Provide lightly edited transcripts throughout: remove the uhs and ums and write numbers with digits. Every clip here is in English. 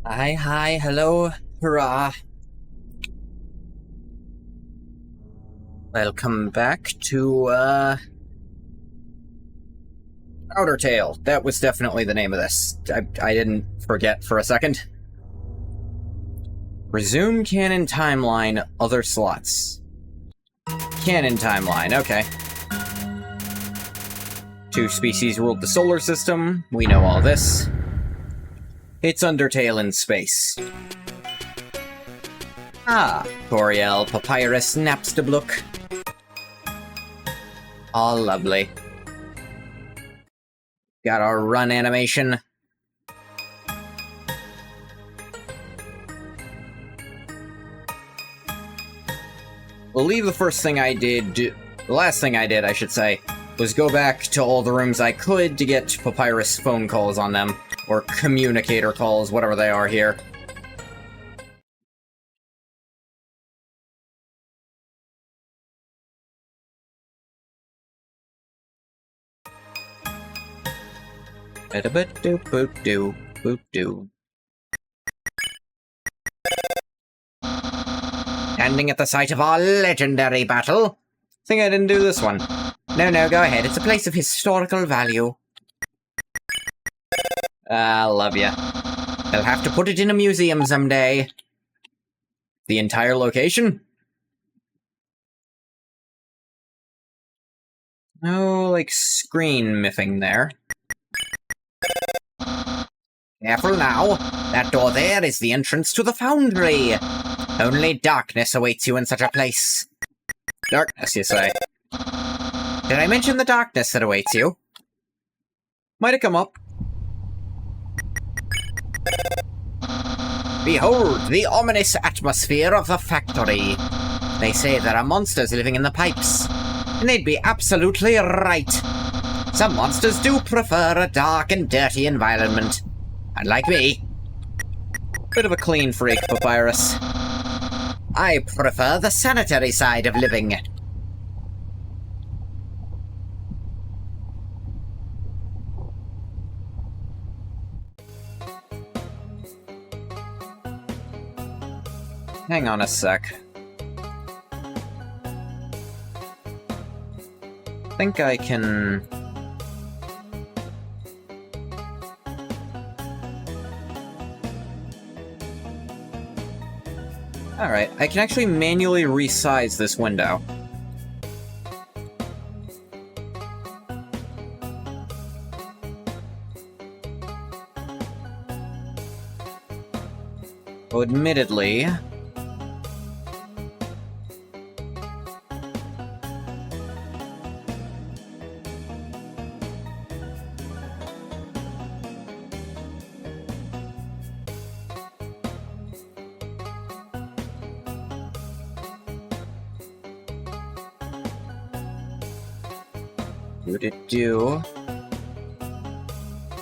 Hi, hello, hurrah. Welcome back to, OUTERTALE. That was definitely the name of this. I didn't forget for a second. Resume canon timeline, other slots. Canon timeline, okay. Two species ruled the solar system. We know all this. It's Undertale in space. Ah, Boreal, Papyrus, Napstablook. All lovely. Got our run animation. We'll leave the last thing I did, I should say, was go back to all the rooms I could to get Papyrus phone calls on them. Or communicator calls, whatever they are here. Boop-doo. Standing at the site of our legendary battle. Think I didn't do this one. No, go ahead. It's a place of historical value. Love ya. They'll have to put it in a museum someday. The entire location? No, like, screen miffing there. Careful now. That door there is the entrance to the foundry. Only darkness awaits you in such a place. Darkness, you say? Did I mention the darkness that awaits you? Might have come up. Behold, the ominous atmosphere of the factory. They say there are monsters living in the pipes. And they'd be absolutely right. Some monsters do prefer a dark and dirty environment. Unlike me. Bit of a clean freak, Papyrus. I prefer the sanitary side of living. Hang on a sec. I think I can... Alright, I can actually manually resize this window. Well, admittedly...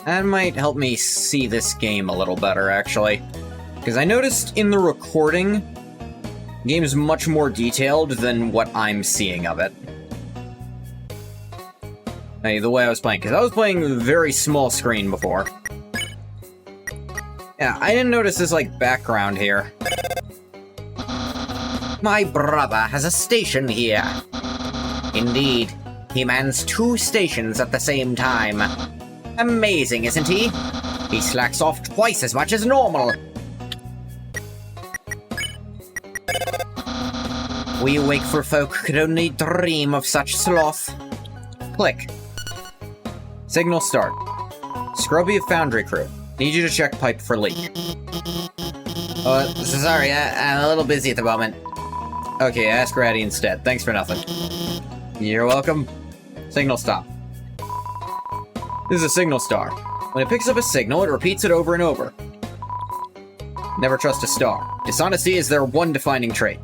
That might help me see this game a little better, actually. Because I noticed in the recording, the game is much more detailed than what I'm seeing of it. Hey, the way I was playing, because I was playing a very small screen before. Yeah, I didn't notice this, like, background here. My brother has a station here. Indeed. He mans 2 stations at the same time. Amazing, isn't he? He slacks off twice as much as normal. We wakeful folk could only dream of such sloth. Click. Signal start. Scrubby of Foundry Crew. Need you to check pipe for leak. Sorry, I'm a little busy at the moment. Okay, ask Ratty instead. Thanks for nothing. You're welcome. Signal stop. This is a signal star. When it picks up a signal, it repeats it over and over. Never trust a star. Dishonesty is their one defining trait.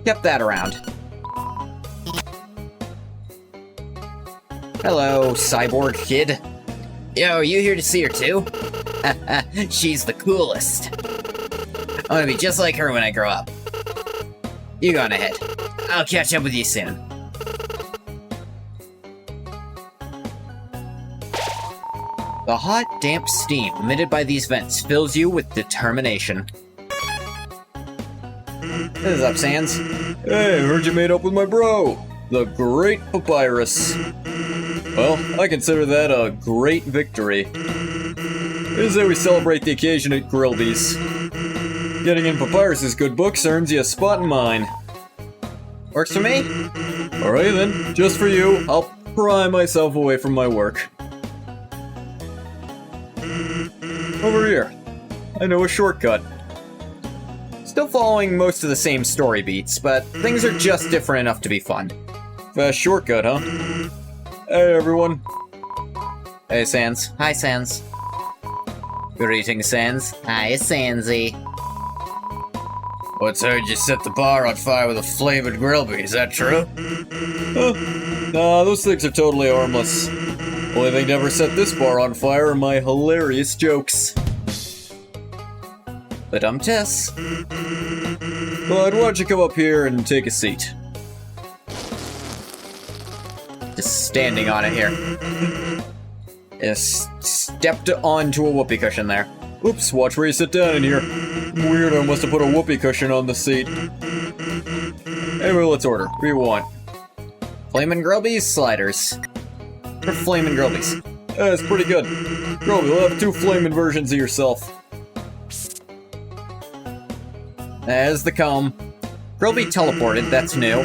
Kept that around. Hello, cyborg kid. Yo, you here to see her too? She's the coolest. I want to be just like her when I grow up. You go on ahead. I'll catch up with you soon. The hot, damp steam emitted by these vents fills you with determination. What is up, Sans? Hey, heard you made up with my bro, the Great Papyrus. Well, I consider that a great victory. This is how we celebrate the occasion at Grillby's. Getting in Papyrus's good books earns you a spot in mine. Works for me? Alright then, just for you, I'll pry myself away from my work. Over here. I know a shortcut. Still following most of the same story beats, but things are just different enough to be fun. Fast shortcut, huh? Hey everyone. Hey, Sans. Hi, Sans. Greetings, Sans. Hi, Sansy. What's heard you set the bar on fire with a flavored grillby, is that true? Nah, those things are totally harmless. Only thing to ever set this bar on fire are my hilarious jokes. But Tiss. But why don't you come up here and take a seat? Just standing on it here. Just stepped onto a whoopee cushion there. Oops, watch where you sit down in here. Weirdo must have put a whoopee cushion on the seat. Anyway, let's order. What do you want? Flamin' Grillby's sliders. Or Flamin' Grillby's. That's pretty good. Grillby, we'll have 2 flaming versions of yourself. There's the comb. Grillby teleported, that's new.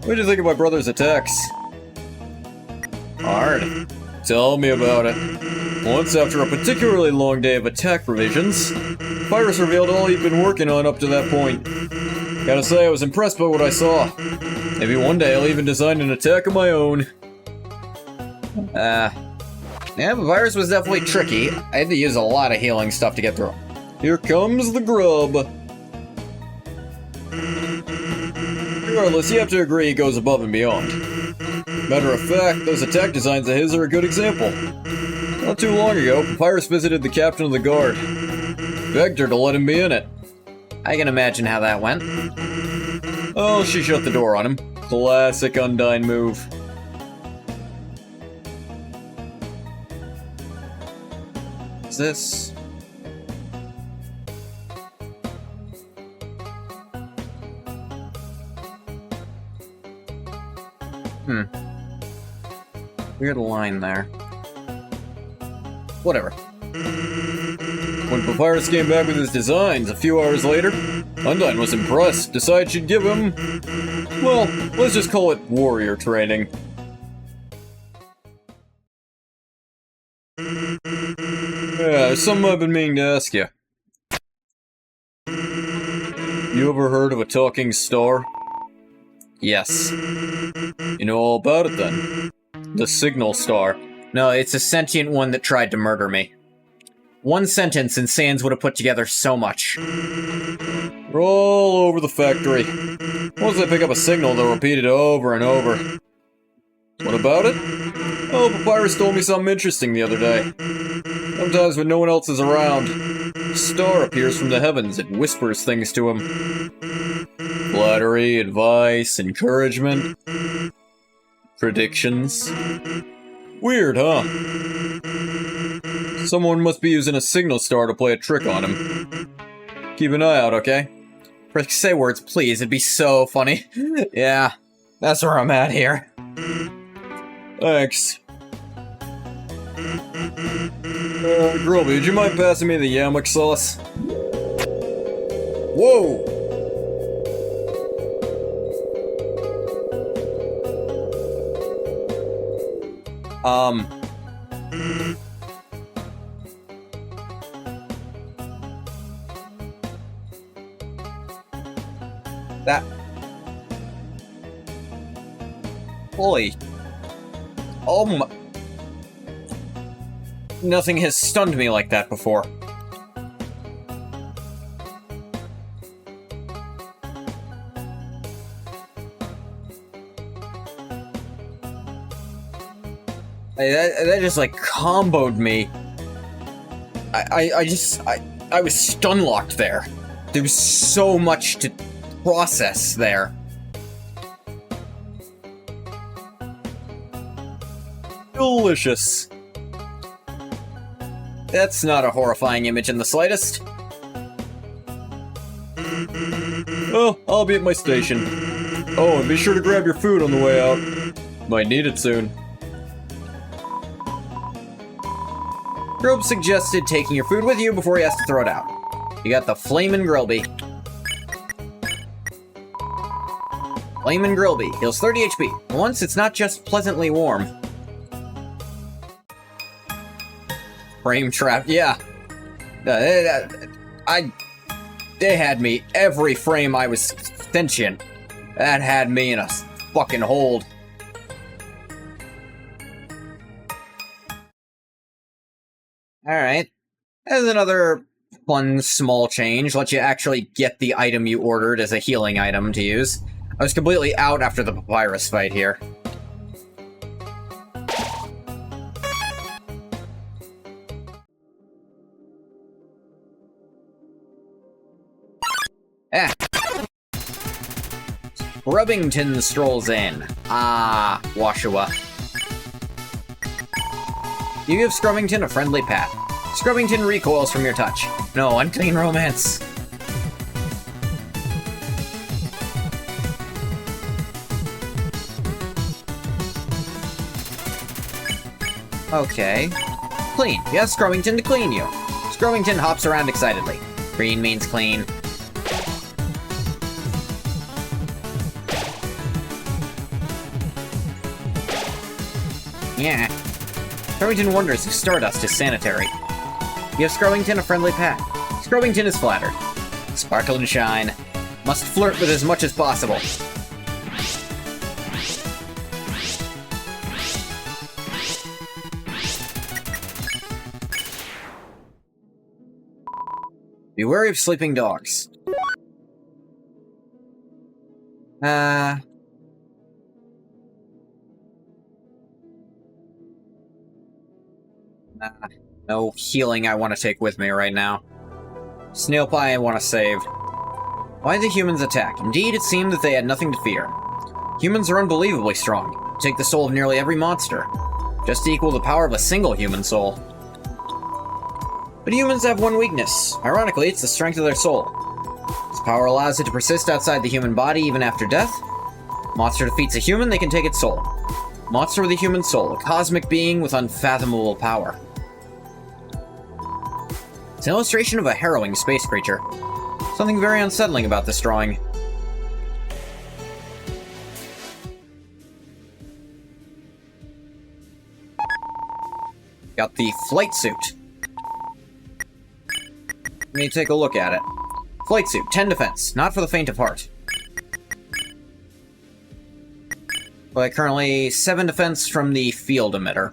What do you think of my brother's attacks? Hard. Tell me about it. Once, after a particularly long day of attack revisions, Papyrus revealed all he'd been working on up to that point. Gotta say, I was impressed by what I saw. Maybe one day I'll even design an attack of my own. Yeah, Papyrus was definitely tricky. I had to use a lot of healing stuff to get through. Here comes the grub. Regardless, you have to agree he goes above and beyond. Matter of fact, those attack designs of his are a good example. Not too long ago, Papyrus visited the captain of the guard. Begged her to let him be in it. I can imagine how that went. Oh, she shut the door on him. Classic Undyne move. Is this... Weird line there. Whatever. When Papyrus came back with his designs a few hours later, Undyne was impressed, decided she'd give him... well, let's just call it warrior training. Yeah, there's something I've been meaning to ask you. You ever heard of a talking star? Yes. You know all about it then. The signal star. No, it's a sentient one that tried to murder me. One sentence and Sans would have put together so much. We're all over the factory. Once they pick up a signal, they'll repeat it over and over. What about it? Oh, Papyrus told me something interesting the other day. Sometimes when no one else is around, a star appears from the heavens and whispers things to him. Flattery, advice, encouragement, predictions. Weird, huh? Someone must be using a signal star to play a trick on him. Keep an eye out, okay? Say words, please. It'd be so funny. Yeah, that's where I'm at here. Thanks. Grillby, would you mind passing me the yamuk sauce? Whoa! That... Holy... Oh my... Nothing has stunned me like that before. That just like comboed me. I was stun locked there. There was so much to process there. Delicious. That's not a horrifying image in the slightest. Well, I'll be at my station. Oh, and be sure to grab your food on the way out. Might need it soon. Grobe suggested taking your food with you before he has to throw it out. You got the Flamin' Grillby. Flamin' Grillby heals 30 HP. Once it's not just pleasantly warm. Frame trap, yeah. They had me every frame I was sentient. That had me in a fucking hold. Alright. There's another fun small change. Let you actually get the item you ordered as a healing item to use. I was completely out after the papyrus fight here. Scrubbington strolls in. Ah, Washua. You give Scrubbington a friendly pat. Scrubbington recoils from your touch. No unclean romance. Okay. Clean. You ask Scrubbington to clean you. Scrubbington hops around excitedly. Green means clean. Yeah. Scrubbington wonders if Stardust is sanitary. You give Scrubbington a friendly pat. Scrubbington is flattered. Sparkle and shine. Must flirt with as much as possible. Be wary of sleeping dogs. No healing I want to take with me right now. Snail pie I want to save. Why the humans attack? Indeed, it seemed that they had nothing to fear. Humans are unbelievably strong. Take the soul of nearly every monster. Just to equal the power of a single human soul. But humans have one weakness. Ironically, it's the strength of their soul. This power allows it to persist outside the human body even after death. Monster defeats a human, they can take its soul. Monster with a human soul, a cosmic being with unfathomable power. It's an illustration of a harrowing space creature. Something very unsettling about this drawing. Got the flight suit. Let me take a look at it. Flight suit, 10 defense, not for the faint of heart. But currently 7 defense from the field emitter.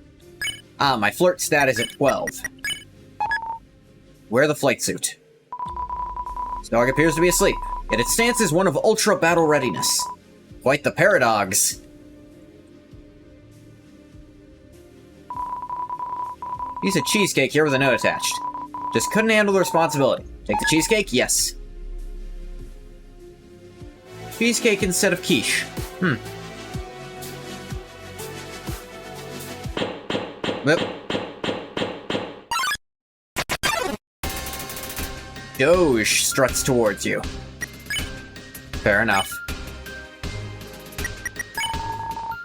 Ah, my flirt stat is at 12. Wear the flight suit. This dog appears to be asleep, yet its stance is one of ultra battle readiness. Quite the paradox. Use a cheesecake here with a note attached. Just couldn't handle the responsibility. Take the cheesecake? Yes. Cheesecake instead of quiche. Yep. Doge struts towards you. Fair enough.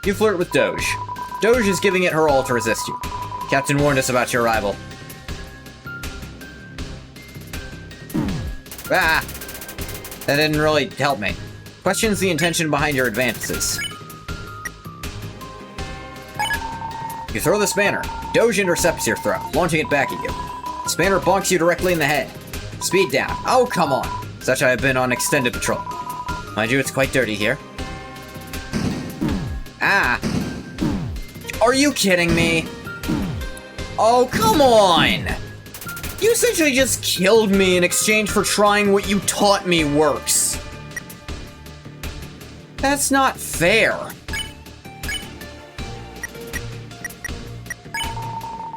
You flirt with Doge. Doge is giving it her all to resist you. Captain warned us about your arrival. Ah! That didn't really help me. Questions the intention behind your advances. You throw the spanner. Doge intercepts your throw, launching it back at you. The spanner bonks you directly in the head. Speed down. Oh, come on. Such I have been on extended patrol. Mind you, it's quite dirty here. Ah. Are you kidding me? Oh, come on! You essentially just killed me in exchange for trying what you taught me works. That's not fair.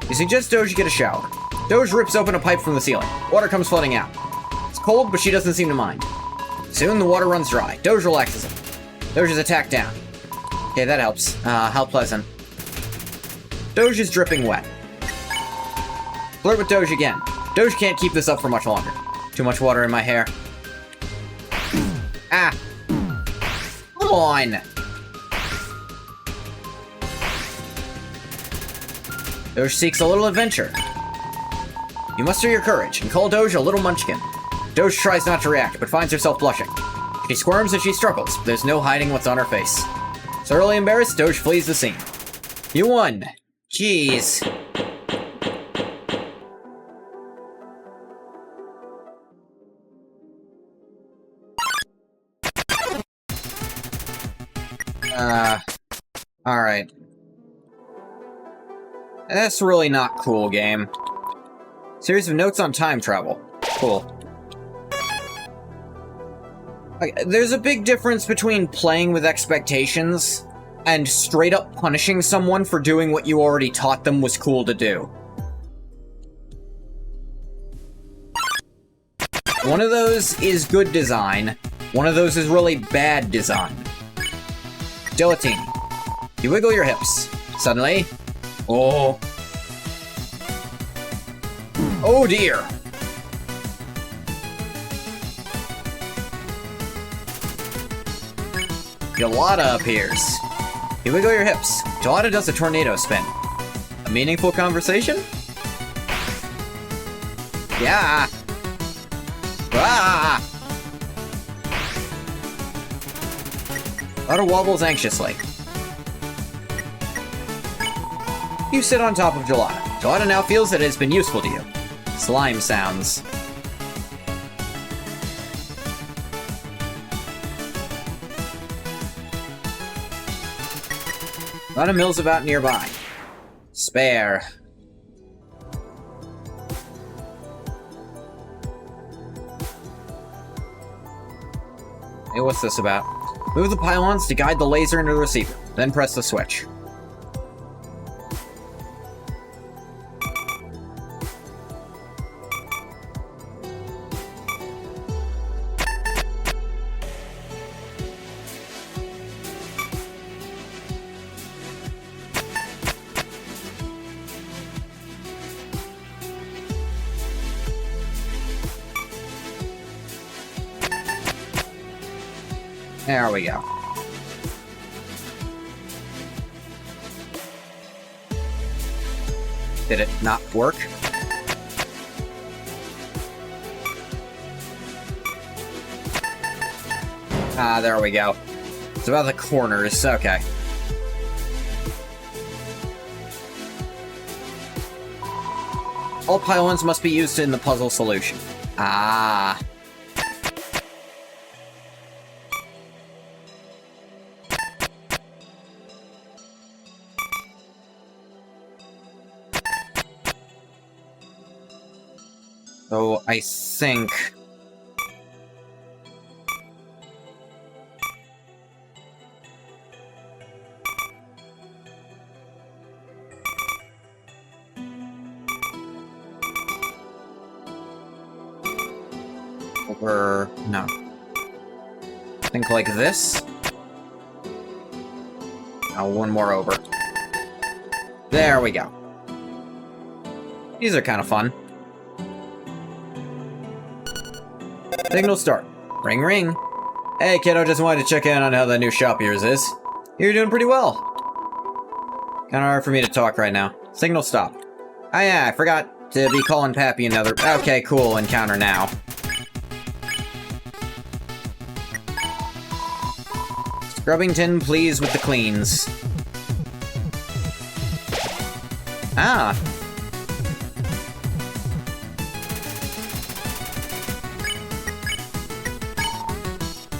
You suggest Doge get a shower. Doge rips open a pipe from the ceiling. Water comes flooding out. It's cold, but she doesn't seem to mind. Soon, the water runs dry. Doge relaxes him. Doge is attacked down. Okay, that helps. How pleasant. Doge is dripping wet. Flirt with Doge again. Doge can't keep this up for much longer. Too much water in my hair. Ah! Come on! Doge seeks a little adventure. You muster your courage and call Doge a little munchkin. Doge tries not to react, but finds herself blushing. She squirms and she struggles, but there's no hiding what's on her face. Thoroughly embarrassed, Doge flees the scene. You won! Jeez. Alright. That's really not cool, game. Series of notes on time travel. Cool. Like, there's a big difference between playing with expectations and straight up punishing someone for doing what you already taught them was cool to do. One of those is good design. One of those is really bad design. Gelatine. You wiggle your hips. Suddenly... Oh. Oh dear. Gelada appears. You wiggle your hips. Gelada does a tornado spin. A meaningful conversation? Yeah. Ah! Gelada wobbles anxiously. You sit on top of Gelada. Gelada now feels that it has been useful to you. Slime sounds. Gelada mills about nearby. Spare. Hey, what's this about? Move the pylons to guide the laser into the receiver, then press the switch. There we go. Did it not work? Ah, there we go. It's about the corners, okay. All pylons must be used in the puzzle solution. Ah. So, I think... Over... no. Think like this. Now one more over. There we go. These are kind of fun. Signal start. Ring ring. Hey kiddo, just wanted to check in on how the new shop of yours is. You're doing pretty well. Kinda hard for me to talk right now. Signal stop. Oh yeah, I forgot to be calling Pappy another... Okay, cool, encounter now. Scrubbington, please with the cleans. Ah.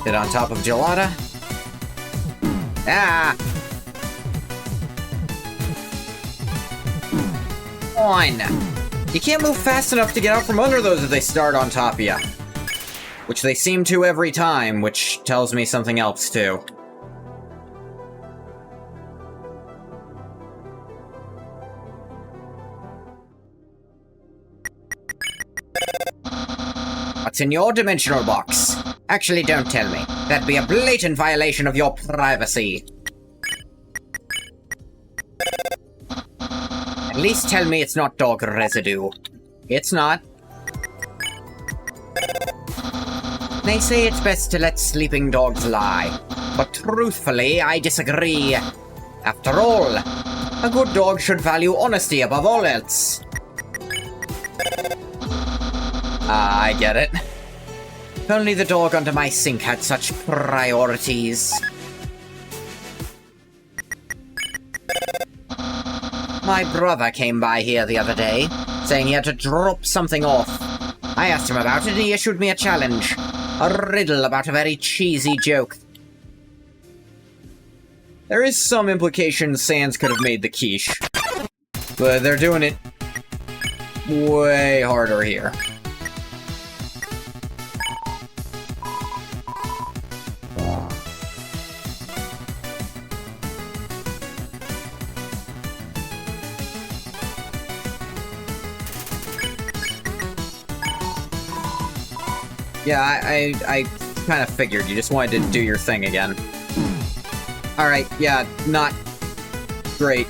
Get on top of Gelada. Ah! On! You can't move fast enough to get out from under those if they start on top of you. Which they seem to every time, which tells me something else too. What's in your dimensional box? Actually, don't tell me. That'd be a blatant violation of your privacy. At least tell me it's not dog residue. It's not. They say it's best to let sleeping dogs lie, but truthfully, I disagree. After all, a good dog should value honesty above all else. I get it. If only the dog under my sink had such priorities. My brother came by here the other day, saying he had to drop something off. I asked him about it and he issued me a challenge. A riddle about a very cheesy joke. There is some implication Sans could have made the quiche, but they're doing it way harder here. Yeah, I kind of figured you just wanted to do your thing again. Alright, yeah, not great.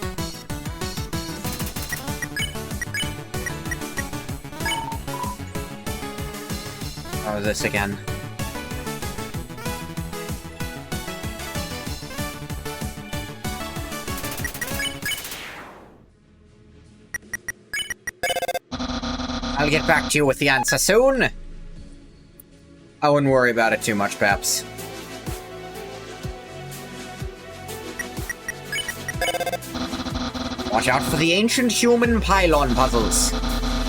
Oh, this again. I'll get back to you with the answer soon. I wouldn't worry about it too much, Paps. Watch out for the ancient human pylon puzzles.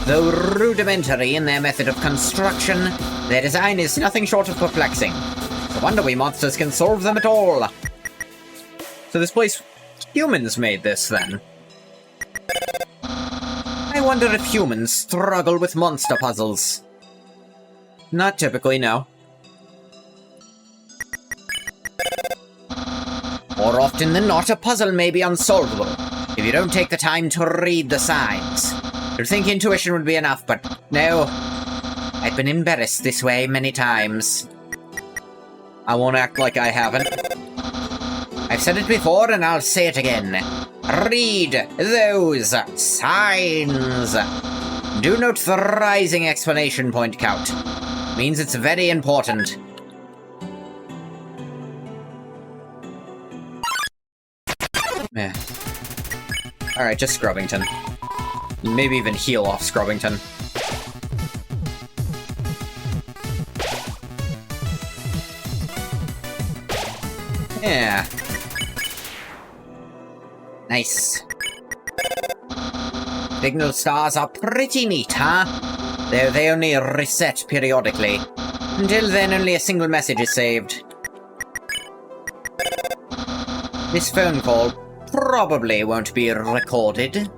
Though rudimentary in their method of construction, their design is nothing short of perplexing. No wonder we monsters can solve them at all. So this place, humans made this, then? I wonder if humans struggle with monster puzzles. Not typically, no. More often than not, a puzzle may be unsolvable if you don't take the time to read the signs. You'd think intuition would be enough, but no. I've been embarrassed this way many times. I won't act like I haven't. I've said it before and I'll say it again. Read those signs. Do note the rising exclamation point count. Means it's very important. Meh. Alright, just Scrubbington. Maybe even heal off Scrubbington. Yeah. Nice. Signal stars are pretty neat, huh? Though they only reset periodically. Until then, only a single message is saved. This phone call probably won't be recorded.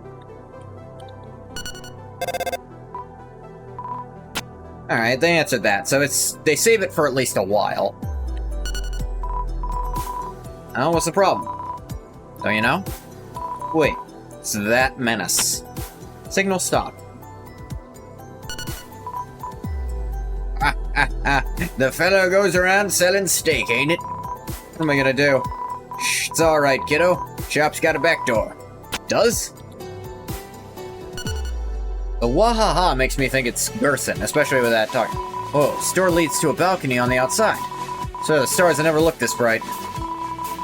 Alright, they answered that, so they save it for at least a while. Oh, what's the problem? Don't you know? Wait, it's that menace. Signal stop. The fellow goes around selling steak, ain't it? What am I gonna do? Shh, it's alright, kiddo. Shop's got a back door. Does? The wahaha makes me think it's Gerson, especially with that talk. Oh, store leads to a balcony on the outside. So the stars have never looked this bright.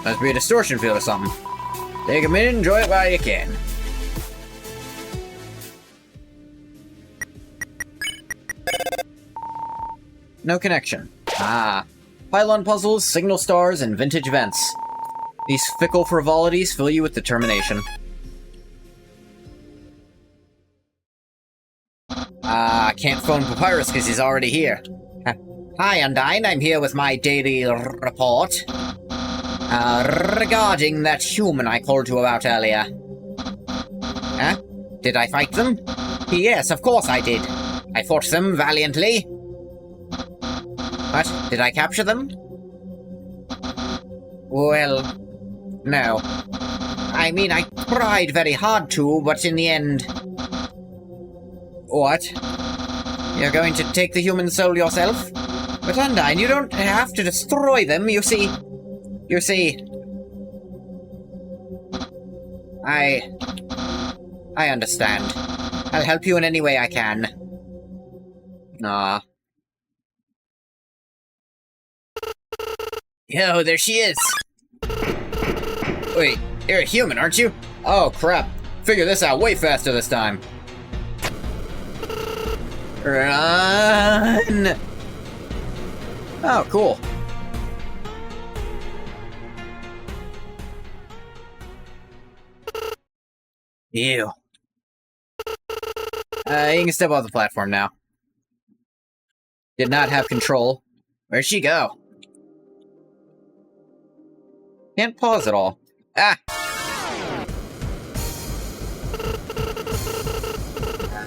Must be a distortion field or something. Take a minute, enjoy it while you can. No connection. Ah. Pylon puzzles, signal stars, and vintage vents. These fickle frivolities fill you with determination. Can't phone Papyrus because he's already here. Hi, Undyne. I'm here with my daily report. Regarding that human I called you about earlier. Huh? Did I fight them? Yes, of course I did. I fought them valiantly. What? Did I capture them? Well, no. I mean, I tried very hard to, but in the end... What? You're going to take the human soul yourself? But Undyne, you don't have to destroy them, you see... You see... I understand. I'll help you in any way I can. Aw. Yo, there she is! Wait, you're a human, aren't you? Oh, crap. Figure this out way faster this time. Run! Oh, cool. Ew. You can step off the platform now. Did not have control. Where'd she go? Can't pause at all. Ah!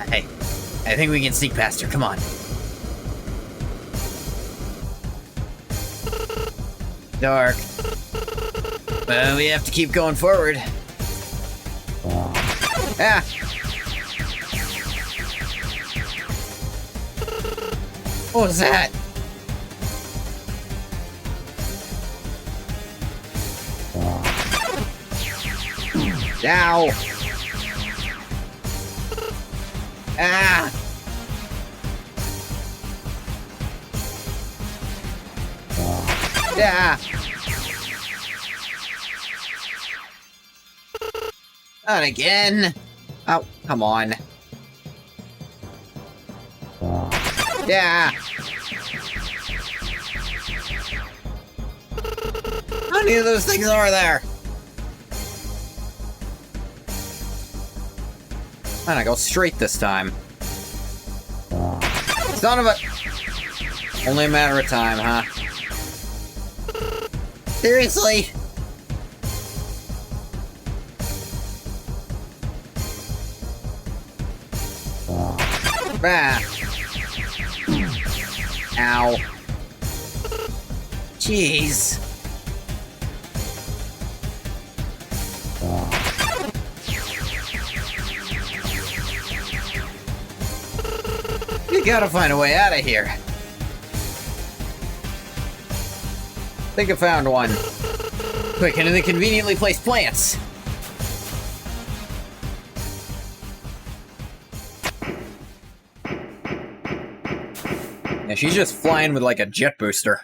Hey, I think we can sneak past her. Come on. Dark. But we have to keep going forward. Ah! What was that? Ow! Ah! Yeah! Not again! Oh, come on. Yeah! How many of those things are there? Man, I go straight this time. Son of a... Only a matter of time, huh? Seriously? Ah. Ow. Jeez. You gotta find a way out of here. Think I found one. Quick, into the conveniently placed plants. Yeah, she's just flying with like a jet booster.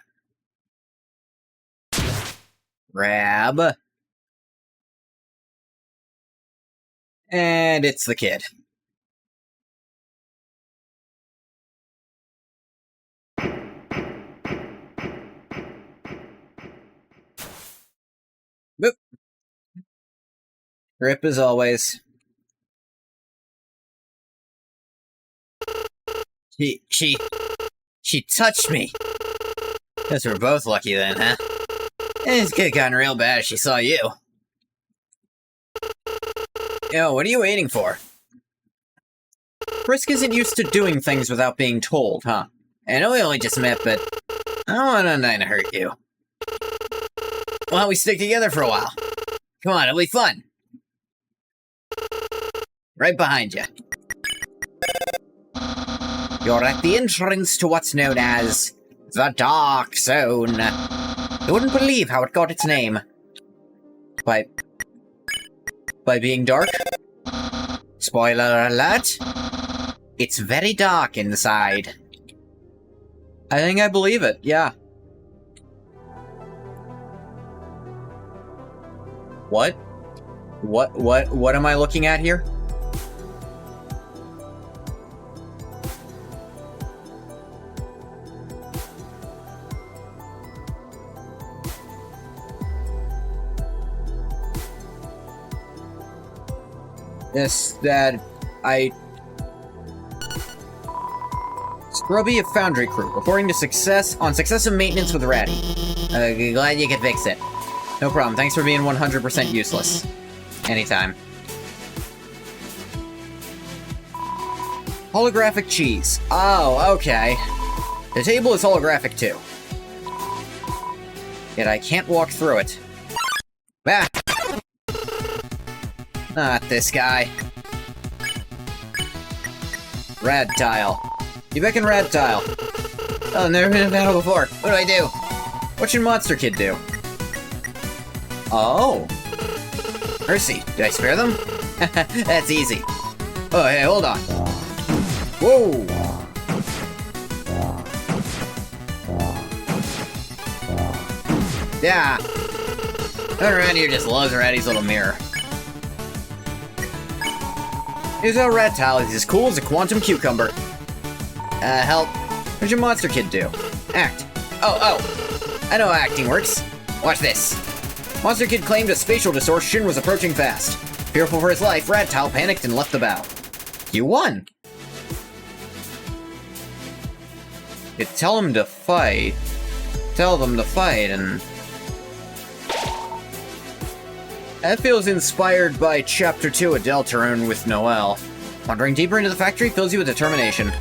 Grab. And it's the kid. Boop. Rip as always. She touched me. Guess we're both lucky then, huh? This could have gotten real bad if she saw you. Yo, what are you waiting for? Frisk isn't used to doing things without being told, huh? I know we only just met, but I don't want Undyne to hurt you. Why don't we stick together for a while? Come on, it'll be fun. Right behind you. You're at the entrance to what's known as the Dark Zone. You wouldn't believe how it got its name. By being dark? Spoiler alert. It's very dark inside. I think I believe it, yeah. What? What am I looking at here? Scrubby of Foundry Crew, reporting to successive maintenance with Ratty. Glad you could fix it. No problem, thanks for being 100% useless. Anytime. Holographic cheese. Oh, okay. The table is holographic too. Yet I can't walk through it. Ah! Not this guy. Rad Tile. You back in Rad Tile. Oh, never been in battle before. What do I do? What should Monster Kid do? Oh. Mercy, did I spare them? That's easy. Oh, hey, hold on. Whoa! Yeah. Everyone around here just loves Ratty's little mirror. Here's our Rat-Tal. He's as cool as a quantum cucumber. Help. What'd your monster kid do? Act. Oh. I know how acting works. Watch this. Monster kid claimed a spatial distortion was approaching fast. Fearful for his life, Rat-Tal panicked and left the bow. You won! You tell him to fight. Tell them to fight, and... That feels inspired by Chapter 2 of Deltarune with Noelle. Wandering deeper into the factory fills you with determination.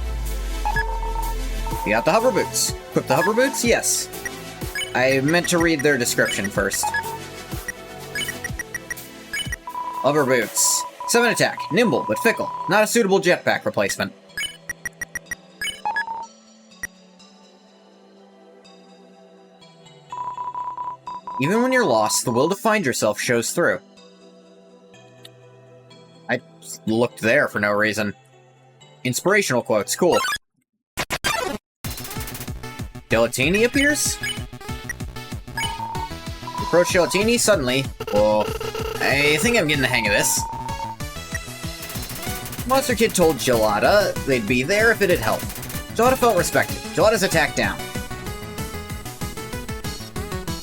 You got the hover boots. Equip the hover boots? Yes. I meant to read their description first. Hover boots. 7 attack. Nimble, but fickle. Not a suitable jetpack replacement. Even when you're lost, the will to find yourself shows through. I looked there for no reason. Inspirational quotes, cool. Gelatini appears? Approach Gelatini suddenly. Whoa. I think I'm getting the hang of this. Monster Kid told Gelada they'd be there if it'd help. Gelada felt respected. Gelada's attack down.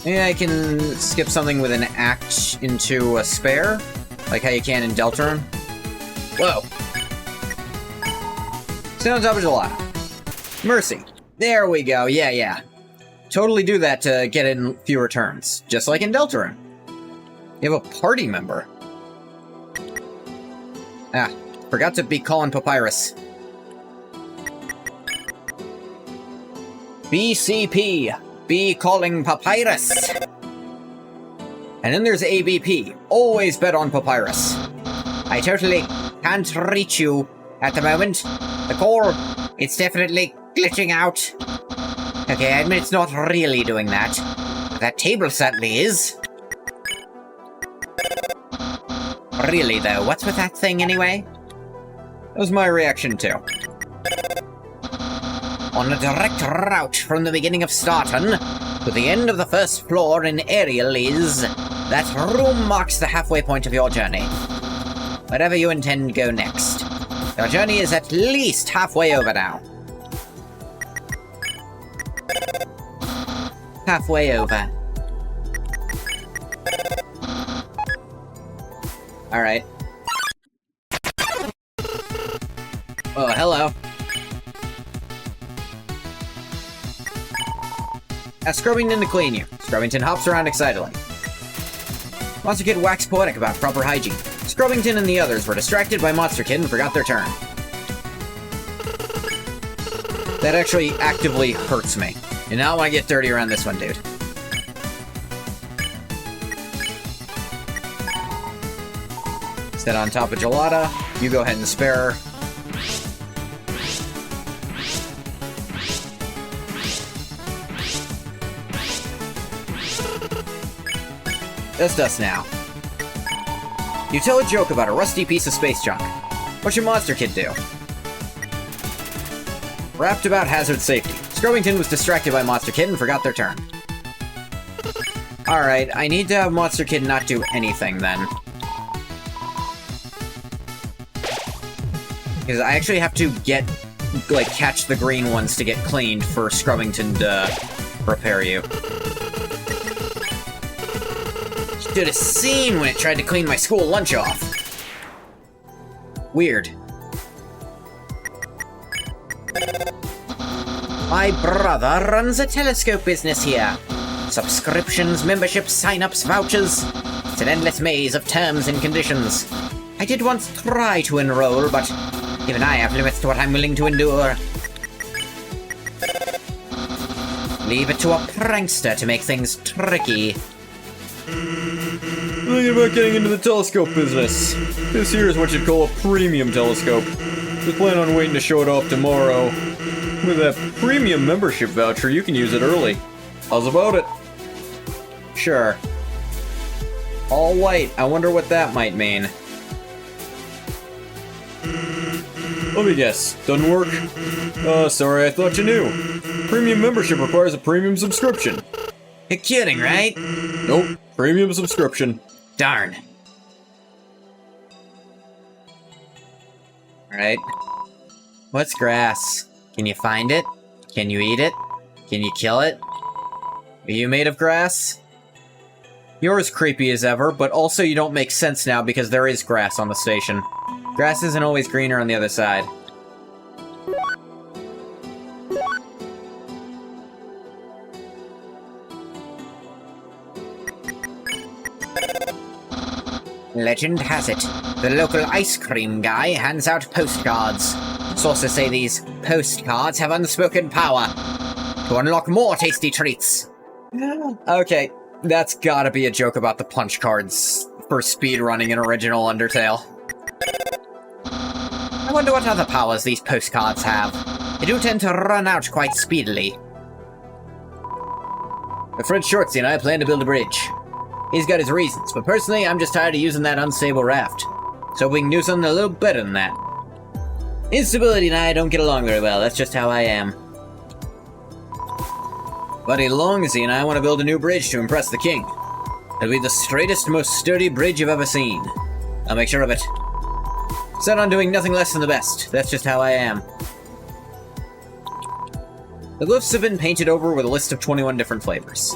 Maybe I can skip something with an act into a spare? Like how you can in Deltarune? Whoa. Stay on top of Gelada. Mercy. There we go, yeah. Totally do that to get in fewer turns. Just like in Deltarune. You have a party member. Ah, forgot to be calling Papyrus. BCP. Be calling Papyrus. And then there's ABP. Always bet on Papyrus. I totally can't reach you at the moment. The core, it's definitely glitching out. Okay, I admit it's not really doing that. But that table certainly is. Really, though, what's with that thing anyway? That was my reaction, too. On a direct route from the beginning of Starton to the end of the first floor in Ariel is... That room marks the halfway point of your journey. Wherever you intend to go next. Your journey is at least halfway over now. Halfway over. Alright. Oh, hello. Ask Scrubbington to clean you. Scrubbington hops around excitedly. Monster Kid waxed poetic about proper hygiene. Scrubbington and the others were distracted by Monster Kid and forgot their turn. That actually actively hurts me. You now want to get dirty around this one, dude. Sit on top of Gelada. You go ahead and spare her. That's dust now. You tell a joke about a rusty piece of space junk. What's your Monster Kid do? Rapped about hazard safety. Scrubbington was distracted by Monster Kid and forgot their turn. Alright, I need to have Monster Kid not do anything then. Because I actually have to get, like, catch the green ones to get cleaned for Scrubbington to repair you. Should have seen when it tried to clean my school lunch off. Weird. My brother runs a telescope business here. Subscriptions, memberships, sign-ups, vouchers. It's an endless maze of terms and conditions. I did once try to enroll, but even I have limits to what I'm willing to endure. Leave it to a prankster to make things tricky. Thinking about getting into the telescope business. This here is what you'd call a premium telescope. Just plan on waiting to show it off tomorrow. With that premium membership voucher, you can use it early. How's about it? Sure. All white. I wonder what that might mean. Let me guess. Doesn't work? Sorry, I thought you knew. Premium membership requires a premium subscription. You're kidding, right? Nope. Premium subscription. Darn. Alright. What's grass? Can you find it? Can you eat it? Can you kill it? Are you made of grass? You're as creepy as ever, but also you don't make sense now because there is grass on the station. Grass isn't always greener on the other side. Legend has it, the local ice cream guy hands out postcards. Sources say these postcards have unspoken power to unlock more tasty treats. Okay, that's gotta be a joke about the punch cards for speedrunning an original Undertale. I wonder what other powers these postcards have. They do tend to run out quite speedily. My friend Shortsy and I plan to build a bridge. He's got his reasons, but personally, I'm just tired of using that unstable raft. So we can do something a little better than that. Instability and I don't get along very well, that's just how I am. Buddy Longsy and I want to build a new bridge to impress the king. It'll be the straightest, most sturdy bridge you've ever seen. I'll make sure of it. Set on doing nothing less than the best, that's just how I am. The glyphs have been painted over with a list of 21 different flavors.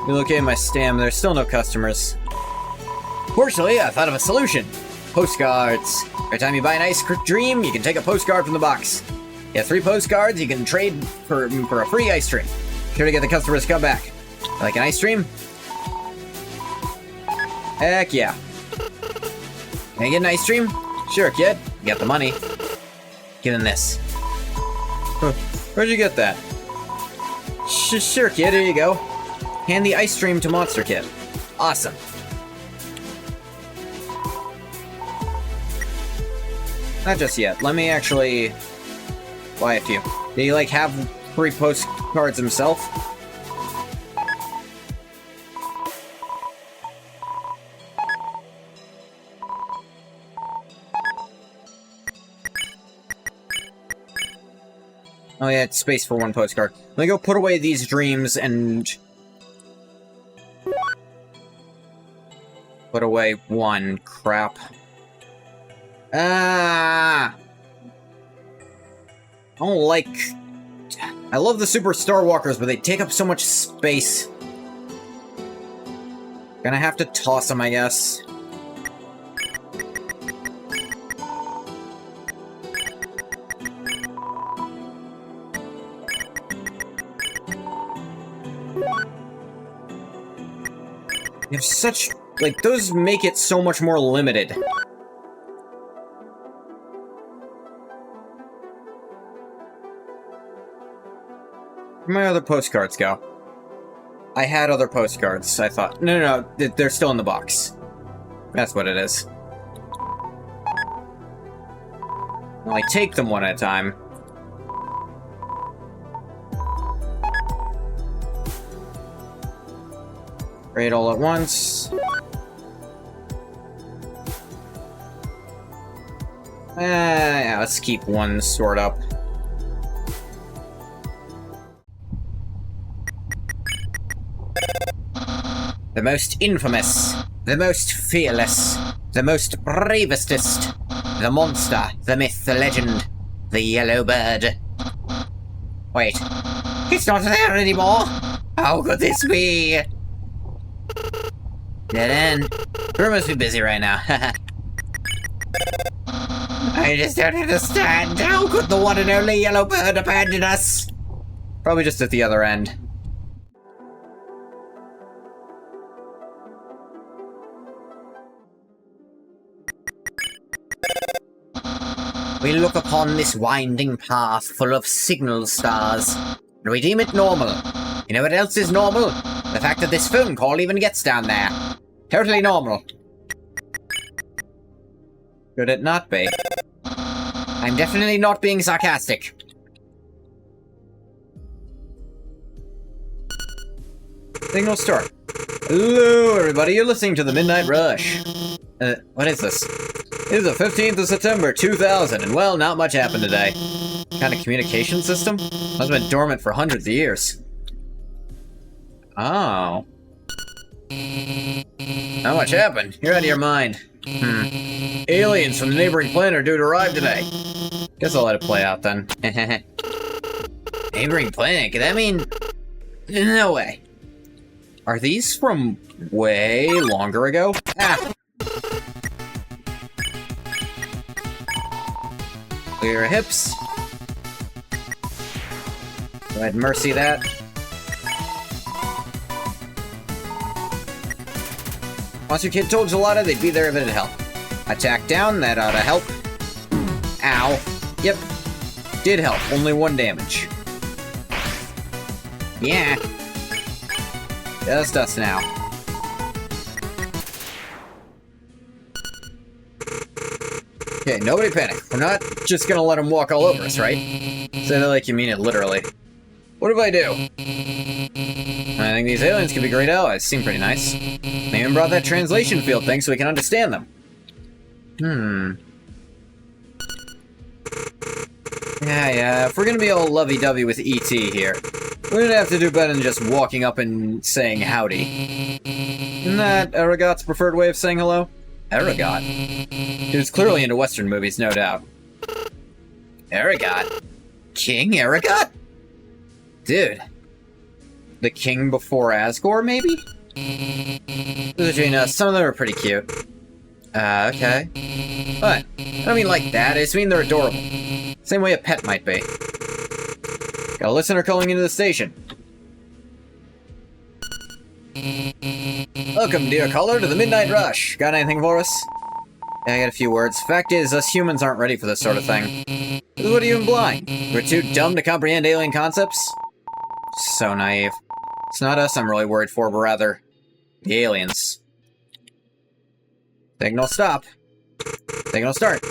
You look at my stam, there's still no customers. Fortunately, I thought of a solution. Postcards. Every time you buy an ice cream, you can take a postcard from the box. You have 3 postcards, you can trade for a free ice cream. Sure to get the customers to come back. Like an ice cream? Heck yeah. Can I get an ice cream? Sure, kid. You got the money. Give him this. Huh. Where'd you get that? Sure, kid, here you go. Hand the ice cream to Monster Kid. Awesome. Not just yet. Let me actually buy a few. Did he, like, have 3 postcards himself? Oh yeah, it's space for 1 postcard. Let me go put away these dreams and... put away 1. Crap. Ah! I don't like... I love the Super Star Walkers, but they take up so much space. Gonna have to toss them, I guess. You have such... like, those make it so much more limited. Where'd my other postcards go? I had other postcards, I thought. No, they're still in the box. That's what it is. Well, I take them one at a time. Trade all at once. Yeah, let's keep 1 stored up. The most infamous, the most fearless, the most bravestest, the monster, the myth, the legend, the yellow bird. Wait, it's not there anymore! How could this be? Dead end. We must be busy right now. I just don't understand. How could the one and only yellow bird abandon us? Probably just at the other end. We look upon this winding path full of signal stars, and we deem it normal. You know what else is normal? The fact that this phone call even gets down there. Totally normal. Should it not be? I'm definitely not being sarcastic. Signal start. Hello, everybody. You're listening to the Midnight Rush. What is this? It is the 15th of September, 2000, and well, not much happened today. Kind of communication system? Must have been dormant for hundreds of years. Oh. Not much happened. You're out of your mind. Aliens from the neighboring planet are due to arrive today. Guess I'll let it play out then. Neighboring planet, could that mean... No way. Are these from way longer ago? Ah. Clear your hips. Go ahead and mercy that. Monster Kid told Gelada they'd be there if it'd help. Attack down, that ought to help. Ow. Yep. Did help, only 1 damage. Yeah. Just us now. Okay, nobody panic. We're not just gonna let them walk all over us, right? Say that like you mean it literally. What do I do? I think these aliens could be great allies. Seem pretty nice. They even brought that translation field thing so we can understand them. Yeah, if we're gonna be all lovey-dovey with E.T. here, we're gonna have to do better than just walking up and saying howdy. Isn't that Aragot's preferred way of saying hello? Aragot? Dude's clearly into Western movies, no doubt. Aragot? King Aragot? Dude. The king before Asgore, maybe? Between us, some of them are pretty cute. Okay. But, I don't mean like that, I just mean they're adorable. Same way a pet might be. Got a listener calling into the station. Welcome, dear caller, to the Midnight Rush. Got anything for us? Yeah, I got a few words. Fact is, us humans aren't ready for this sort of thing. What are you implying? We're too dumb to comprehend alien concepts? So naive. It's not us I'm really worried for, but rather the aliens. Signal stop. Signal start.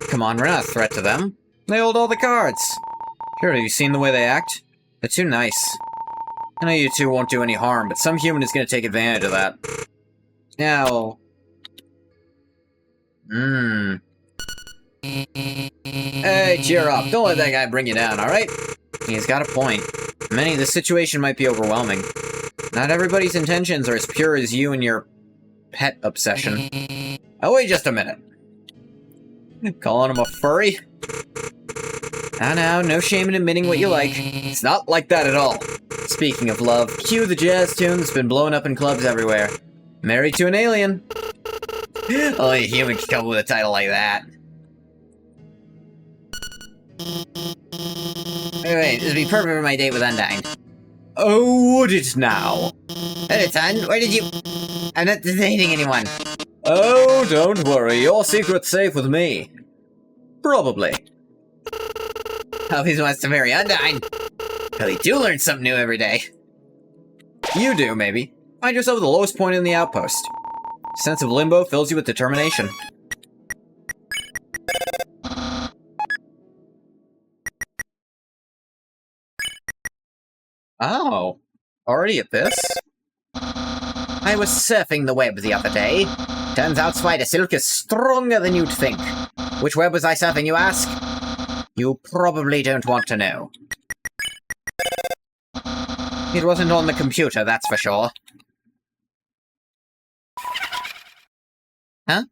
Come on, we're not a threat to them. They hold all the cards. Sure, have you seen the way they act? They're too nice. I know you two won't do any harm, but some human is going to take advantage of that. Now... Hey, cheer up. Don't let that guy bring you down, alright? He's got a point. Manny, this situation might be overwhelming. Not everybody's intentions are as pure as you and your pet obsession. Oh, wait just a minute. Calling him a furry? Now, no shame in admitting what you like. It's not like that at all. Speaking of love, cue the jazz tune that's been blowing up in clubs everywhere. Married to an alien. Only a human can come up with a title like that. Wait, this would be perfect for my date with Undyne. Oh, would it now? Hey, son, where did you... I'm not dating anyone. Oh, don't worry, your secret's safe with me. Probably. Hope he wants to marry Undyne. But we do learn something new every day. You do, maybe. Find yourself at the lowest point in the outpost. Sense of limbo fills you with determination. Oh, already at this? I was surfing the web the other day. Turns out spider silk is stronger than you'd think. Which web was I surfing, you ask? You probably don't want to know. It wasn't on the computer, that's for sure. Huh?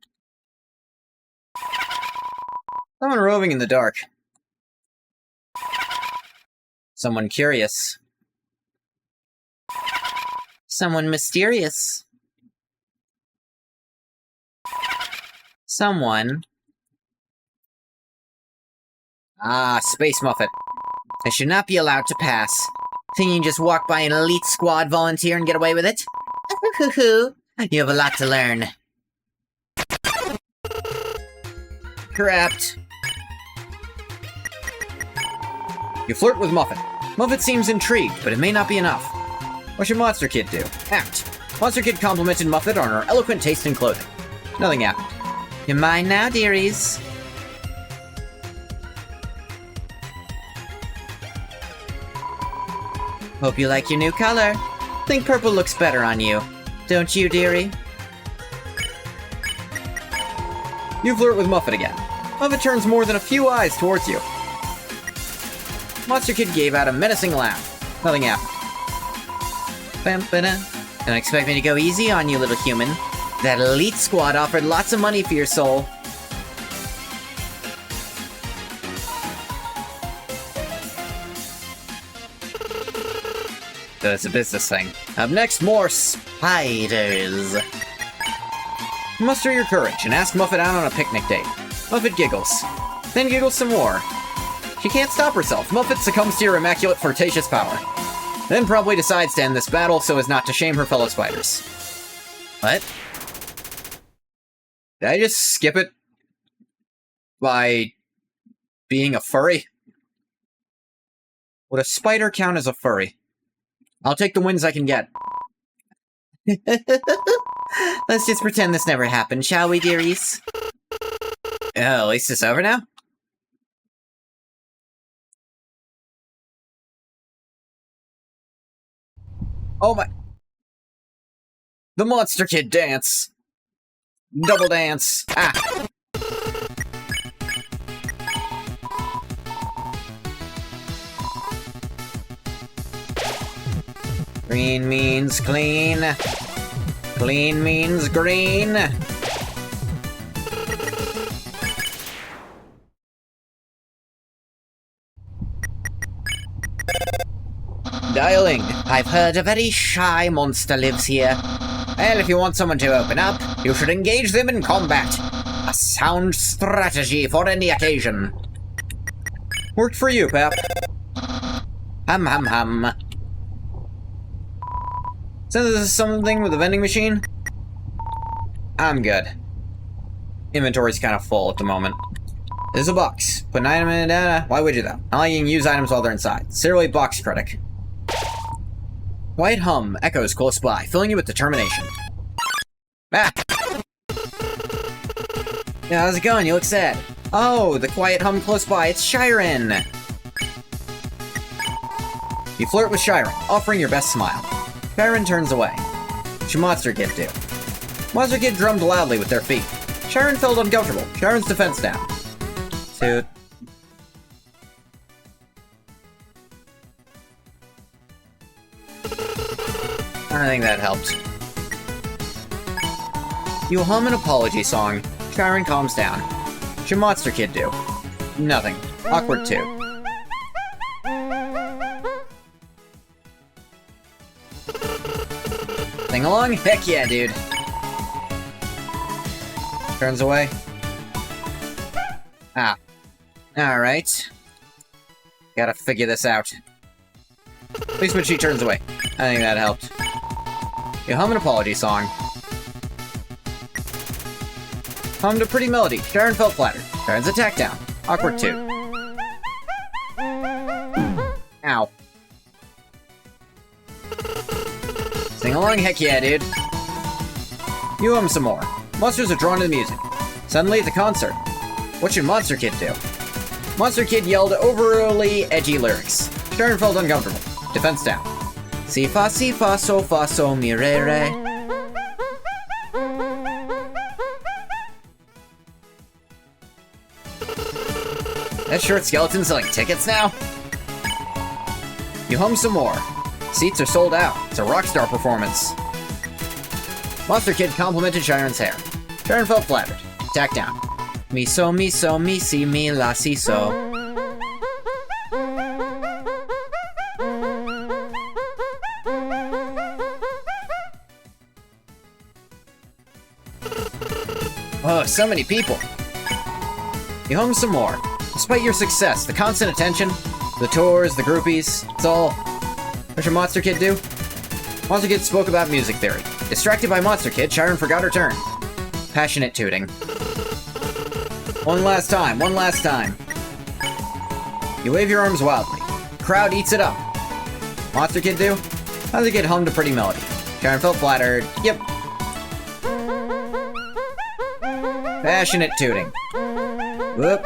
Someone roving in the dark. Someone curious. Someone mysterious. Someone... Ah, Space Muffet. I should not be allowed to pass. Think you can just walk by an elite squad volunteer and get away with it? You have a lot to learn. Trapped. You flirt with Muffet. Muffet seems intrigued, but it may not be enough. What should Monster Kid do? Act. Monster Kid complimented Muffet on her eloquent taste in clothing. Nothing happened. You're mine now, dearies. Hope you like your new color. Think purple looks better on you. Don't you, dearie? You flirt with Muffet again. Muffet turns more than a few eyes towards you. Monster Kid gave out a menacing laugh. Nothing happened. Don't expect me to go easy on you, little human. That elite squad offered lots of money for your soul. So it's a business thing. Up next, more spiders. Muster your courage and ask Muffet out on a picnic date. Muffet giggles. Then giggles some more. She can't stop herself. Muffet succumbs to your immaculate flirtatious power. Then probably decides to end this battle so as not to shame her fellow spiders. What? Did I just skip it? By being a furry? Would a spider count as a furry? I'll take the wins I can get. Let's just pretend this never happened, shall we, dearies? Oh, at least it's over now? Oh my... The Monster Kid dance! Double dance! Ah! Green means clean. Clean means green. Dialing. I've heard a very shy monster lives here. Well, if you want someone to open up, you should engage them in combat. A sound strategy for any occasion. Worked for you, Pep. Hum hum hum. So this is something with the vending machine? I'm good. Inventory's kind of full at the moment. There's a box. Put an item in it. Why would you though? I like you can use items while they're inside. Sincerely, box critic. Quiet hum echoes close by, filling you with determination. Ah! Yeah, how's it going? You look sad. Oh, the quiet hum close by. It's Shiren! You flirt with Shiren, offering your best smile. Shiren turns away. What should Monster Kid do? Monster Kid drummed loudly with their feet. Shiren felt uncomfortable. Shiren's defense down. Toot. I think that helped. You hum an apology song. Shiren calms down. What should Monster Kid do? Nothing. Awkward too. Sing along? Heck yeah, dude. Turns away. Ah. Alright. Gotta figure this out. At least when she turns away. I think that helped. You hum an apology song. Hummed a pretty melody. Shiren felt flattered. Shiren's attack down. Awkward too. Ow. Sing along, heck yeah, dude. You hum some more. Monsters are drawn to the music. Suddenly, it's a concert. What should Monster Kid do? Monster Kid yelled overly edgy lyrics. Shiren felt uncomfortable. Defense down. Si fa so mi re re. That short skeleton selling tickets now? You hum some more. Seats are sold out. It's a rockstar performance. Monster Kid complimented Shiren's hair. Shiren felt flattered. Attack down. Miso, misi, mi, la, si, so. Oh, so many people. You hum some more. Despite your success, the constant attention, the tours, the groupies, it's all... What should Monster Kid do? Monster Kid spoke about music theory. Distracted by Monster Kid, Shiren forgot her turn. Passionate tooting. One last time, one last time. You wave your arms wildly. The crowd eats it up. Monster Kid do? Monster Kid hummed a pretty melody. Shiren felt flattered. Yep. Passionate tooting. Whoop.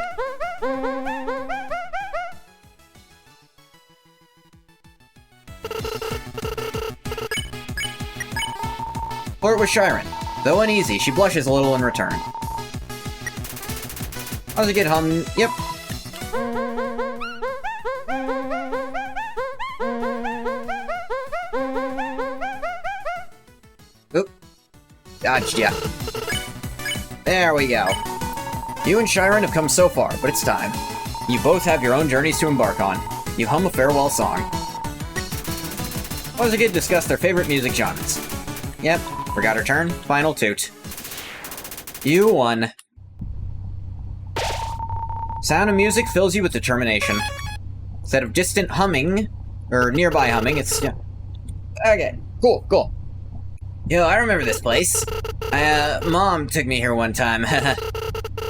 Flirt with Shiren. Though uneasy, she blushes a little in return. Monster Kid hum. Yep. Dodged ya. There we go. You and Chiron have come so far, but it's time. You both have your own journeys to embark on. You hum a farewell song. Once again, discuss their favorite music genres. Yep, forgot her turn. Final toot. You won. Sound of music fills you with determination. Instead of distant humming, or nearby humming, it's... Yeah. Okay, cool. Yo, I remember this place. Mom took me here one time.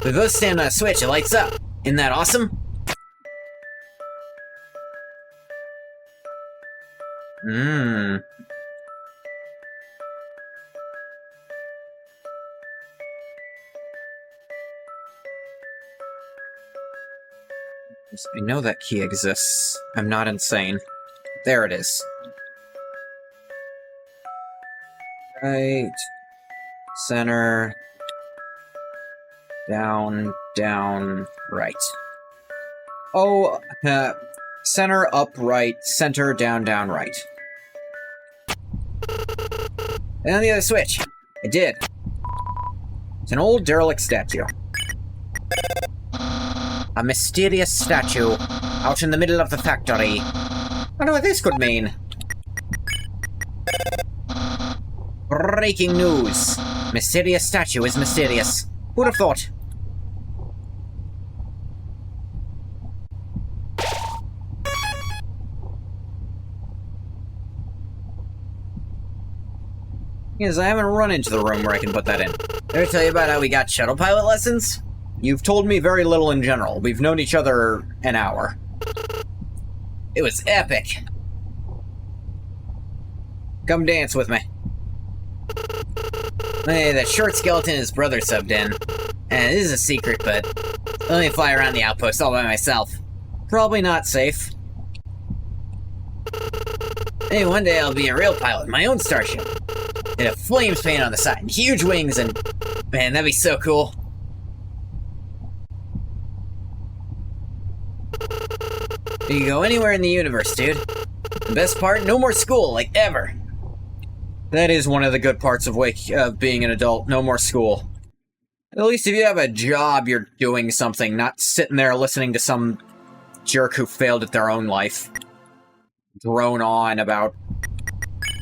We both stand on a switch, it lights up. Isn't that awesome? I know that key exists. I'm not insane. There it is. Right. Center. Down, right. Oh, center, up, right. Center, down, right. And then the other switch. I did. It's an old derelict statue. A mysterious statue out in the middle of the factory. Wonder what this could mean. Breaking news. Mysterious statue is mysterious. Who'd have thought? Yes, I haven't run into the room where I can put that in. Did I tell you about how we got shuttle pilot lessons? You've told me very little in general. We've known each other an hour. It was epic. Come dance with me. Hey, that short skeleton his brother subbed in. And this is a secret, but let me fly around the outpost all by myself. Probably not safe. Hey, one day I'll be a real pilot, my own starship. And a flames paint on the side, and huge wings, and... Man, that'd be so cool. You can go anywhere in the universe, dude. The best part, no more school, like ever. That is one of the good parts of being an adult. No more school. At least if you have a job, you're doing something, not sitting there listening to some jerk who failed at their own life. Drone on about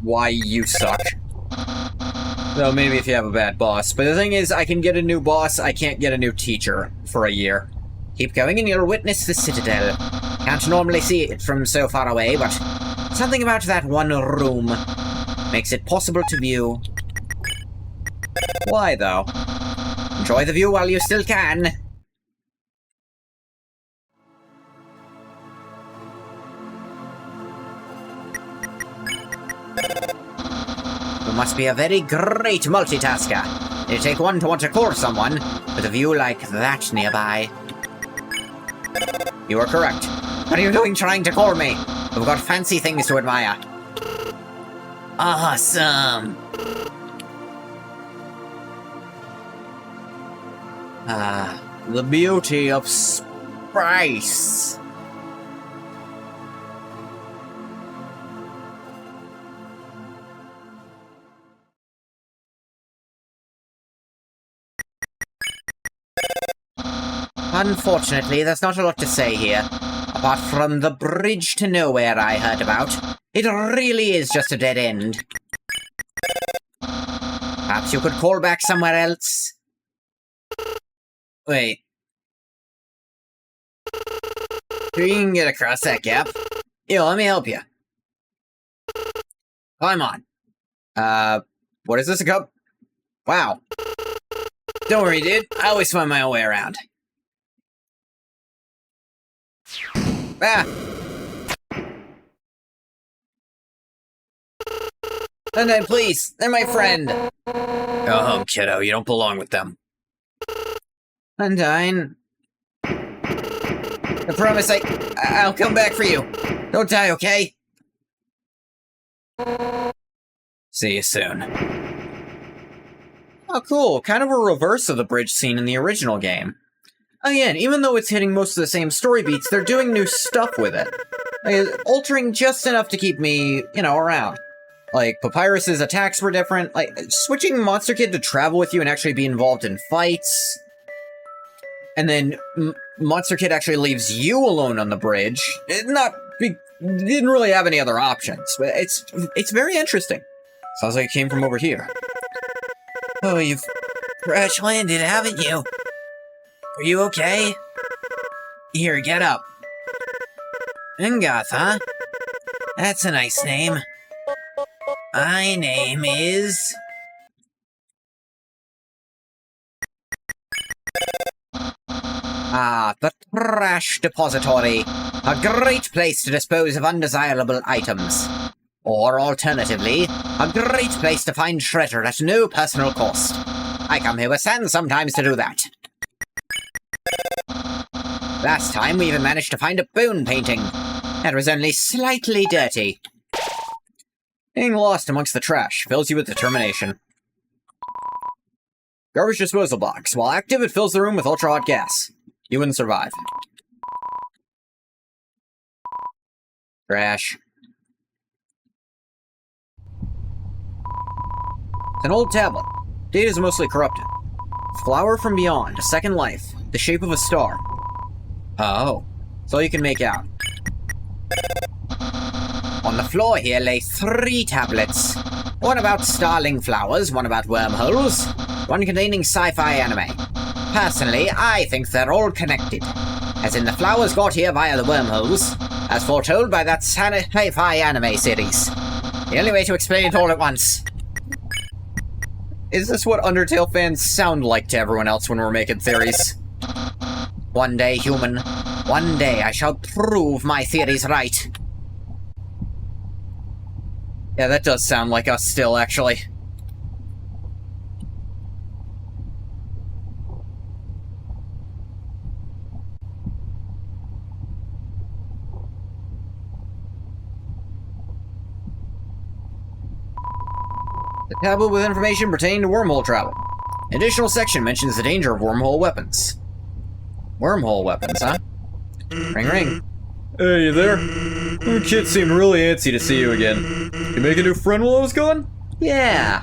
why you suck. Though maybe if you have a bad boss. But the thing is, I can get a new boss, I can't get a new teacher for a year. Keep going and you'll witness the Citadel. Can't normally see it from so far away, but something about that one room makes it possible to view. Why, though? Enjoy the view while you still can. You must be a very great multitasker. It'll take one to want to call someone with a view like that nearby. You are correct. What are you doing trying to call me? We've got fancy things to admire. Awesome! The beauty of space. Unfortunately, there's not a lot to say here. Apart from the bridge to nowhere I heard about. It really is just a dead end. Perhaps you could call back somewhere else? Wait. You can get across that gap. Here, let me help you. Climb on. What is this, a cup? Wow. Don't worry, dude. I always find my own way around. Ah! Undyne, please! They're my friend! Go home, kiddo. You don't belong with them. Undyne... I promise I'll come back for you. Don't die, okay? See you soon. Oh, cool. Kind of a reverse of the bridge scene in the original game. Again, even though it's hitting most of the same story beats, they're doing new stuff with it. Altering just enough to keep me, around. Like, Papyrus's attacks were different. Like, switching Monster Kid to travel with you and actually be involved in fights. And then Monster Kid actually leaves you alone on the bridge. Didn't really have any other options. But it's very interesting. Sounds like it came from over here. Oh, you've crash landed, haven't you? Are you okay? Here, get up. Ngoth, huh? That's a nice name. My name is... the Trash Depository. A great place to dispose of undesirable items. Or alternatively, a great place to find treasure at no personal cost. I come here with Sans sometimes to do that. Last time we even managed to find a bone painting. That was only slightly dirty. Being lost amongst the trash fills you with determination. Garbage disposal box. While active, it fills the room with ultra-hot gas. You wouldn't survive. Trash. It's an old tablet. Data is mostly corrupted. Flower from beyond, a second life, the shape of a star. Oh, that's all you can make out. On the floor here lay 3 tablets. One about starling flowers, one about wormholes, one containing sci-fi anime. Personally, I think they're all connected. As in the flowers got here via the wormholes, as foretold by that sci-fi anime series. The only way to explain it all at once. Is this what Undertale fans sound like to everyone else when we're making theories? One day, human, one day I shall prove my theories right. Yeah, that does sound like us still, actually. The tablet with information pertaining to wormhole travel. Additional section mentions the danger of wormhole weapons. Wormhole weapons, huh? Ring ring. Hey, you there? The kid seemed really antsy to see you again. You make a new friend while I was gone? Yeah.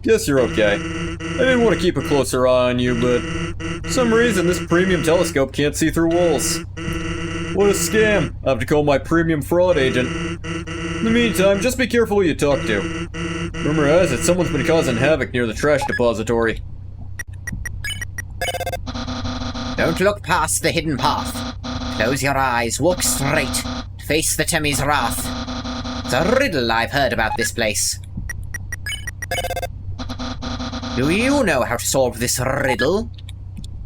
Guess you're okay. I didn't want to keep a closer eye on you, but for some reason this premium telescope can't see through walls. What a scam. I have to call my premium fraud agent. In the meantime, just be careful who you talk to. Rumor has it someone's been causing havoc near the trash depository. Don't look past the hidden path. Close your eyes, walk straight, face the Temmie's wrath. It's a riddle I've heard about this place. Do you know how to solve this riddle?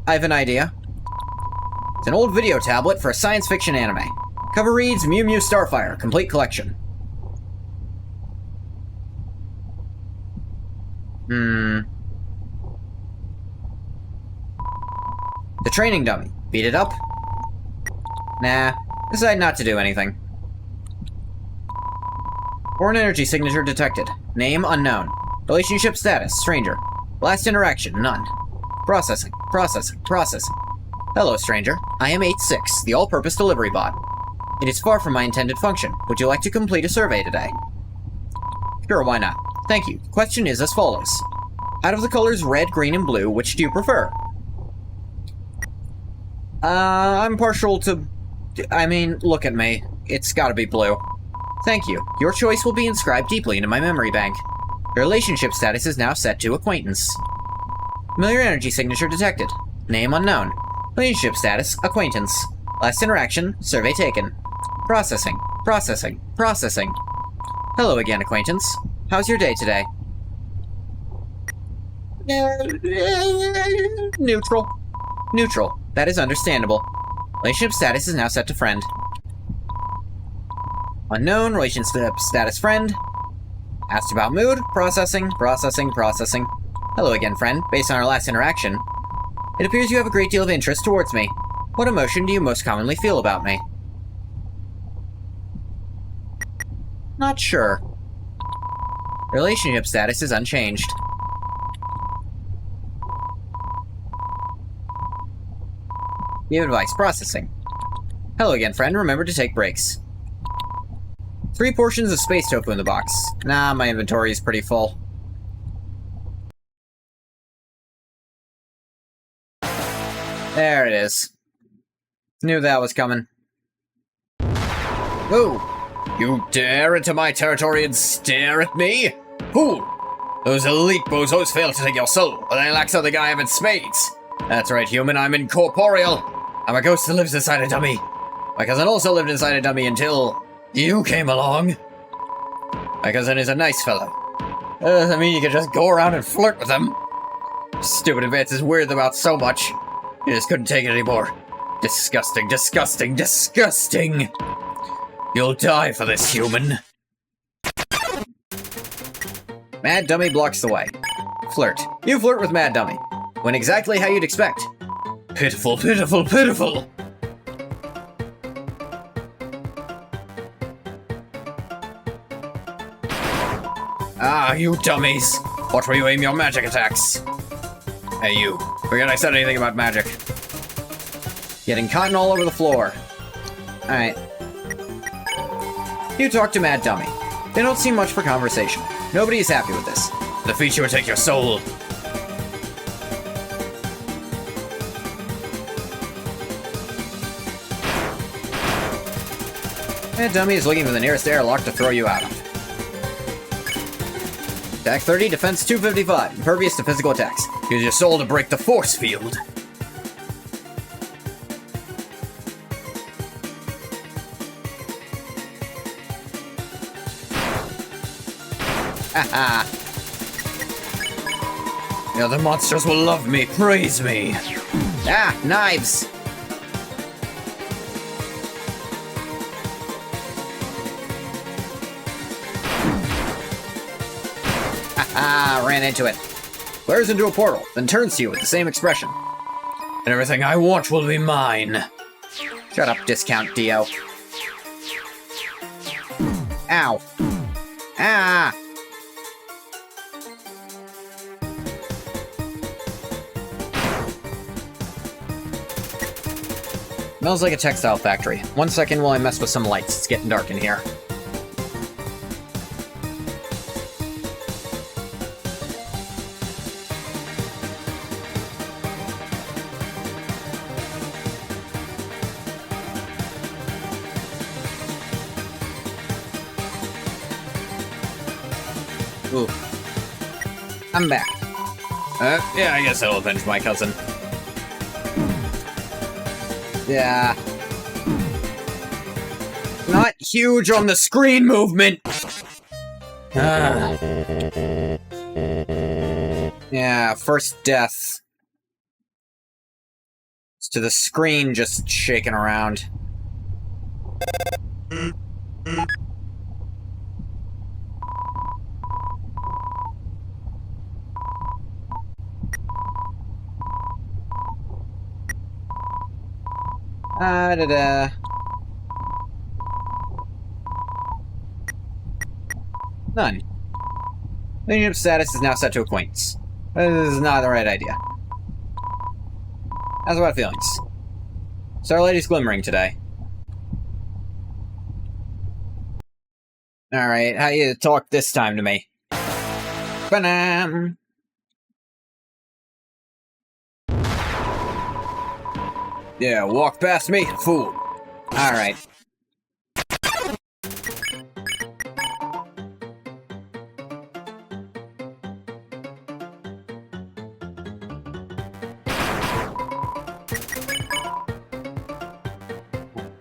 I have an idea. It's an old video tablet for a science fiction anime. Cover reads Mew Mew Starfire, complete collection. The training dummy. Beat it up? Nah. Decide not to do anything. Foreign energy signature detected. Name unknown. Relationship status stranger. Last interaction none. Processing. Hello, stranger. I am 86, the all-purpose delivery bot. It is far from my intended function. Would you like to complete a survey today? Sure, why not? Thank you. Question is as follows. Out of the colors red, green, and blue, which do you prefer? I'm partial to... I mean, look at me. It's gotta be blue. Thank you. Your choice will be inscribed deeply into my memory bank. Your relationship status is now set to acquaintance. Familiar energy signature detected. Name unknown. Relationship status, acquaintance. Last interaction, survey taken. Processing. Hello again, acquaintance. How's your day today? Neutral. That is understandable. Relationship status is now set to friend. Unknown, relationship status friend. Asked about mood, processing. Hello again, friend. Based on our last interaction, it appears you have a great deal of interest towards me. What emotion do you most commonly feel about me? Not sure. Relationship status is unchanged. Give advice. Processing. Hello again, friend. Remember to take breaks. 3 portions of space tofu in the box. Nah, my inventory is pretty full. There it is. Knew that was coming. Ooh! You dare into my territory and stare at me? Fool! Those elite bozos failed to take your soul, but they lack something I have in spades. That's right, human, I'm incorporeal. I'm a ghost that lives inside a dummy. My cousin also lived inside a dummy until you came along. My cousin is a nice fellow. That doesn't mean you can just go around and flirt with him. Stupid advances weird them out so much. You just couldn't take it anymore. Disgusting, disgusting, disgusting! You'll die for this, human. Mad Dummy blocks the way. Flirt. You flirt with Mad Dummy. When exactly how you'd expect. Pitiful, pitiful, pitiful! Ah, you dummies! Watch where you aim your magic attacks. Hey, you. Forget I said anything about magic. Getting cotton all over the floor. Alright. You talk to Mad Dummy. They don't seem much for conversation. Nobody is happy with this. The feature would take your soul. Mad Dummy is looking for the nearest airlock to throw you out of. Attack 30, defense 255, impervious to physical attacks. Use your soul to break the force field. Haha. The other monsters will love me, praise me. Ah, knives. Haha, ran into it. Flares into a portal, then turns to you with the same expression. And everything I want will be mine. Shut up, discount Dio. Ow. Ah! Smells like a textile factory. 1 second while I mess with some lights. It's getting dark in here. Ooh. I'm back. Yeah, I guess I'll avenge my cousin. Yeah. Not huge on the screen movement! Yeah, first death. It's to the screen just shaking around. Da-da. None. Leadership status is now set to acquaintance. This is not the right idea. How's about feelings? Starlight glimmering today. Alright, how you talk this time to me? Ba-dam! Yeah, walk past me, fool. Alright.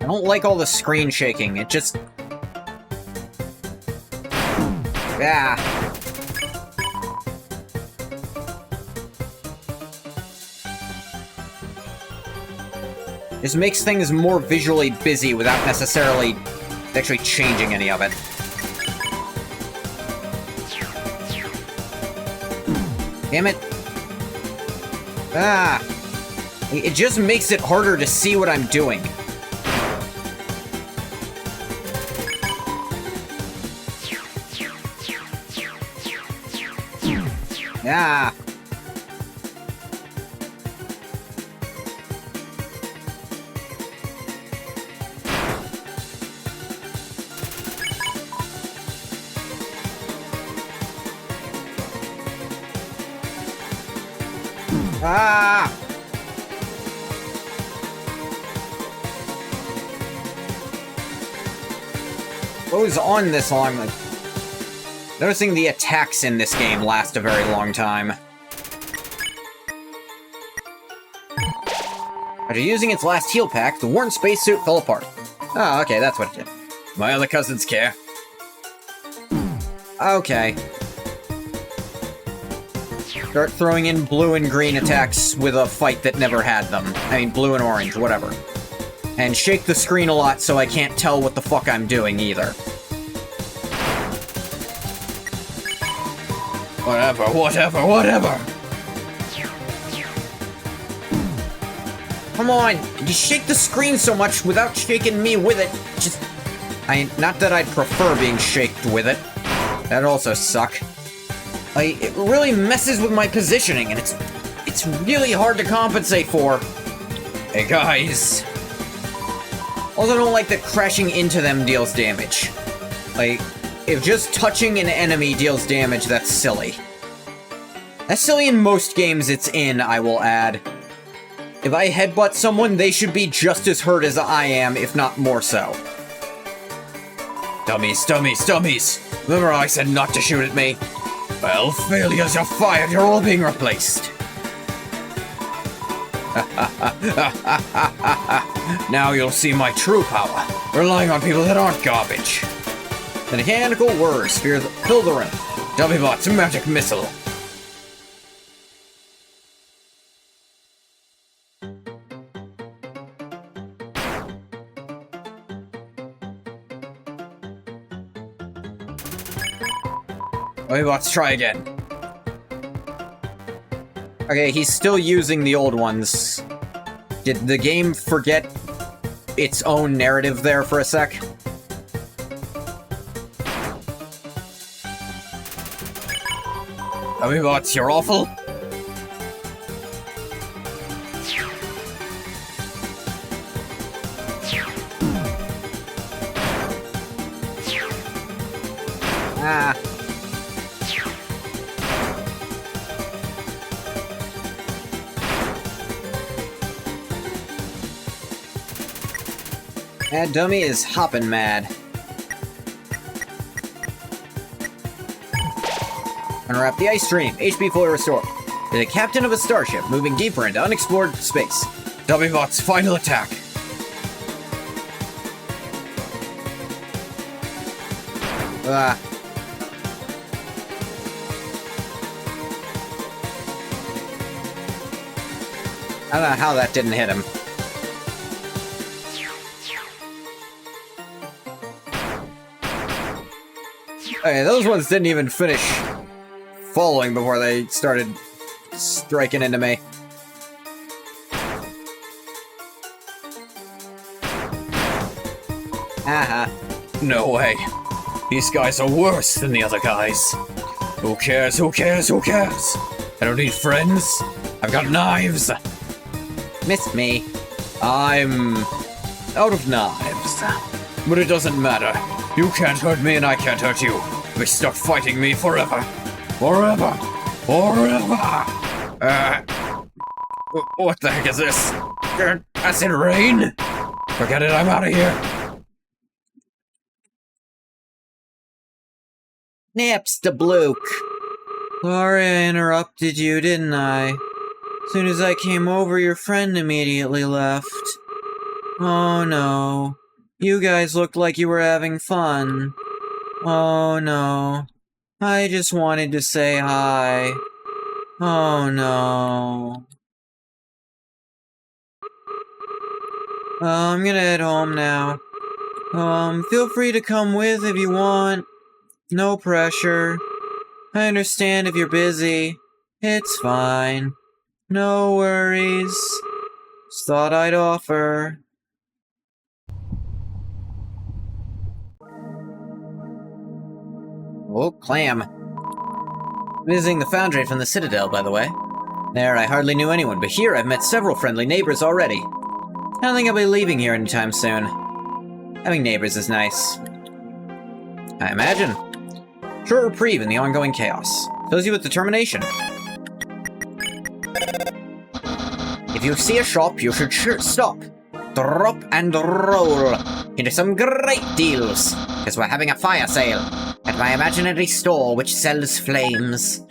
I don't like all the screen shaking, it just... Yeah. Just makes things more visually busy without necessarily actually changing any of it. Damn it. Ah. It just makes it harder to see what I'm doing. Ah. Ah! Goes on this long. Like, noticing the attacks in this game last a very long time. After using its last heal pack, the worn spacesuit fell apart. Oh, okay, that's what it did. My other cousins care. Okay. Start throwing in blue and green attacks with a fight that never had them. I mean, blue and orange, whatever. And shake the screen a lot so I can't tell what the fuck I'm doing either. Whatever. Come on, you shake the screen so much without shaking me with it. Just... not that I'd prefer being shaked with it. That'd also suck. It really messes with my positioning, and it's really hard to compensate for. Hey guys. Also, I don't like that crashing into them deals damage. Like, if just touching an enemy deals damage, that's silly. That's silly in most games it's in, I will add. If I headbutt someone, they should be just as hurt as I am, if not more so. Dummies. Remember I said not to shoot at me? Well, failures, you're fired. You're all being replaced. Now you'll see my true power. Relying on people that aren't garbage. The mechanical whirs fill the room. Dummy-bot's magic missile. Dummy-bots, try again. Okay, he's still using the old ones. Did the game forget its own narrative there for a sec? Dummy-bots, you're awful. Ah. That dummy is hopping mad. Unwrap the ice stream. HP fully restored. You're the captain of a starship moving deeper into unexplored space. Dummy-bot's final attack. I don't know how that didn't hit him. Okay, those ones didn't even finish falling before they started striking into me. Aha. No way. These guys are worse than the other guys. Who cares? I don't need friends. I've got knives. Missed me. I'm out of knives. But it doesn't matter. You can't hurt me and I can't hurt you. We're stuck fighting me forever. Forever. What the heck is this? Acid rain? Forget it, I'm out of here. Naps the bloke. Sorry I interrupted you, didn't I? As soon as I came over, your friend immediately left. Oh no. You guys looked like you were having fun. Oh no. I just wanted to say hi. Oh no. I'm gonna head home now. Feel free to come with if you want. No pressure. I understand if you're busy. It's fine. No worries. Just thought I'd offer. Oh, clam. Visiting the foundry from the Citadel, by the way. There, I hardly knew anyone, but here I've met several friendly neighbors already. I don't think I'll be leaving here anytime soon. Having neighbors is nice. I imagine. Short reprieve in the ongoing chaos. Fills you with determination. If you see a shop, you should stop, drop, and roll into some great deals, because we're having a fire sale at my imaginary store which sells flames.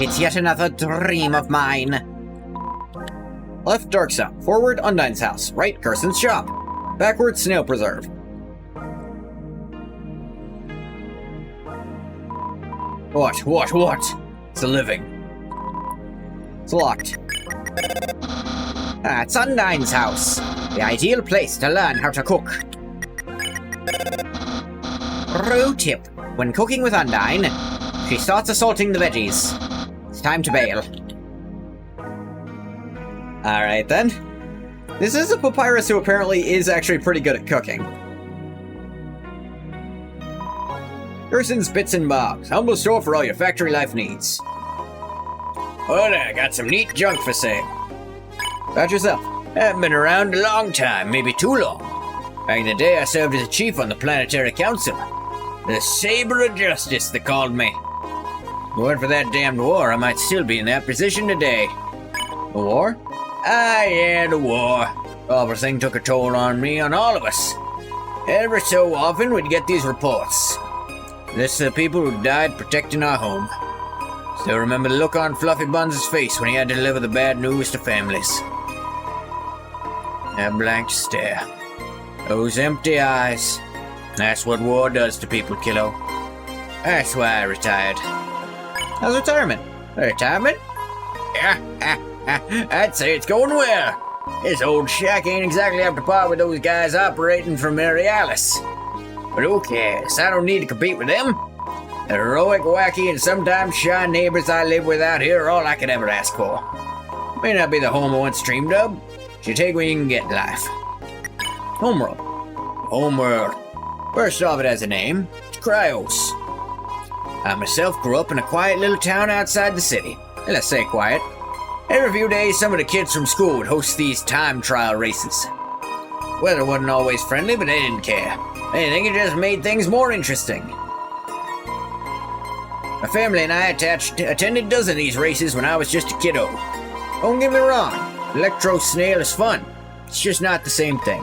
It's yet another dream of mine. Left, Dark Zone. Forward, Undyne's house. Right, Kirsten's shop. Backward, Snail Preserve. What? It's a living. It's locked. It's Undyne's house. The ideal place to learn how to cook. Pro tip. When cooking with Undyne, she starts assaulting the veggies. It's time to bail. Alright then. This is a papyrus who apparently is actually pretty good at cooking. Kirsten's Bits and Bobs. Humble store for all your factory life needs. Well, I got some neat junk for sale. About yourself. Haven't been around a long time, maybe too long. Back in the day, I served as a chief on the Planetary Council. The Saber of Justice, they called me. If it weren't for that damned war, I might still be in that position today. The war? Ah, yeah, the war. Awful thing took a toll on me, on all of us. Every so often, we'd get these reports. This is the people who died protecting our home. Still remember the look on Fluffy Buns' face when he had to deliver the bad news to families. That blank stare. Those empty eyes. That's what war does to people, kiddo. That's why I retired. How's retirement? Retirement? I'd say it's going well. This old shack ain't exactly up to par with those guys operating from Marialis. But who cares? I don't need to compete with them. The heroic, wacky, and sometimes shy neighbors I live with out here are all I could ever ask for. May not be the home I once dreamed of, but you take what you can get in life. Homeworld. Homeworld. First off, it has a name. It's Cryos. I myself grew up in a quiet little town outside the city. Let's say quiet. Every few days, some of the kids from school would host these time trial races. Weather wasn't always friendly, but they didn't care. They think it just made things more interesting. My family and I attended a dozen of these races when I was just a kiddo. Don't get me wrong, Electro Snail is fun. It's just not the same thing.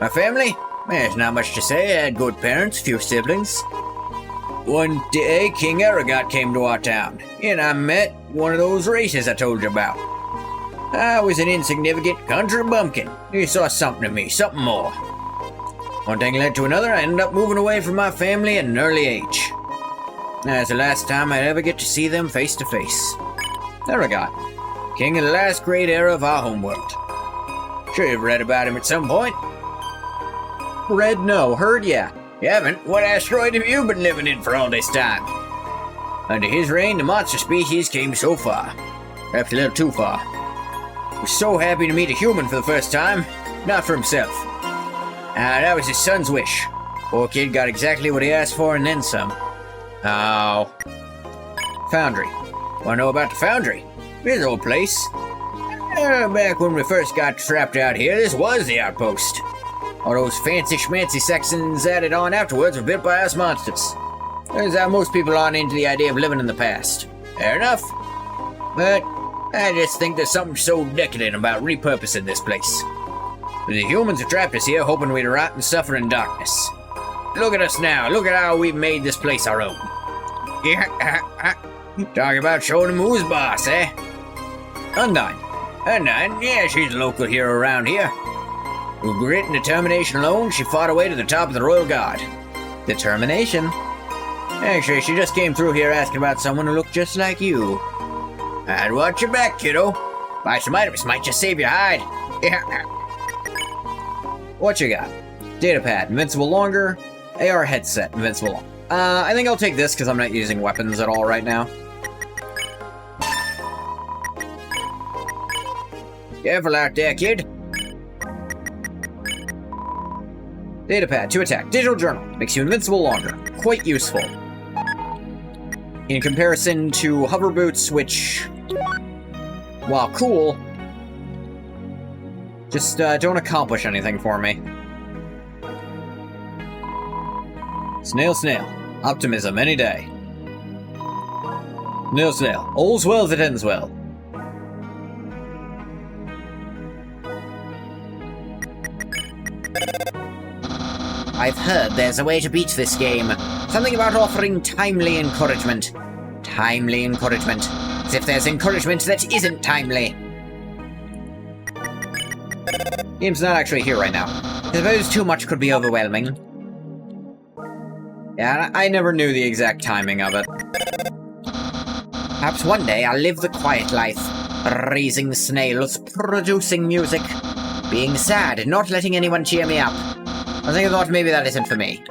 My family? There's not much to say. I had good parents, few siblings. One day, King Aragot came to our town, and I met one of those races I told you about. I was an insignificant country bumpkin. He saw something in me, something more. One thing led to another, I ended up moving away from my family at an early age. That's the last time I'd ever get to see them face to face. Aragot, king of the last great era of our homeworld. Sure you've read about him at some point? Read no, heard yeah. You haven't? What asteroid have you been living in for all this time? Under his reign, the monster species came so far. Perhaps a little too far. He was so happy to meet a human for the first time. Not for himself. That was his son's wish. Poor kid got exactly what he asked for and then some. Oh. Foundry. Wanna know about the Foundry? This old place. Back when we first got trapped out here, this was the outpost. All those fancy schmancy sections added on afterwards were built by us monsters. Turns out most people aren't into the idea of living in the past. Fair enough. But I just think there's something so decadent about repurposing this place. The humans have trapped us here hoping we'd rot and suffer in darkness. Look at us now. Look at how we've made this place our own. Talk about showing them who's boss, eh? Undyne. Undyne? Yeah, she's a local hero around here. With grit and determination alone, she fought her way to the top of the Royal Guard. Determination? Actually, she just came through here asking about someone who looked just like you. I'd watch your back, kiddo. Buy some items, might just save your hide. What you got? Datapad, invincible longer. AR headset, invincible longer. I think I'll take this because I'm not using weapons at all right now. Careful out there, kid. Datapad, to attack. Digital journal, makes you invincible longer. Quite useful. In comparison to hover boots, which, while cool, just don't accomplish anything for me. Snail, snail. Optimism any day. Nils nil. All's well that ends well. I've heard there's a way to beat this game. Something about offering timely encouragement. Timely encouragement. As if there's encouragement that isn't timely. Game's not actually here right now. I suppose too much could be overwhelming. Yeah, I never knew the exact timing of it. Perhaps one day I'll live the quiet life. Raising snails, producing music. Being sad and not letting anyone cheer me up. I think I thought maybe that isn't for me.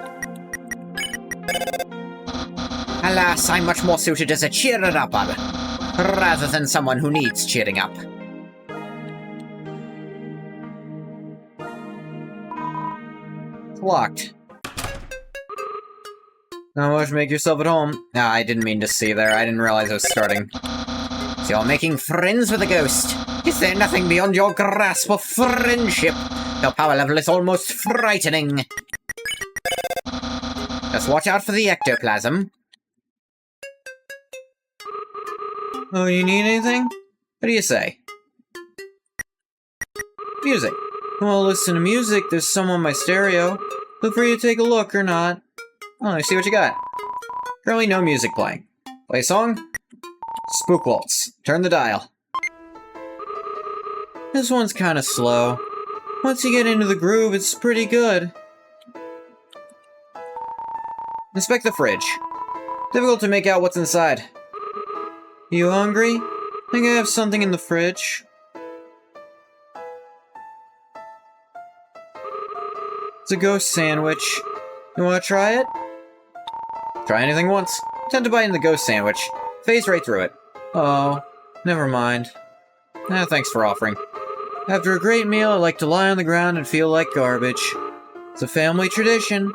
Alas, I'm much more suited as a cheerer-upper, rather than someone who needs cheering up. It's locked. Not much, make yourself at home. No, I didn't mean to see there. I didn't realize I was starting. So you're making friends with a ghost. Is there nothing beyond your grasp of friendship? Your power level is almost frightening. Just watch out for the ectoplasm. Oh, you need anything? What do you say? Music. Well, listen to music. There's some on my stereo. Feel free to take a look or not. Oh, I see what you got. Currently no music playing. Play a song? Spook Waltz. Turn the dial. This one's kind of slow. Once you get into the groove, it's pretty good. Inspect the fridge. Difficult to make out what's inside. You hungry? Think I have something in the fridge. It's a ghost sandwich. You want to try it? Try anything once. Attempt to bite into the ghost sandwich. Phase right through it. Oh, never mind. Thanks for offering. After a great meal, I like to lie on the ground and feel like garbage. It's a family tradition.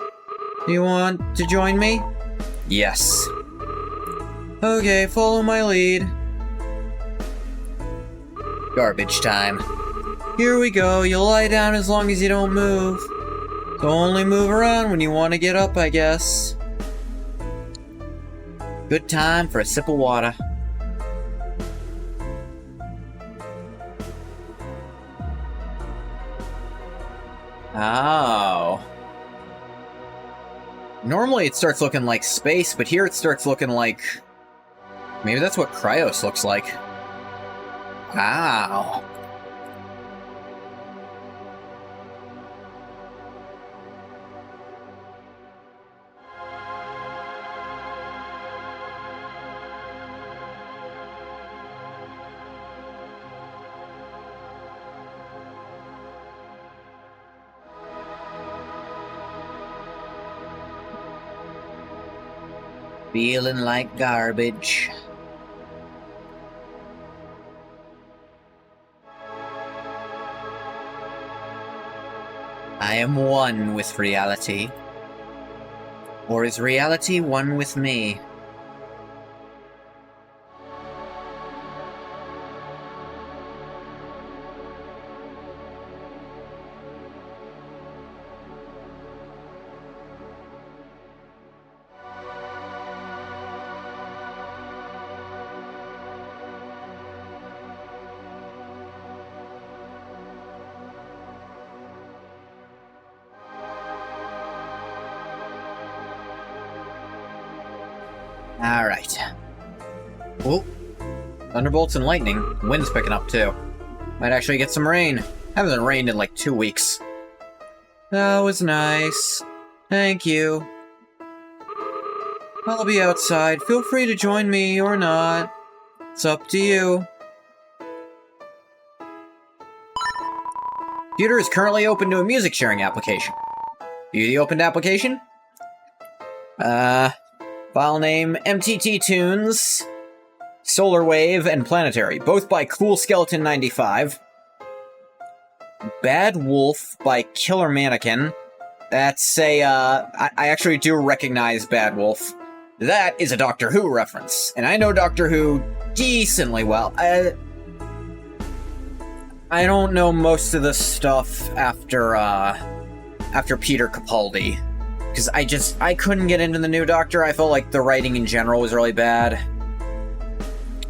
Do you want to join me? Yes. Okay, follow my lead. Garbage time. Here we go. You'll lie down as long as you don't move. So only move around when you want to get up, I guess. Good time for a sip of water. Oh. Normally it starts looking like space, but here it starts looking like... Maybe that's what Cryos looks like. Wow. Feeling like garbage. I am one with reality. Or is reality one with me? Alright. Oh. Thunderbolts and lightning. Wind's picking up too. Might actually get some rain. Haven't rained in like 2 weeks. That was nice. Thank you. I'll be outside. Feel free to join me or not. It's up to you. Computer is currently open to a music sharing application. View the opened application. File name, MTT Tunes, Solar Wave, and Planetary, both by Cool Skeleton 95. Bad Wolf by Killer Mannequin. That's a, I actually do recognize Bad Wolf. That is a Doctor Who reference, and I know Doctor Who decently well. I don't know most of the stuff after Peter Capaldi. Because I couldn't get into the new Doctor. I felt like the writing in general was really bad.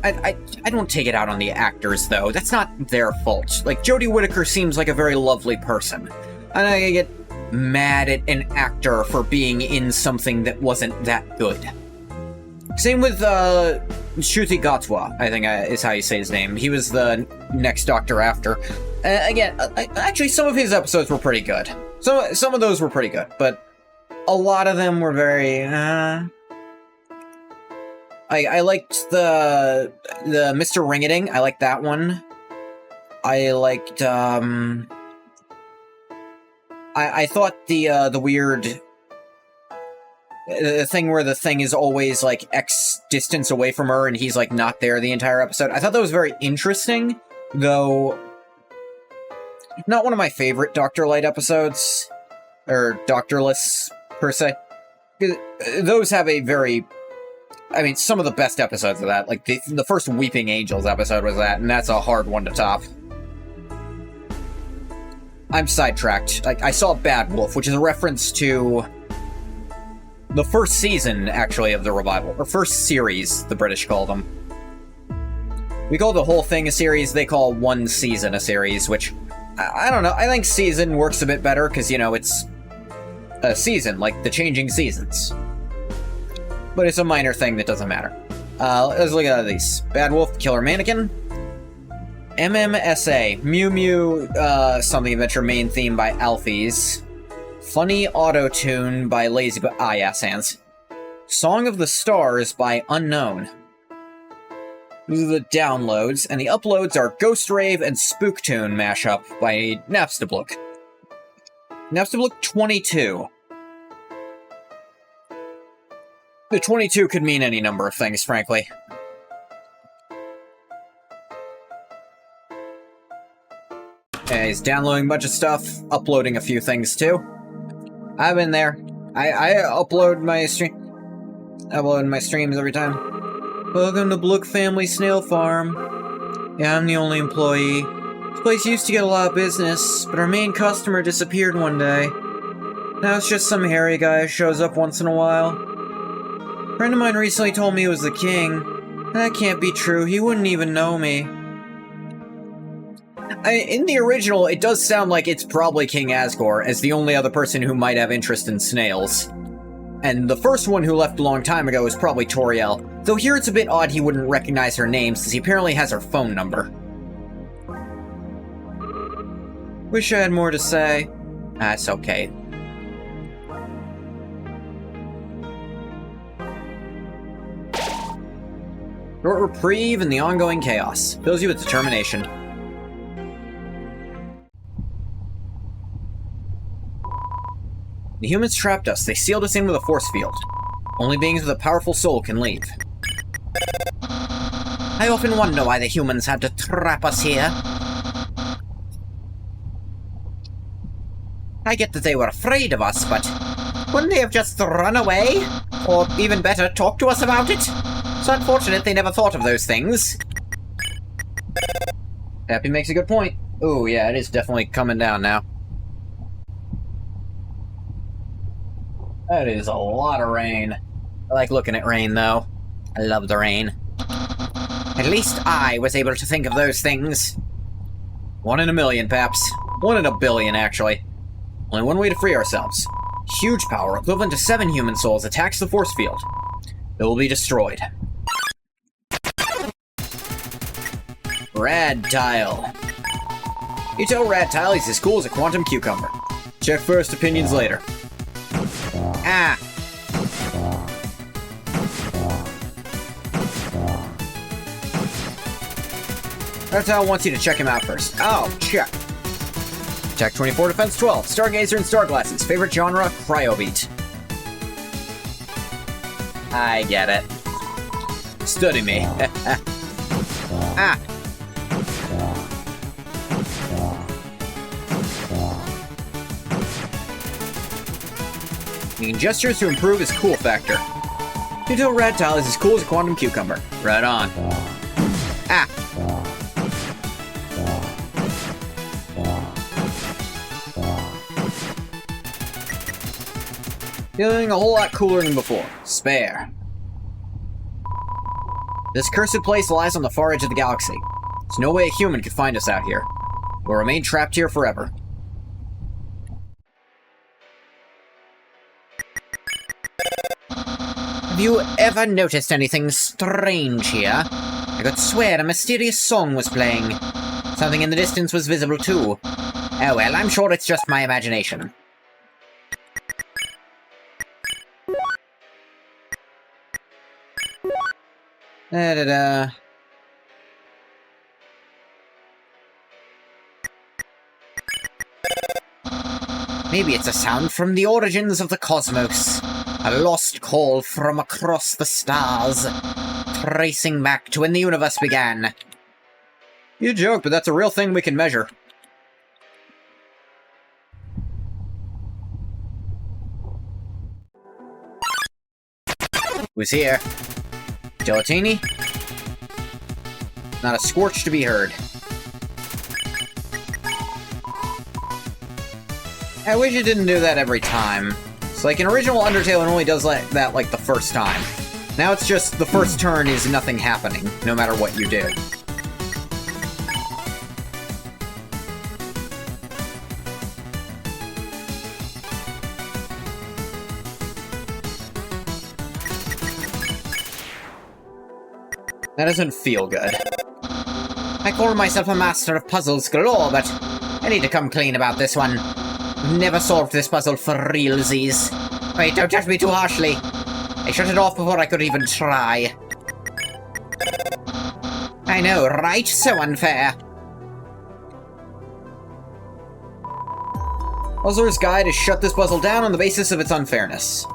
I don't take it out on the actors, though. That's not their fault. Like, Jodie Whittaker seems like a very lovely person. And I get mad at an actor for being in something that wasn't that good. Same with, Ncuti Gatwa, I think is how you say his name. He was the next Doctor after. Again, actually, some of his episodes were pretty good. Some of those were pretty good, but a lot of them were very, I liked the Mr. Ringading. I liked that one. I liked, I thought the weird... The thing where the thing is always, like, X distance away from her and he's, like, not there the entire episode. I thought that was very interesting, though not one of my favorite Dr. Light episodes. Or Doctorless, per se. Those have a very... I mean, some of the best episodes of that. Like, the first Weeping Angels episode was that, and that's a hard one to top. I'm sidetracked. Like, I saw Bad Wolf, which is a reference to the first season, actually, of the revival. Or first series, the British call them. We call the whole thing a series, they call one season a series, which, I don't know, I think season works a bit better, because, you know, it's a season, like the changing seasons. But it's a minor thing that doesn't matter. Let's look at these. Bad Wolf, Killer Mannequin. MMSA, Mew Mew, Something Adventure main theme by Alphys. Funny Auto-Tune by Lazy yeah, Sans. Song of the Stars by Unknown. These are the downloads, and the uploads are Ghost Rave and Spook Tune mashup by Napstablook. Napstablook 22. The 22 could mean any number of things, frankly. Yeah, he's downloading a bunch of stuff, uploading a few things too. I've been there. I upload my streams every time. Welcome to Blook Family Snail Farm. Yeah, I'm the only employee. This place used to get a lot of business, but our main customer disappeared one day. Now it's just some hairy guy who shows up once in a while. A friend of mine recently told me he was the king. That can't be true, he wouldn't even know me. In the original, it does sound like it's probably King Asgore, as the only other person who might have interest in snails. And the first one who left a long time ago is probably Toriel, though here it's a bit odd he wouldn't recognize her name, since he apparently has her phone number. Wish I had more to say. That's okay. Short reprieve in the ongoing chaos. Fills you with determination. The humans trapped us. They sealed us in with a force field. Only beings with a powerful soul can leave. I often wonder why the humans had to trap us here. I get that they were afraid of us, but wouldn't they have just run away? Or even better, talk to us about it? It's unfortunate they never thought of those things. Happy makes a good point. Ooh, yeah, it is definitely coming down now. That is a lot of rain. I like looking at rain, though. I love the rain. At least I was able to think of those things. 1 in a million, Paps. 1 in a billion, actually. Only one way to free ourselves. Huge power, equivalent to 7 human souls, attacks the force field. It will be destroyed. Rad Tile. You tell Rad Tile he's as cool as a quantum cucumber. Check first, opinions later. Ah! Rad Tile wants you to check him out first. Oh, check. Attack 24, Defense 12. Stargazer and Starglasses. Favorite genre? Cryobeat. I get it. Study me. Ah! Making gestures to improve his cool factor. You tell Rad Tile is as cool as a quantum cucumber. Right on. Ah! Feeling a whole lot cooler than before. Spare. This cursed place lies on the far edge of the galaxy. There's no way a human could find us out here. We'll remain trapped here forever. Have you ever noticed anything strange here? I could swear a mysterious song was playing. Something in the distance was visible too. Oh well, I'm sure it's just my imagination. Da-da-da. Maybe it's a sound from the origins of the cosmos. A lost call from across the stars, tracing back to when the universe began. You joke, but that's a real thing we can measure. Who's here? Gelatini? Not a scorch to be heard. I wish it didn't do that every time. It's like in original Undertale, it only does that like the first time. Now it's just the first turn is nothing happening, no matter what you do. That doesn't feel good. I call myself a master of puzzles galore, but I need to come clean about this one. I've never solved this puzzle for realsies. Wait, don't judge me too harshly. I shut it off before I could even try. I know, right? So unfair. Puzzler's Guide has shut this puzzle down on the basis of its unfairness.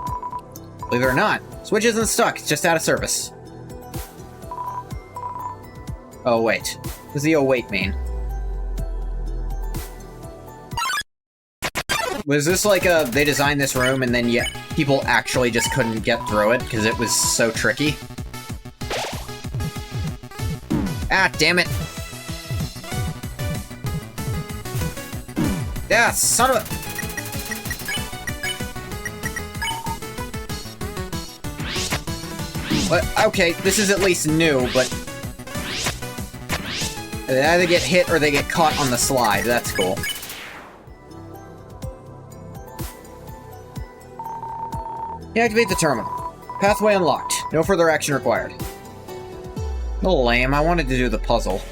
Believe it or not, Switch isn't stuck, it's just out of service. Oh wait. What does the oh wait mean? Was this like they designed this room and then yet people actually just couldn't get through it because it was so tricky? Ah, damn it. Yeah, son of a... What? Okay, this is at least new, but... They either get hit or they get caught on the slide. That's cool. Deactivate the terminal. Pathway unlocked. No further action required. A little lame. I wanted to do the puzzle.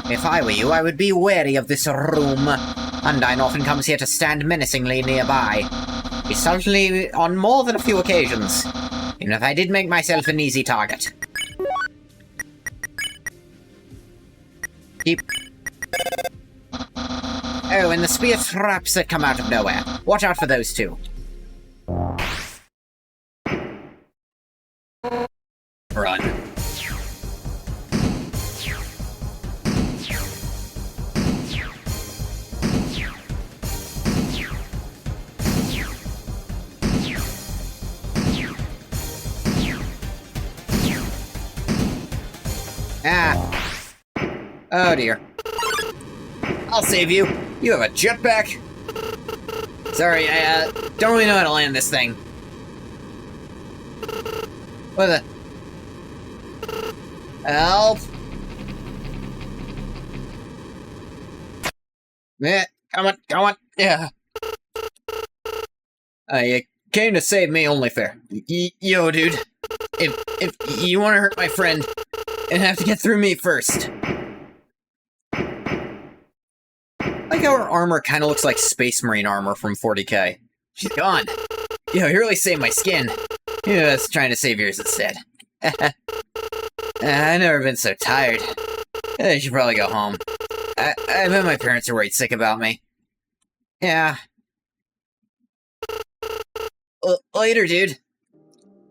If I were you, I would be wary of this room. Undyne often comes here to stand menacingly nearby. He's certainly on more than a few occasions, even if I did make myself an easy target. Keep... Oh, and the spear traps that come out of nowhere. Watch out for those too. Run. Ah. Oh dear. I'll save you. You have a jetpack? Sorry, I don't really know how to land this thing. What the... Help! Yeah, come on, yeah. You came to save me, only fair. Yo, dude. If you want to hurt my friend, you have to get through me first. I like how her armor kind of looks like Space Marine armor from 40k. She's gone. Yo, you really saved my skin. Yeah, I was trying to save yours instead. I've never been so tired. I should probably go home. I bet my parents are worried sick about me. Yeah. Later, dude.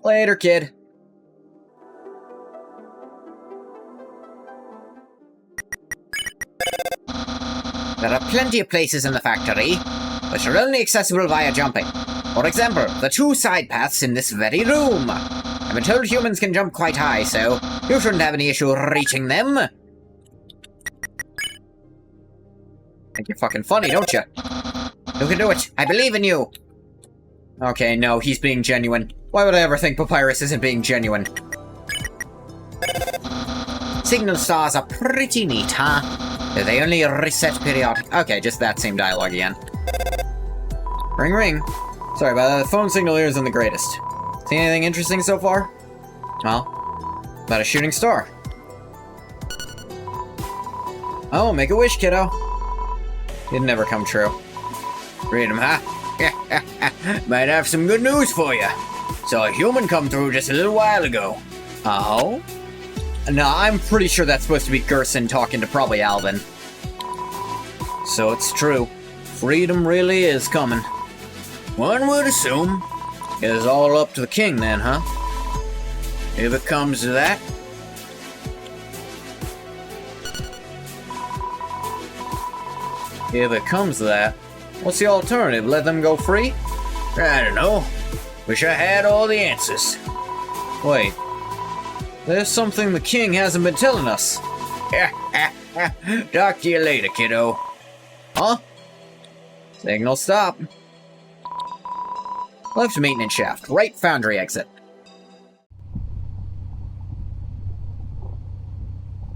Later, kid. There are plenty of places in the factory, which are only accessible via jumping. For example, the 2 side paths in this very room. I've been told humans can jump quite high, so you shouldn't have any issue reaching them. Think you're fucking funny, don't you? You can do it. I believe in you. Okay, no, he's being genuine. Why would I ever think Papyrus isn't being genuine? Signal stars are pretty neat, huh? They only reset periodic. Okay, just that same dialogue again. Ring ring. Sorry about that, the phone signal here isn't the greatest. See anything interesting so far? Well, about a shooting star. Oh, make a wish, kiddo. It'd never come true. Read 'em, huh? Might have some good news for you. Saw a human come through just a little while ago. Oh? No, I'm pretty sure that's supposed to be Gerson talking to probably Alvin. So it's true. Freedom really is coming. One would assume. It is all up to the king then, huh? If it comes to that. If it comes to that, what's the alternative? Let them go free? I don't know. Wish I had all the answers. Wait. There's something the king hasn't been telling us. Talk to you later, kiddo. Huh? Signal stop. Left maintenance shaft. Right foundry exit.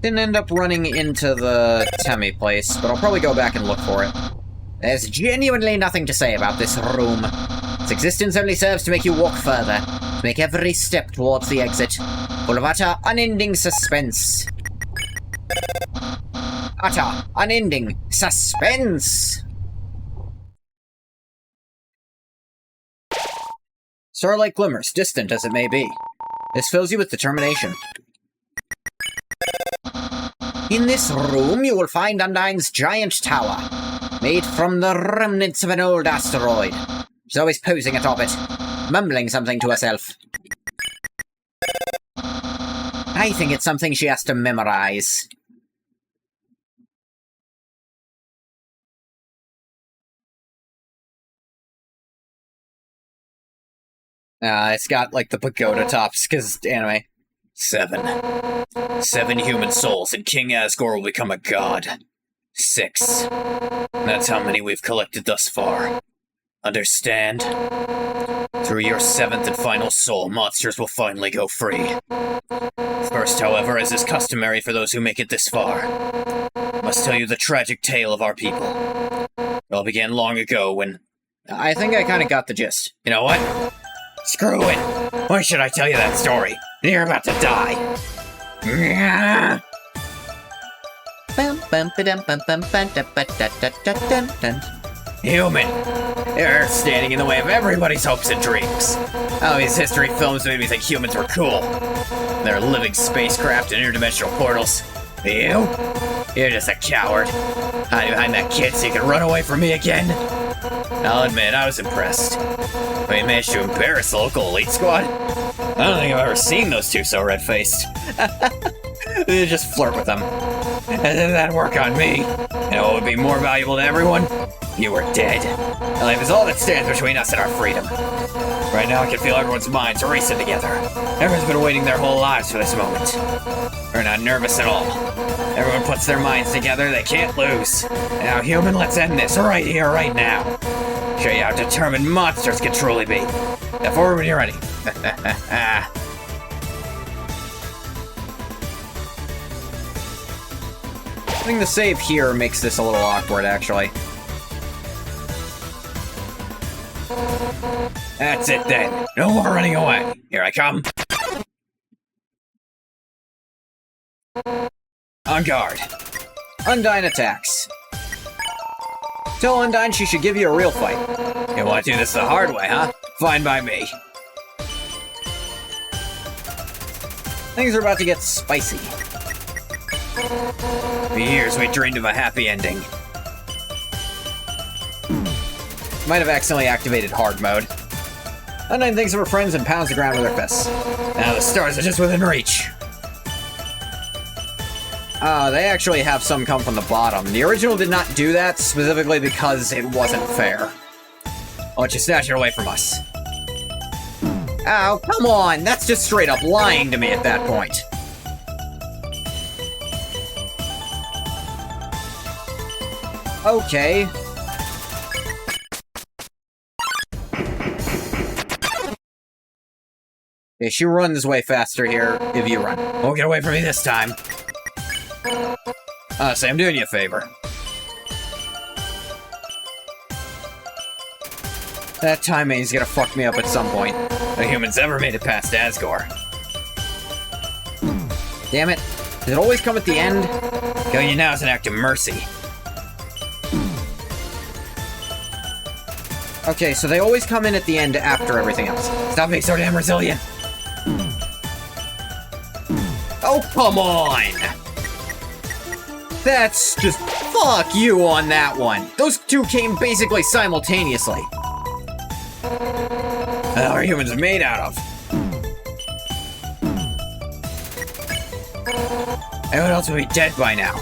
Didn't end up running into the Temmie place, but I'll probably go back and look for it. There's genuinely nothing to say about this room. Its existence only serves to make you walk further, to make every step towards the exit, full of utter, unending suspense. Utter, unending suspense! Starlight glimmers, distant as it may be. This fills you with determination. In this room, you will find Undyne's giant tower, made from the remnants of an old asteroid. She's always posing atop it, mumbling something to herself. I think it's something she has to memorize. It's got, like, the pagoda tops, because anime. 7 human souls, and King Asgore will become a god. 6. That's how many we've collected thus far. Understand? Through your 7th and final soul, monsters will finally go free. First, however, as is customary for those who make it this far, I must tell you the tragic tale of our people. It all began long ago when... I think I kind of got the gist. You know what? Screw it! Why should I tell you that story? You're about to die! Human! You're standing in the way of everybody's hopes and dreams. All these history films made me think humans were cool. They're living spacecraft and interdimensional portals. You? You're just a coward. Hiding behind that kid so you can run away from me again? I'll admit, I was impressed. We managed to embarrass the local elite squad. I don't think I've ever seen those two so red-faced. They just flirt with them. And then that'd work on me. You know what would be more valuable to everyone? You were dead. And life is all that stands between us and our freedom. Right now I can feel everyone's minds racing together. Everyone's been waiting their whole lives for this moment. We're not nervous at all. Everyone puts their minds together, they can't lose. Now, human, let's end this right here, right now. Show you how determined monsters can truly be. Now forward when you're ready. Putting the save here makes this a little awkward, actually. That's it then. No more running away. Here I come. On guard. Undyne attacks. Tell Undyne she should give you a real fight. You want to do this the hard way, huh? Fine by me. Things are about to get spicy. For years we dreamed of a happy ending. Might have accidentally activated hard mode. Undyne thinks of her friends and pounds the ground with her fists. Now the stars are just within reach. They actually have some come from the bottom. The original did not do that, specifically because it wasn't fair. Why don't you snatch it away from us? Oh, come on! That's just straight up lying to me at that point. Okay. Okay, she runs way faster here if you run. Won't get away from me this time. Honestly, I'm doing you a favor. That timing's gonna fuck me up at some point. No humans ever made it past Asgore. Damn it. Does it always come at the end? Killing you now is an act of mercy. Okay, so they always come in at the end after everything else. Stop being so damn resilient. Oh, come on! That's just... fuck you on that one. Those two came basically simultaneously. What are humans made out of? Everyone else would be dead by now.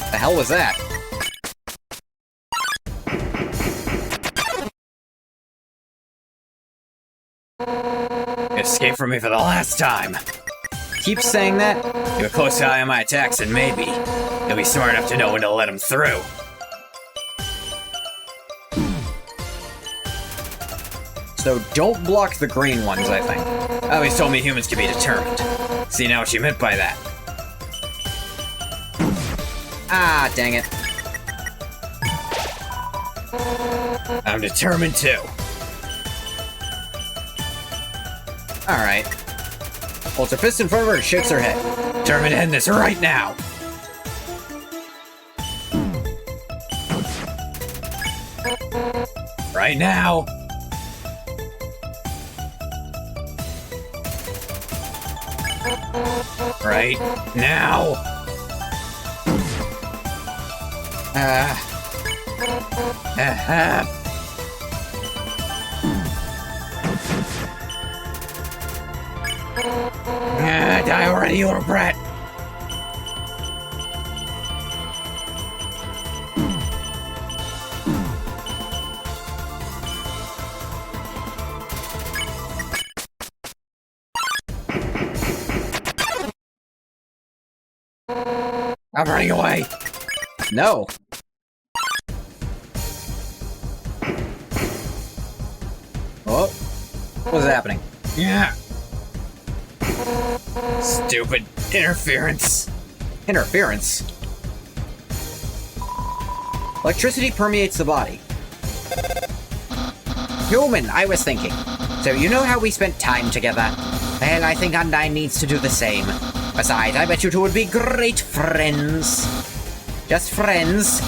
The hell was that? Escape from me for the last time. Keep saying that? You have a close eye on my attacks, and maybe you'll be smart enough to know when to let them through. So don't block the green ones, I think. I always told me humans could be determined. See now what she meant by that. Ah, dang it. I'm determined too. Alright. Holds her fist in front of her and shakes her head. Determined to end this right now. Right now. Right now. Die already, you little brat. I'm running away. No. Oh. What's happening? Yeah. Stupid interference. Interference? Electricity permeates the body. Human, I was thinking. So you know how we spent time together? Well, I think Undyne needs to do the same. Besides, I bet you two would be great friends. Just friends.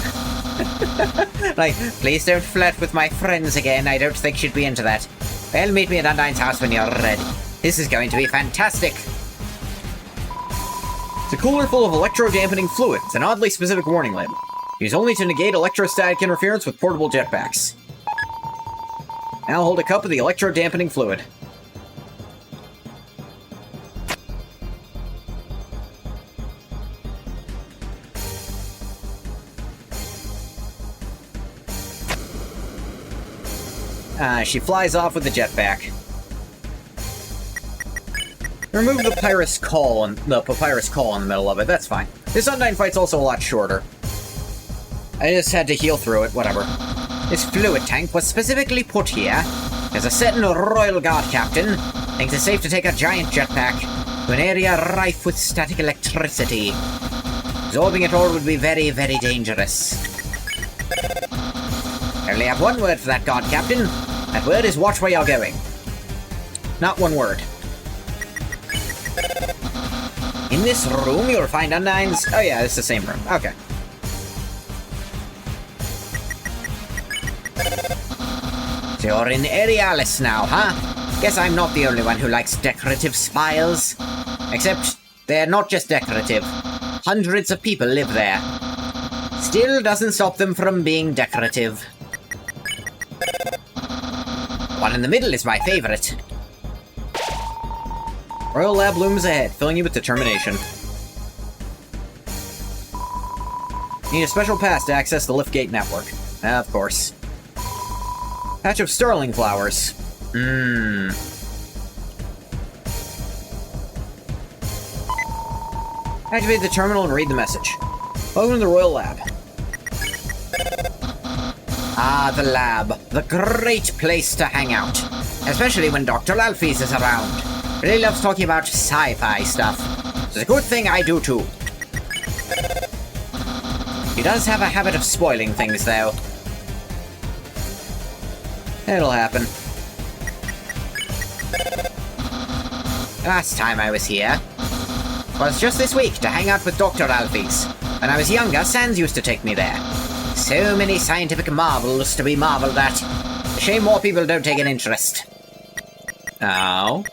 Like, please don't flirt with my friends again. I don't think she'd be into that. Well, meet me at Undyne's house when you're ready. This is going to be fantastic. It's a cooler full of electro-dampening fluid. It's an oddly specific warning label. Used only to negate electrostatic interference with portable jetpacks. Now hold a cup of the electro-dampening fluid. She flies off with the jetpack. Remove the papyrus call in the middle of it. That's fine. This Undyne fight's also a lot shorter. I just had to heal through it. Whatever. This fluid tank was specifically put here as a certain Royal Guard captain thinks it's safe to take a giant jetpack to an area rife with static electricity. Absorbing it all would be very, very dangerous. I only have one word for that, Guard Captain. That word is watch where you're going. Not one word. In this room, you'll find Undyne's... Oh yeah, it's the same room. Okay. So you're in Aerialis now, huh? Guess I'm not the only one who likes decorative spires. Except, they're not just decorative. Hundreds of people live there. Still doesn't stop them from being decorative. One in the middle is my favorite. Royal Lab looms ahead, filling you with determination. Need a special pass to access the liftgate network. Of course. Patch of starling flowers. Activate the terminal and read the message. Welcome to the Royal Lab. Ah, the lab. The great place to hang out. Especially when Dr. Alphys is around. Really loves talking about sci-fi stuff. It's a good thing I do too. He does have a habit of spoiling things, though. It'll happen. Last time I was here was just this week to hang out with Dr. Alphys. When I was younger, Sans used to take me there. So many scientific marvels to be marveled at. Shame more people don't take an interest. Oh?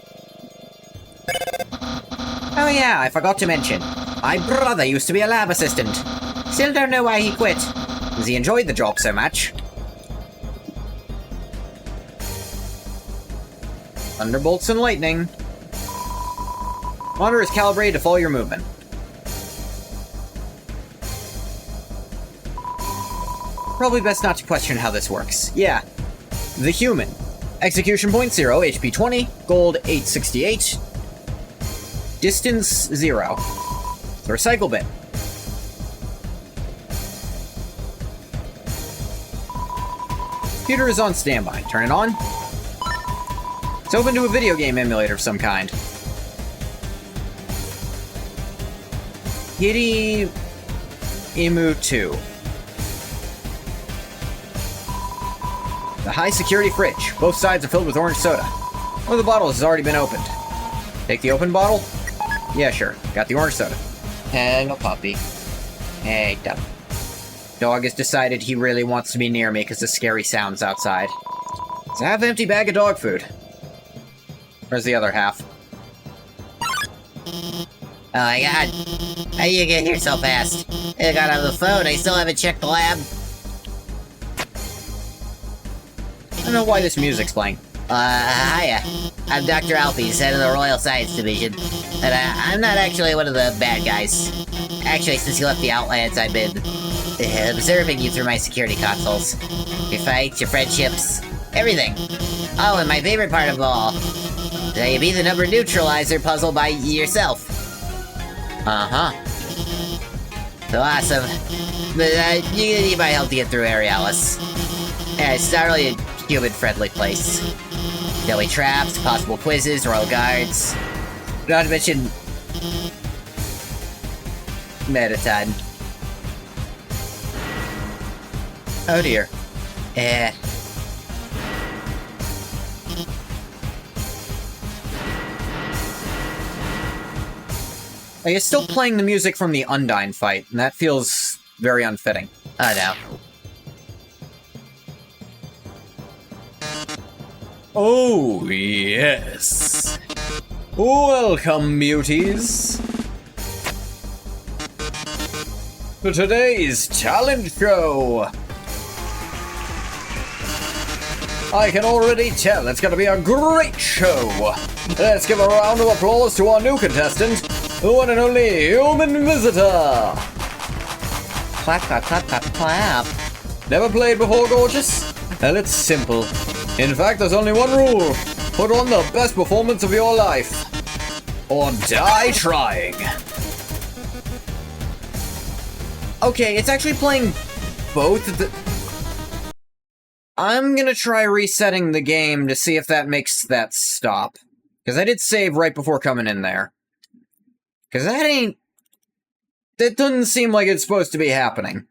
Oh yeah, I forgot to mention. My brother used to be a lab assistant. Still don't know why he quit. Because he enjoyed the job so much. Thunderbolts and lightning. Monitor is calibrated to follow your movement. Probably best not to question how this works. Yeah. The human. Execution point 0, HP 20, gold 868. Distance 0. The recycle bin. Computer is on standby. Turn it on. It's open to a video game emulator of some kind. Giddy Emu 2. The high security fridge. Both sides are filled with orange soda. One of the bottles has already been opened. Take the open bottle? Yeah, sure. Got the orange soda. Hello, puppy. Hey, dog. Dog has decided he really wants to be near me because of scary sounds outside. It's a half-empty bag of dog food. Where's the other half? Oh my god. How do you get here so fast? I got on the phone. I still haven't checked the lab. I don't know why this music's playing. Hiya. I'm Dr. Alphys, head of the Royal Science Division. But I'm not actually one of the bad guys. Actually, since you left the Outlands, I've been observing you through my security consoles. Your fights, your friendships, everything. Oh, and my favorite part of all. That you beat the number neutralizer puzzle by yourself. Uh-huh. So awesome. But you need my help to get through Aerialis. Yeah, it's not really a human-friendly place. There'll be traps, possible quizzes, royal guards. Not to mention... Metaton. Oh dear. It's still playing the music from the Undyne fight, and that feels very unfitting. Oh no. Oh, yes. Welcome, beauties, to today's talent show. I can already tell it's gonna be a great show. Let's give a round of applause to our new contestant, the one and only human visitor. Clap, clap, clap, clap, clap. Never played before, gorgeous? Well, it's simple. In fact, there's only one rule. Put on the best performance of your life. Or die trying. Okay, it's actually playing both the... I'm gonna try resetting the game to see if that makes that stop. Because I did save right before coming in there. Because that doesn't seem like it's supposed to be happening.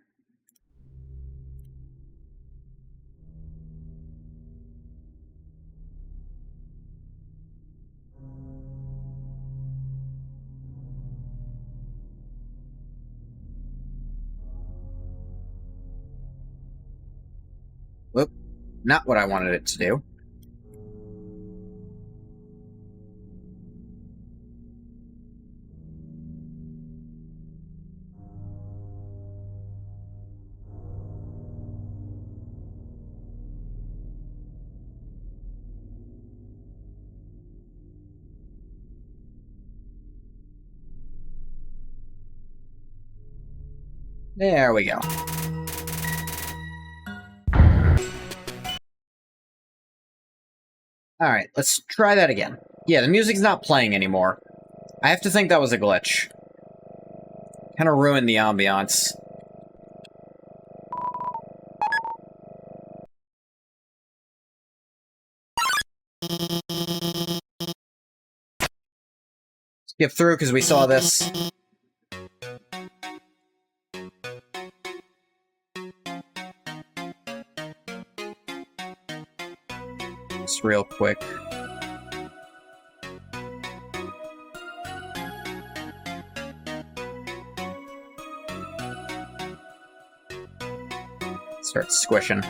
Whoop. Not what I wanted it to do. There we go. Alright, let's try that again. Yeah, the music's not playing anymore. I have to think that was a glitch. Kind of ruined the ambiance. skip through because we saw this. Just real quick. Start squishing.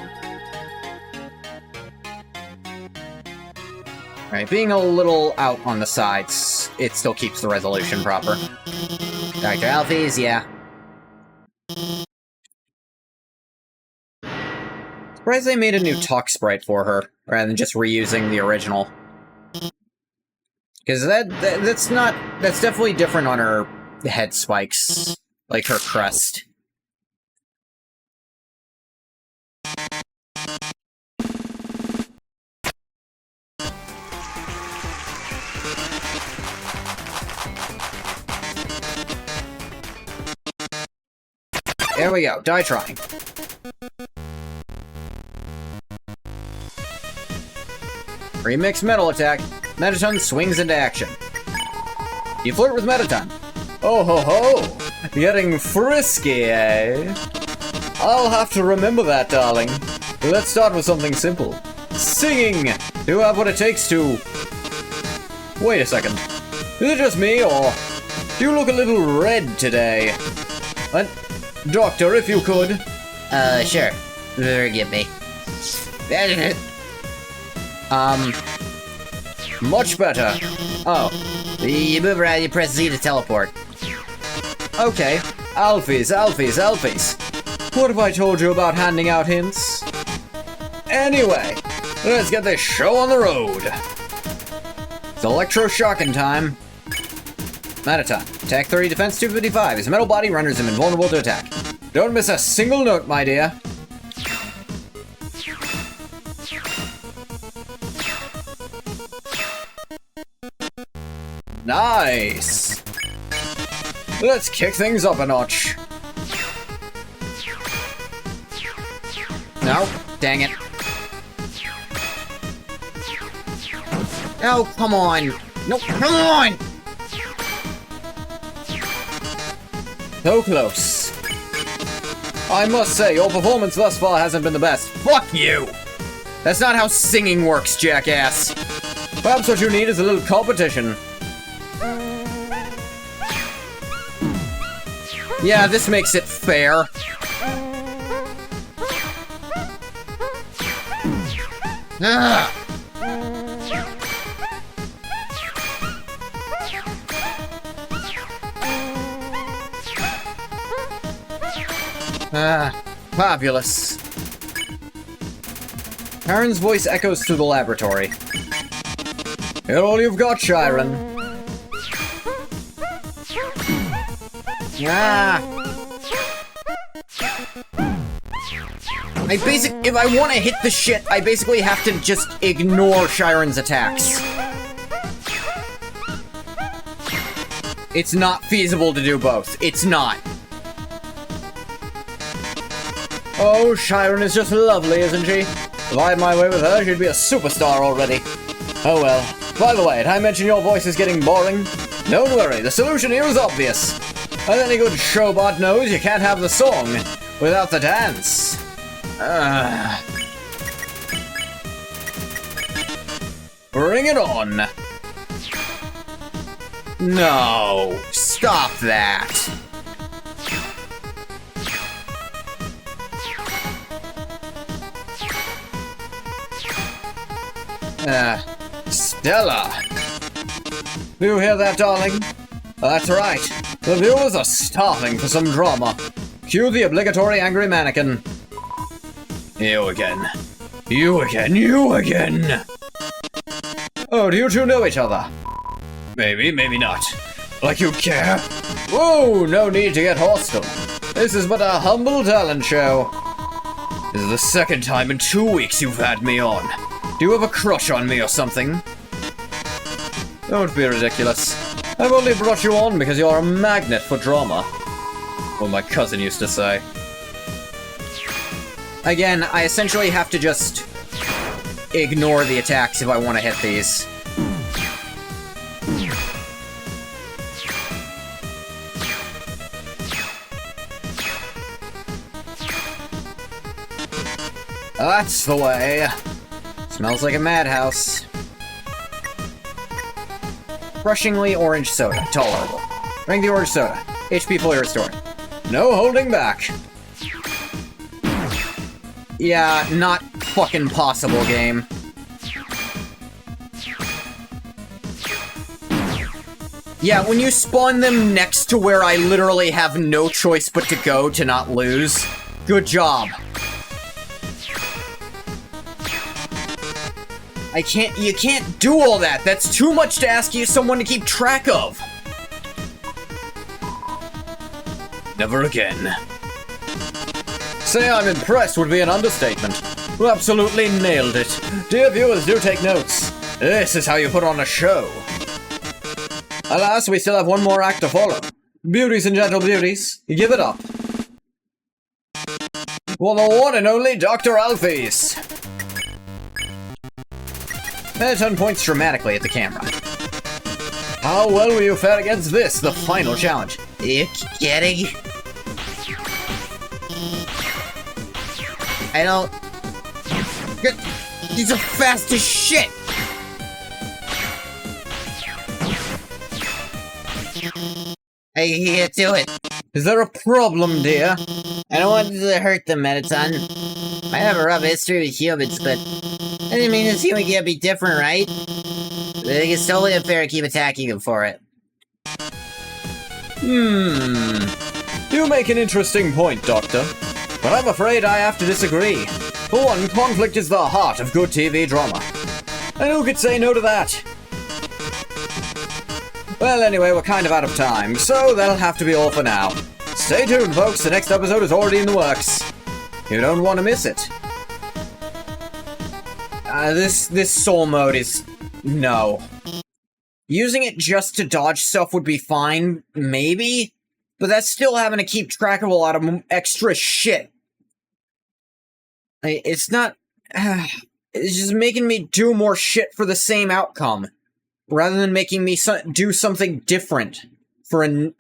Alright, being a little out on the sides, it still keeps the resolution proper. Dr. Alphys, yeah. Surprised they made a new talk sprite for her, rather than just reusing the original. Because that's definitely different on her head spikes, like her crest. There we go, die trying. Remix Metal Attack. Metaton swings into action. You flirt with Metaton. Oh ho ho! Getting frisky, eh? I'll have to remember that, darling. Let's start with something simple. Singing! Do you have what it takes to... Wait a second. Is it just me, or... Do you look a little red today? Doctor, if you could. Sure. Forgive me. Much better. Oh. You move around, you press Z to teleport. Okay. Alphys. What have I told you about handing out hints? Anyway, let's get this show on the road. It's electroshocking time. Metaton. Attack 30, defense 255. His metal body renders him invulnerable to attack. Don't miss a single note, my dear. Nice! Let's kick things up a notch. No, dang it. Oh, come on. No, come on! So close. I must say, your performance thus far hasn't been the best. Fuck you! That's not how singing works, jackass. Perhaps what you need is a little competition. Yeah, this makes it fair. Ah. Fabulous. Karen's voice echoes through the laboratory. Here all you've got, Chiron. If I want to hit the shit, I basically have to just ignore Chiron's attacks. It's not feasible to do both. It's not. Oh, Chiron is just lovely, isn't she? If I had my way with her, she'd be a superstar already. Oh well. By the way, did I mention your voice is getting boring? Don't worry, the solution here is obvious. As any good showbot knows, you can't have the song without the dance. Bring it on. No, stop that. Stella. Do you hear that, darling? That's right. The viewers are starving for some drama. Cue the obligatory angry mannequin. You again. You again. You again. Oh, do you two know each other? Maybe, maybe not. Like you care? Whoa, no need to get hostile. This is but a humble talent show. This is the second time in 2 weeks you've had me on. Do you have a crush on me or something? Don't be ridiculous. I've only brought you on because you're a magnet for drama. What my cousin used to say. Again, I essentially have to just ignore the attacks if I want to hit these. That's the way. Smells like a madhouse. Crushingly orange soda. Tolerable. Drink the orange soda. HP fully restored. No holding back. Yeah, not fucking possible, game. Yeah, when you spawn them next to where I literally have no choice but to go to not lose. Good job. You can't do all that. That's too much to ask you someone to keep track of. Never again. Say I'm impressed would be an understatement. You absolutely nailed it. Dear viewers, do take notes. This is how you put on a show. Alas, we still have one more act to follow. Beauties and gentle beauties, give it up. Well, the one and only Dr. Alphys. Mettaton points dramatically at the camera. How well will you fare against this, the final challenge? You kidding? I don't... These are fast as shit! I can't do it. Is there a problem, dear? I don't want to hurt them, Mettaton. I have a rough history with humans, but I didn't mean this human can't be different, right? I think it's totally unfair to keep attacking them for it. You make an interesting point, Doctor. But I'm afraid I have to disagree. For one, conflict is the heart of good TV drama. And who could say no to that? Well, anyway, we're kind of out of time, so that'll have to be all for now. Stay tuned, folks. The next episode is already in the works. You don't want to miss it. This soul mode is... no. Using it just to dodge stuff would be fine, maybe? But that's still having to keep track of a lot of extra shit. It's not... it's just making me do more shit for the same outcome. Rather than making me do something different. I'm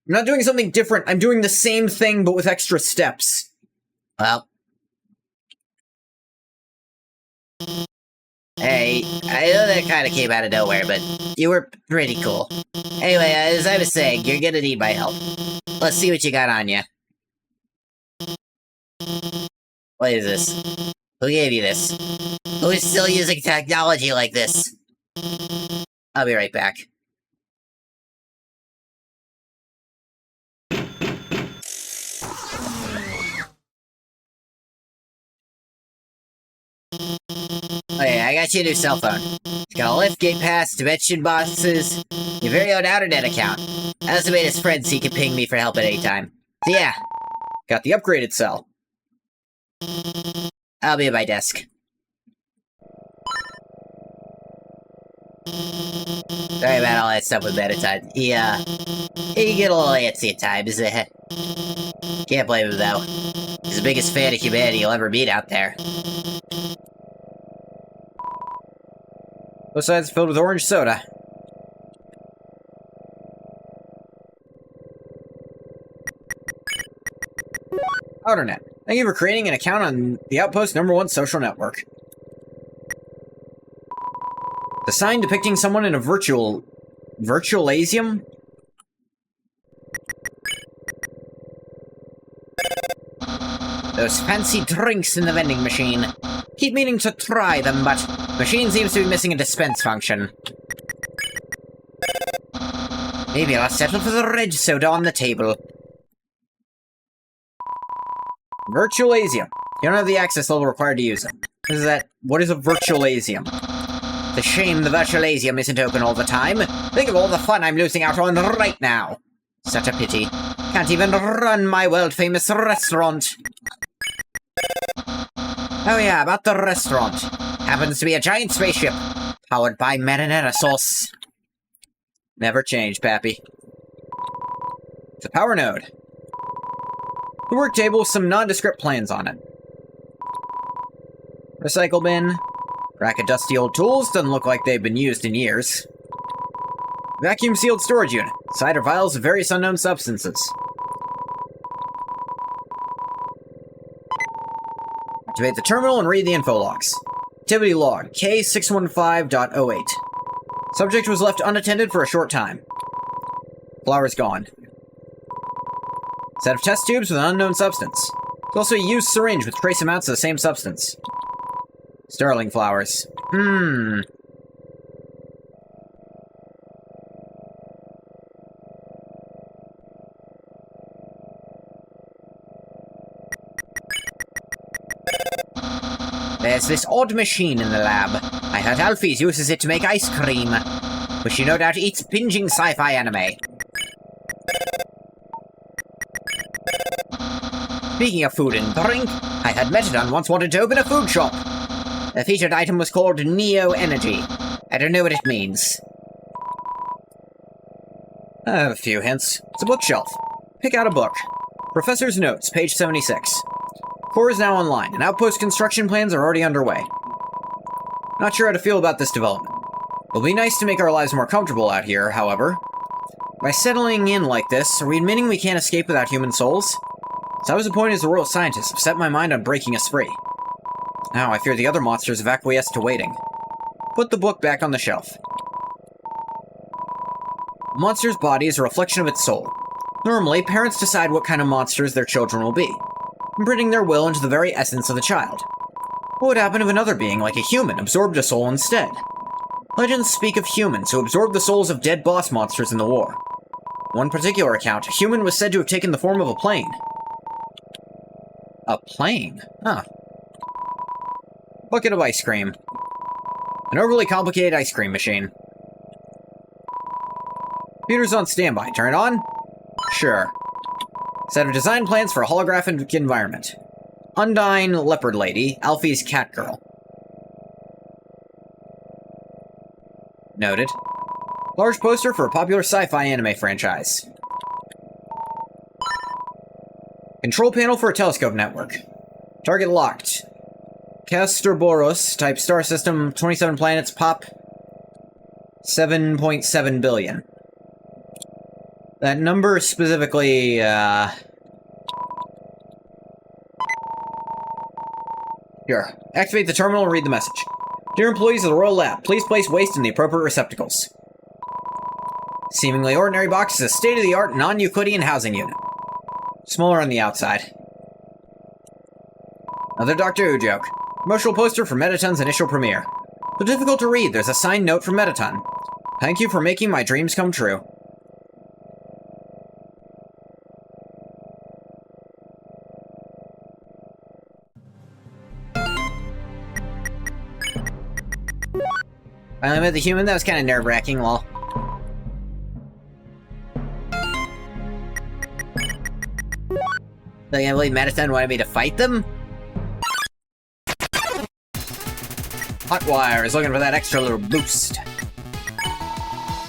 not doing something different, I'm doing the same thing but with extra steps. Well... Hey, I know that kind of came out of nowhere, but you were pretty cool. Anyway, as I was saying, you're gonna need my help. Let's see what you got on you. What is this? Who gave you this? Who is still using technology like this? I'll be right back. Okay, I got you a new cell phone. It's got a lift, gate pass, dimension boxes, your very own outernet account. I also made his friend so he can ping me for help at any time. So yeah, Got the upgraded cell. I'll be at my desk. Sorry about all that stuff with Mettaton. He can get a little antsy at times. Can't blame him, though. He's the biggest fan of humanity you'll ever meet out there. Both sides filled with orange soda. Outernet. Thank you for creating an account on the Outpost #1 social network. The sign depicting someone in a virtualasium? Those fancy drinks in the vending machine. Keep meaning to try them, but the machine seems to be missing a dispense function. Maybe I'll settle for the red soda on the table. Virtualasium. You don't have the access level required to use it. What is a virtualasium? It's a shame the virtualasium isn't open all the time. Think of all the fun I'm losing out on right now. Such a pity. Can't even run my world-famous restaurant. Oh yeah, about the restaurant. Happens to be a giant spaceship, powered by marinara sauce. Never change, Pappy. It's a power node. The work table with some nondescript plans on it. Recycle bin. Rack of dusty old tools, doesn't look like they've been used in years. Vacuum-sealed storage unit. Inside are vials of various unknown substances. Activate the terminal and read the info logs. Activity log, K615.08. Subject was left unattended for a short time. Flowers gone. Set of test tubes with an unknown substance. There's also a used syringe with trace amounts of the same substance. Sterling flowers. There's this odd machine in the lab. I heard Alfie's uses it to make ice cream, but she no doubt eats binging sci-fi anime. Speaking of food and drink, I heard Metadon once wanted to open a food shop. The featured item was called Neo Energy. I don't know what it means. I have a few hints. It's a bookshelf. Pick out a book. Professor's Notes, page 76. Core is now online, and outpost construction plans are already underway. Not sure how to feel about this development. It'll be nice to make our lives more comfortable out here, however. By settling in like this, are we admitting we can't escape without human souls? So I was appointed as the royal scientist, have set my mind on breaking us free. Now I fear the other monsters have acquiesced to waiting. Put the book back on the shelf. A monster's body is a reflection of its soul. Normally, parents decide what kind of monsters their children will be, imprinting their will into the very essence of the child. What would happen if another being, like a human, absorbed a soul instead? Legends speak of humans who absorbed the souls of dead boss monsters in the war. In one particular account, a human was said to have taken the form of a plane. A plane? Huh. Bucket of ice cream. An overly complicated ice cream machine. Computer's on standby. Turn it on? Sure. Set of design plans for a holographic environment. Undyne Leopard Lady, Alfie's Cat Girl. Noted. Large poster for a popular sci-fi anime franchise. Control panel for a telescope network. Target locked. Castorboros, type star system, 27 planets, pop 7.7 billion. That number specifically, Here, activate the terminal and read the message. Dear employees of the Royal Lab, please place waste in the appropriate receptacles. Seemingly ordinary box is a state-of-the-art non-Euclidean housing unit. Smaller on the outside. Another Doctor Who joke. Promotional poster for Metaton's initial premiere. So difficult to read, there's a signed note from Metaton. Thank you for making my dreams come true. Finally met the human, that was kind of nerve-wracking, lol. I can't believe Metaton wanted me to fight them? Hotwire is looking for that extra little boost.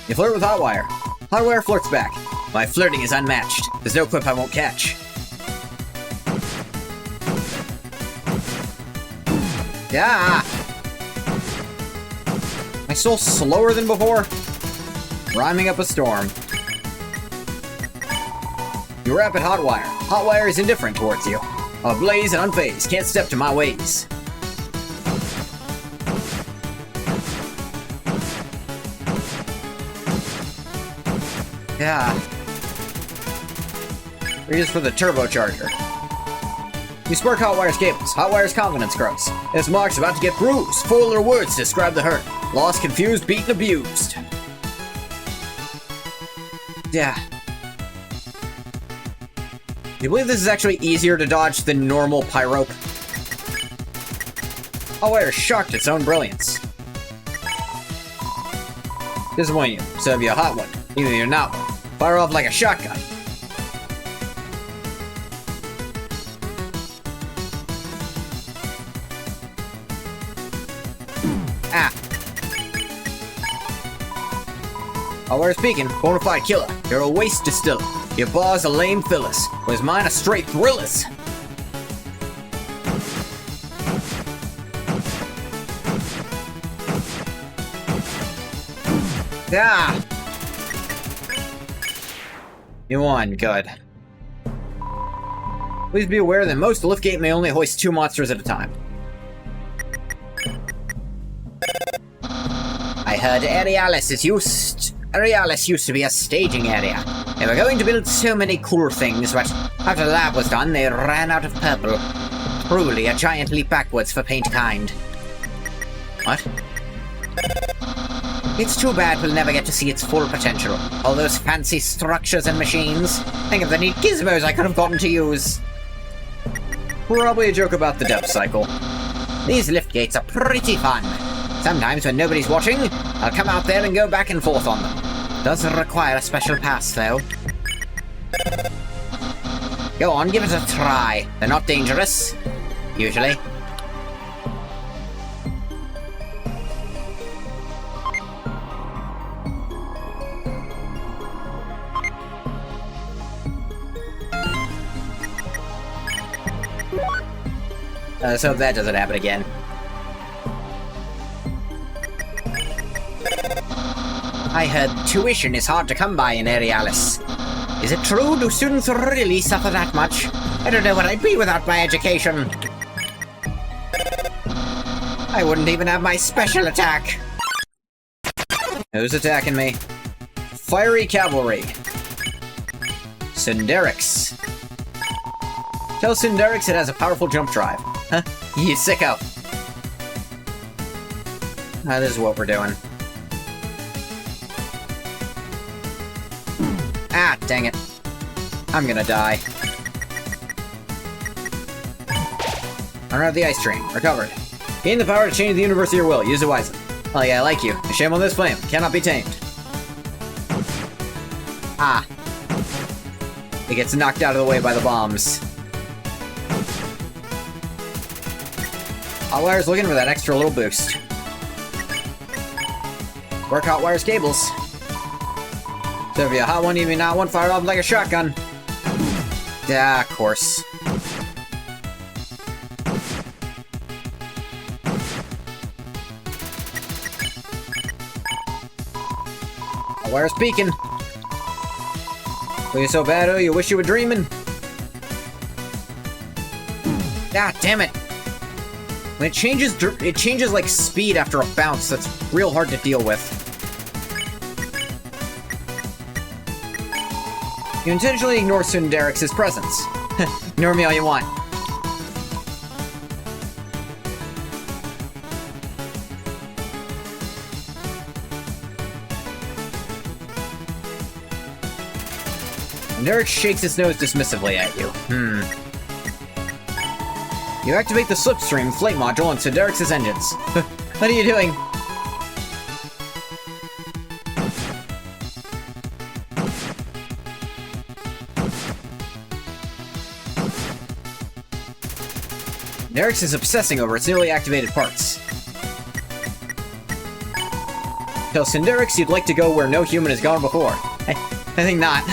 You flirt with Hotwire. Hotwire flirts back. My flirting is unmatched. There's no quip I won't catch. Yeah! My soul's slower than before? Rhyming up a storm. You rap at Hotwire. Hotwire is indifferent towards you. Ablaze and unfazed, can't step to my ways. Yeah. Here's for the turbocharger. You spark Hotwire's cables. Hotwire's confidence grows. His mark's about to get bruised. 4 little words to describe the hurt. Lost, confused, beaten, abused. Yeah. You believe this is actually easier to dodge than normal Pyrope? Hotwire is shocked at its own brilliance. Disappoint you, so if you're a hot one, even if you're not one. Fire off like a shotgun. Ah. Hotwire speaking, bona fide killer. You're a waste distiller. Your bar's a lame Phyllis, whereas mine are straight thrillers. Ah! You won, good. Please be aware that most liftgate may only hoist 2 monsters at a time. I heard Arealis used to be a staging area. They were going to build so many cool things, but after the lab was done, they ran out of purple. Truly a giant leap backwards for paint kind. What? It's too bad we'll never get to see its full potential. All those fancy structures and machines. Think of the neat gizmos I could have gotten to use. Probably a joke about the depth cycle. These lift gates are pretty fun. Sometimes when nobody's watching, I'll come out there and go back and forth on them. Does require a special pass, though. Go on, give it a try. They're not dangerous. Usually. Let's hope that doesn't happen again. I heard tuition is hard to come by in Arealis. Is it true? Do students really suffer that much? I don't know what I'd be without my education. I wouldn't even have my special attack. Who's attacking me? Fiery Cavalry. Synderix. Tell Synderix it has a powerful jump drive. Huh? You sicko. This is what we're doing. Ah, dang it. I'm gonna die. Run out the ice train. Recovered. Gain the power to change the universe at your will. Use it wisely. Oh yeah, I like you. A shame on this flame. Cannot be tamed. Ah. It gets knocked out of the way by the bombs. Hotwire's looking for that extra little boost. Work Hotwire's cables. So if you hot one, you mean not one, fire off like a shotgun. Yeah, of course. Hotwire's peeking. Were you so bad, oh, you wish you were dreaming? Ah, damn it. When it changes like speed after a bounce. That's real hard to deal with. You intentionally ignore Synderix's presence. Ignore me all you want. Synderix shakes his nose dismissively at you. You activate the Slipstream flight module on Synderix's engines. What are you doing? Synderix is obsessing over its newly activated parts. Tell Synderix you'd like to go where no human has gone before. I think not.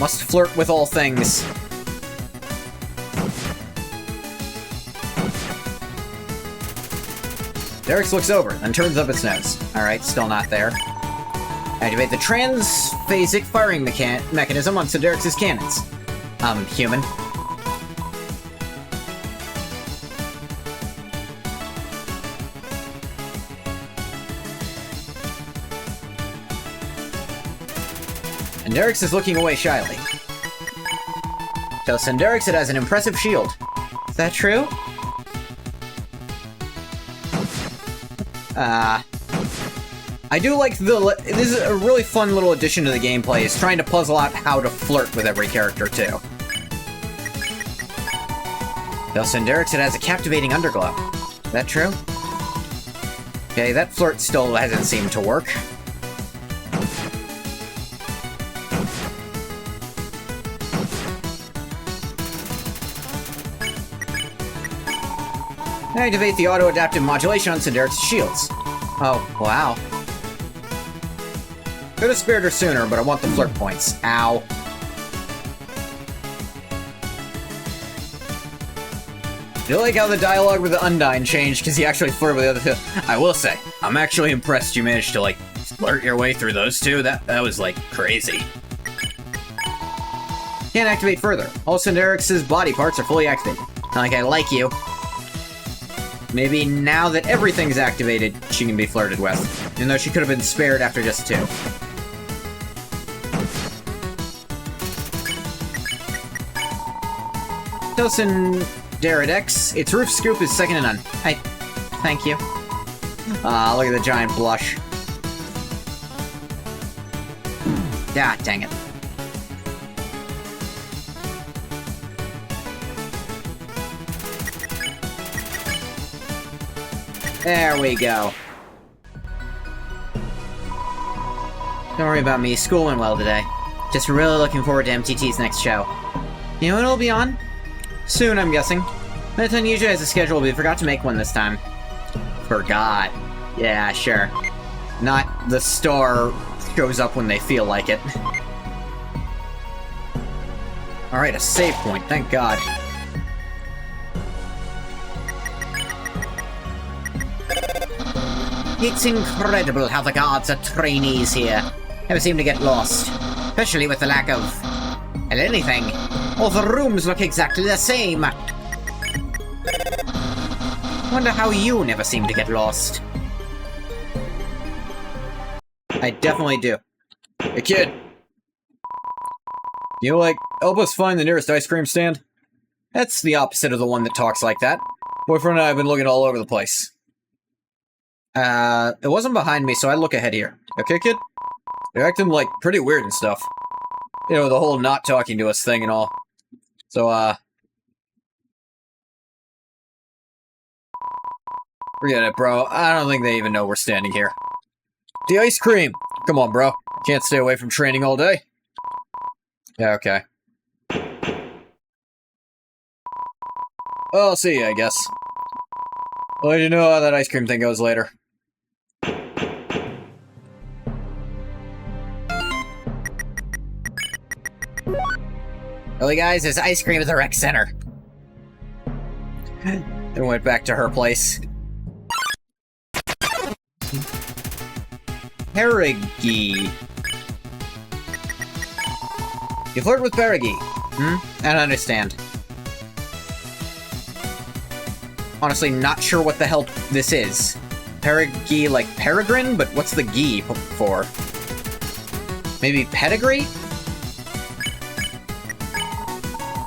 Must flirt with all things. Synderix looks over, then turns up its nose. Alright, still not there. Activate the transphasic firing mechanism on Synderix's cannons. Human. Synderix is looking away shyly. Tell Synderix it has an impressive shield. Is that true? I do like this is a really fun little addition to the gameplay, is trying to puzzle out how to flirt with every character, too. Tell Synderix it has a captivating underglow. Is that true? Okay, that flirt still hasn't seemed to work. Activate the auto-adaptive modulation on Synderix's shields. Oh, wow. Could have spared her sooner, but I want the flirt points. Ow. I do like how the dialogue with the Undyne changed, because he actually flirted with the other two. I will say, I'm actually impressed you managed to, like, flirt your way through those two. That was, like, crazy. Can't activate further. Also, Eric's body parts are fully activated. Not like I like you. Maybe now that everything's activated, she can be flirted with. Even though she could have been spared after just 2. Tosin Deridex, its roof scoop is second to none. Thank you. Look at the giant blush. Ah, dang it. There we go. Don't worry about me, school went well today. Just really looking forward to MTT's next show. You know when it'll be on? Soon, I'm guessing. Mettaton usually has a schedule, but we forgot to make one this time. Forgot. Yeah, sure. Not the star shows up when they feel like it. Alright, a save point, thank God. It's incredible how the guards are trainees here. Never seem to get lost. Especially with the lack of... anything. All the rooms look exactly the same. Wonder how you never seem to get lost. I definitely do. Hey kid! You help us find the nearest ice cream stand? That's the opposite of the one that talks like that. Boyfriend and I have been looking all over the place. It wasn't behind me, so I look ahead here. Okay, kid? They're acting, pretty weird and stuff. You know, the whole not talking to us thing and all. So, forget it, bro. I don't think they even know we're standing here. The ice cream! Come on, bro. Can't stay away from training all day. Yeah, okay. Well, I'll see you, I guess. I'll let you know how that ice cream thing goes later. Really, guys, there's ice cream at the rec center. Then went back to her place. Perigee. You flirt with Perigee. I don't understand. Honestly, not sure what the hell this is. Perigee, like peregrine? But what's the gee for? Maybe pedigree?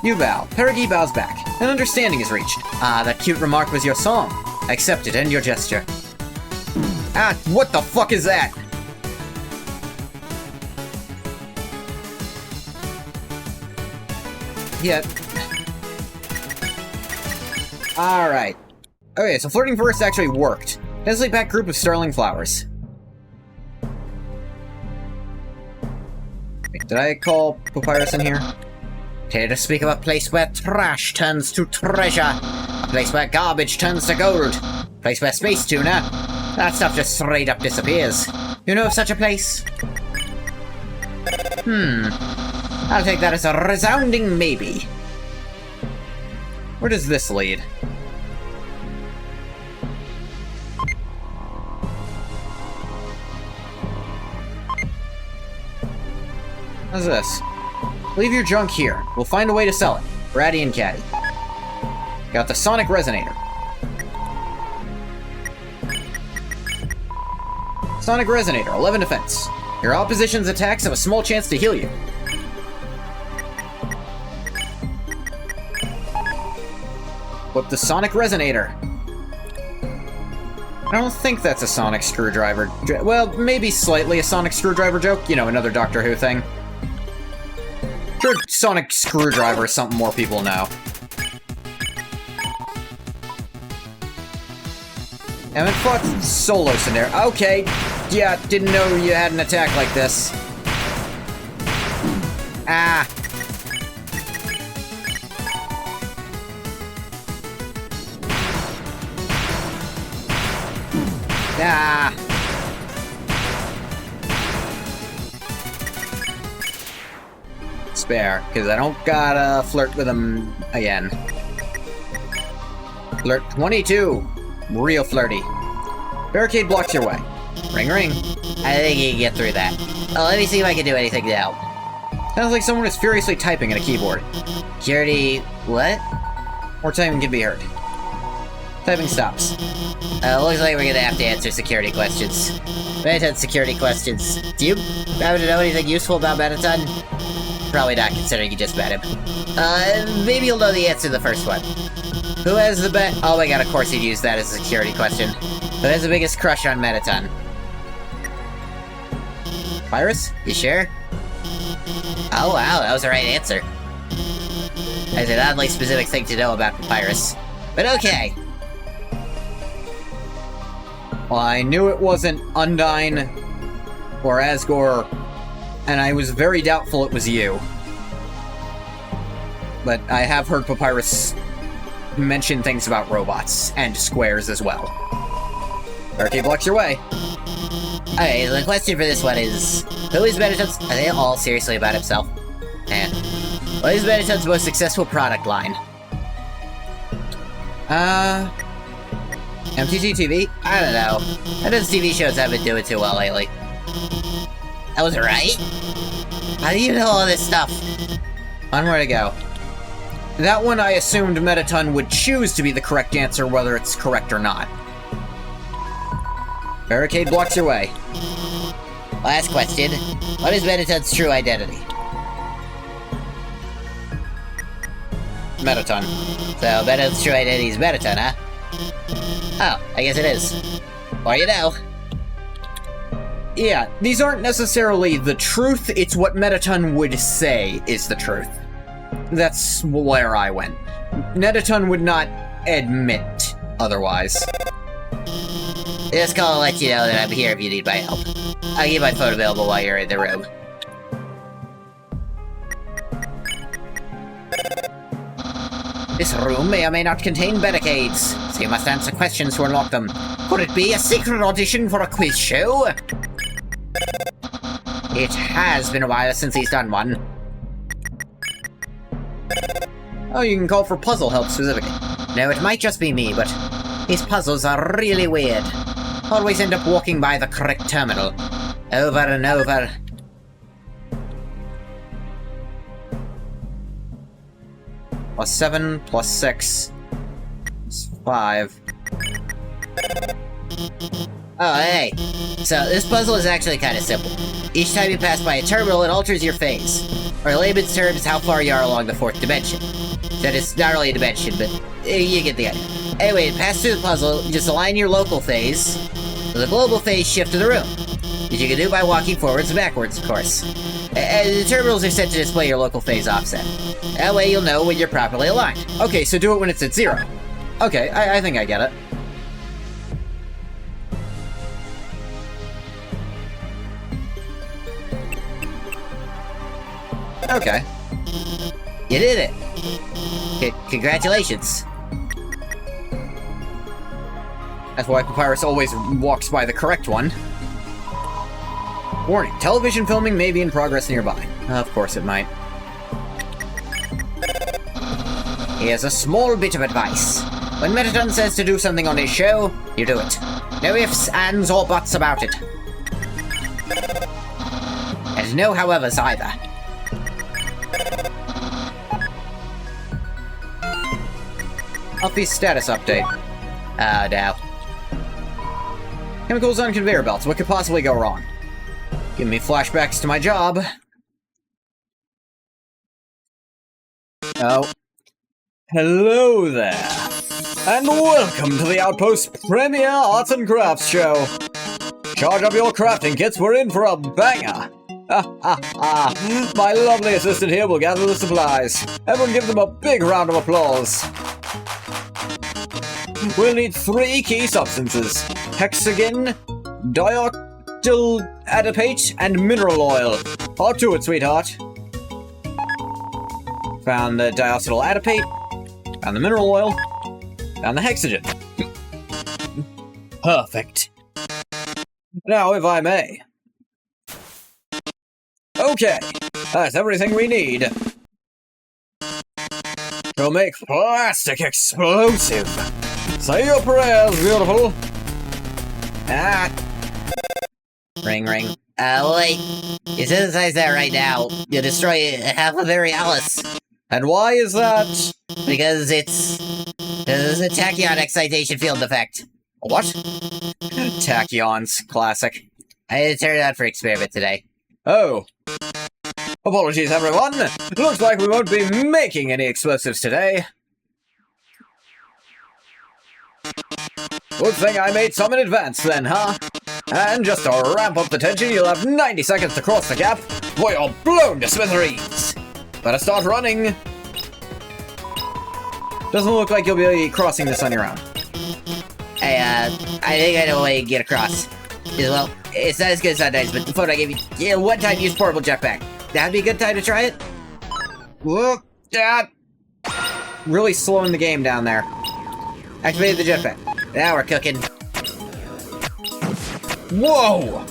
You bow. Perigee bows back. An understanding is reached. Ah, that cute remark was your song. I accept it and your gesture. Ah, what the fuck is that? Yeah. Alright. Okay, so flirting first actually worked. Densely packed group of sterling flowers. Wait, did I call Papyrus in here? Care to speak of a place where trash turns to treasure? A place where garbage turns to gold? A place where space tuna? That stuff just straight up disappears. You know of such a place? I'll take that as a resounding maybe. Where does this lead? How's this? Leave your junk here. We'll find a way to sell it. Bratty and Catty. Got the Sonic Resonator. Sonic Resonator, 11 defense. Your opposition's attacks have a small chance to heal you. But the Sonic Resonator. I don't think that's a Sonic Screwdriver. Well, maybe slightly a Sonic Screwdriver joke. You know, another Doctor Who thing. Sure, Sonic Screwdriver is something more people know. Haven't fought Solos in there. Okay, yeah, didn't know you had an attack like this. Ah. Ah. Spare, because I don't gotta flirt with him again. Flirt 22. Real flirty. Barricade blocks your way. Ring ring. I think you can get through that. Oh, let me see if I can do anything to help. Sounds like someone is furiously typing at a keyboard. Security... what? More typing can be heard. Typing stops. Looks like we're gonna have to answer security questions. Mettaton security questions. Do you happen to know anything useful about Mettaton? Probably not, considering you just met him. Maybe you'll know the answer to the first one. Who has the best... oh my god, of course he'd use that as a security question. Who has the biggest crush on Mettaton? Papyrus? You sure? Oh wow, that was the right answer. That's an oddly specific thing to know about Papyrus. But okay. Well, I knew it wasn't Undyne or Asgore, and I was very doubtful it was you. But I have heard Papyrus mention things about robots, and squares as well. Barricade blocks your way. Okay, the question for this one is... who is Mettaton's... are they all seriously about himself? And what is Mettaton's most successful product line? MTG TV? I don't know. Mettaton's TV shows haven't been doing too well lately. That was right? How do you know all this stuff? On where to go. That one I assumed Mettaton would choose to be the correct answer, whether it's correct or not. Barricade blocks your way. Last question. What is Mettaton's true identity? Mettaton. So, Mettaton's true identity is Mettaton, huh? Oh, I guess it is. Or you know. Yeah, these aren't necessarily the truth, it's what Mettaton would say is the truth. That's where I went. Mettaton would not admit otherwise. Just call to let you know that I'm here if you need my help. I'll keep my phone available while you're in the room. This room may or may not contain barricades, so you must answer questions to unlock them. Could it be a secret audition for a quiz show? It has been a while since he's done one. Oh, you can call for puzzle help specifically. No, it might just be me, but these puzzles are really weird. Always end up walking by the correct terminal. Over and over. +7, +6, +5. Oh, hey. So, this puzzle is actually kind of simple. Each time you pass by a terminal, it alters your phase. Or in layman's terms, how far you are along the fourth dimension. That is not really a dimension, but you get the idea. Anyway, pass through the puzzle, just align your local phase with a global phase shift to the room. Which you can do by walking forwards and backwards, of course. And the terminals are set to display your local phase offset. That way you'll know when you're properly aligned. Okay, so do it when it's at 0. Okay, I think I get it. Okay. You did it! Congratulations. That's why Papyrus always walks by the correct one. Warning, television filming may be in progress nearby. Of course it might. Here's a small bit of advice. When Mettaton says to do something on his show, you do it. No ifs, ands, or buts about it. And no howevers either. Office status update. Oh no. Chemicals on conveyor belts. What could possibly go wrong? Give me flashbacks to my job. Oh. Hello there. And welcome to the Outpost Premier Arts and Crafts Show. Charge up your crafting kits, we're in for a banger. My lovely assistant here will gather the supplies. Everyone give them a big round of applause. We'll need 3 key substances. Hexagon, dioctyl adipate, and mineral oil. Hop to it, sweetheart. Found the dioctyl adipate, found the mineral oil, found the hexagon. Perfect. Now, if I may. Okay, that's everything we need to make plastic explosive. Say your prayers, beautiful. Ah. Ring, ring. Wait. You synthesize that right now, you'll destroy half of Alice. And why is that? Because it's a tachyon excitation field effect. What? Tachyons, classic. I had to turn it on for experiment today. Oh. Apologies, everyone. Looks like we won't be making any explosives today. Good thing I made some in advance then, huh? And just to ramp up the tension, you'll have 90 seconds to cross the gap, or you're blown to smithereens. Better start running. Doesn't look like you'll be crossing this on your own. I think I know a way to get across. Well, it's not as good as sometimes, but the phone I gave you, one-time use portable jetpack. That'd be a good time to try it? Whoop, really slowing the game down there. Activated the jetpack. Now we're cooking. Whoa!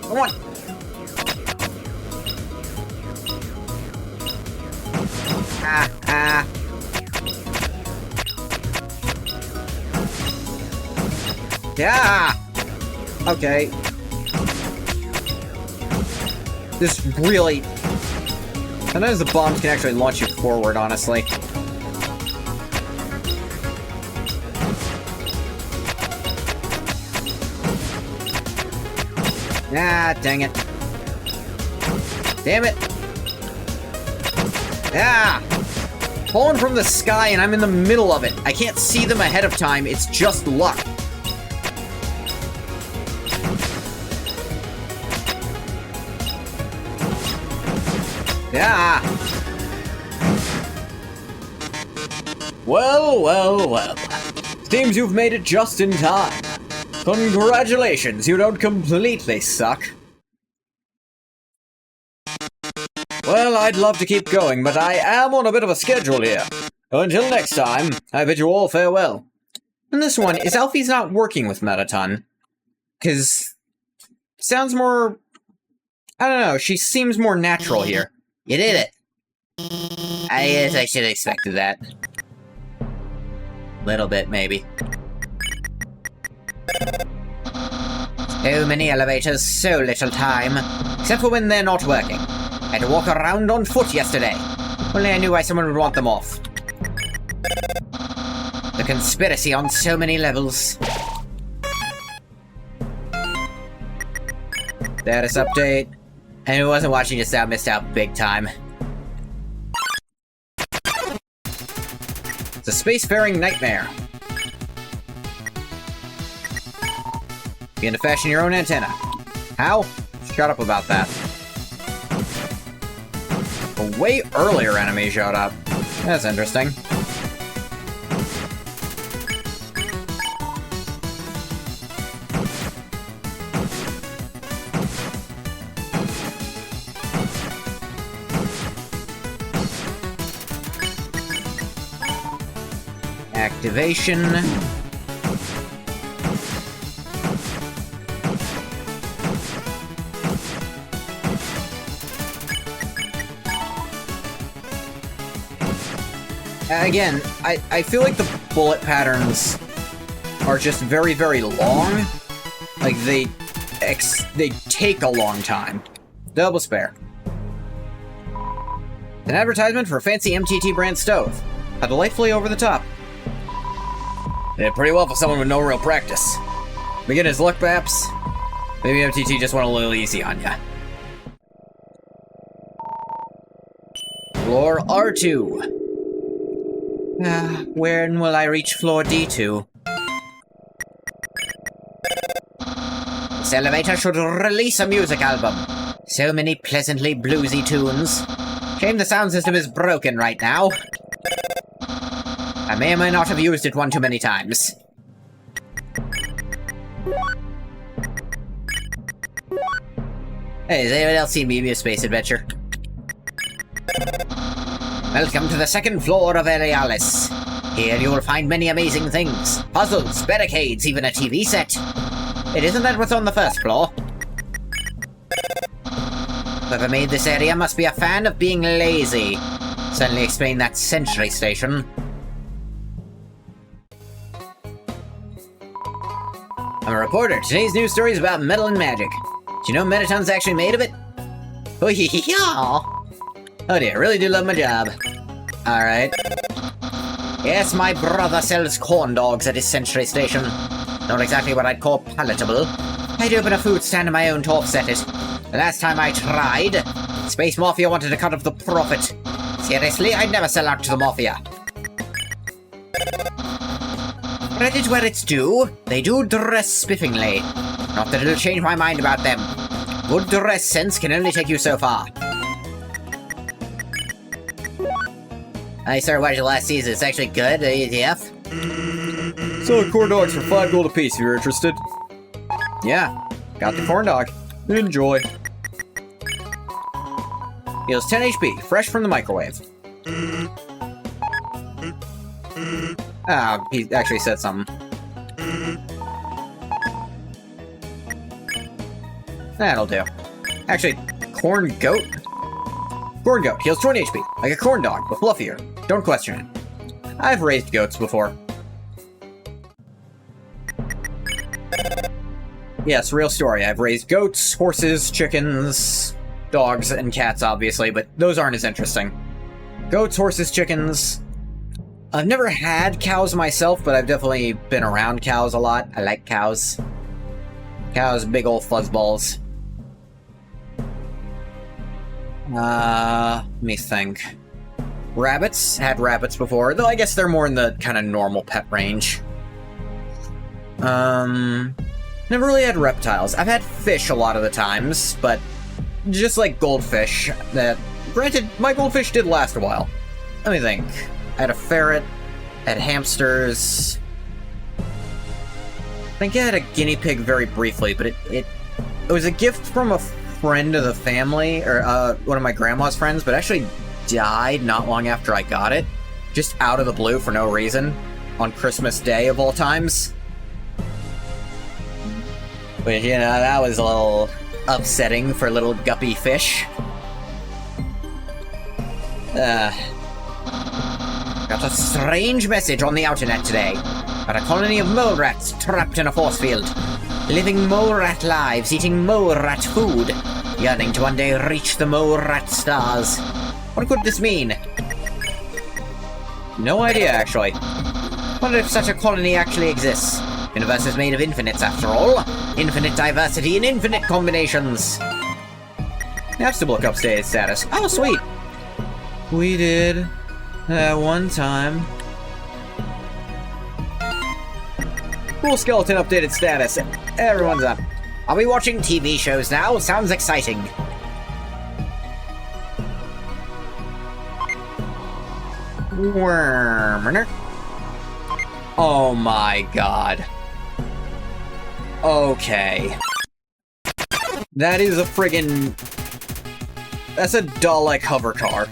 Come on. Yeah! Okay. This really... Sometimes the bombs can actually launch you forward, honestly. Ah, dang it. Damn it. Ah! Falling from the sky and I'm in the middle of it. I can't see them ahead of time, it's just luck. Yeah. Well, well, well. Seems you've made it just in time. Congratulations, you don't completely suck. Well, I'd love to keep going, but I am on a bit of a schedule here. Until next time, I bid you all farewell. And this one, is Alfie's not working with Metaton? 'Cause... sounds more... I don't know, she seems more natural here. You did it. I guess I should have expected that. Little bit, maybe. So many elevators, so little time. Except for when they're not working. I had to walk around on foot yesterday. Only I knew why someone would want them off. The conspiracy on so many levels. Status update. And who wasn't watching just now missed out big time. It's a spacefaring nightmare. Begin to fashion your own antenna. How? Shut up about that. A way earlier enemy showed up. That's interesting. Activation. Again, I feel like the bullet patterns are just very, very long. Like, they take a long time. Double spare. An advertisement for a fancy MTT brand stove. How delightfully over the top. Did pretty well for someone with no real practice. Beginner's luck, perhaps? Maybe MTT just went a little easy on ya. Floor R2. When will I reach floor D2? This elevator should release a music album. So many pleasantly bluesy tunes. Shame the sound system is broken right now. I may or may not have used it one too many times. Hey, has anyone else seen Mew Space Adventure? Welcome to the second floor of Alice. Here you will find many amazing things. Puzzles, barricades, even a TV set. It isn't that what's on the first floor. Whoever made this area must be a fan of being lazy. Certainly explain that sentry station. I'm Reporter, today's news story is about metal and magic. Do you know Metaton's actually made of it? Oh, yeah. Oh dear, I really do love my job. Alright. Yes, my brother sells corn dogs at his Century Station. Not exactly what I'd call palatable. I'd open a food stand of my own to offset it. The last time I tried, Space Mafia wanted a cut of the profit. Seriously, I'd never sell out to the Mafia. Credit where it's due, they do dress spiffingly. Not that it'll change my mind about them. Good dress sense can only take you so far. I started watching last season, it's actually good, ATF. So corn dogs for 5 gold apiece if you're interested. Yeah, got the corn dog. Enjoy. Heals 10 HP, fresh from the microwave. Ah, he actually said something. That'll do. Actually, corn goat? Corn goat, heals 20 HP, like a corn dog, but fluffier. Don't question it. I've raised goats before. Yes, real story. I've raised goats, horses, chickens, dogs, and cats, obviously, but those aren't as interesting. Goats, horses, chickens. I've never had cows myself, but I've definitely been around cows a lot. I like cows. Cows, big old fuzzballs. Let me think. Rabbits. Had rabbits before, though I guess they're more in the kind of normal pet range. Never really had reptiles. I've had fish a lot of the times, but just like goldfish. That, granted, my goldfish did last a while. Let me think. I had a ferret. I had hamsters. I think I had a guinea pig very briefly, but it was a gift from a friend of the family, or one of my grandma's friends, but actually died not long after I got it. Just out of the blue for no reason. On Christmas Day of all times. But, you know, that was a little upsetting for little guppy fish. Got a strange message on the outernet today about a colony of mole rats trapped in a force field. Living mole rat lives, eating mole rat food, yearning to one day reach the mole rat stars. What could this mean? No idea, actually. Wonder if such a colony actually exists. Universe is made of infinites, after all. Infinite diversity and infinite combinations. Have to look up status. Oh, sweet. We did that one time. Cool skeleton updated status. Everyone's up. Are we watching TV shows now? Sounds exciting. Wormer. Oh my god. Okay. That is a friggin... That's a Dalek hover car.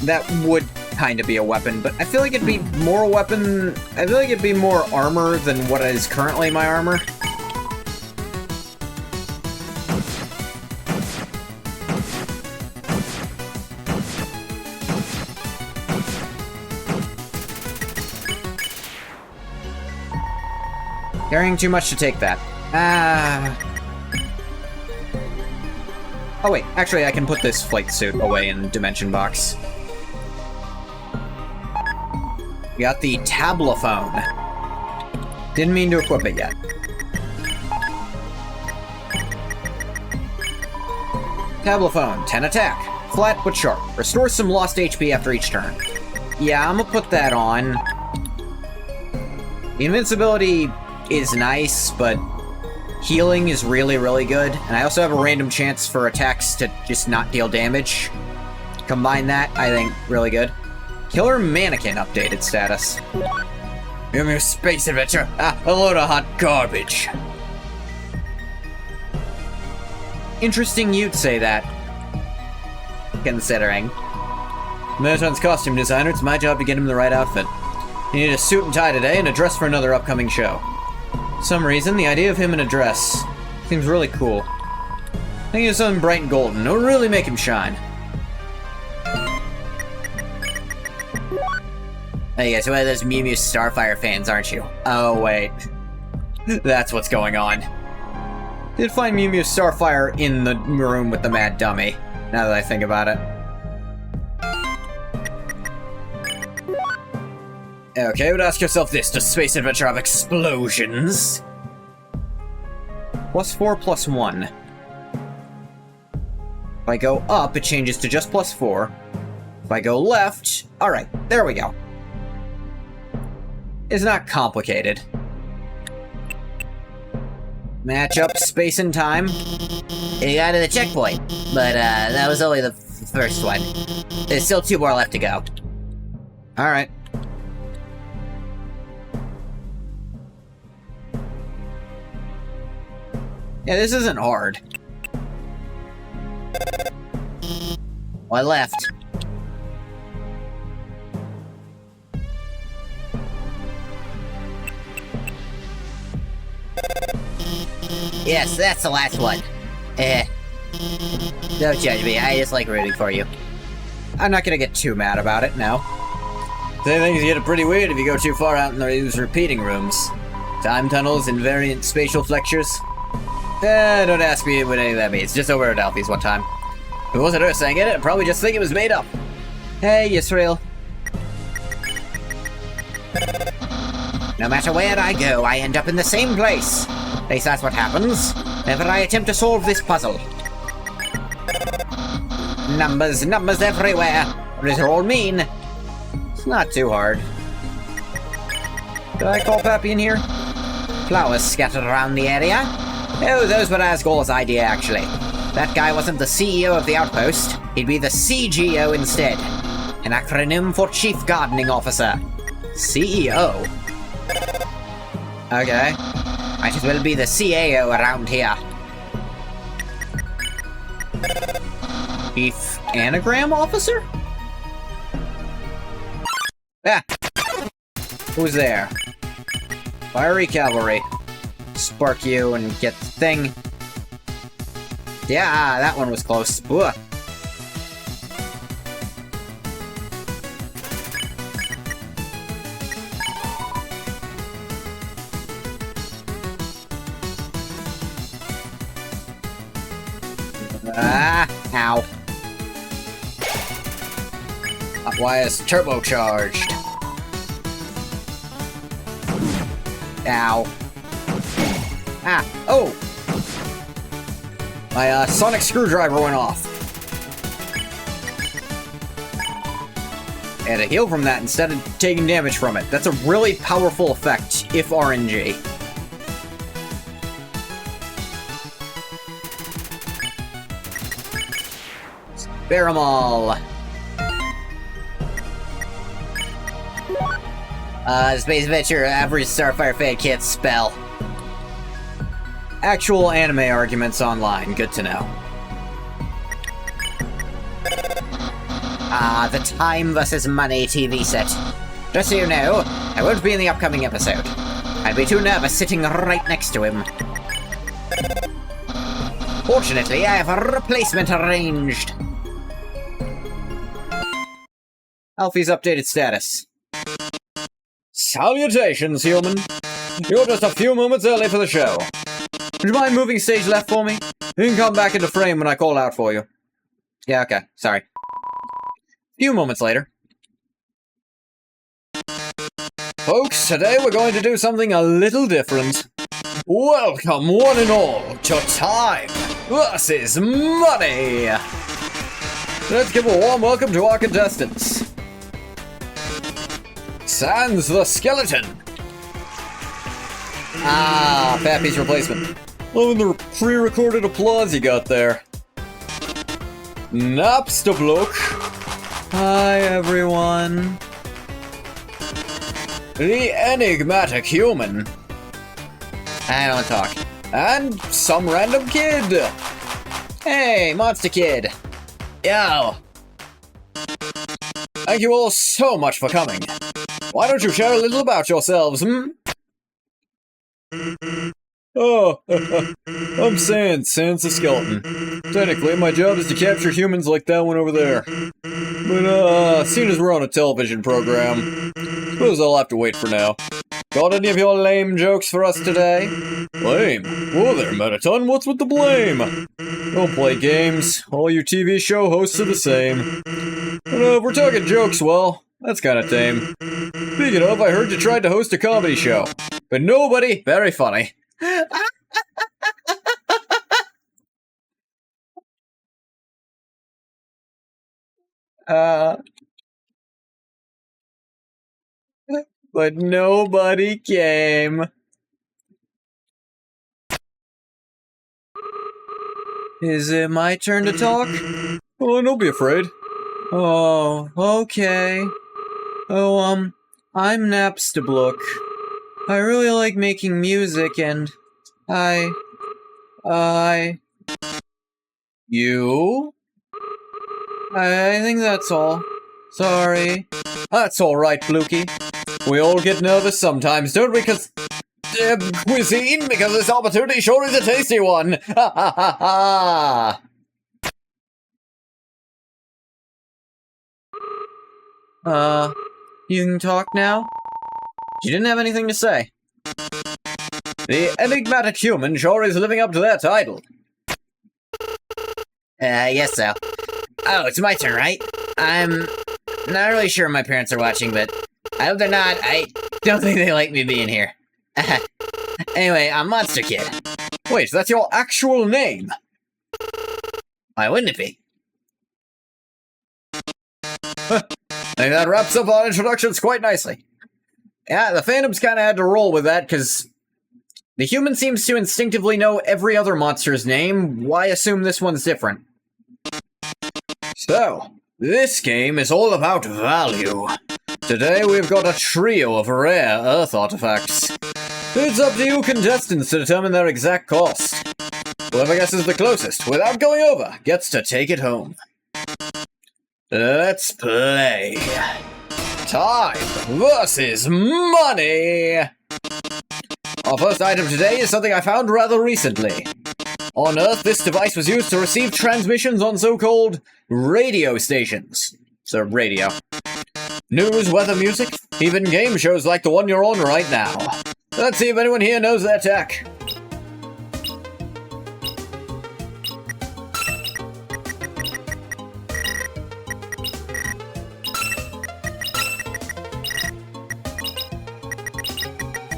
That would kind of be a weapon, but I feel like it'd be more a weapon... I feel like it'd be more armor than what is currently my armor. Carrying too much to take that. Oh wait, actually I can put this flight suit away in Dimension Box. We got the tablophone. Didn't mean to equip it yet. Tablophone, 10 attack. Flat but sharp. Restores some lost HP after each turn. Yeah, I'm gonna put that on. The invincibility is nice, but healing is really, really good. And I also have a random chance for attacks to just not deal damage. Combine that, I think, really good. Killer Mannequin updated status. Give me a space adventure. A load of hot garbage. Interesting you'd say that. Considering. Marathon's costume designer, it's my job to get him the right outfit. He needed a suit and tie today and a dress for another upcoming show. For some reason, the idea of him in a dress seems really cool. I think it's something bright and golden. It'll really make him shine. Oh, you guys, one of those Mew Mew Starfire fans, aren't you? Oh, wait. That's what's going on. Did find Mew Mew Starfire in the room with the Mad Dummy, now that I think about it. Okay, but ask yourself this, does Space Adventure have explosions? +4, +1. If I go up, it changes to just +4. If I go left... Alright, there we go. It's not complicated. Match up space and time. You got to the checkpoint, but that was only the first one. There's still 2 more left to go. Alright. Yeah, this isn't hard. One left. Yes, that's the last one. Don't judge me, I just like rooting for you. I'm not gonna get too mad about it, no. Say things get pretty weird if you go too far out in those repeating rooms. Time tunnels, invariant spatial flexures. Don't ask me what any of that means. Just over at Alfie's one time. If it wasn't her saying it, I'd probably just think it was made up. Hey, Yisrael. No matter where I go, I end up in the same place. At least that's what happens whenever I attempt to solve this puzzle. Numbers, numbers everywhere. What does it all mean? It's not too hard. Did I call Pappy in here? Flowers scattered around the area. Oh, those were Asgol's idea, actually. That guy wasn't the CEO of the outpost. He'd be the CGO instead. An acronym for Chief Gardening Officer. CEO? Okay. Might as well be the CAO around here. Chief Anagram Officer? Ah! Who's there? Fiery Cavalry. Spark you and get the thing. Yeah, that one was close. Ugh. Ah, ow. Why is turbocharged? Ow. Ah, oh! My sonic screwdriver went off. I had to heal from that instead of taking damage from it. That's a really powerful effect, if RNG. Spare 'em all. Space Adventure, average Starfire fan can't spell. Actual anime arguments online, good to know. The Time vs. Money TV set. Just so you know, I won't be in the upcoming episode. I'd be too nervous sitting right next to him. Fortunately, I have a replacement arranged. Alfie's updated status. Salutations, human. You're just a few moments early for the show. Would you mind moving stage left for me? You can come back into frame when I call out for you. Yeah, okay. Sorry. Few moments later. Folks, today we're going to do something a little different. Welcome, one and all, to Time vs. Money! Let's give a warm welcome to our contestants. Sans the Skeleton. Ah, Pappy's replacement. Loving the pre-recorded applause you got there. Napstablook. Hi, everyone. The Enigmatic Human. I don't talk. And some random kid. Hey, Monster Kid. Yo! Thank you all so much for coming. Why don't you share a little about yourselves, hmm? Oh, I'm Sans the Skeleton. Technically, my job is to capture humans like that one over there. But, seeing as we're on a television program, Suppose I'll have to wait for now. Got any of your lame jokes for us today? Lame? Whoa there, Metaton, what's with the blame? Don't play games. All you TV show hosts are the same. But if we're talking jokes, well, that's kinda tame. Speaking of, I heard you tried to host a comedy show. But nobody... Very funny. But nobody came. Is it my turn to talk? Oh, don't be afraid. Oh, okay. Oh, I'm Napstablook. I really like making music and You? I think that's all. Sorry. That's alright, Blukey. We all get nervous sometimes, don't we? Cuisine, because this opportunity sure is a tasty one! Ha ha ha ha! You can talk now? You didn't have anything to say. The enigmatic human sure is living up to their title. I guess so. Oh, it's my turn, right? I'm not really sure my parents are watching, but I hope they're not. I don't think they like me being here. Anyway, I'm Monster Kid. Wait, that's your actual name? Why wouldn't it be? I think that wraps up our introductions quite nicely. Yeah, the fandoms kinda had to roll with that, because the human seems to instinctively know every other monster's name. Why assume this one's different? So, this game is all about value. Today we've got a trio of rare Earth artifacts. It's up to you contestants to determine their exact cost. Whoever guesses the closest, without going over, gets to take it home. Let's play. Time versus money! Our first item today is something I found rather recently. On Earth, this device was used to receive transmissions on so-called radio stations. So, radio. News, weather, music, even game shows like the one you're on right now. Let's see if anyone here knows their tech.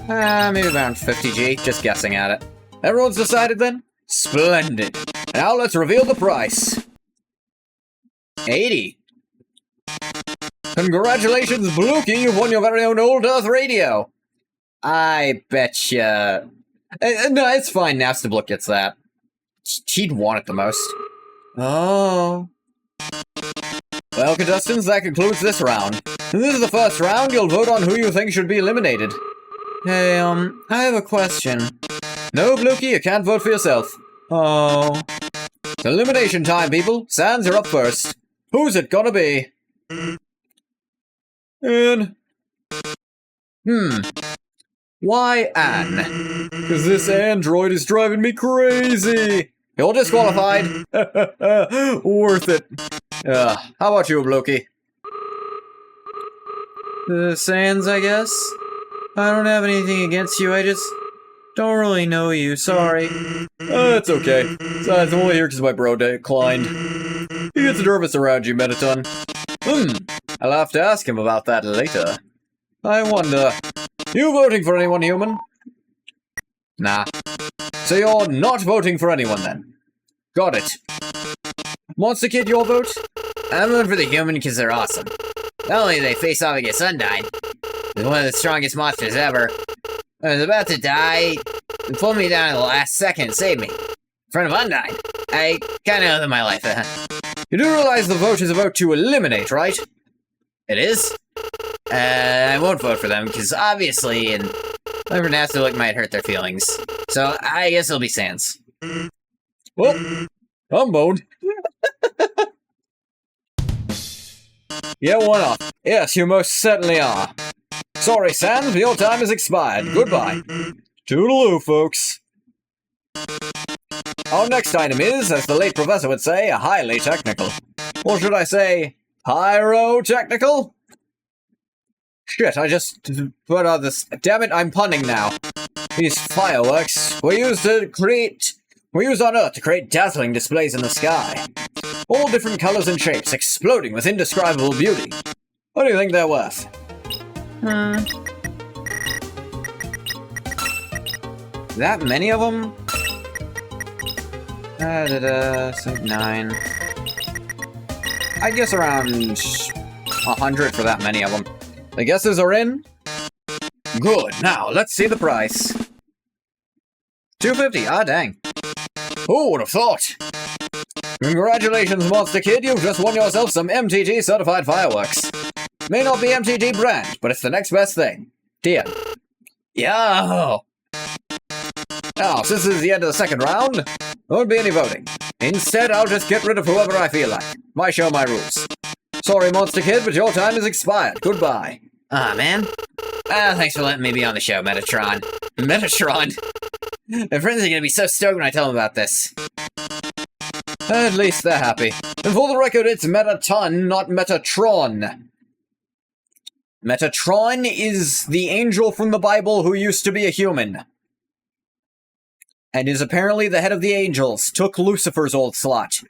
Maybe around 50G, just guessing at it. Everyone's decided then? Splendid. Now let's reveal the price. 80. Congratulations, Blukey, you've won your very own Old Earth radio. I betcha. No, it's fine, Napstablook gets that. She'd want it the most. Oh. Well, contestants, that concludes this round. This is the first round. You'll vote on who you think should be eliminated. Hey, I have a question. No, Blukey, you can't vote for yourself. Oh. It's elimination time, people. Sans, you're up first. Who's it gonna be? Anne. Why Anne? Because this android is driving me crazy. You're disqualified. Worth it. How about you, Blukey? Sans, I guess? I don't have anything against you, I just don't really know you, sorry. That's okay. Besides, I'm only here because my bro declined. He gets nervous around you, Metaton. I'll have to ask him about that later. I wonder, you voting for anyone, human? Nah. So you're not voting for anyone, then? Got it. Monster Kid, your vote? I'm voting for the human because they're awesome. Not only do they face off against Undyne, who's one of the strongest monsters ever, I was about to die, and pulled me down at the last second and saved me. In front of Undyne. I kinda owe them my life, You do realize the vote is a vote to eliminate, right? It is? I won't vote for them, because obviously, and whoever Napstablook might hurt their feelings. So, I guess it'll be Sans. Well, I'm boned. Yeah, why not? Yes, you most certainly are. Sorry, Sans, your time has expired. Goodbye. Toodaloo, folks. Our next item is, as the late professor would say, highly technical. Or should I say, pyrotechnical? Shit, I just put on this. Damn it, I'm punning now. These fireworks were used on Earth to create dazzling displays in the sky. All different colors and shapes, exploding with indescribable beauty. What do you think they're worth? That many of them? So 9. I guess around 100 for that many of them. The guesses are in? Good. Now, let's see the price. $250. Ah, dang. Who would have thought? Congratulations, Monster Kid. You've just won yourself some MTG certified fireworks. May not be MTG brand, but it's the next best thing. Dear. Yo! Now, since this is the end of the second round, there won't be any voting. Instead, I'll just get rid of whoever I feel like. My show, my rules. Sorry, Monster Kid, but your time is expired. Goodbye. Aw, man. Thanks for letting me be on the show, Metatron. Metatron? My friends are gonna be so stoked when I tell them about this. At least they're happy. And for the record, it's Metaton, not Metatron. Metatron is the angel from the Bible who used to be a human. And is apparently the head of the angels, took Lucifer's old slot.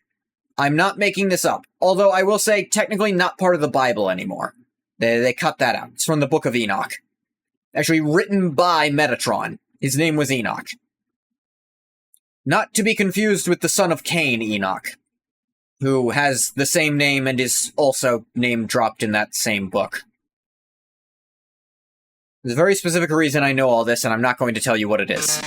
I'm not making this up, although I will say technically not part of the Bible anymore. They cut that out. It's from the Book of Enoch. Actually written by Metatron. His name was Enoch. Not to be confused with the son of Cain, Enoch, who has the same name and is also name-dropped in that same book. There's a very specific reason I know all this, and I'm not going to tell you what it is.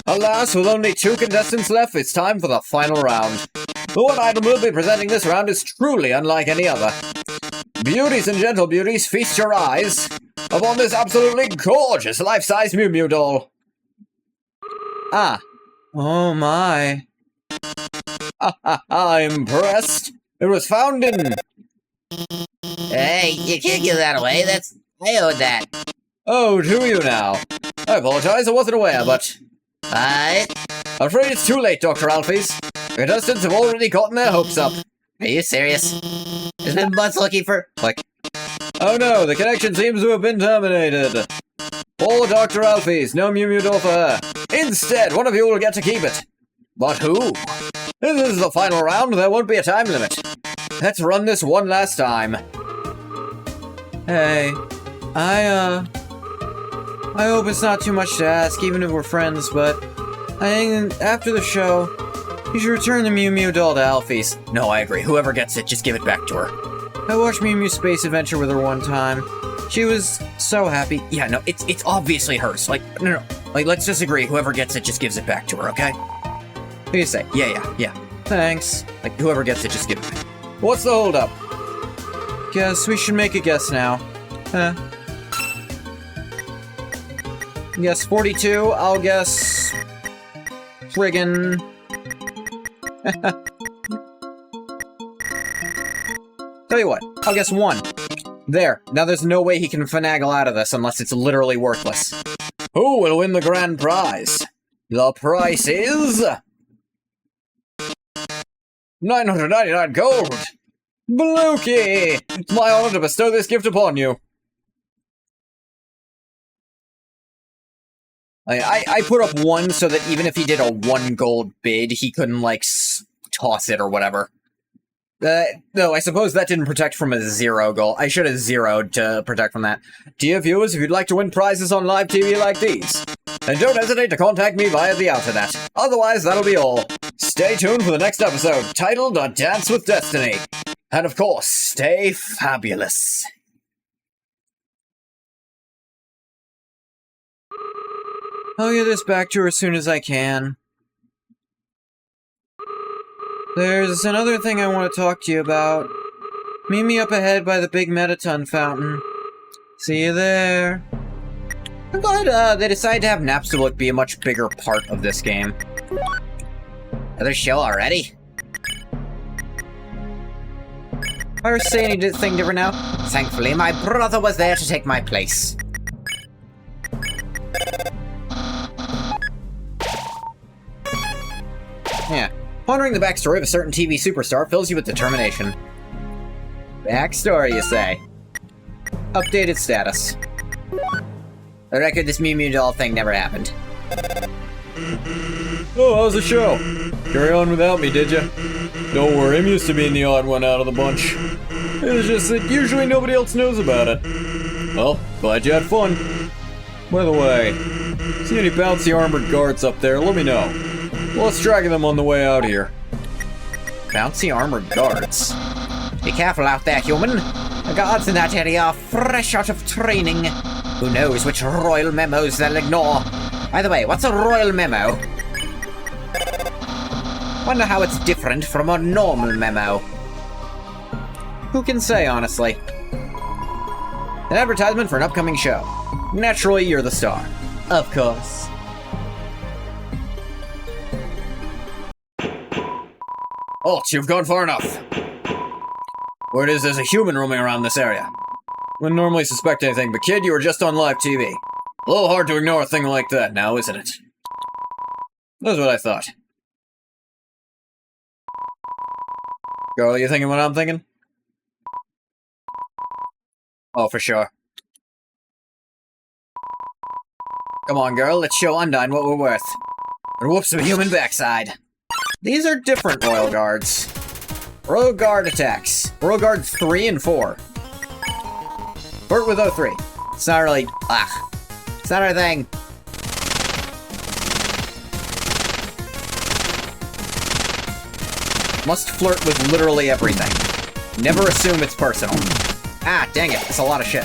Alas, with only 2 contestants left, it's time for the final round. The one item we'll be presenting this round is truly unlike any other. Beauties and gentle beauties, feast your eyes upon this absolutely gorgeous life-size Mew Mew doll. Ah. Oh my. Impressed. It was found in... Hey, you can't give that away. I owed that. Oh, do you now? I apologize, I wasn't aware, but... What? I'm afraid it's too late, Dr. Alphys. Contestants have already gotten their hopes up. Are you serious? It's been months looking for... Oh no, the connection seems to have been terminated. Poor Dr. Alphys, no Mew Mew doll for her. Instead, one of you will get to keep it. But who? This is the final round, there won't be a time limit. Let's run this one last time. Hey, I hope it's not too much to ask, even if we're friends, but I think after the show, you should return the Mew Mew doll to Alphys. No, I agree. Whoever gets it, just give it back to her. I watched Mew Mew Space Adventure with her one time. She was so happy. Yeah, no, it's obviously hers. No. Let's just agree. Whoever gets it just gives it back to her, okay? What do you say? Yeah. Thanks. Whoever gets it, just give it back. What's the holdup? Guess we should make a guess now. Guess 42. I'll guess... friggin... Tell you what, I'll guess 1. There. Now there's no way he can finagle out of this unless it's literally worthless. Who will win the grand prize? The price is... 999 gold! Blukey! It's my honor to bestow this gift upon you. I put up 1 so that even if he did a 1 gold bid, he couldn't, toss it or whatever. No, I suppose that didn't protect from a 0 goal. I should have zeroed to protect from that. Dear viewers, if you'd like to win prizes on live TV like these, then don't hesitate to contact me via the Outernet. Otherwise, that'll be all. Stay tuned for the next episode, titled A Dance with Destiny. And of course, stay fabulous. I'll get this back to her as soon as I can. There's another thing I want to talk to you about. Meet me up ahead by the big Metaton fountain. See you there. I'm glad they decided to have Napstablook be a much bigger part of this game. Another show already? I say anything different now? Thankfully, my brother was there to take my place. Yeah. Pondering the backstory of a certain TV superstar fills you with determination. Backstory, you say? Updated status. The record, this Mew Mew doll thing never happened. Oh, how's the show? Carry on without me, did ya? Don't worry, I'm used to being the odd one out of the bunch. It's just that usually nobody else knows about it. Well, glad you had fun. By the way, see any bouncy armored guards up there, let me know. Lost track of them on the way out here. Bouncy armored guards. Be careful out there, human. The guards in that area are fresh out of training. Who knows which royal memos they'll ignore. By the way, what's a royal memo? Wonder how it's different from a normal memo. Who can say, honestly? An advertisement for an upcoming show. Naturally, you're the star. Of course. Halt, you've gone far enough. Word is there's a human roaming around this area. Wouldn't normally suspect anything, but kid, you were just on live TV. A little hard to ignore a thing like that now, isn't it? That's what I thought. Girl, you thinking what I'm thinking? Oh, for sure. Come on, girl, let's show Undyne what we're worth. And whoops a human backside. These are different Royal Guards. Royal Guard attacks. Royal Guard 3 and 4. Flirt with 03. It's not really... It's not our thing. Must flirt with literally everything. Never assume it's personal. Ah, dang it, that's a lot of shit.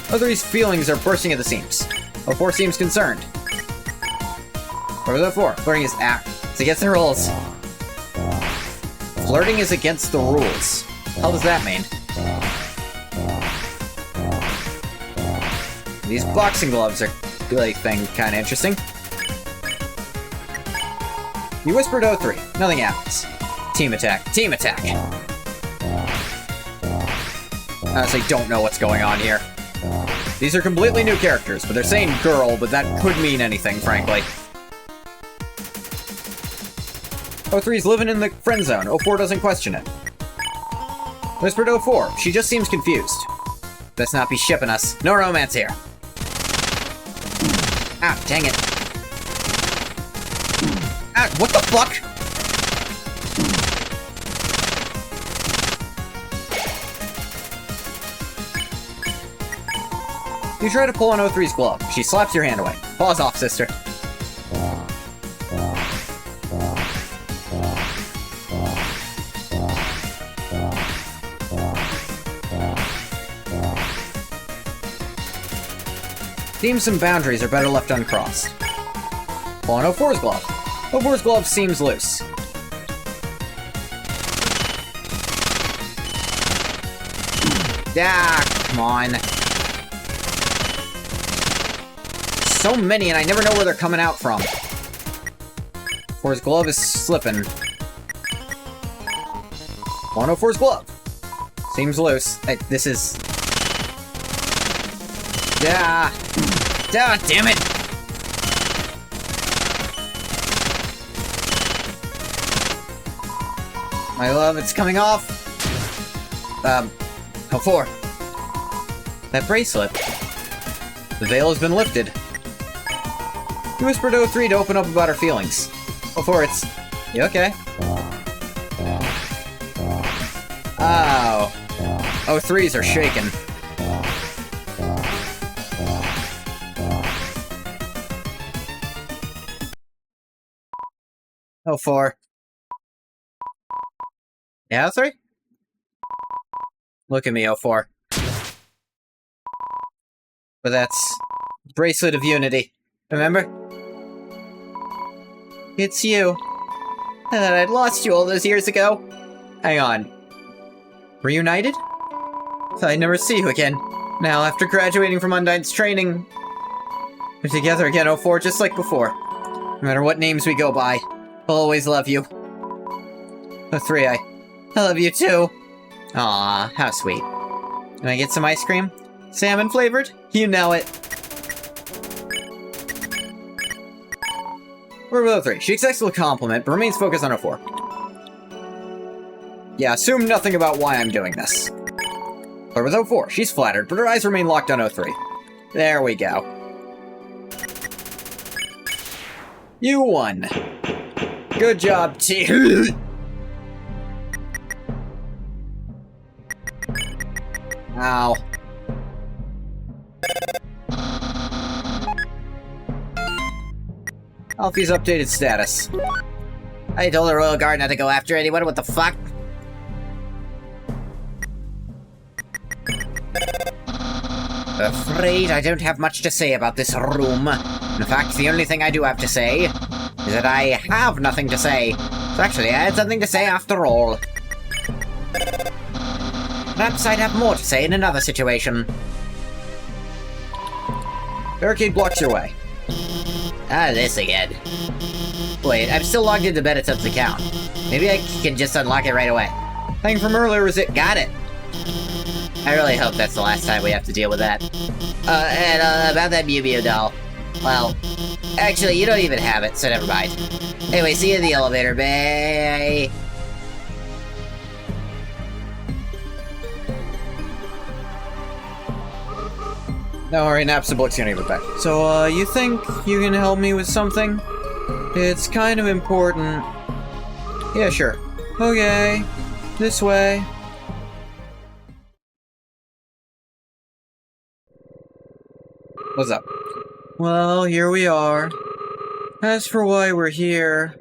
03's feelings are bursting at the seams. 04 seems concerned. What was 04? Flirting is... it's against the rules. Flirting is against the rules. How does that mean? These boxing gloves are really kind of interesting. You whispered 03. Nothing happens. Team attack. Team attack. I honestly don't know what's going on here. These are completely new characters, but they're saying girl, but that could mean anything, frankly. 03's living in the friend zone. 04 doesn't question it. Whispered 04. She just seems confused. Best not be shipping us. No romance here. Ah, dang it. Ah, what the fuck? You try to pull on 03's glove. She slaps your hand away. Paws off, sister. Seems some boundaries are better left uncrossed. Pull on 04's glove. 04's glove seems loose. Ah, come on. So many, and I never know where they're coming out from. 04's glove is slipping. Pull on 04's glove. Seems loose. This is... Ah! Ah, damn it! My love, it's coming off. 04. That bracelet. The veil has been lifted. You whispered 03 to open up about her feelings. 04, it's... You okay? Oh. 03s are shaking. 04. Yeah, 03? Look at me, 04. But that's... Bracelet of Unity. Remember? It's you. I thought I'd lost you all those years ago. Hang on. Reunited? Thought I'd never see you again. Now, after graduating from Undyne's training... We're together again, 04, just like before. No matter what names we go by. I'll always love you. 03, I love you too. Aw, how sweet. Can I get some ice cream? Salmon flavored? You know it. Word with 03. She accepts the compliment, but remains focused on 04. Yeah, assume nothing about why I'm doing this. Or with 04. She's flattered, but her eyes remain locked on 03. There we go. You won. Good job, team. Ow. Alfie's updated status. I told the Royal Guard not to go after anyone, what the fuck? Afraid I don't have much to say about this room. In fact, the only thing I do have to say is that I have nothing to say. So actually, I had something to say after all. Perhaps I'd have more to say in another situation. Barricade blocks your way. Ah, this again. Wait, I'm still logged into Mediton's account. Maybe I can just unlock it right away. Thing from earlier is it. Got it. I really hope that's the last time we have to deal with that. And about that Mew Mew doll. Well, actually, you don't even have it, so never mind. Anyway, see you in the elevator, bye. No, alright, Napstablook's gonna give it back. So, you think you can help me with something? It's kind of important. Yeah, sure. Okay. This way. What's up? Well, here we are. As for why we're here...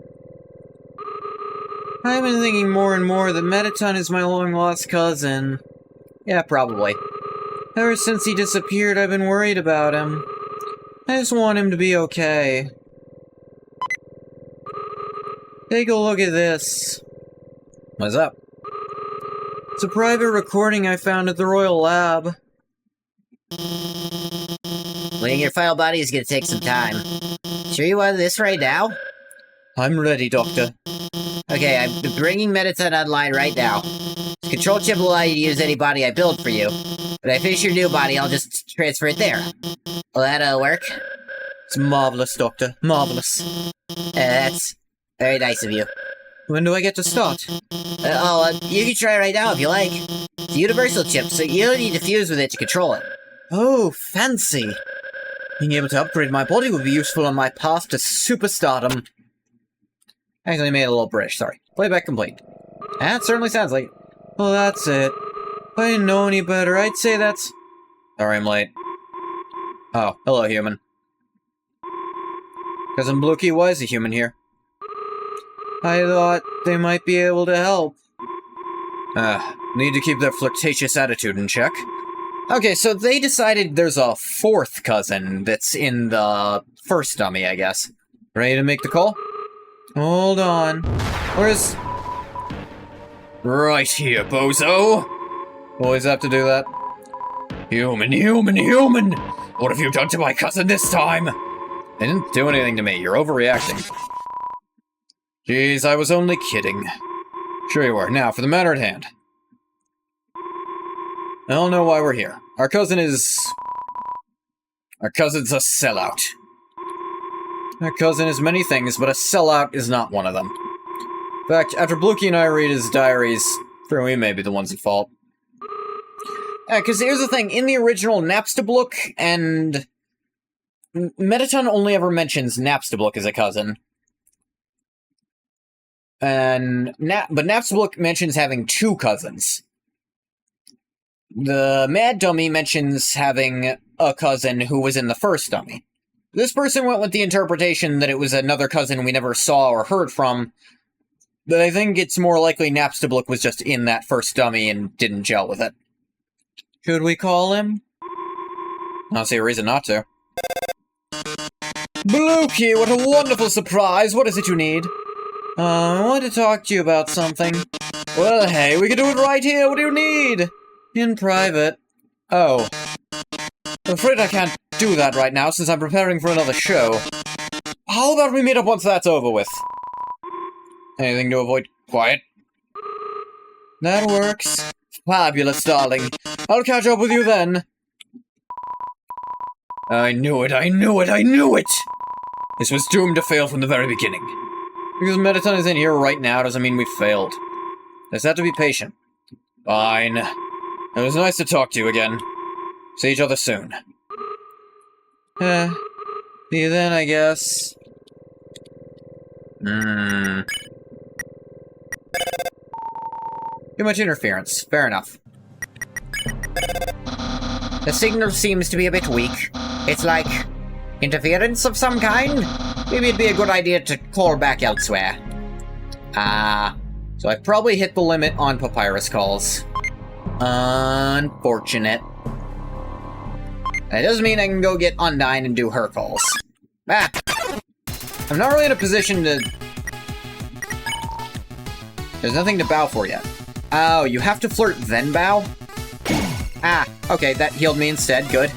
I've been thinking more and more that Mediton is my long-lost cousin. Yeah, probably. Ever since he disappeared, I've been worried about him. I just want him to be okay. Take a look at this. What's up? It's a private recording I found at the Royal Lab. Laying your file body is gonna take some time. Sure you want this right now? I'm ready, Doctor. Okay, I'm bringing Mediton online right now. This control chip will allow you to use any body I build for you. When I finish your new body, I'll just transfer it there. Will that, work? It's marvelous, Doctor. Marvelous. That's very nice of you. When do I get to start? You can try right now if you like. It's a universal chip, so you don't need to fuse with it to control it. Oh, fancy. Being able to upgrade my body would be useful on my path to superstardom. Actually, I made it a little British, sorry. Playback complete. That certainly sounds like... Well, that's it. If I didn't know any better, I'd say that's... Sorry, I'm late. Oh, hello, human. Cousin Blukey, why is a human here? I thought they might be able to help. Need to keep their flirtatious attitude in check. Okay, so they decided there's a fourth cousin that's in the first dummy, I guess. Ready to make the call? Hold on. Where's... Right here, bozo! Always have to do that. Human, human, human! What have you done to my cousin this time? They didn't do anything to me, you're overreacting. Jeez, I was only kidding. Sure you were. Now, for the matter at hand. I don't know why we're here. Our cousin's a sellout. Our cousin is many things, but a sellout is not one of them. In fact, after Blukey and I read his diaries, we may be the ones at fault. Because here's the thing, in the original Napstablook, and Mediton only ever mentions Napstablook as a cousin. But Napstablook mentions having two cousins. The Mad Dummy mentions having a cousin who was in the first dummy. This person went with the interpretation that it was another cousin we never saw or heard from, but I think it's more likely Napstablook was just in that first dummy and didn't gel with it. Should we call him? I don't see a reason not to. Blukey, what a wonderful surprise! What is it you need? I want to talk to you about something. Well, hey, we can do it right here. What do you need? In private. Oh. I'm afraid I can't do that right now since I'm preparing for another show. How about we meet up once that's over with? Anything to avoid quiet? That works. Fabulous, darling. I'll catch up with you then. I knew it, I knew it, I knew it! This was doomed to fail from the very beginning. Because Mediton is in here right now doesn't mean we failed. Just have to be patient. Fine. It was nice to talk to you again. See each other soon. See you then, I guess. Too much interference. Fair enough. The signal seems to be a bit weak. It's like interference of some kind? Maybe it'd be a good idea to call back elsewhere. So I've probably hit the limit on papyrus calls. Unfortunate. That doesn't mean I can go get Undyne and do her calls. I'm not really in a position to... There's nothing to bow for yet. Oh, you have to flirt then bow? Okay, that healed me instead, good.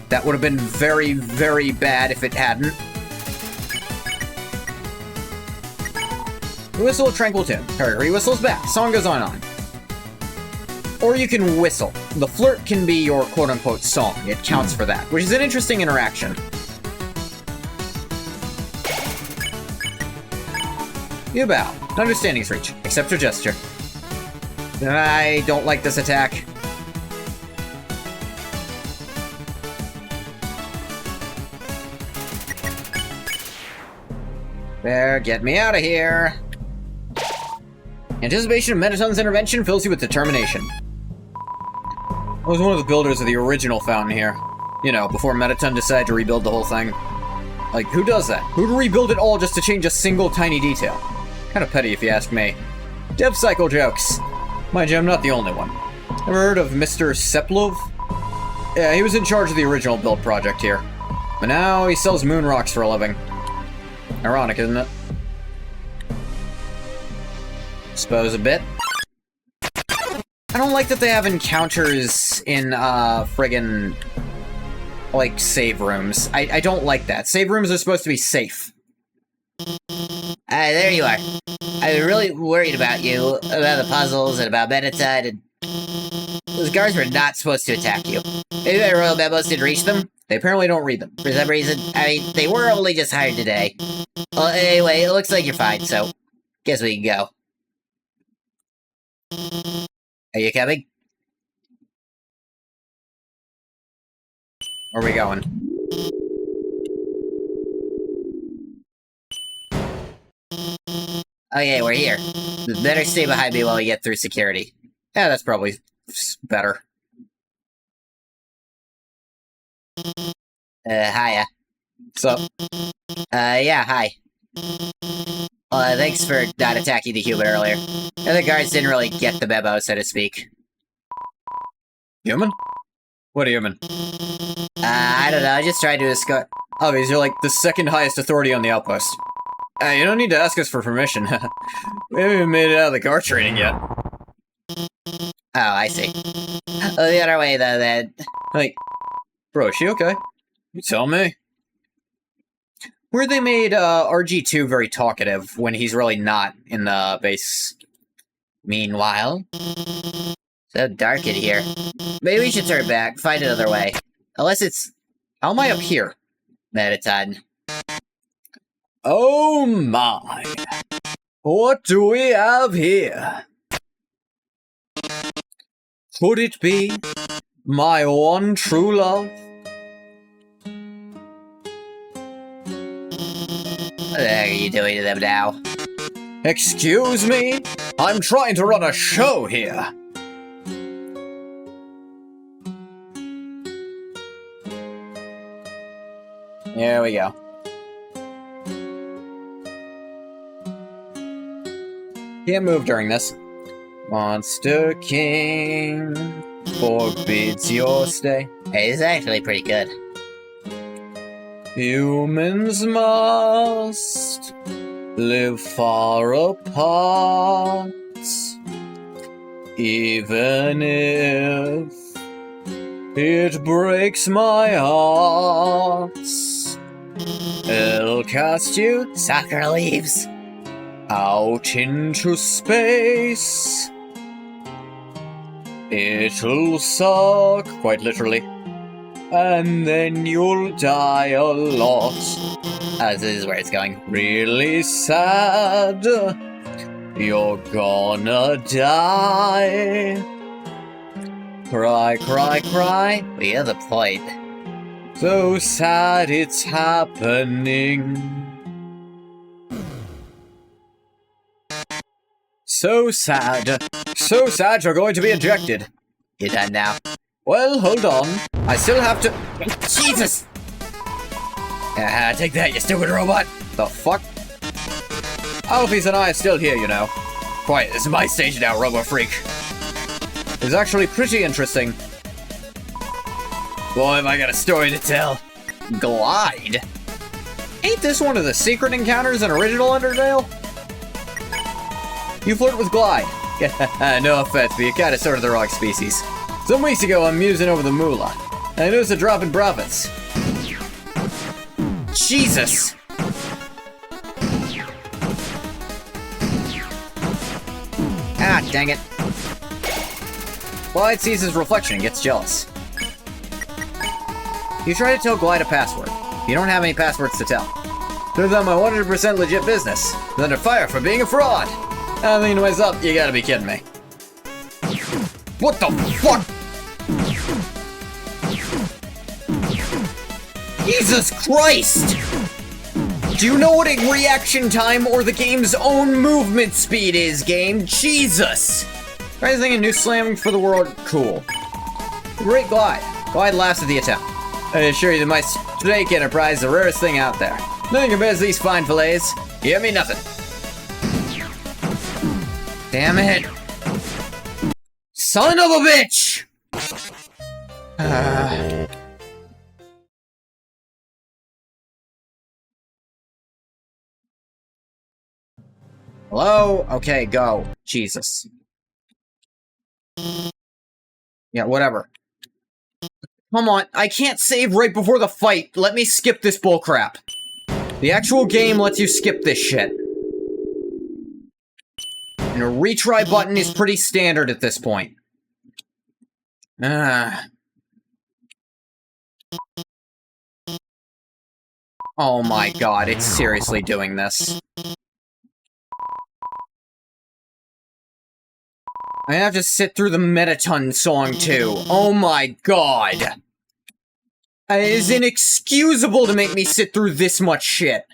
That would have been very, very bad if it hadn't. Whistle a tranquil tune. Hurry, whistles back. Song goes on. Or you can whistle. The flirt can be your quote-unquote song. It counts for that, which is an interesting interaction. You bow. Understanding's reach. Accept your gesture. I don't like this attack. There, get me out of here. Anticipation of Metaton's intervention fills you with determination. I was one of the builders of the original fountain here. You know, before Metaton decided to rebuild the whole thing. Like, who does that? Who'd rebuild it all just to change a single tiny detail? Kinda petty if you ask me. Dev cycle jokes. Mind you, I'm not the only one. Ever heard of Mr. Seplov? Yeah, he was in charge of the original build project here. But now he sells moon rocks for a living. Ironic, isn't it? Suppose a bit. I don't like that they have encounters in, friggin', like, save rooms. I don't like that. Save rooms are supposed to be safe. There you are. I was really worried about you, about the puzzles, and about Metaton, and... Those guards were not supposed to attack you. Maybe my royal memos didn't reach them? They apparently don't read them. For some reason, I mean, they were only just hired today. Well, anyway, it looks like you're fine, so... Guess we can go. Are you coming? Where are we going? Okay, we're here. Better stay behind me while we get through security. Yeah, that's probably better. Hiya. What's up? Yeah, hi. Thanks for not attacking the human earlier. The other guards didn't really get the memo, so to speak. Human? What human? I don't know, I just tried to escort... Oh, because you're like the second highest authority on the outpost. You don't need to ask us for permission. We haven't even made it out of the guard training yet. Oh, I see. The other way, though, then. Like, bro, is she okay? You tell me. Where they made RG2 very talkative when he's really not in the base. Meanwhile... So dark in here. Maybe we should turn back, find another way. Unless it's... How am I up here? Metaton. Oh my! What do we have here? Could it be my one true love? What the heck are you doing to them now? Excuse me? I'm trying to run a show here. There we go. Can't move during this. Monster King forbids your stay. Hey, this is actually pretty good. Humans must live far apart, even if it breaks my heart. I'll cast you Soccer leaves. out into space. It'll suck, quite literally. And then you'll die a lot. Oh, this is where it's going. Really sad. You're gonna die. Cry, cry, cry. We have the point. So sad it's happening. So sad. So sad you're going to be ejected. You're done now. Well, hold on. I still have to... Jesus! Take that, you stupid robot! The fuck? Alphys and I are still here, you know. Quiet, this is my stage now, Robo Freak. It's actually pretty interesting. Boy, have I got a story to tell. Glide? Ain't this one of the secret encounters in original Undertale? You flirt with Glide. No offense, but you're kinda sort of the wrong species. Some weeks ago, I'm musing over the moolah, and I noticed a drop in profits. Jesus! Ah, dang it. Glide sees his reflection and gets jealous. You try to tell Glide a password. You don't have any passwords to tell. Turns out my 100% legit business is under fire for being a fraud. I'm thinking to myself, you gotta be kidding me. What the fuck? Jesus Christ! Do you know what a reaction time or the game's own movement speed is, game? Jesus! Try thinking new slam for the world, cool. Great Glide. Glide laughs at the attempt. I assure you that my steak enterprise is the rarest thing out there. Nothing compares to these fine fillets. You hear me? Nothing. Damn it. Son of a bitch! Hello? Okay, go. Jesus. Yeah, whatever. Come on, I can't save right before the fight. Let me skip this bullcrap. The actual game lets you skip this shit. And a retry button is pretty standard at this point. Oh my god, it's seriously doing this. I have to sit through the Metaton song too. Oh my god. It is inexcusable to make me sit through this much shit.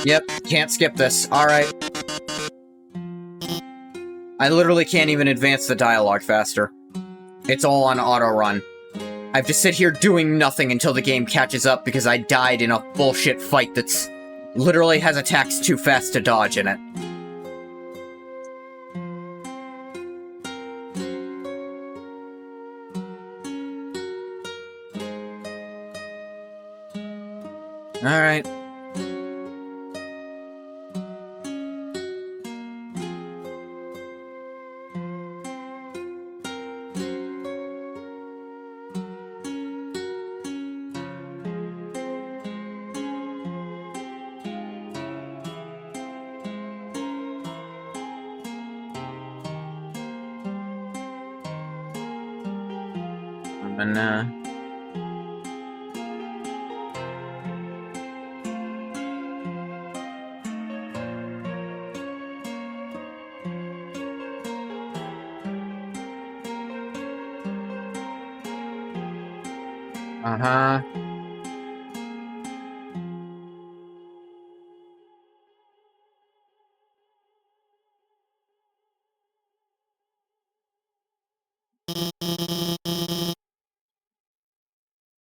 Yep, can't skip this. Alright. I literally can't even advance the dialogue faster. It's all on auto-run. I have to sit here doing nothing until the game catches up because I died in a bullshit fight that's literally has attacks too fast to dodge in it. Alright. And, uh-huh.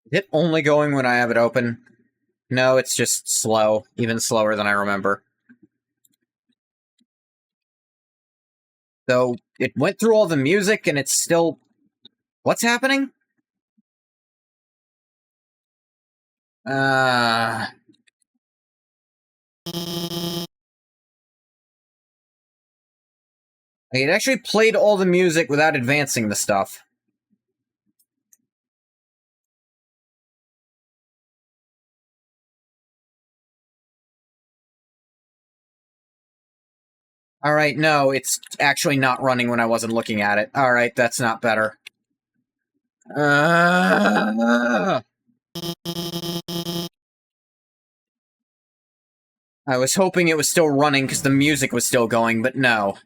Is it only going when I have it open? No, it's just slow. Even slower than I remember. So, it went through all the music and it's still... What's happening? It actually played all the music without advancing the stuff. Alright, no, it's actually not running when I wasn't looking at it. Alright, that's not better. I was hoping it was still running because the music was still going, but no.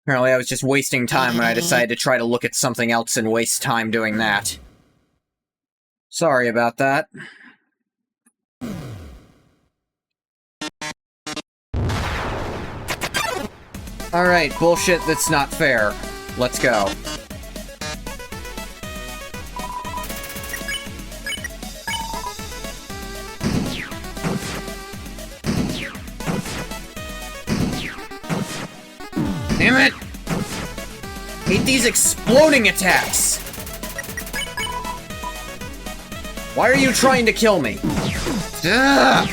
Apparently I was just wasting time when I decided to try to look at something else and waste time doing that. Sorry about that. Alright, bullshit that's not fair. Let's go. Damn it! Hate these exploding attacks! Why are you trying to kill me? Ugh.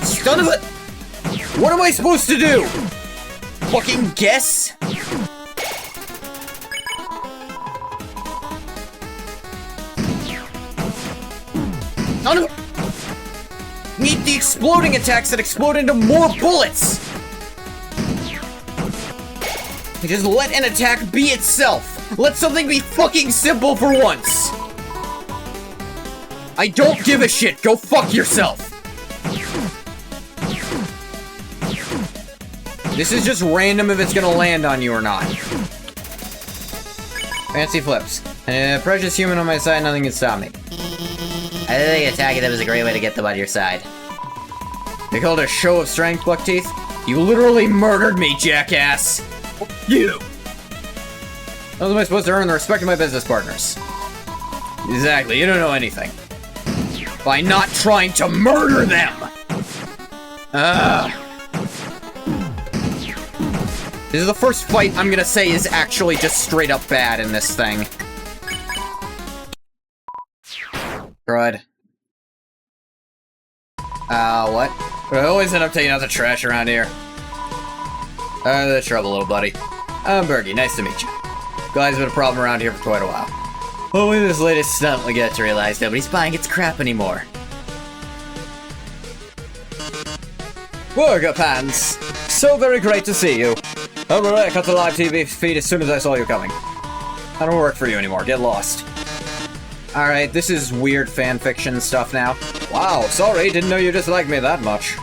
Son of a... What am I supposed to do? Fucking guess? Son of a... Need the exploding attacks that explode into more bullets! Just let an attack be itself! Let something be fucking simple for once! I don't give a shit! Go fuck yourself! This is just random if it's gonna land on you or not. Fancy flips. Precious human on my side, nothing can stop me. I think attacking them is a great way to get them on your side. They called it a show of strength, Buckteeth? You literally murdered me, jackass! You! How am I supposed to earn the respect of my business partners? Exactly, you don't know anything. By not trying to murder them! This is the first fight I'm gonna say is actually just straight up bad in this thing. Crud. What? I always end up taking out the trash around here. The trouble, little buddy. I'm Bergie, nice to meet you. Guy's been a problem around here for quite a while. Only this latest stunt we get to realize nobody's buying its crap anymore. Burger Pants! So very great to see you. I cut the live TV feed as soon as I saw you coming. I don't work for you anymore, get lost. Alright, this is weird fanfiction stuff now. Wow, sorry, didn't know you disliked me that much.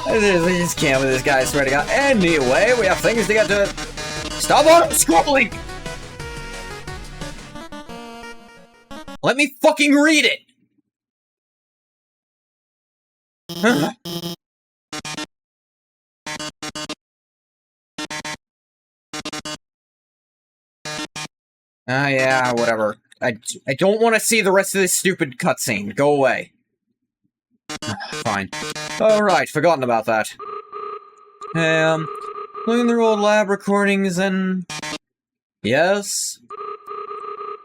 I just can't with this guy, I swear to God. Anyway, we have things to get to... Stop on squabbling! Let me fucking read it! Yeah, whatever. I don't want to see the rest of this stupid cutscene. Go away. Fine. Alright, forgotten about that. Looking through old lab recordings and... Yes?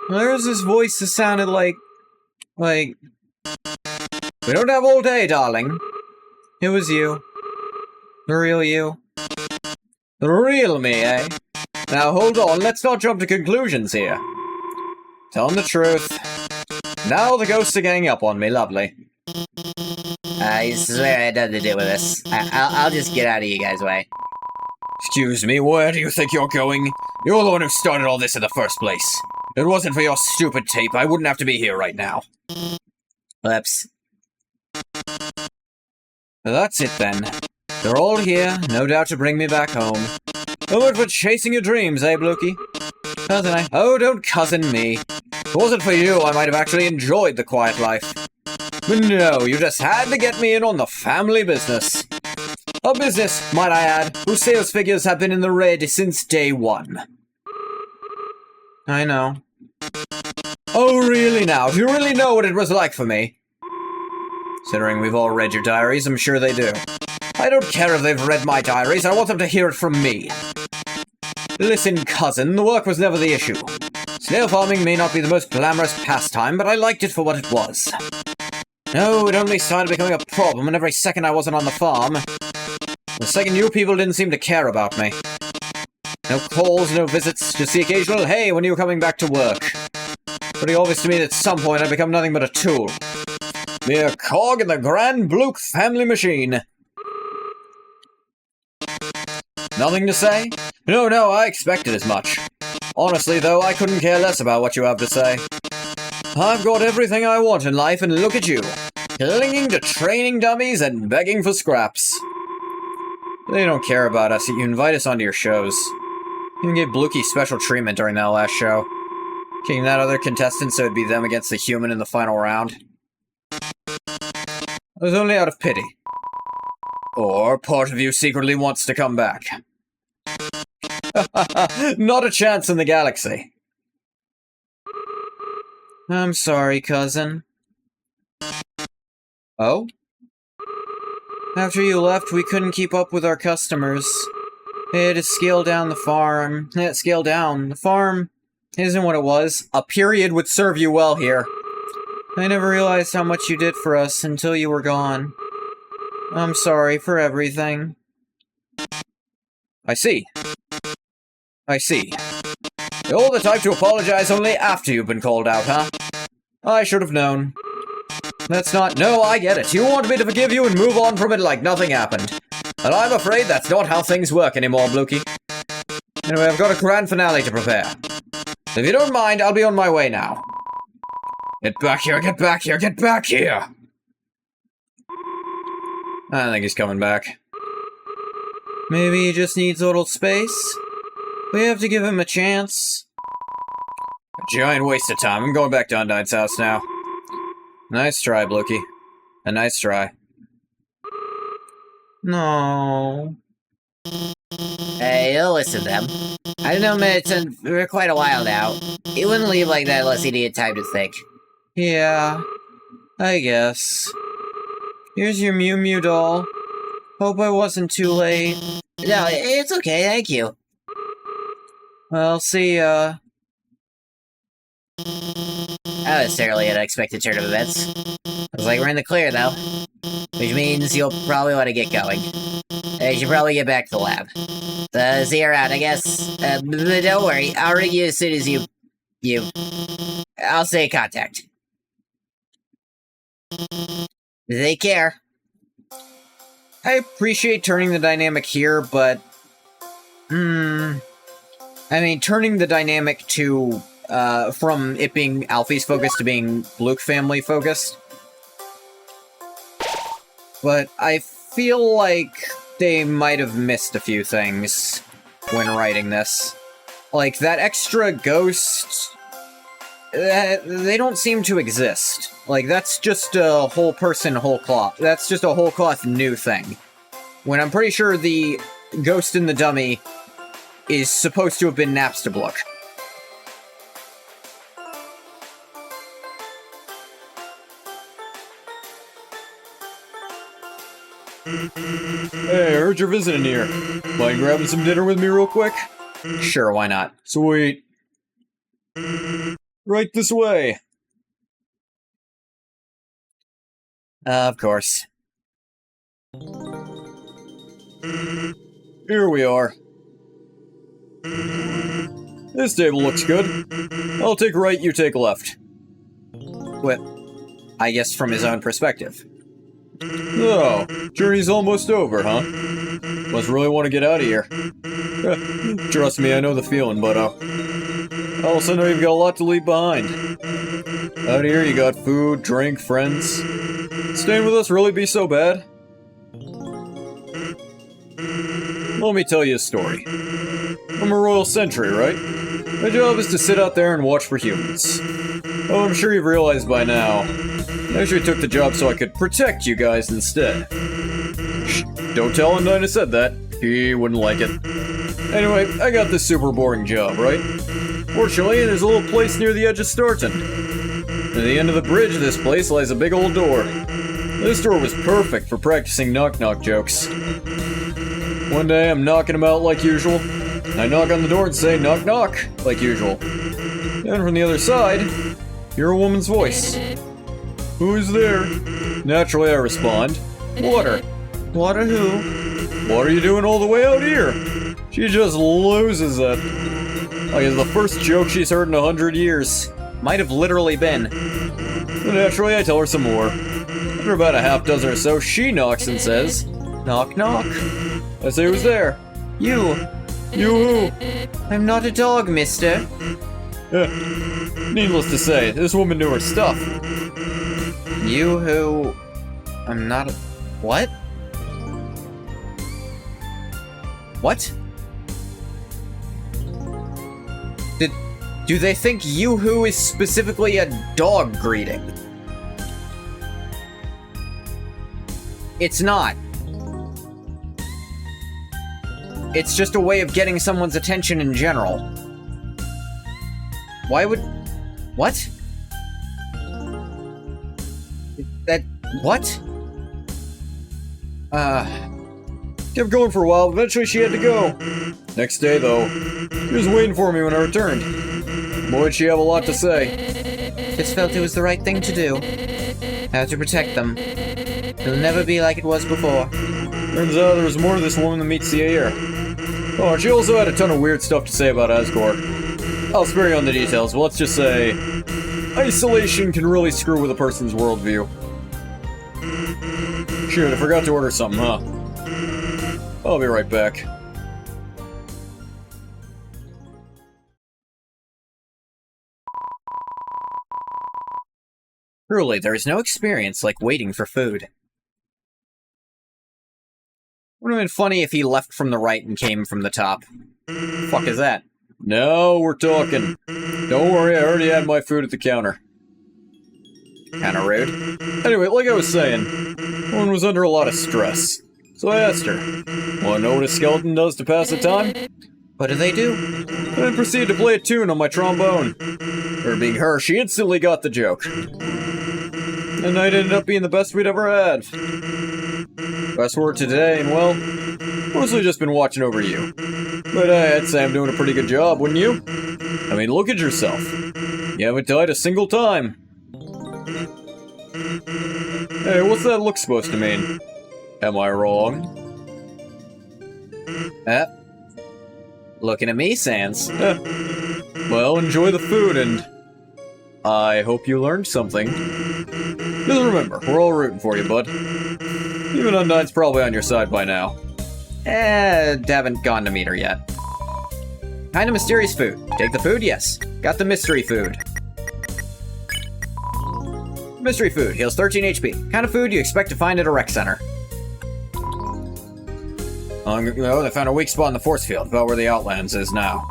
There's this voice that sounded like... We don't have all day, darling. It was you. The real you. The real me, eh? Now hold on, let's not jump to conclusions here. Tell them the truth. Now the ghosts are ganging up on me, lovely. I swear I had nothing to do with this. I'll just get out of you guys' way. Excuse me, where do you think you're going? You're the one who started all this in the first place. If it wasn't for your stupid tape, I wouldn't have to be here right now. Whoops. That's it then. They're all here, no doubt to bring me back home. No word for chasing your dreams, eh, Blokey? Cousin I? Oh, don't cousin me. If it wasn't for you, I might have actually enjoyed the quiet life. But no, you just had to get me in on the family business. A business, might I add, whose sales figures have been in the red since day one. I know. Oh, really now? Do you really know what it was like for me? Considering we've all read your diaries, I'm sure they do. I don't care if they've read my diaries, I want them to hear it from me. Listen, cousin, the work was never the issue. Snail farming may not be the most glamorous pastime, but I liked it for what it was. No, it only started becoming a problem and every second I wasn't on the farm. The second you people didn't seem to care about me. No calls, no visits, just the occasional, hey, when are you coming back to work? Pretty obvious to me that at some point I'd become nothing but a tool. Mere cog in the Grand Bloke family machine. Nothing to say? No, I expected as much. Honestly, though, I couldn't care less about what you have to say. I've got everything I want in life, and look at you. Clinging to training dummies and begging for scraps. They don't care about us, you invite us onto your shows. You even gave Blukey special treatment during that last show. Kicking that other contestant so it'd be them against the human in the final round. It was only out of pity. Or part of you secretly wants to come back. Not a chance in the galaxy. I'm sorry, cousin. Oh? After you left, we couldn't keep up with our customers. They had to scale down the farm. Scale down. The farm isn't what it was. A period would serve you well here. I never realized how much you did for us until you were gone. I'm sorry for everything. I see. I see. You're the type to apologize only after you've been called out, huh? I should have known. That's not... No, I get it. You want me to forgive you and move on from it like nothing happened. But I'm afraid that's not how things work anymore, Blukey. Anyway, I've got a grand finale to prepare. So if you don't mind, I'll be on my way now. Get back here, get back here, get back here! I think he's coming back. Maybe he just needs a little space? We have to give him a chance. A giant waste of time. I'm going back to Undyne's house now. Nice try, Blukey. A nice try. No. Hey, you'll listen to them. I've known Milton for quite a while now. He wouldn't leave like that unless he needed time to think. Yeah, I guess. Here's your Mew Mew doll. Hope I wasn't too late. No, it's okay, thank you. Well, see ya. That was certainly an unexpected turn of events. I was like, we're in the clear, though. Which means you'll probably want to get going. You should probably get back to the lab. See you around, I guess. But don't worry, I'll ring you as soon as I'll stay in contact. Take care. I appreciate turning the dynamic here, but... I mean, turning the dynamic to... from it being Alfie's focus to being Luke family focused. But I feel like they might have missed a few things when writing this. Like, that extra ghost... they don't seem to exist. Like, that's just a whole person, whole cloth. That's just a whole cloth new thing. When I'm pretty sure the ghost in the dummy is supposed to have been Napstablook. Hey, I heard you're visiting here. Mind grabbing some dinner with me real quick? Sure, why not? Sweet. Right this way. Of course. Here we are. This table looks good. I'll take right, you take left. Well, I guess from his own perspective. Oh, journey's almost over, huh? Must really want to get out of here. Trust me, I know the feeling, but I also know you've got a lot to leave behind. Out here, you got food, drink, friends. Staying with us really be so bad? Let me tell you a story. I'm a royal sentry, right? My job is to sit out there and watch for humans. Oh, I'm sure you've realized by now. I actually took the job so I could protect you guys instead. Shh, don't tell Undyne I said that. He wouldn't like it. Anyway, I got this super boring job, right? Fortunately, there's a little place near the edge of Starton. At the end of the bridge of this place lies a big old door. This door was perfect for practicing knock-knock jokes. One day, I'm knocking them out like usual. I knock on the door and say, knock knock, like usual. Then from the other side, hear a woman's voice. Who is there? Naturally, I respond, Water. Water who? What are you doing all the way out here? She just loses it. Like it's the first joke she's heard in 100 years. Might have literally been. But naturally, I tell her some more. After about a half dozen or so, she knocks and says, knock knock. I say, who's there? You. You who? I'm not a dog, mister. Needless to say, this woman knew her stuff. You who I'm not... What? What? Do they think Yoo-hoo is specifically a dog greeting? It's not. It's just a way of getting someone's attention in general. Why would... What? That... What? Kept going for a while, eventually she had to go. Next day, though, she was waiting for me when I returned. Boy, did she have a lot to say. Just felt it was the right thing to do. Had to protect them. It'll never be like it was before. Turns out there was more to this woman than meets the ear. Oh, and she also had a ton of weird stuff to say about Asgore. I'll spare you on the details, but let's just say... isolation can really screw with a person's worldview. Shoot, I forgot to order something, huh? I'll be right back. Truly, there is no experience like waiting for food. Wouldn't it have been funny if he left from the right and came from the top? Fuck is that? Now we're talking. Don't worry, I already had my food at the counter. Kinda rude. Anyway, like I was saying, one was under a lot of stress. So I asked her, wanna know what a skeleton does to pass the time? What do they do? And then proceeded to play a tune on my trombone. Her being her, she instantly got the joke. The night ended up being the best we'd ever had. Fast forward to today, and well, mostly just been watching over you. But I'd say I'm doing a pretty good job, wouldn't you? I mean, look at yourself. You haven't died a single time. Hey, what's that look supposed to mean? Am I wrong? Looking at me, Sans. Well, enjoy the food, and I hope you learned something. Just remember, we're all rooting for you, bud. Even Undyne's probably on your side by now. Haven't gone to meet her yet. Kinda mysterious food. Take the food? Yes. Got the mystery food. Mystery food. Heals 13 HP. Kind of food you expect to find at a rec center. They found a weak spot in the force field, about where the Outlands is now.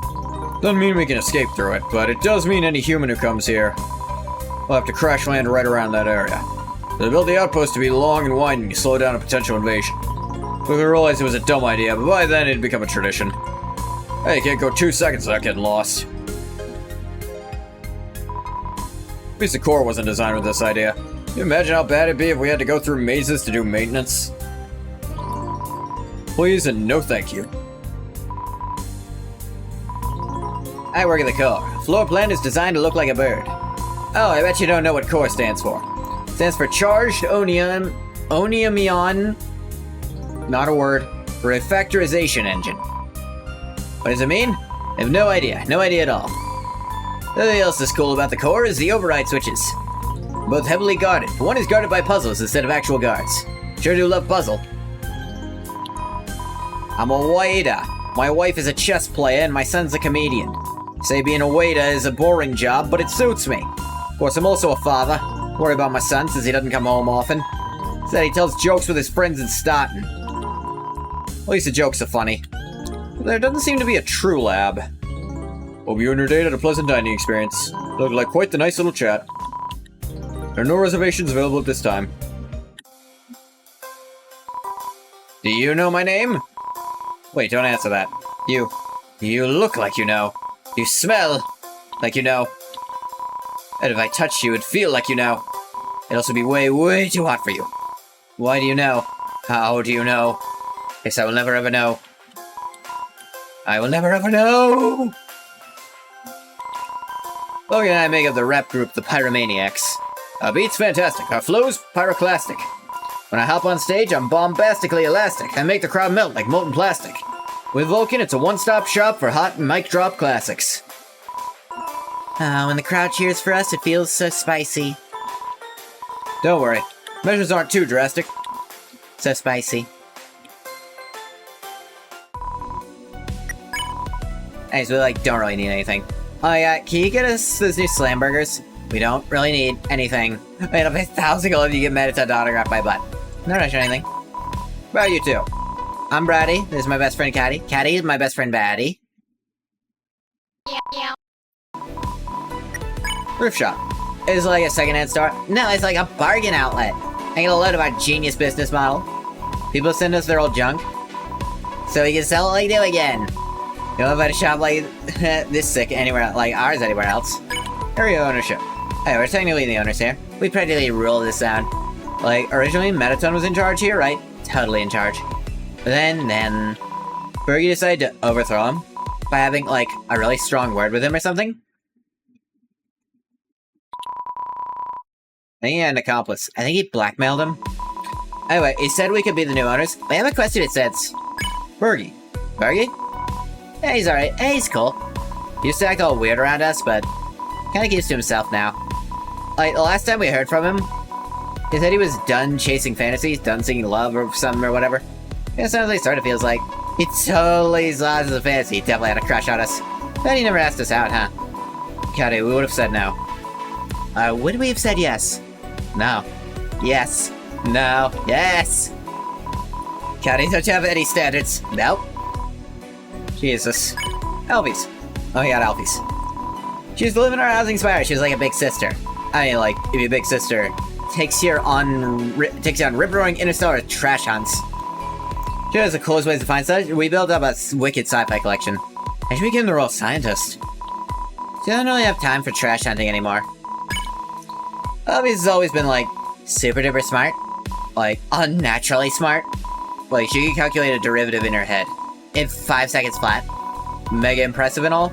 Doesn't mean we can escape through it, but it does mean any human who comes here will have to crash land right around that area. They built the outpost to be long and winding to slow down a potential invasion. We realized it was a dumb idea, but by then it'd become a tradition. Hey, you can't go 2 seconds without getting lost. At least the core wasn't designed with this idea. Can you imagine how bad it'd be if we had to go through mazes to do maintenance? Please and no thank you. I work at the core. Floor plan is designed to look like a bird. Oh, I bet you don't know what core stands for. It stands for Charged Onium Ion, not a word, Refactorization Engine. What does it mean? I have no idea. No idea at all. Nothing else is cool about the core is the override switches. Both heavily guarded. One is guarded by puzzles instead of actual guards. Sure do love puzzle. I'm a waiter. My wife is a chess player and my son's a comedian. Say being a waiter is a boring job, but it suits me. Of course, I'm also a father. Worry about my son since he doesn't come home often. Said he tells jokes with his friends in Staunton. At least the jokes are funny. There doesn't seem to be a true lab. Hope you and your date had a pleasant dining experience. Looked like quite the nice little chat. There are no reservations available at this time. Do you know my name? Wait, don't answer that. You look like you know. You smell like you know. And if I touched you, it'd feel like you know. It'd also be way, way too hot for you. Why do you know? How do you know? Guess I will never ever know. I will never ever know! Logan and I make up the rap group The Pyromaniacs. Our beat's fantastic, our flow's pyroclastic. When I hop on stage, I'm bombastically elastic. I make the crowd melt like molten plastic. With Vulcan, it's a one-stop shop for hot mic drop classics. When the crowd cheers for us, it feels so spicy. Don't worry, measures aren't too drastic. So spicy. Anyways, we don't really need anything. Oh yeah, can you get us those new slam burgers? We don't really need anything. Wait, I'll pay 1,000 gold if you get Metadot autograph my butt. No rush or anything. What about you two? I'm Brady. This is my best friend, Caddy. Caddy is my best friend, Batty. Roof shop. It's like a secondhand store. No, it's like a bargain outlet. I get a load of our genius business model. People send us their old junk, so we can sell it like new again. You don't find a shop like this sick anywhere, like ours anywhere else. Area ownership. Hey, we're technically the owners here. We practically rule this town. Like, originally, Mettaton was in charge here, right? Totally in charge. But then, Fergie decided to overthrow him by having, like, a really strong word with him or something. I think he had an accomplice. I think he blackmailed him. Anyway, he said we could be the new owners. I have a question it says. Fergie. Fergie? Yeah, he's alright. Hey, he's cool. He used to act all weird around us, but kinda keeps to himself now. Like, the last time we heard from him, he said he was done chasing fantasies, done singing love or something or whatever. Yeah, sounds like sort of feels like. He totally saw us as a fantasy. He definitely had a crush on us. But he never asked us out, huh? Caddy, we would have said no. Would we have said yes? No. Yes. No. Yes! Caddy, don't you have any standards? Nope. Jesus. Alfie's. Oh, yeah, Alfie's. She used to live in our housing spire. She was like a big sister. I mean, like, if your big sister takes you on rip-roaring interstellar trash hunts. She has the coolest ways to find stuff. We built up a wicked sci-fi collection. And she became the real scientist. She doesn't really have time for trash hunting anymore. Alfie's has always been, like, super duper smart. like, Unnaturally smart. like, she can calculate a derivative in her head. In 5 seconds flat. Mega impressive and all.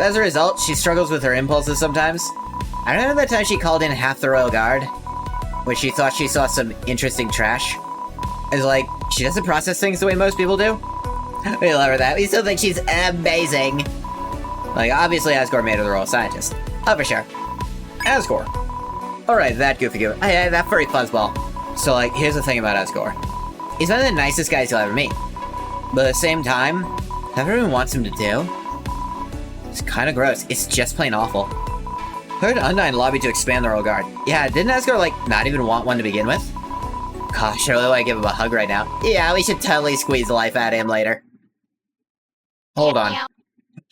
As a result, she struggles with her impulses sometimes. I remember the time she called in half the Royal Guard, when she thought she saw some interesting trash. It's like, she doesn't process things the way most people do. We love her that. We still think she's amazing. Like, obviously Asgore made her the Royal Scientist. Oh, for sure. Asgore. Alright, that goofy goof. That furry fuzzball. So, like, here's the thing about Asgore. He's one of the nicest guys you'll ever meet. But at the same time, whatever everyone wants him to do, it's kind of gross. it's just plain awful. Heard Undyne lobbied to expand the Royal Guard. Yeah, didn't Asgore, like, not even want one to begin with? Gosh, I really want to give him a hug right now. Yeah, we should totally squeeze the life out of him later. Hold on.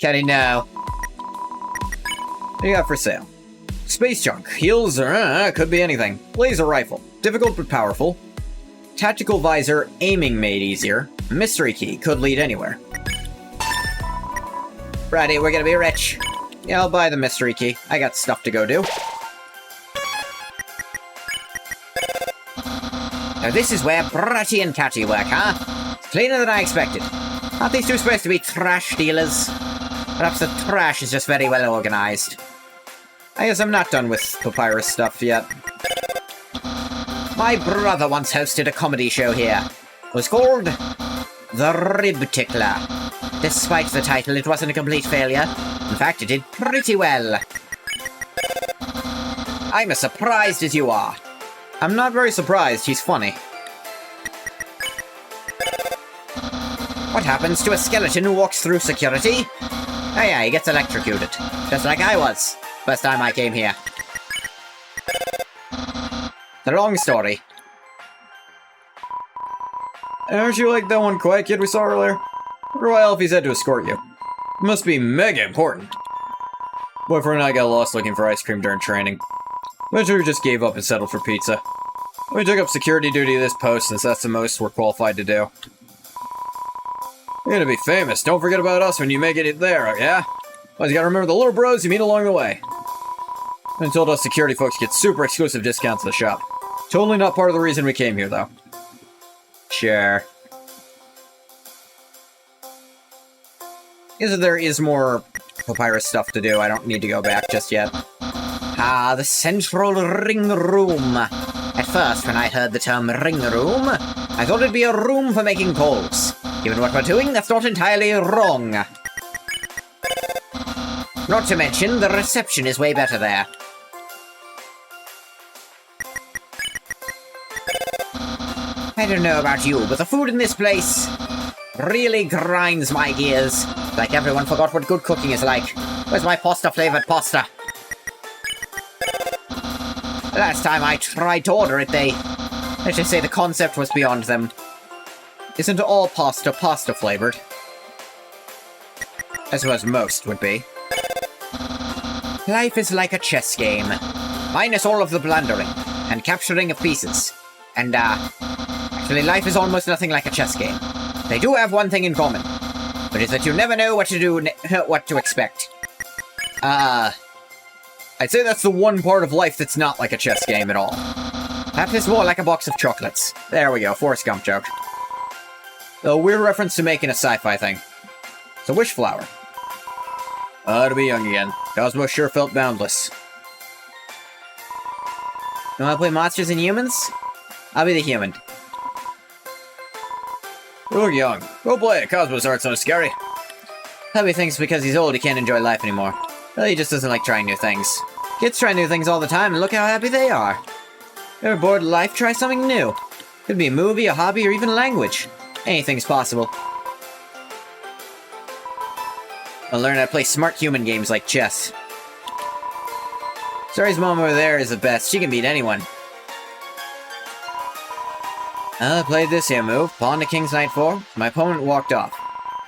Kenny, no. What do you got for sale? Space junk. Heals or could be anything. Laser rifle. Difficult but powerful. Tactical visor. Aiming made easier. Mystery key. Could lead anywhere. Brady, we're gonna be rich. Yeah, I'll buy the mystery key. I got stuff to go do. Now this is where Bratty and Catty work, huh? It's cleaner than I expected. Aren't these two supposed to be trash dealers? Perhaps the trash is just very well organized. I guess I'm not done with papyrus stuff yet. My brother once hosted a comedy show here. It was called The Rib Tickler. Despite the title, it wasn't a complete failure. In fact, it did pretty well. I'm as surprised as you are. I'm not very surprised, he's funny. What happens to a skeleton who walks through security? Oh yeah, he gets electrocuted. Just like I was. First time I came here. The long story. Aren't you like that one quiet kid we saw earlier? Wonder why Alfie's had to escort you. It must be mega important. Boyfriend and I got lost looking for ice cream during training. Eventually we just gave up and settled for pizza. We took up security duty at this post since that's the most we're qualified to do. You're gonna be famous. Don't forget about us when you make it there, yeah? Well, you gotta remember the little bros you meet along the way. And told us security folks get super exclusive discounts at the shop. Totally not part of the reason we came here, though. Sure. There is more papyrus stuff to do. I don't need to go back just yet. Ah, the central ring room. At first, when I heard the term ring room, I thought it'd be a room for making calls. Given what we're doing, that's not entirely wrong. Not to mention, the reception is way better there. I don't know about you, but the food in this place really grinds my gears. Like everyone forgot what good cooking is like. Where's my pasta-flavored pasta? Last time I tried to order it, they Let's just say the concept was beyond them. Isn't all pasta flavored? I suppose most would be. Life is like a chess game, minus all of the blundering and capturing of pieces. And, actually life is almost nothing like a chess game. They do have one thing in common, but it's that you never know what to do, what to expect. I'd say that's the one part of life that's not like a chess game at all. That is more like a box of chocolates. There we go, Forrest Gump joke. A weird reference to making a sci-fi thing. It's a wish flower. To be young again. Cosmo sure felt boundless. You wanna play Monsters and Humans? I'll be the human. You look young. Go play it. Cosmos aren't so scary. Hubby thinks because he's old he can't enjoy life anymore. Well, he just doesn't like trying new things. Kids try new things all the time and look how happy they are. Ever bored of life? Try something new. Could be a movie, a hobby, or even a language. Anything's possible. I'll learn how to play smart human games like chess. Sorry's mom over there is the best. She can beat anyone. I played this here move. Pawn to King's Knight 4. My opponent walked off.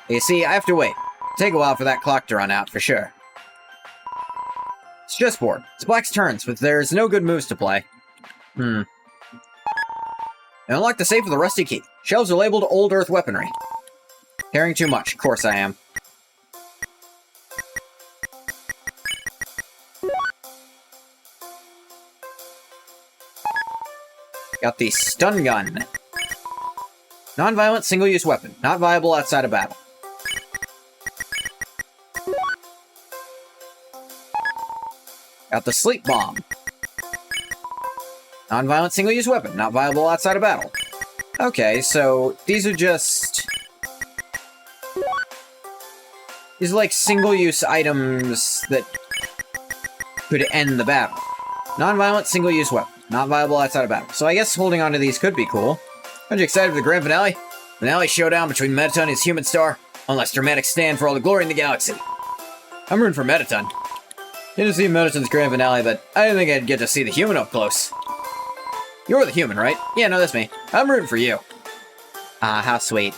You see, I have to wait. Take a while for that clock to run out, for sure. It's chessboard. It's black's turns, but there's no good moves to play. And unlock the safe with a rusty key. Shelves are labeled Old Earth weaponry. Caring too much. Of course I am. Got the stun gun. Non-violent single-use weapon. Not viable outside of battle. Got the sleep bomb. Non-violent single-use weapon. Not viable outside of battle. Okay, so these are just... These are like single-use items that could end the battle. Non-violent single-use weapon. Not viable outside of battle. So I guess holding on to these could be cool. Aren't you excited for the grand finale? Finale showdown between Mettaton and his human star. One last dramatic stand for all the glory in the galaxy. I'm rooting for Mettaton. Didn't see Mettaton's grand finale, but I didn't think I'd get to see the human up close. You're the human, right? Yeah, no, that's me. I'm rooting for you. Ah, how sweet.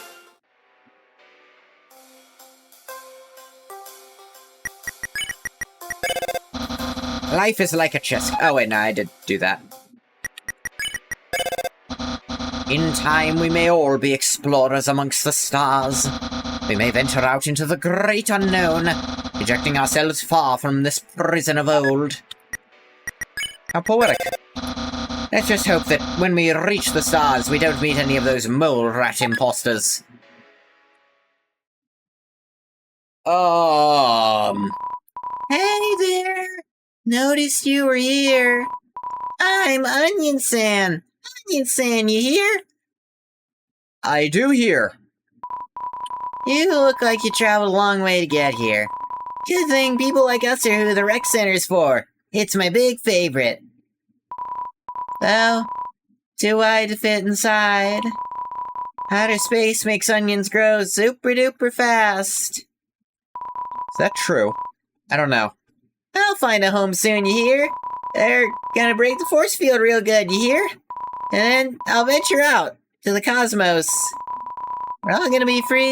Life is like a chess... Oh, wait, no, I did do that. In time, we may all be explorers amongst the stars. We may venture out into the great unknown, ejecting ourselves far from this prison of old. How poetic. Let's just hope that when we reach the stars, we don't meet any of those mole rat imposters. Hey there! Noticed you were here. I'm Onion San. Onion San, you here? I do hear. You look like you traveled a long way to get here. Good thing people like us are who the rec center's for. It's my big favorite. Well, too wide to fit inside. Outer space makes onions grow super duper fast. Is that true? I don't know. I'll find a home soon, you hear? They're gonna break the force field real good, you hear? And then I'll venture out to the cosmos. We're all gonna be free.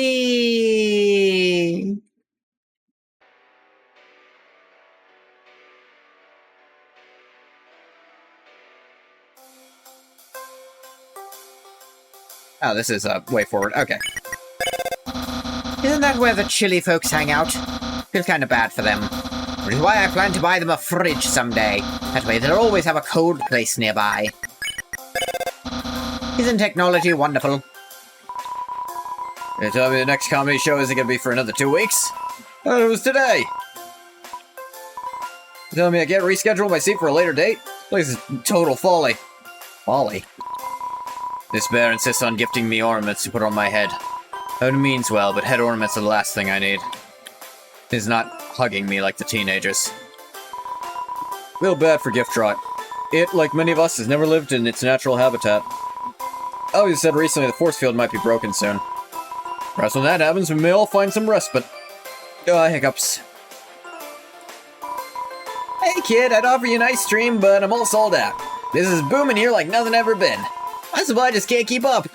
Oh, this is way forward. Okay. Isn't that where the chilly folks hang out? Feels kind of bad for them. Which is why I plan to buy them a fridge someday. That way they'll always have a cold place nearby. Isn't technology wonderful? You tell me the next comedy show isn't gonna be for another 2 weeks? Oh, it was today! You telling me I can't reschedule my seat for a later date? This place is total folly. Folly? This bear insists on gifting me ornaments to put on my head. Oh, it means well, but head ornaments are the last thing I need. He's not hugging me like the teenagers. Feel bad for Gift Trot. It, like many of us, has never lived in its natural habitat. Oh, you said recently the force field might be broken soon. Perhaps when that happens, we may all find some respite. Hiccups. Hey kid, I'd offer you an ice stream, but I'm all sold out. This is booming here like nothing ever been. That's why I just can't keep up.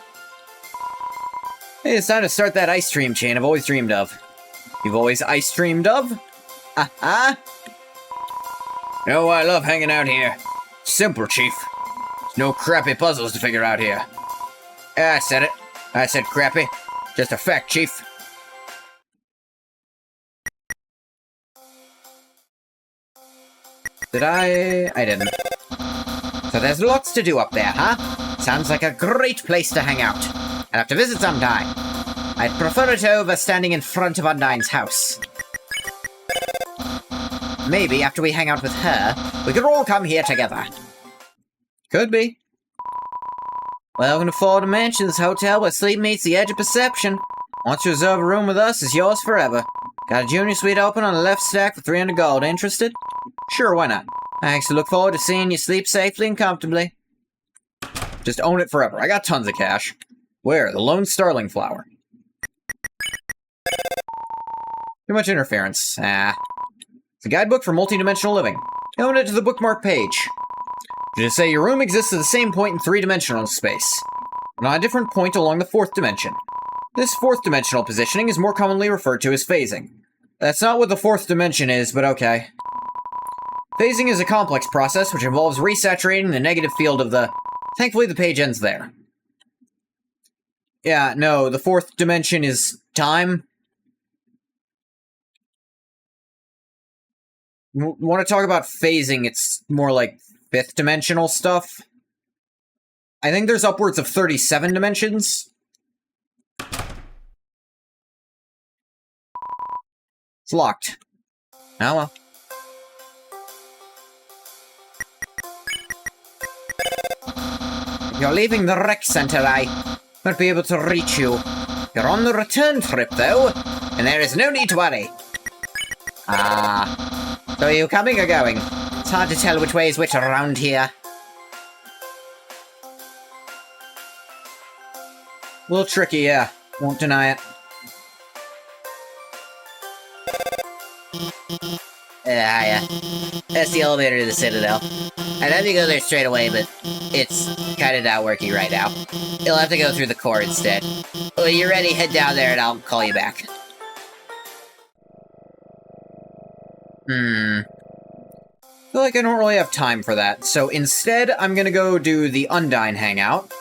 Hey, it's time to start that ice stream chain I've always dreamed of. You've always ice dreamed of? Uh-huh. You know why I love hanging out here? Simple, Chief. There's no crappy puzzles to figure out here. Yeah, I said it. I said crappy. Just a fact, Chief. Did I? I didn't. So there's lots to do up there, huh? Sounds like a great place to hang out. I'll have to visit sometime. I'd prefer it over standing in front of Undyne's house. Maybe after we hang out with her, we could all come here together. Could be. Welcome to Florida Mansions Hotel, where sleep meets the edge of perception. Once you reserve a room with us, it's yours forever. Got a junior suite open on the left stack for 300 gold. Interested? Sure, why not? I actually look forward to seeing you sleep safely and comfortably. Just own it forever. I got tons of cash. Where? The Lone Starling Flower. Too much interference. It's a guidebook for multi-dimensional living. Open it to the bookmark page. Just say your room exists at the same point in three-dimensional space, but on a different point along the fourth dimension. This fourth-dimensional positioning is more commonly referred to as phasing. That's not what the fourth dimension is, but okay. Phasing is a complex process which involves resaturating the negative field of the... Thankfully, the page ends there. Yeah, no, the fourth dimension is time. Want to talk about phasing, it's more like fifth dimensional stuff. I think there's upwards of 37 dimensions. It's locked. Oh well. You're leaving the rec center, I won't be able to reach you. You're on the return trip, though, and there is no need to worry. So are you coming or going? It's hard to tell which way is which around here. A little tricky, yeah. Won't deny it. Yeah. That's the elevator to the Citadel. I'd have to go there straight away, but it's kind of not working right now. You'll have to go through the core instead. When you're ready, head down there and I'll call you back. I feel like I don't really have time for that, so instead I'm gonna go do the Undyne hangout.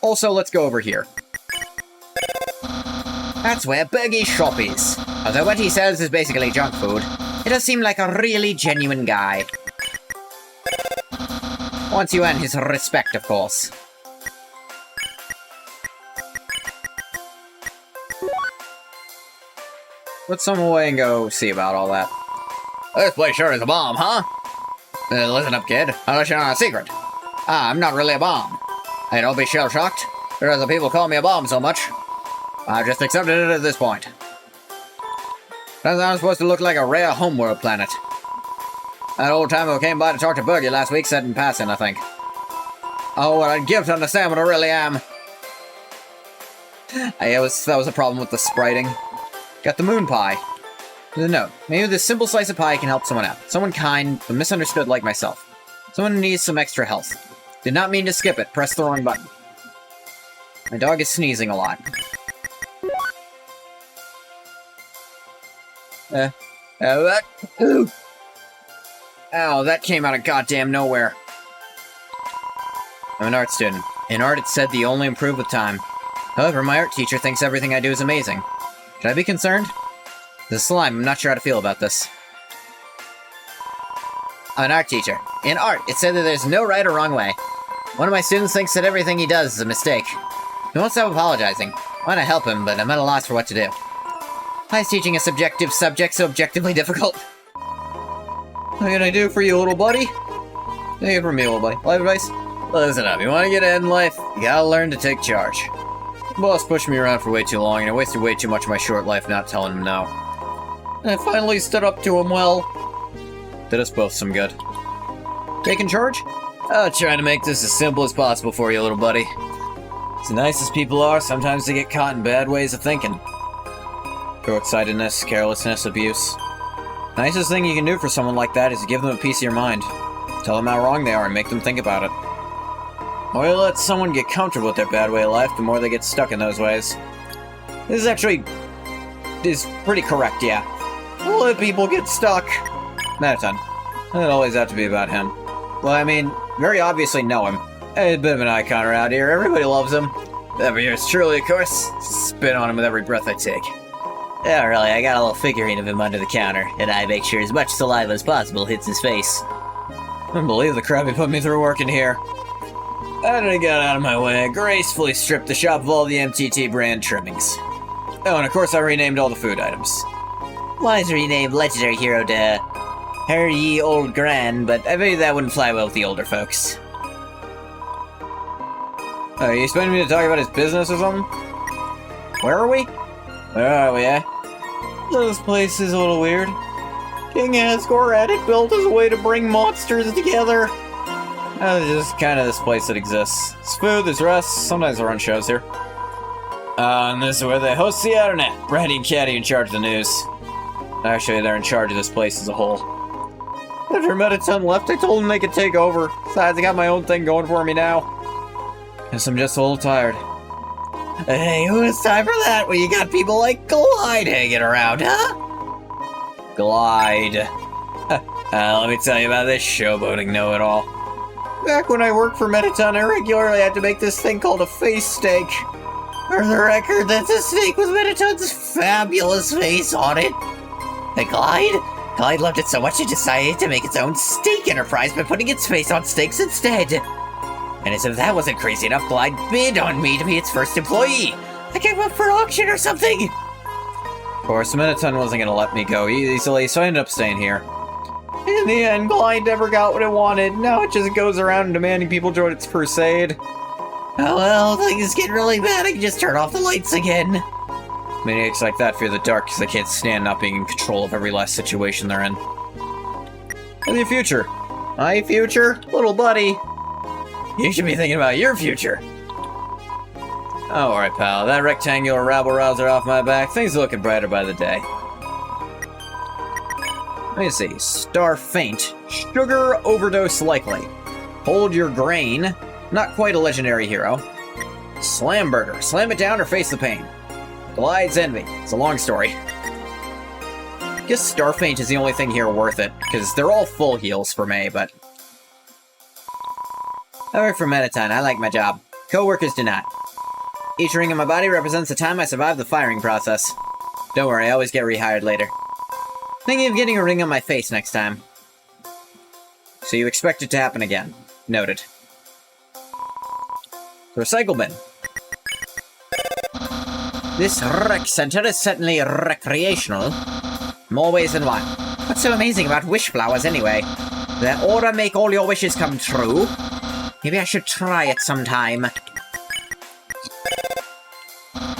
Also, let's go over here. That's where Bergie's shop is. Although what he sells is basically junk food, it does seem like a really genuine guy. Once you earn his respect, of course. Let's sum away and go see about all that. This place sure is a bomb, huh? Listen up, kid. I'll let you know a secret. I'm not really a bomb. Hey, don't be shell-shocked. There are the people call me a bomb so much. I've just accepted it at this point. I'm supposed to look like a rare homeworld planet. That old timer who came by to talk to Bergie last week said in passing, I think. Oh, what I'd give to understand what I really am. That was a problem with the spriting. Got the moon pie. There's a note. Maybe this simple slice of pie can help someone out. Someone kind, but misunderstood like myself. Someone who needs some extra health. Did not mean to skip it. Press the wrong button. My dog is sneezing a lot. Ow, that came out of goddamn nowhere. I'm an art student. In art, it's said that you only improve with time. However, my art teacher thinks everything I do is amazing. Should I be concerned? The slime, I'm not sure how to feel about this. I'm an art teacher. In art, it's said that there's no right or wrong way. One of my students thinks that everything he does is a mistake. He won't stop apologizing. I want to help him, but I'm at a loss for what to do. Why is teaching a subjective subject so objectively difficult? What can I do for you, little buddy? Take it from me, little buddy. Life advice? Listen up, you want to get ahead in life? You gotta learn to take charge. The boss pushed me around for way too long, and I wasted way too much of my short life not telling him no. And I finally stood up to him well. Did us both some good. Taking charge? I'll try to make this as simple as possible for you, little buddy. As nice as people are, sometimes they get caught in bad ways of thinking. Short-sightedness, carelessness, abuse. The nicest thing you can do for someone like that is to give them a piece of your mind. Tell them how wrong they are and make them think about it. The more you let someone get comfortable with their bad way of life, the more they get stuck in those ways. This is pretty correct, yeah. Don't let people get stuck. Mettaton. It doesn't always have to be about him. Well, I mean, very obviously know him. He's a bit of an icon around here. Everybody loves him. Every yours truly, of course. Spit on him with every breath I take. Yeah, really, I got a little figurine of him under the counter, and I make sure as much saliva as possible hits his face. I don't believe the crap he put me through working here. After he got out of my way, I gracefully stripped the shop of all the MTT brand trimmings. Oh, and of course I renamed all the food items. Mine's renamed Legendary Hero to Her Ye Old Gran, but I figured that wouldn't fly well with the older folks. Are you expecting me to talk about his business or something? Where are we? Where are we, eh? This place is a little weird. King Asgore had it built as a way to bring monsters together. It's just kind of this place that exists. There's food, there's rest, sometimes they run shows here. And this is where they host the internet. Brandy and Caddy in charge of the news. Actually, they're in charge of this place as a whole. After Mettaton left, I told them they could take over. Besides, I got my own thing going for me now. Guess I'm just a little tired. Hey, who has time for that when you got people like Glide hanging around, huh? Glide. Let me tell you about this showboating know-it-all. Back when I worked for Mettaton, I regularly had to make this thing called a face steak. For the record, that's a steak with Mettaton's fabulous face on it. The Glide loved it so much it decided to make its own steak enterprise by putting its face on steaks instead. And as if that wasn't crazy enough, Glide bid on me to be its first employee. I came up for auction or something. Of course, Mettaton wasn't going to let me go easily, so I ended up staying here. In the end, Glide never got what it wanted. Now it just goes around demanding people join its crusade. Oh well, things get really bad, I can just turn off the lights again. Maniacs like that fear the dark because they can't stand not being in control of every last situation they're in. And your future. My future? Little buddy. You should be thinking about your future. Alright, pal. That rectangular rabble-rouser off my back. Things are looking brighter by the day. Let me see. Star faint. Sugar overdose likely. Hold your grain. Not quite a legendary hero. Slam burger. Slam it down or face the pain. Glide's envy. It's a long story. I guess Star faint is the only thing here worth it, because they're all full heals for me, but... I work for Mettaton. I like my job. Co-workers do not. Each ring in my body represents the time I survived the firing process. Don't worry, I always get rehired later. Thinking of getting a ring on my face next time. So you expect it to happen again. Noted. Recycle bin. This rec center is certainly recreational. More ways than one. What's so amazing about wish flowers anyway? Their aura make all your wishes come true? Maybe I should try it sometime.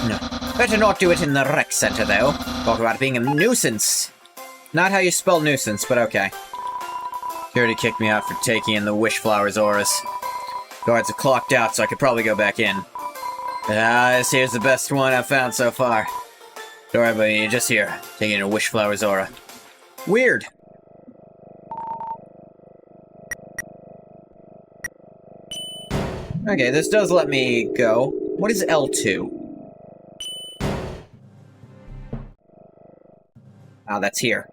No. Better not do it in the rec center, though. Talk about being a nuisance. Not how you spell nuisance, but okay. He already kicked me out for taking in the wish flowers auras. Guards are clocked out, so I could probably go back in. This here's the best one I've found so far. Don't worry, buddy, you're just here, taking a wish flowers aura. Weird. Okay, this does let me go. What is L2? Oh, that's here.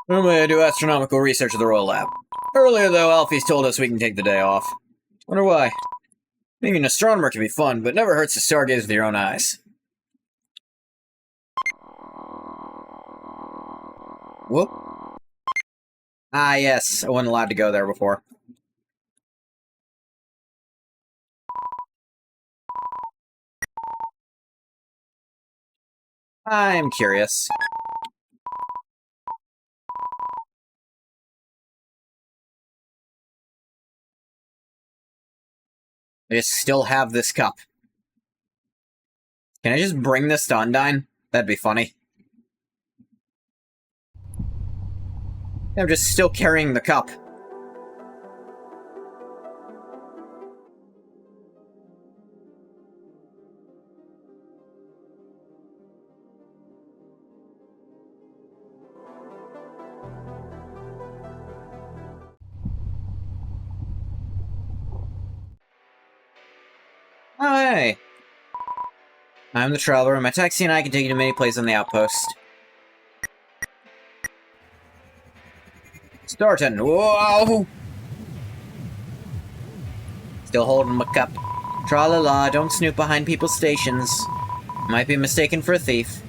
Normally I do astronomical research at the Royal Lab. Earlier, though, Alfie's told us we can take the day off. Wonder why. Being an astronomer can be fun, but it never hurts to stargaze with your own eyes. Whoop. Ah, yes. I wasn't allowed to go there before. I'm curious. I just still have this cup. Can I just bring this to Undyne? That'd be funny. I'm just still carrying the cup. Oh, hey. I'm the Traveler. My taxi and I can take you to many places on the outpost. Starting. Whoa! Still holding my cup. Tra-la-la, don't snoop behind people's stations. Might be mistaken for a thief.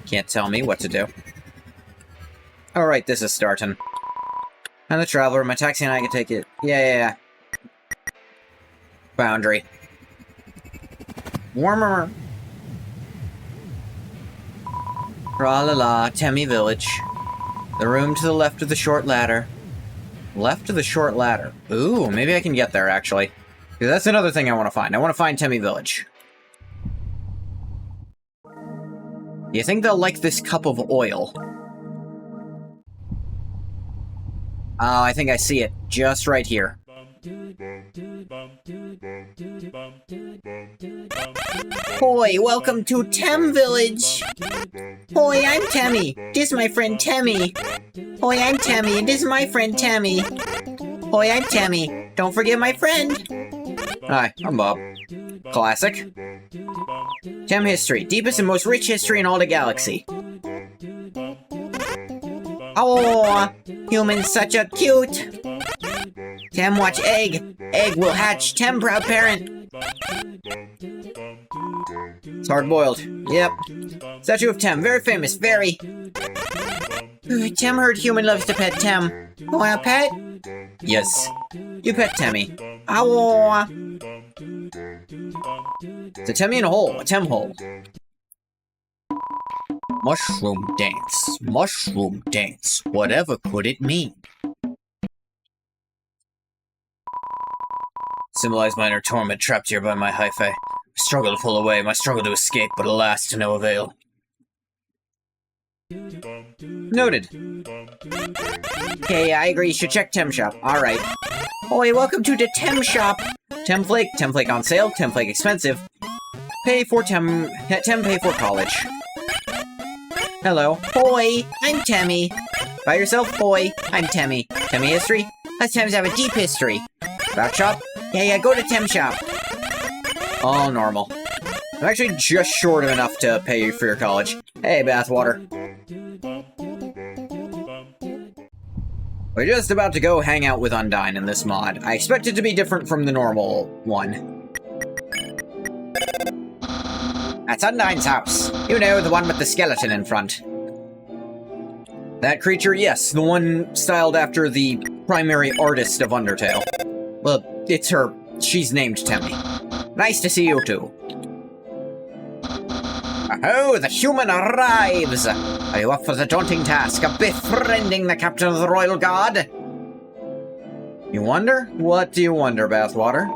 Can't tell me what to do. Alright, this is starting. I'm the Traveler. My taxi and I can take it. Yeah. Boundary. Warmer. Tra-la-la, Temmie Village. The room to the left of the short ladder. Left of the short ladder. Ooh, maybe I can get there, actually. Because that's another thing I want to find. I want to find Temmie Village. Do you think they'll like this cup of oil? Oh, I think I see it. Just right here. Hoi, welcome to Tem Village! Hoi, I'm Temmie. This is my friend Temmie. Hoi, I'm Temmie, and this is my friend Temmie. Hoi, I'm Temmie. Don't forget my friend. Hi, I'm Bob. Classic. Tem history. Deepest and most rich history in all the galaxy. Oh, humans such a cute. Tem watch egg. Egg will hatch. Tem proud parent. It's hard-boiled. Yep. Statue of Tem. Very famous. Very. Tem heard human loves to pet Tem. Want a pet? Yes. You pet Temmie. Ow. It's a Temmie in a hole. A Tem hole. Mushroom dance. Mushroom dance. Whatever could it mean? Civilized minor torment trapped here by my hyphae. Struggle to pull away, my struggle to escape, but alas, to no avail. Noted. Okay, I agree, you should check Tem Shop. Alright. Oi, welcome to the Tem Shop! Temflake on sale, Temflake expensive. Pay for Tem pay for college. Hello. Hoi, I'm Temmie. By yourself? Hoi, I'm Temmie. Temmie history? Us Tems have a deep history. About shop? Yeah, go to Tem Shop. All normal. I'm actually just short of enough to pay you for your college. Hey, bathwater. We're just about to go hang out with Undyne in this mod. I expect it to be different from the normal one. That's Undyne's house. You know, the one with the skeleton in front. That creature, yes, the one styled after the primary artist of Undertale. Well, it's her. She's named Temmie. Nice to see you two. Oh, the human arrives! Are you up for the daunting task of befriending the captain of the Royal Guard? You wonder? What do you wonder, Bathwater?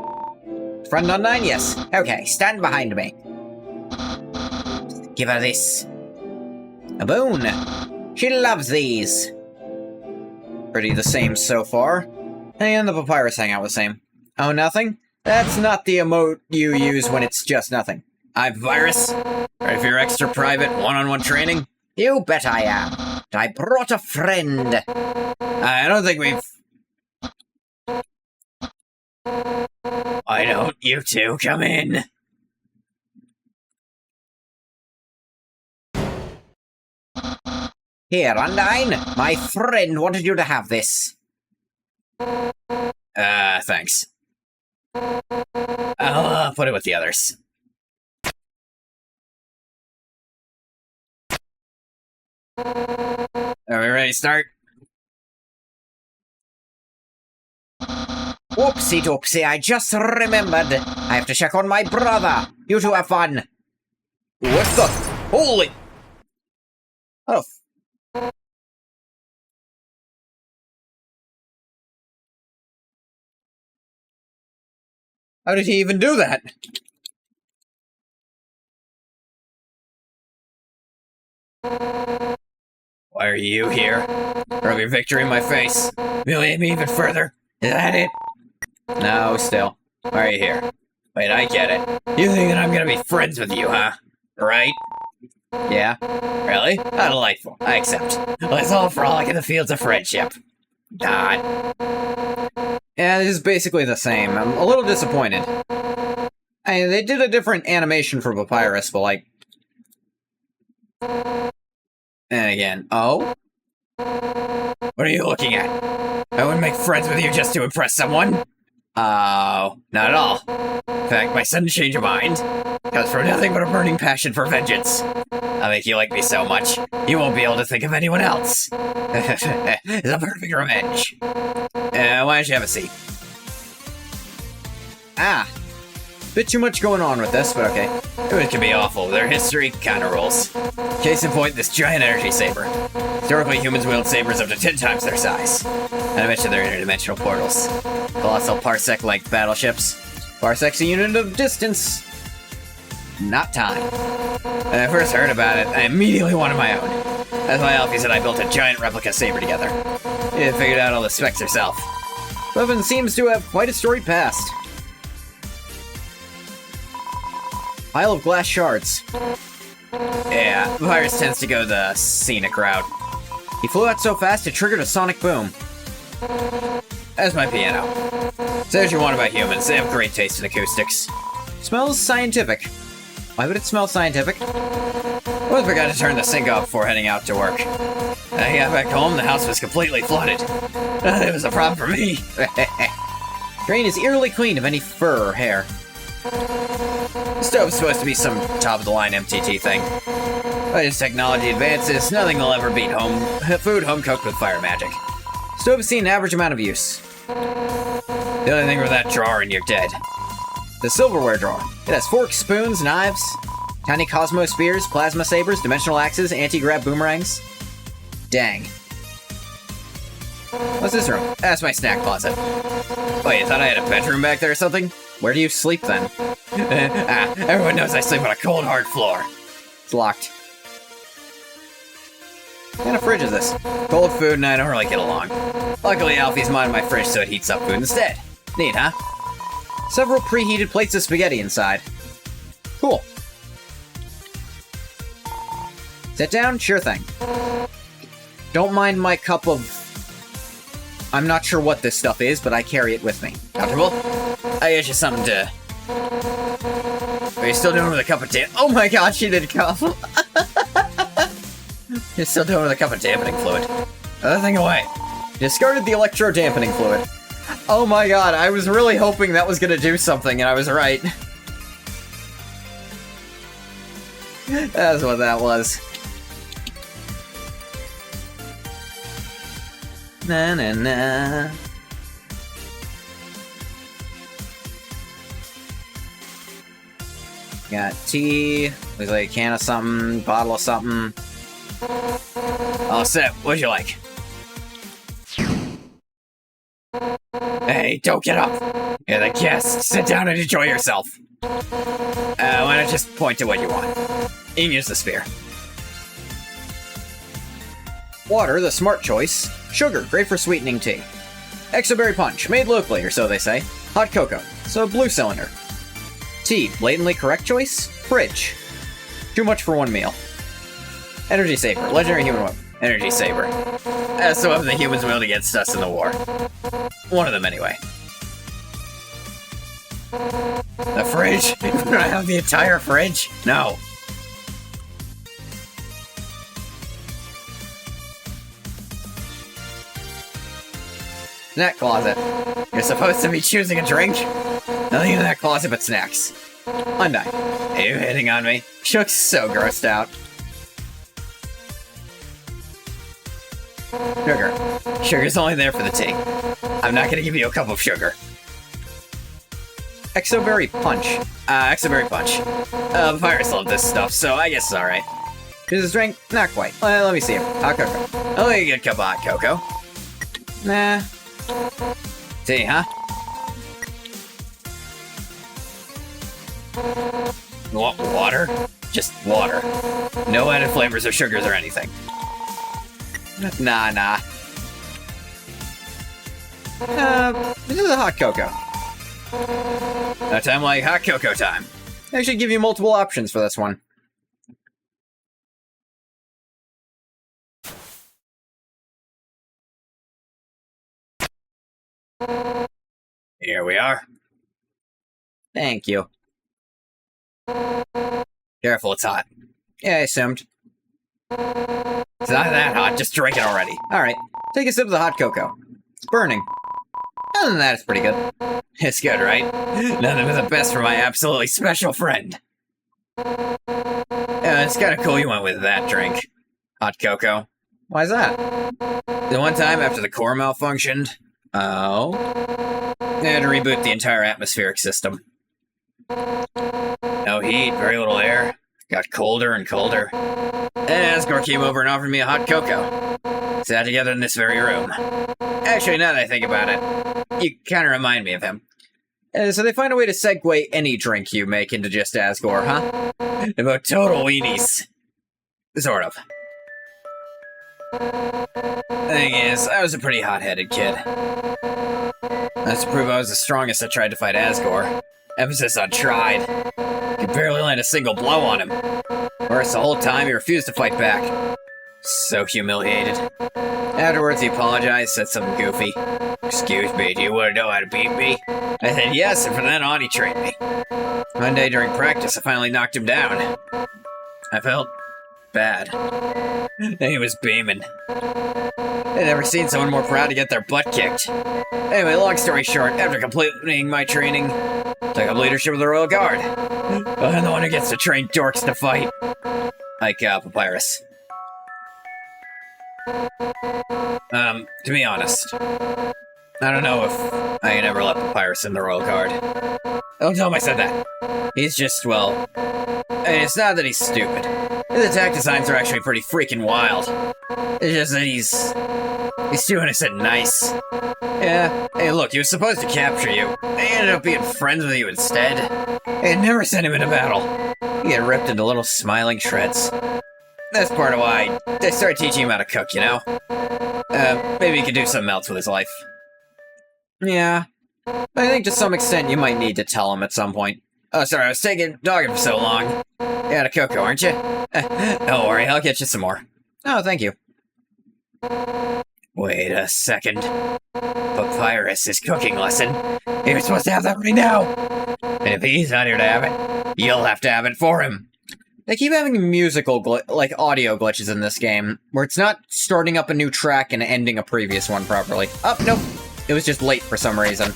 Friend Undyne? Yes. Okay, stand behind me. Give her this. A boon. She loves these. Pretty the same so far. And the papyrus hangout was the same. Oh, nothing? That's not the emote you use when it's just nothing. I'm Virus. Ready for your extra private one-on-one training? You bet I am. I brought a friend. I don't think we've... Why don't you two come in? Here, Undyne. My friend wanted you to have this. Thanks. I'll put it with the others. Are we ready to start? Whoopsie doopsie, I just remembered. I have to check on my brother. You two have fun. What the? Holy... Oh. How did he even do that? Why are you here? Rub your victory in my face. Humiliate me even further. Is that it? No, still. Why are you here? Wait, I get it. You think that I'm gonna be friends with you, huh? Right? Yeah? Really? How delightful. I accept. Let's all frolic in the fields of friendship. God. Yeah, it is basically the same. I'm a little disappointed. They did a different animation for Papyrus, but like... And again, oh? What are you looking at? I wouldn't make friends with you just to impress someone. Oh, not at all. In fact, my sudden change of mind comes from nothing but a burning passion for vengeance. I'll make you like me so much, you won't be able to think of anyone else. It's a perfect revenge. Why don't you have a seat? Bit too much going on with this, but okay. It can be awful. Their history kinda rolls. Case in point, this giant energy saber. Historically, humans wield sabers up to 10 times their size. Not to mention their interdimensional portals. Colossal parsec-like battleships. Parsec's a unit of distance, not time. When I first heard about it, I immediately wanted my own. That's why Alfie said I built a giant replica saber together. She had figured out all the specs herself. Levin seems to have quite a storied past. Pile of glass shards. Yeah, Papyrus tends to go the scenic route. He flew out so fast it triggered a sonic boom. That's my piano. Say what you want about humans, they have great taste in acoustics. Smells scientific. Why would it smell scientific? Well, I forgot to turn the sink off before heading out to work. When I got back home, the house was completely flooded. It was a problem for me. Drain is eerily clean of any fur or hair. The stove's supposed to be some top-of-the-line MTT thing. But as technology advances, nothing will ever beat food home-cooked with fire magic. Stove has seen an average amount of use. The only thing with that drawer and you're dead. The silverware drawer. It has forks, spoons, knives, tiny Cosmo spears, plasma sabers, dimensional axes, anti-grav boomerangs. Dang. What's this room? That's my snack closet. Oh, you thought I had a bedroom back there or something? Where do you sleep then? Everyone knows I sleep on a cold, hard floor. It's locked. What kind of fridge is this? Cold food and I don't really get along. Luckily, Alfie's minding my fridge so it heats up food instead. Neat, huh? Several preheated plates of spaghetti inside. Cool. Sit down? Sure thing. Don't mind my cup of... I'm not sure what this stuff is, but I carry it with me. Comfortable? I get you something to... Are you still doing with a cup of Oh my god, she did come. You're still doing with a cup of dampening fluid. Other thing away. Discarded the electro dampening fluid. Oh my god, I was really hoping that was gonna do something, and I was right. That's what that was. Na na na. Got tea, looks like a can of something, bottle of something. All set, what'd you like? Hey, don't get up! You're the guest, sit down and enjoy yourself. Why not just point to what you want? You can use the spear. Water, the smart choice. Sugar, great for sweetening tea. Exoberry punch, made locally, or so they say. Hot cocoa, so blue cylinder. Tea, blatantly correct choice. Fridge. Too much for one meal. Energy saber, legendary human weapon. Energy saber. That's the weapon the humans wielded against us in the war. One of them, anyway. The fridge? Do I have the entire fridge? No. Snack closet. You're supposed to be choosing a drink? Nothing in that closet but snacks. Hyundai. Are you hitting on me? She looks so grossed out. Sugar. Sugar's only there for the tea. I'm not gonna give you a cup of sugar. Exoberry punch. Exoberry punch. Papyrus loved this stuff, so I guess it's alright. Is this drink? Not quite. Let me see it. Hot cocoa. I'll make a good cup of hot cocoa. Nah. Tea, huh? Want water? Just water. No added flavors or sugars or anything. Nah. This is a hot cocoa. A time like hot cocoa time. I should give you multiple options for this one. Here we are. Thank you. Careful, it's hot. Yeah, I assumed. It's not that hot, just drink it already. Alright, take a sip of the hot cocoa. It's burning. Other than that, it's pretty good. It's good, right? Nothing but the best for my absolutely special friend. Yeah, it's kind of cool you went with that drink. Hot cocoa. Why's that? The one time after the core malfunctioned, Oh? they had to reboot the entire atmospheric system. No heat, very little air. Got colder and colder. And Asgore came over and offered me a hot cocoa. Sat together in this very room. Actually, now that I think about it, you kind of remind me of him. So they find a way to segue any drink you make into just Asgore, huh? About total weenies. Sort of. Thing is, I was a pretty hot-headed kid. That's to prove I was the strongest I tried to fight Asgore. Emphasis on tried. Could barely land a single blow on him. Worse, the whole time he refused to fight back. So humiliated. Afterwards, he apologized, said something goofy. Excuse me, do you want to know how to beat me? I said yes, and from then on, he trained me. One day during practice, I finally knocked him down. I felt bad. And he was beaming. I'd never seen someone more proud to get their butt kicked. Anyway, long story short, after completing my training, took up leadership of the Royal Guard. I'm the one who gets to train dorks to fight. Like, Papyrus. To be honest, I don't know if I can ever let Papyrus in the Royal Guard. Don't tell him I said that. He's just, well, it's not that he's stupid. His attack designs are actually pretty freaking wild. It's just that he's too innocent and nice. Yeah, hey look, he was supposed to capture you. He ended up being friends with you instead. They had never sent him into battle. He get ripped into little smiling shreds. That's part of why they started teaching him how to cook, you know? Maybe he could do something else with his life. Yeah. I think to some extent you might need to tell him at some point. Oh, sorry, I was dogging for so long. You had a cocoa, aren't you? Don't worry, I'll get you some more. Oh, thank you. Wait a second. Papyrus, his cooking lesson. He was supposed to have that right now. And if he's not here to have it, you'll have to have it for him. They keep having musical, audio glitches in this game, where it's not starting up a new track and ending a previous one properly. Oh, nope. It was just late for some reason.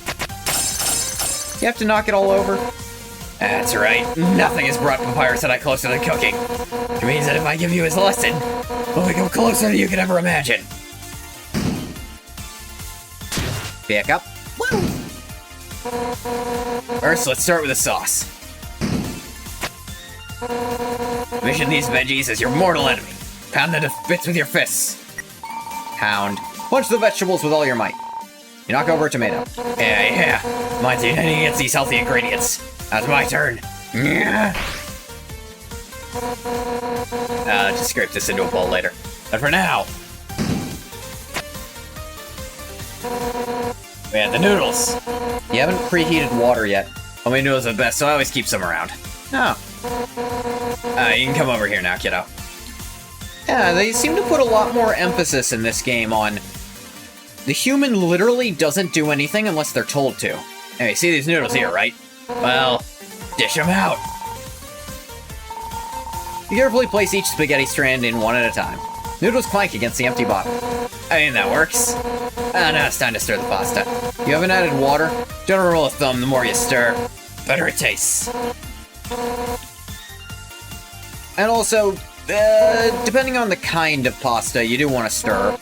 You have to knock it all over? That's right. Nothing has brought Papyrus and I closer than cooking. It means that if I give you his lesson, we'll become closer than you could ever imagine. Back up. Woo! First, let's start with the sauce. Envision these veggies as your mortal enemy. Pound them to bits with your fists. Pound. Punch the vegetables with all your might. You knock over a tomato. Yeah. Mine's uniting against these healthy ingredients. That's my turn. Just scrape this into a bowl later. But for now, we have the noodles. You haven't preheated water yet. Homemade noodles are the best, so I always keep some around. Oh. You can come over here now, kiddo. Yeah, they seem to put a lot more emphasis in this game on... The human literally doesn't do anything unless they're told to. Hey, see these noodles here, right? Well, dish them out. You carefully place each spaghetti strand in one at a time. Noodles clank against the empty bottom. I mean, that works. Now it's time to stir the pasta. You haven't added water? General rule of thumb, the more you stir, better it tastes. And also, depending on the kind of pasta, you do want to stir.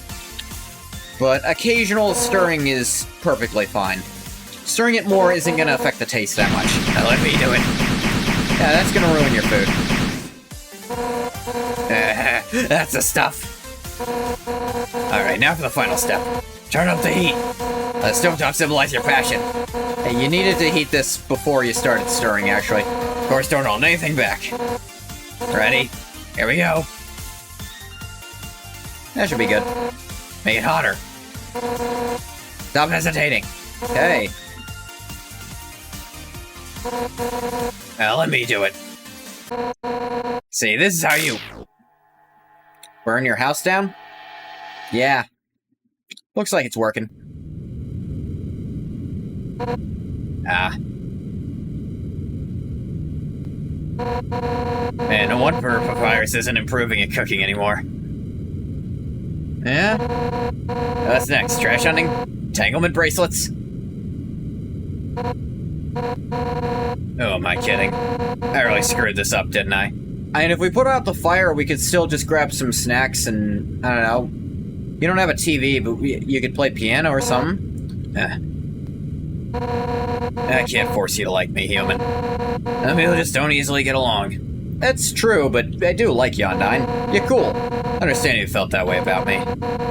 But occasional stirring is perfectly fine. Stirring it more isn't going to affect the taste that much. Now let me do it. Yeah, that's going to ruin your food. That's the stuff. Alright, now for the final step. Turn up the heat. Let the stovetop symbolize your passion. Hey, you needed to heat this before you started stirring, actually. Of course, don't hold anything back. Ready? Here we go. That should be good. Make it hotter. Stop hesitating. Okay. Now let me do it. See, this is how you... Burn your house down? Yeah. Looks like it's working. Ah. Man, no wonder Papyrus isn't improving at cooking anymore. Yeah? What's next? Trash hunting? Entanglement bracelets? Oh, am I kidding? I really screwed this up, didn't I? And if we put out the fire, we could still just grab some snacks and, I don't know. You don't have a TV, but you could play piano or something. I can't force you to like me, human. Some people just don't easily get along. That's true, but I do like you, Undyne. You're cool. I understand you felt that way about me.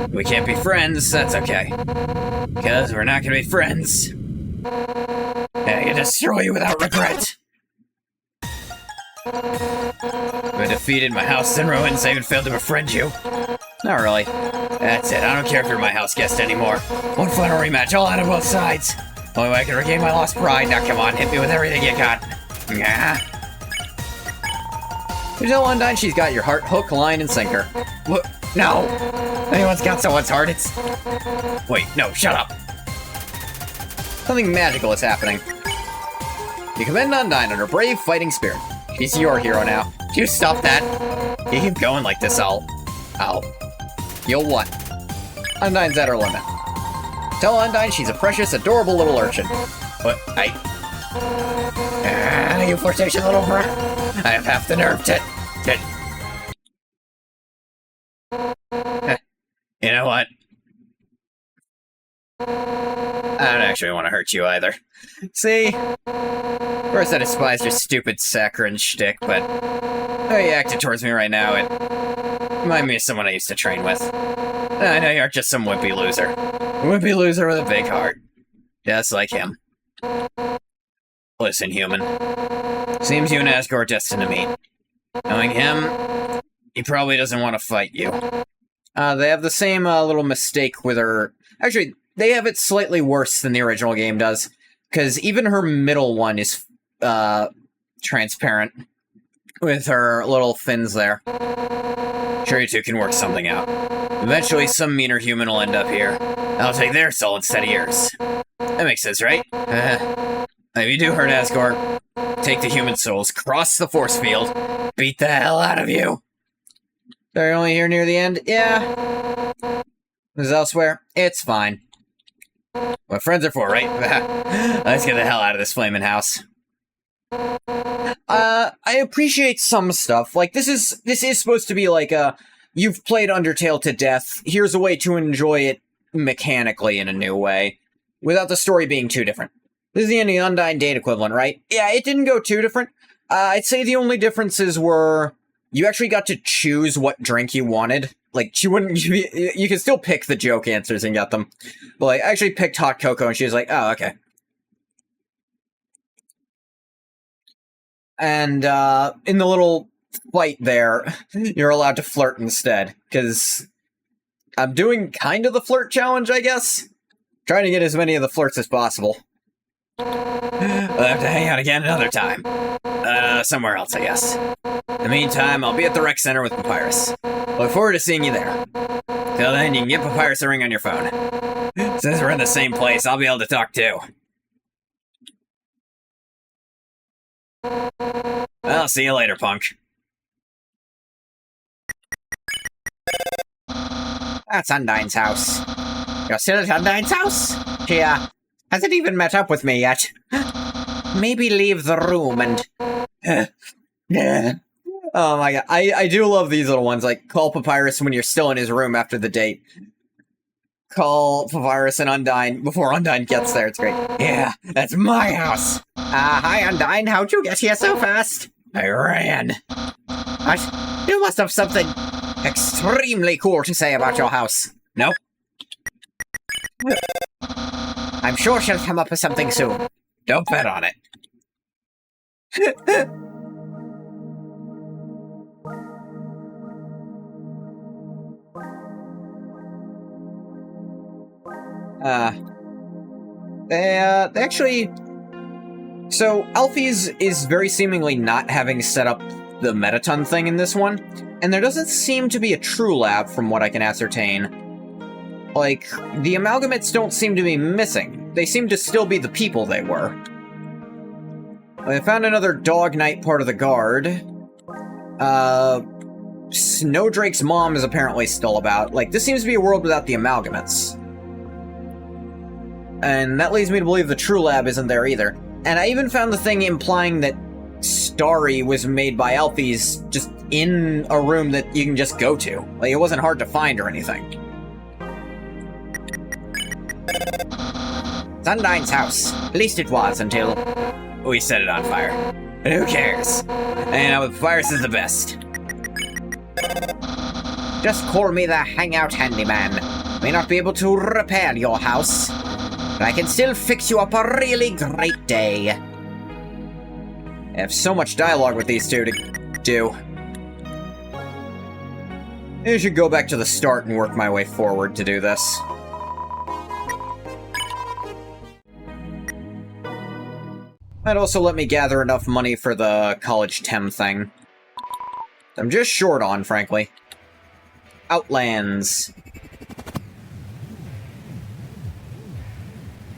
We can't be friends, that's okay. Because we're not gonna be friends. I can destroy you without regret. I've defeated, my house is in ruins, I even failed to befriend you. Not really. That's it, I don't care if you're my house guest anymore. One final rematch, all out of both sides. Only way I can regain my lost pride. Now come on, hit me with everything you got. Yeah. You tell Undyne she's got your heart, hook, line, and sinker. What? No! Anyone's got someone's heart, it's... Wait, no, shut up! Something magical is happening. You commend Undyne on her brave fighting spirit. She's your hero now. You stop that! You keep going like this, I'll... You'll what? Undyne's at her limit. Tell Undyne she's a precious, adorable little urchin. What? You flirtatious little brat. I have half the nerve to... You know what? I don't actually want to hurt you either. See? First I despised your stupid saccharine shtick, but how you acted towards me right now, it reminded me of someone I used to train with. I know you're just some wimpy loser. A wimpy loser with a big heart. Just like him. Listen, human. Seems you and Asgore are destined to meet. Knowing him, he probably doesn't want to fight you. They have the same little mistake with her... Actually, they have it slightly worse than the original game does. Because even her middle one is transparent. With her little fins there. Sure, you two can work something out. Eventually, some meaner human will end up here. I'll take their soul instead of yours. That makes sense, right? If you do hurt Asgore, take the human souls, cross the force field, beat the hell out of you. They're only here near the end? Yeah. Is elsewhere? It's fine. What friends are for, right? Let's get the hell out of this flaming house. I appreciate some stuff. Like, this is supposed to be like a, you've played Undertale to death, here's a way to enjoy it mechanically in a new way, without the story being too different. This is the Undyne date equivalent, right? Yeah, it didn't go too different. I'd say the only differences were you actually got to choose what drink you wanted. Like, she wouldn't... You can still pick the joke answers and get them. But, like, I actually picked hot cocoa, and she was like, oh, okay. And, in the little fight there, you're allowed to flirt instead. Because I'm doing kind of the flirt challenge, I guess. Trying to get as many of the flirts as possible. We'll have to hang out again another time. Somewhere else, I guess. In the meantime, I'll be at the rec center with Papyrus. Look forward to seeing you there. Till then, you can get Papyrus a ring on your phone. Since we're in the same place, I'll be able to talk too. I'll see you later, punk. That's Undyne's house. You're still at Undyne's house? She, hasn't even met up with me yet. Maybe leave the room and... Oh my god, I do love these little ones, like, call Papyrus when you're still in his room after the date. Call Papyrus and Undyne before Undyne gets there, it's great. Yeah, that's my house! Hi Undyne, how'd you get here so fast? I ran. What? You must have something extremely cool to say about your house. Nope. I'm sure she'll come up with something soon. Don't bet on it. They actually... So, Alfie's is very seemingly not having set up the Metaton thing in this one, and there doesn't seem to be a true lab from what I can ascertain. Like, the amalgamates don't seem to be missing. they seem to still be the people they were. I found another Dog Knight part of the guard. Snowdrake's mom is apparently still about. Like, this seems to be a world without the amalgamates. And that leads me to believe the True Lab isn't there either. And I even found the thing implying that Starry was made by Alphys just in a room that you can just go to. Like, it wasn't hard to find or anything. Sundine's house. At least it was until we set it on fire. But who cares? And with fires is the best. Just call me the hangout handyman. May not be able to repair your house, but I can still fix you up a really great day. I have so much dialogue with these two to do. I should go back to the start and work my way forward to do this. Might also let me gather enough money for the college TEM thing. I'm just short on, frankly. Outlands.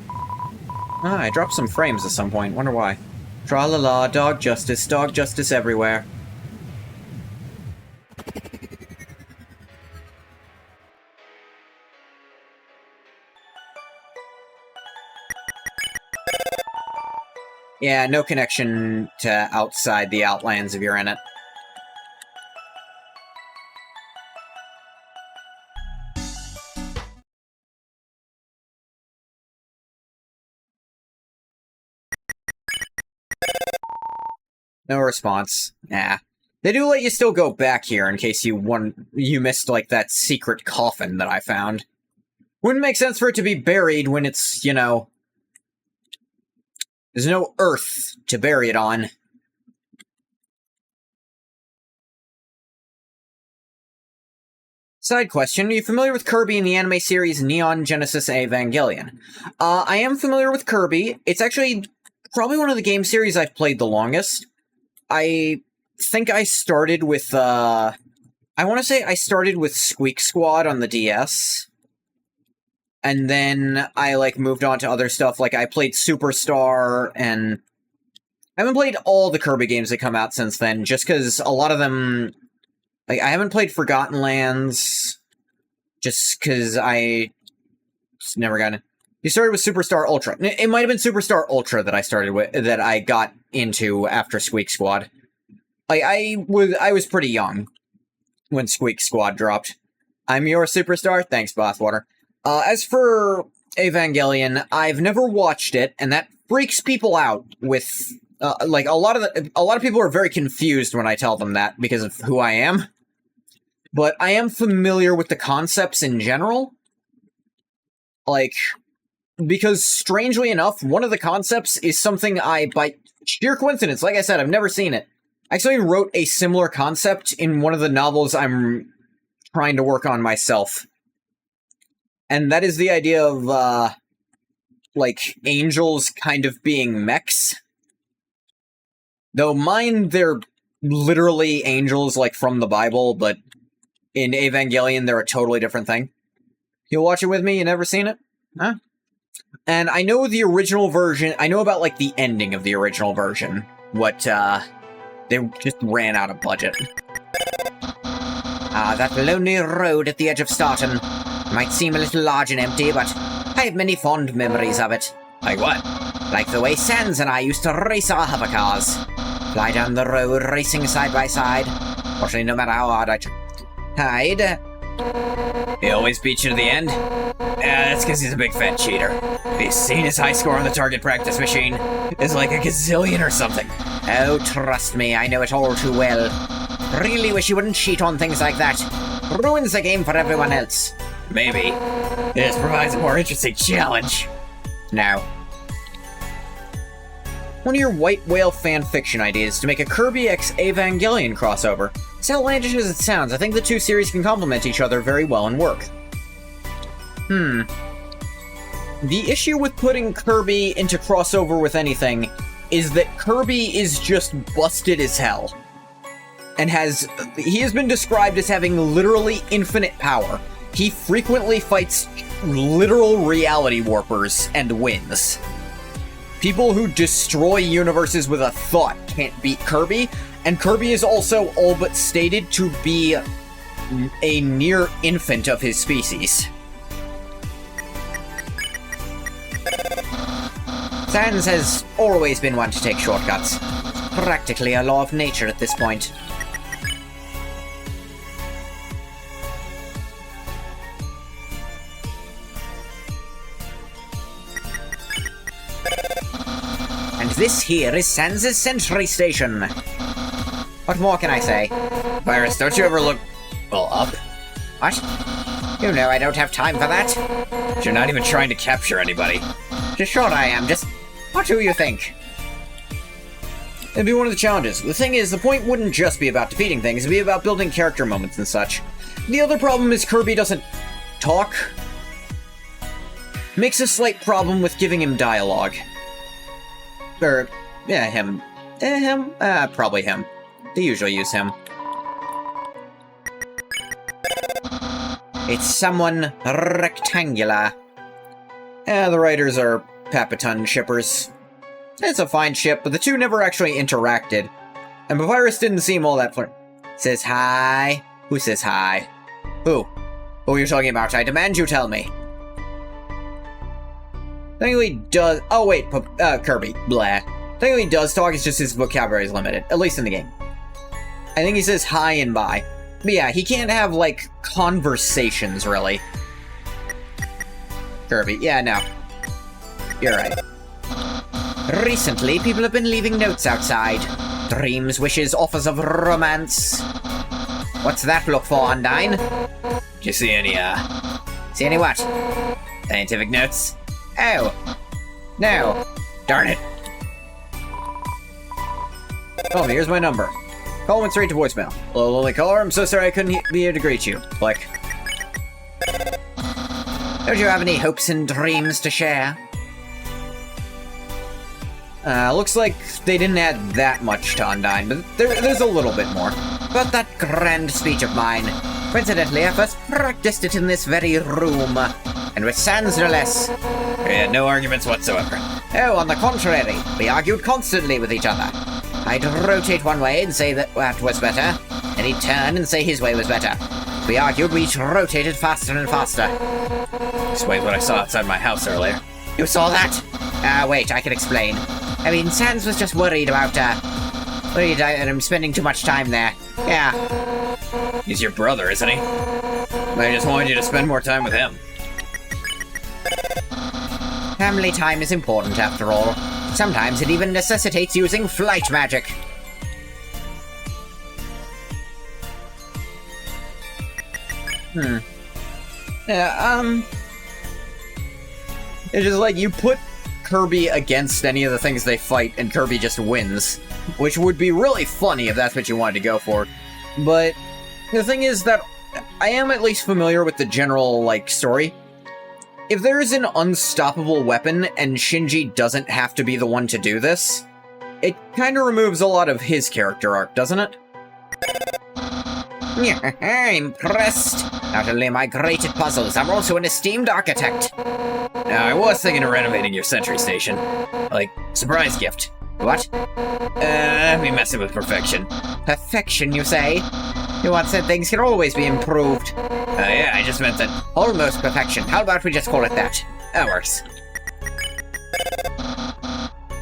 Ah, I dropped some frames at some point. Wonder why. Tra-la-la, dog justice everywhere. Yeah, no connection to outside the Outlands if you're in it. No response. Yeah. They do let you still go back here in case you missed, like, that secret coffin that I found. Wouldn't make sense for it to be buried when it's, you know... There's no earth to bury it on. Side question, are you familiar with Kirby in the anime series Neon Genesis Evangelion? I am familiar with Kirby. It's actually probably one of the game series I've played the longest. I think I started with, I want to say I started with Squeak Squad on the DS. And then I, like, moved on to other stuff. Like, I played Superstar, and I haven't played all the Kirby games that come out since then, just because a lot of them... Like, I haven't played Forgotten Lands, just because I just never got it. You started with Superstar Ultra. It might have been Superstar Ultra that I started with, that I got into after Squeak Squad. Like, I was pretty young when Squeak Squad dropped. I'm your Superstar? Thanks, Bathwater. As for Evangelion, I've never watched it, and that freaks people out with, like, a lot of people are very confused when I tell them that because of who I am. But I am familiar with the concepts in general. Like, because strangely enough, one of the concepts is something by sheer coincidence, like I said, I've never seen it. I actually wrote a similar concept in one of the novels I'm trying to work on myself. And that is the idea of, like, angels kind of being mechs. Though mine, they're literally angels, like, from the Bible, but in Evangelion, they're a totally different thing. You'll watch it with me? You never seen it? Huh? And I know the original version, I know about, like, the ending of the original version. What, they just ran out of budget. Ah, that lonely road at the edge of Starton. Might seem a little large and empty, but I have many fond memories of it. Like what? Like the way Sans and I used to race our hovercars. Fly down the road, racing side by side. Fortunately, no matter how hard I tried, he always beats you to the end? Yeah, that's because he's a big fat cheater. Have you seen his high score on the target practice machine? It's like a gazillion or something. Oh, trust me, I know it all too well. Really wish you wouldn't cheat on things like that. Ruins the game for everyone else. Maybe. This provides a more interesting challenge. Now. One of your White Whale fanfiction ideas to make a Kirby x Evangelion crossover. As outlandish as it sounds, I think the two series can complement each other very well and work. The issue with putting Kirby into crossover with anything is that Kirby is just busted as hell. And he has been described as having literally infinite power. He frequently fights literal reality warpers and wins. People who destroy universes with a thought can't beat Kirby, and Kirby is also all but stated to be a near infant of his species. Sans has always been one to take shortcuts. Practically a law of nature at this point. And this here is Sans' sentry station. What more can I say? Virus, don't you ever look, well, up? What? You know I don't have time for that. You're not even trying to capture anybody. Just sure I am, just... What do you think? It'd be one of the challenges. The thing is, the point wouldn't just be about defeating things, it'd be about building character moments and such. The other problem is Kirby doesn't talk. Makes a slight problem with giving him dialogue. Or, yeah, him. Probably him. They usually use him. It's someone rectangular. The writers are Papaton shippers. It's a fine ship, but the two never actually interacted. And Papyrus didn't seem all that Says hi. Who says hi? Who? Who are you talking about? I demand you tell me. Technically does... Oh wait, Kirby. Blah. Technically does talk, it's just his vocabulary is limited. At least in the game. I think he says hi and bye. But yeah, he can't have, like, conversations, really. Kirby. Yeah, no. You're right. Recently, people have been leaving notes outside. Dreams, wishes, offers of romance. What's that look for, Undyne? Do you see any, See any what? scientific notes? Oh. No. Darn it. Oh, here's my number. Call went straight to voicemail. Hello, lonely caller. I'm so sorry I couldn't be here to greet you. Click. Don't you have any hopes and dreams to share? Looks like they didn't add that much to Undyne, but there's a little bit more. But that grand speech of mine. Coincidentally, I first practiced it in this very room. And with Sans no less. We had no arguments whatsoever. Oh, on the contrary, we argued constantly with each other. I'd rotate one way and say that was better, and he'd turn and say his way was better. We argued, we each rotated faster and faster. Explains what I saw outside my house earlier. You saw that? Wait, I can explain. I mean, Sans was just worried about, I'm spending too much time there. Yeah. He's your brother, isn't he? I just wanted you to spend more time with him. Family time is important, after all. Sometimes it even necessitates using flight magic. Yeah, it's just like, you put Kirby against any of the things they fight, and Kirby just wins. Which would be really funny if that's what you wanted to go for. But the thing is that I am at least familiar with the general, like, story. If there's an unstoppable weapon, and Shinji doesn't have to be the one to do this, it kind of removes a lot of his character arc, doesn't it? Impressed. Not only am I great at puzzles, I'm also an esteemed architect. Now, I was thinking of renovating your sentry station. Like, surprise gift. What? Me messing with perfection. Perfection, you say? You once said things can always be improved. Yeah, I just meant that. Almost perfection. How about we just call it that? That works.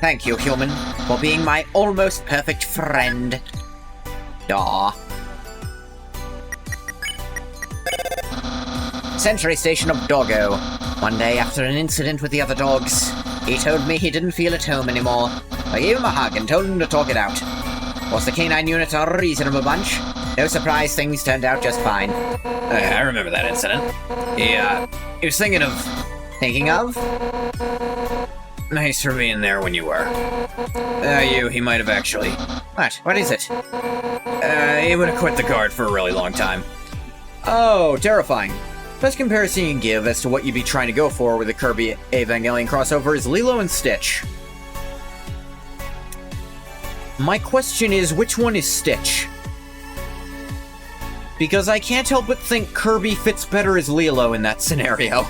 Thank you, human, for being my almost perfect friend. Aw. Sentry station of Doggo. One day, after an incident with the other dogs, he told me he didn't feel at home anymore. I gave him a hug and told him to talk it out. Was the canine unit a reasonable bunch? No surprise, things turned out just fine. I remember that incident. He was thinking of... Thinking of? Nice for being there when you were. He might have actually. What? What is it? He would have quit the guard for a really long time. Oh, terrifying. Best comparison you can give as to what you'd be trying to go for with the Kirby Evangelion crossover is Lilo and Stitch. My question is, which one is Stitch? Because I can't help but think Kirby fits better as Lilo in that scenario.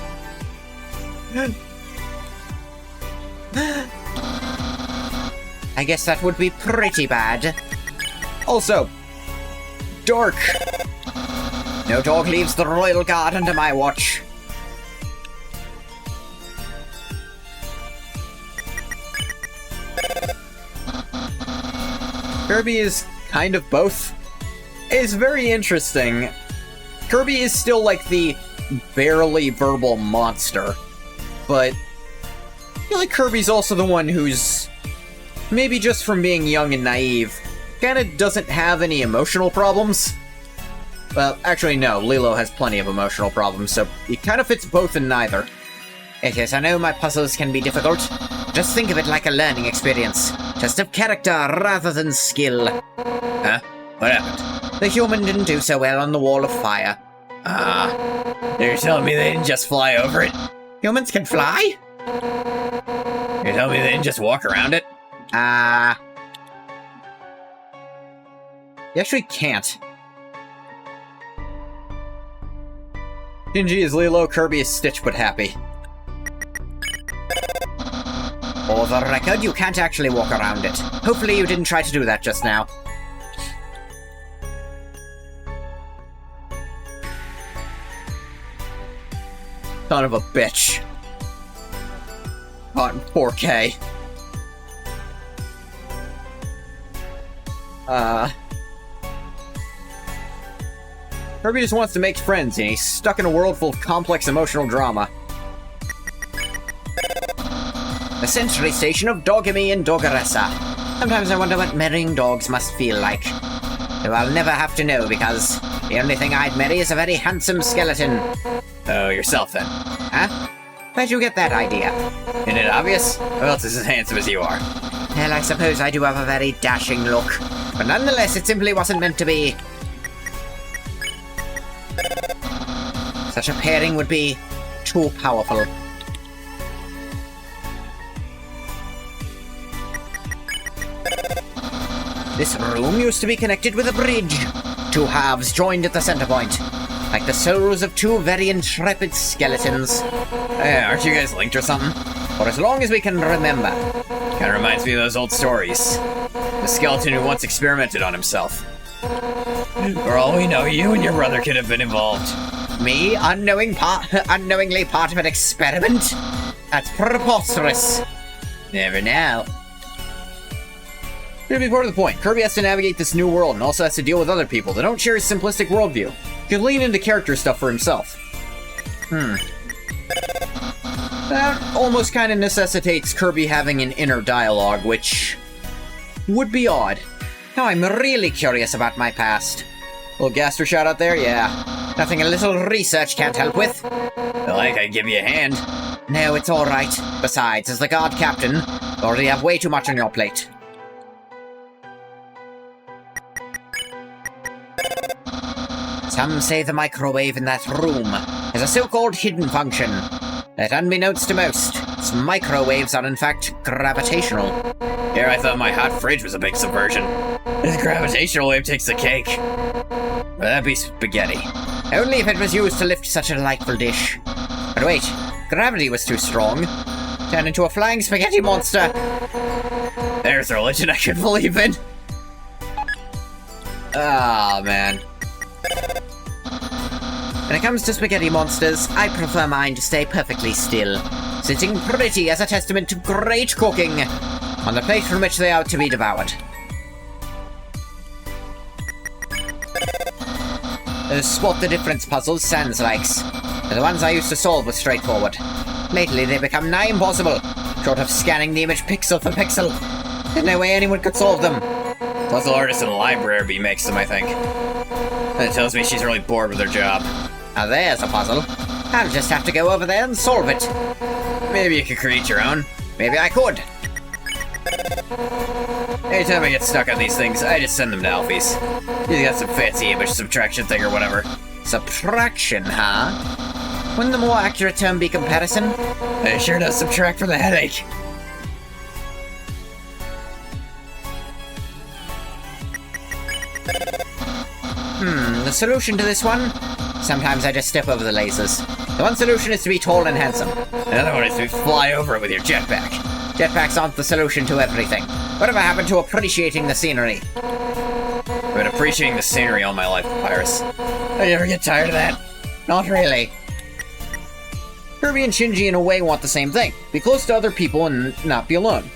I guess that would be pretty bad. Also, dark. No dog leaves the royal guard under my watch. Kirby is kind of both. It's very interesting. Kirby is still like the barely verbal monster, but I feel like Kirby's also the one who's, maybe just from being young and naive, kinda doesn't have any emotional problems. Well, actually no, Lilo has plenty of emotional problems, so he kind of fits both in neither. Yes, I know my puzzles can be difficult. Just think of it like a learning experience. Test of character rather than skill. Huh? What happened? The human didn't do so well on the wall of fire. You're telling me they didn't just fly over it? Humans can fly? You're telling me they didn't just walk around it? You actually can't. Shinji is Lilo, Kirby is Stitch but happy. For the record, you can't actually walk around it. Hopefully you didn't try to do that just now. Son of a bitch. Caught in 4K. Kirby just wants to make friends, and he's stuck in a world full of complex emotional drama. The Sentry Station of Dogamy and Doggeressa. Sometimes I wonder what marrying dogs must feel like. Though I'll never have to know, because the only thing I'd marry is a very handsome skeleton. Oh, yourself then. Huh? Where'd you get that idea? Isn't it obvious? Who else is as handsome as you are? Well, I suppose I do have a very dashing look. But nonetheless, it simply wasn't meant to be. Such a pairing would be too powerful. This room used to be connected with a bridge. Two halves joined at the center point, like the souls of two very intrepid skeletons. Hey, aren't you guys linked or something? For as long as we can remember. Kinda reminds me of those old stories. The skeleton who once experimented on himself. For all we know, you and your brother could have been involved. Me unknowingly part of an experiment? That's preposterous. Never know. It'll be part of the point. Kirby has to navigate this new world and also has to deal with other people that don't share his simplistic worldview. He can lean into character stuff for himself. That almost kind of necessitates Kirby having an inner dialogue, which would be odd. Now I'm really curious about my past. Little Gaster shout out there? Yeah. Nothing a little research can't help with. Like I'd give you a hand. No, it's alright. Besides, as the guard captain, you already have way too much on your plate. Some say the microwave in that room has a so-called hidden function that, unbeknownst to most, its microwaves are in fact gravitational. Here I thought my hot fridge was a big subversion. This gravitational wave takes the cake. Well, that'd be spaghetti. Only if it was used to lift such a delightful dish. But wait, gravity was too strong. Turned into a flying spaghetti monster. There's a religion I can believe in. Ah, man. When it comes to spaghetti monsters, I prefer mine to stay perfectly still, sitting pretty as a testament to great cooking on the plate from which they are to be devoured. Those spot the difference puzzles Sans likes are the ones I used to solve with straightforward. Lately they become nigh impossible, short of scanning the image pixel for pixel. There's no way anyone could solve them. Puzzle artist in the library makes them, I think. That tells me she's really bored with her job. Now there's a puzzle. I'll just have to go over there and solve it. Maybe you could create your own. Maybe I could. Anytime I get stuck on these things, I just send them to Alfie's. He's got some fancy image subtraction thing or whatever. Subtraction, huh? Wouldn't the more accurate term be comparison? It sure does subtract from the headache. The solution to this one? Sometimes I just step over the lasers. The one solution is to be tall and handsome. Another one is to fly over it with your jetpack. Jetpacks aren't the solution to everything. Whatever happened to appreciating the scenery? I've been appreciating the scenery all my life, Papyrus. I never get tired of that. Not really. Kirby and Shinji in a way want the same thing. Be close to other people and not be alone.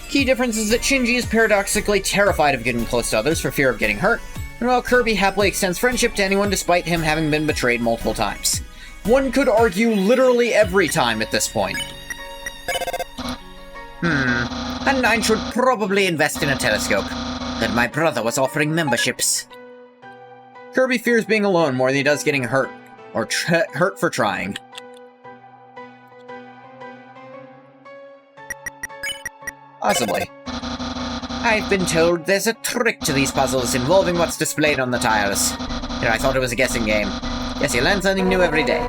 Key difference is that Shinji is paradoxically terrified of getting close to others for fear of getting hurt, and while Kirby happily extends friendship to anyone despite him having been betrayed multiple times. One could argue literally every time at this point. And I should probably invest in a telescope. But my brother was offering memberships. Kirby fears being alone more than he does getting hurt, or hurt for trying. Possibly. I've been told there's a trick to these puzzles involving what's displayed on the tiles. Here, I thought it was a guessing game. Yes, you learn something new every day.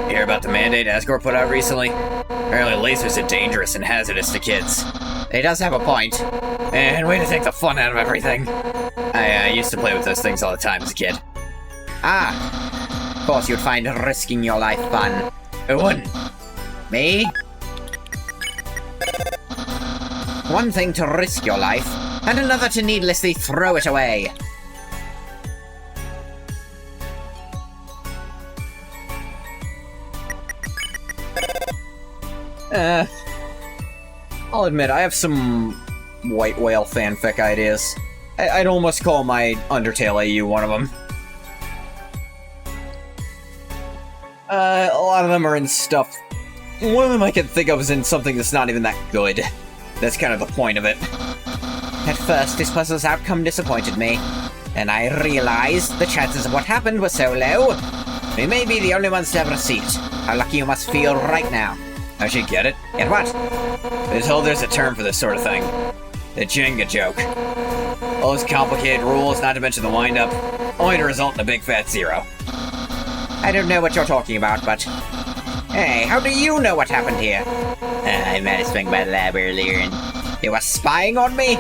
You hear about the mandate Asgore put out recently? Apparently lasers are dangerous and hazardous to kids. He does have a point. And way to take the fun out of everything. I used to play with those things all the time as a kid. Ah. Of course you'd find risking your life fun. Who wouldn't? Me? One thing to risk your life, and another to needlessly throw it away. I'll admit, I have some White Whale fanfic ideas. I'd almost call my Undertale AU one of them. A lot of them are in stuff. One of them I can think of is in something that's not even that good. That's kind of the point of it. At first, this puzzle's outcome disappointed me, and I realized the chances of what happened were so low. We may be the only ones to ever see it. How lucky you must feel right now. I should get it. Get what? Been told there's a term for this sort of thing. The Jenga joke. All those complicated rules, not to mention the wind-up, only to result in a big fat zero. I don't know what you're talking about, but... Hey, how do you know what happened here? I managed to swing by the lab earlier and... You were spying on me?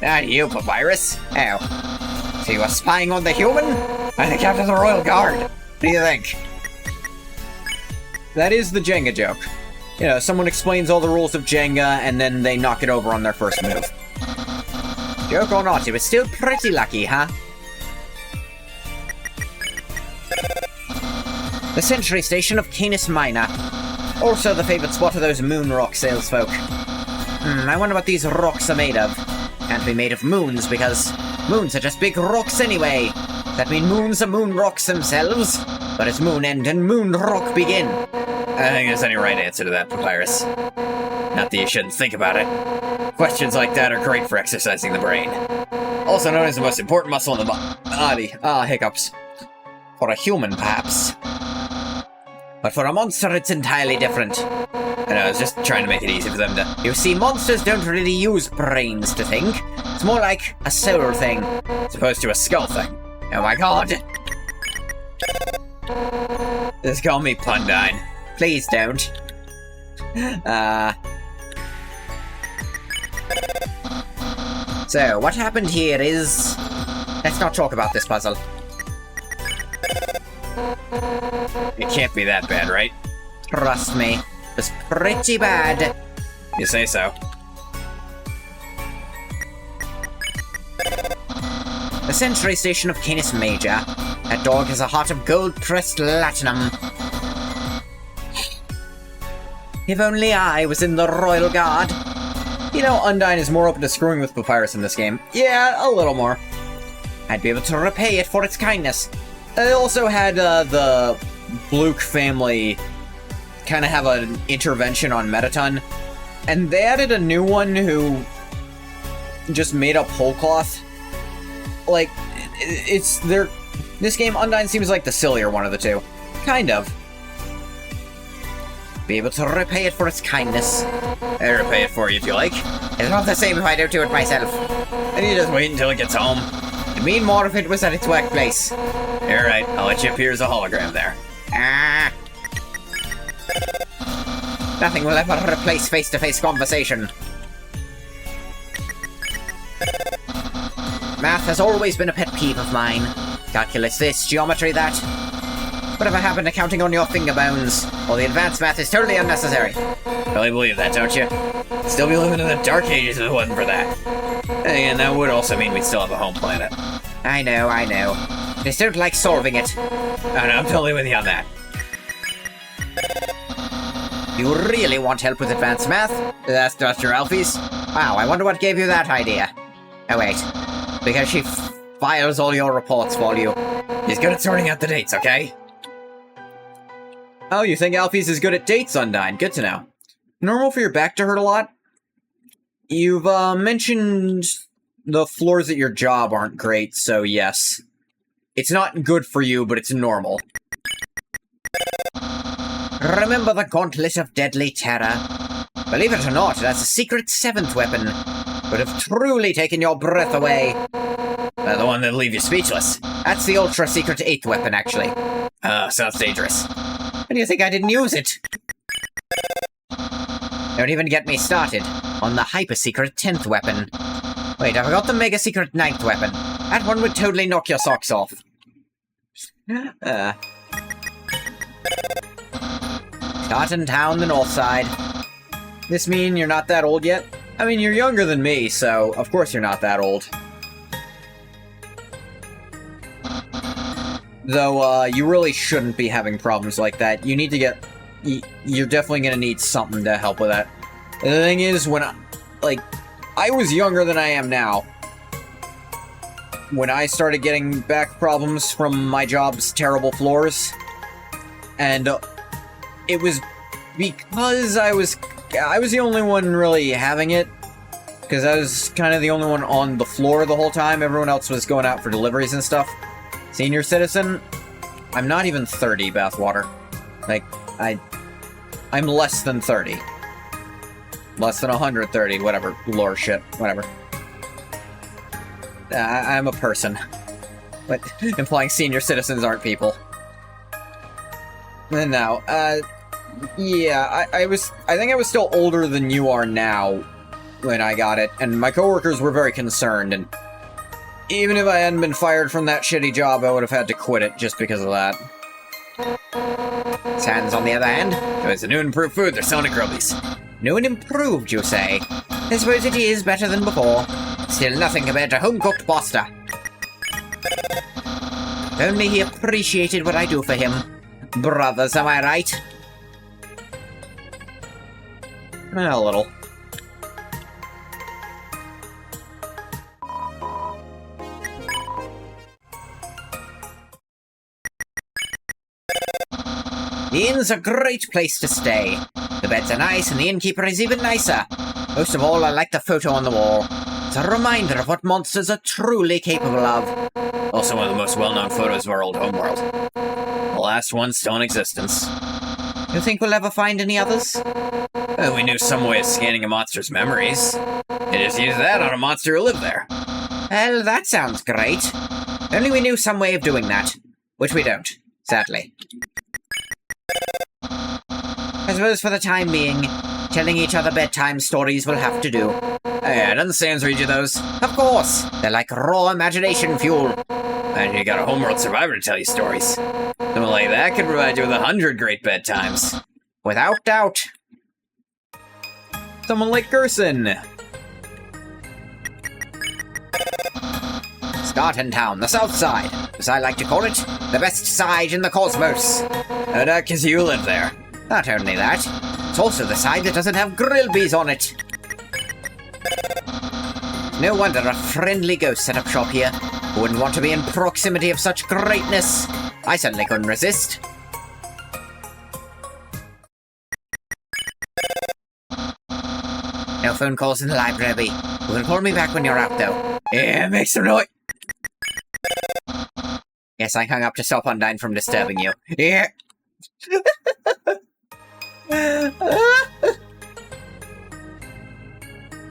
Not you, Papyrus. Oh. So you were spying on the human? I'm the captain of the Royal Guard. What do you think? That is the Jenga joke. You know, someone explains all the rules of Jenga, and then they knock it over on their first move. Joke or not, it was still pretty lucky, huh? The Century Station of Canis Minor. Also the favorite spot of those moon rock salesfolk. I wonder what these rocks are made of. Can't be made of moons, because moons are just big rocks anyway. That mean moons are moon rocks themselves? But it's moon end and moon rock begin. I don't think there's any right answer to that, Papyrus. Not that you shouldn't think about it. Questions like that are great for exercising the brain. Also known as the most important muscle in the body. Hiccups. For a human, perhaps. But for a monster, it's entirely different. I know, I was just trying to make it easy for them to... You see, monsters don't really use brains to think. It's more like a soul thing, as opposed to a skull thing. Oh my god! Just call me Pundine. Please don't. So, what happened here is... Let's not talk about this puzzle. It can't be that bad, right? Trust me. It was pretty bad. You say so. The Century Station of Canis Major. That dog has a heart of gold-pressed platinum. If only I was in the Royal Guard. You know, Undyne is more open to screwing with Papyrus in this game. Yeah, a little more. I'd be able to repay it for its kindness. I also had the Bluke family kind of have an intervention on Metaton. And they added a new one who just made up whole cloth. Like, it's their... This game, Undyne seems like the sillier one of the two. Kind of. Be able to repay it for its kindness. I'll repay it for you if you like. It's not the same if I don't do it myself. And you just wait until it gets home. It'd mean more if it was at its workplace. Alright, I'll let you appear as a hologram there. Ah. Nothing will ever replace face-to-face conversation. Math has always been a pet peeve of mine. Calculus this, geometry that. Whatever happened to counting on your finger bones? Well, the advanced math is totally unnecessary. Really believe that, don't you? Still be living in the dark ages if it wasn't for that. And that would also mean we'd still have a home planet. I know. Just don't like solving it. Oh, no, I'm totally with you on that. You really want help with advanced math? That's Dr. Alfie's? Wow, I wonder what gave you that idea. Oh wait, because she files all your reports for you. He's good at sorting out the dates, okay? Oh, you think Alfie's is good at dates, Undyne? Good to know. Normal for your back to hurt a lot? You've, mentioned the floors at your job aren't great, so yes. It's not good for you, but it's normal. Remember the Gauntlet of Deadly Terror? Believe it or not, that's a secret 7th weapon. Would have truly taken your breath away. The one that'll leave you speechless. That's the ultra-secret 8th weapon, actually. Sounds dangerous. When do you think I didn't use it? Don't even get me started on the hyper-secret 10th weapon. Wait, I forgot the mega-secret 9th weapon. That one would totally knock your socks off. Starting town, the north side. This mean you're not that old yet? I mean, you're younger than me, so of course you're not that old. Though, you really shouldn't be having problems like that. You need to get... You're definitely gonna need something to help with that. The thing is, when I was younger than I am now. When I started getting back problems from my job's terrible floors. And it was because I was the only one really having it. Because I was kind of the only one on the floor the whole time. Everyone else was going out for deliveries and stuff. Senior citizen, I'm not even 30, Bathwater. Like, I'm less than 30. Less than 130, whatever. Lore shit, whatever. I'm a person. But implying senior citizens aren't people. And now, yeah, I think I was still older than you are now when I got it, and my coworkers were very concerned, and even if I hadn't been fired from that shitty job, I would have had to quit it just because of that. Sans, on the other hand, it's a new and improved food. They're selling at Grubby's. New and improved, you say? I suppose it is better than before. Still nothing compared to home-cooked pasta. If only he appreciated what I do for him. Brothers, am I right? A little. The inn's a great place to stay. The beds are nice and the innkeeper is even nicer. Most of all, I like the photo on the wall. It's a reminder of what monsters are truly capable of. Also one of the most well-known photos of our old homeworld. The last one still in existence. You think we'll ever find any others? Well, we knew some way of scanning a monster's memories. And just use that on a monster who lived there. Well, that sounds great. Only we knew some way of doing that. Which we don't, sadly. I suppose for the time being, telling each other bedtime stories will have to do. Yeah, doesn't Sans read you those? Of course! They're like raw imagination fuel. And you got a homeworld survivor to tell you stories. Something like that could provide you with 100 great bedtimes. Without doubt. Someone like Gerson. Starting town, the south side. As I like to call it, the best side in the cosmos. And that 'cause you live there. Not only that, it's also the side that doesn't have grill bees on it. No wonder a friendly ghost set up shop here. Who wouldn't want to be in proximity of such greatness? I certainly couldn't resist. No phone calls in the library. You can call me back when you're out, though. Yeah, make some noise. Yes, I hung up to stop Undyne from disturbing you. Yeah.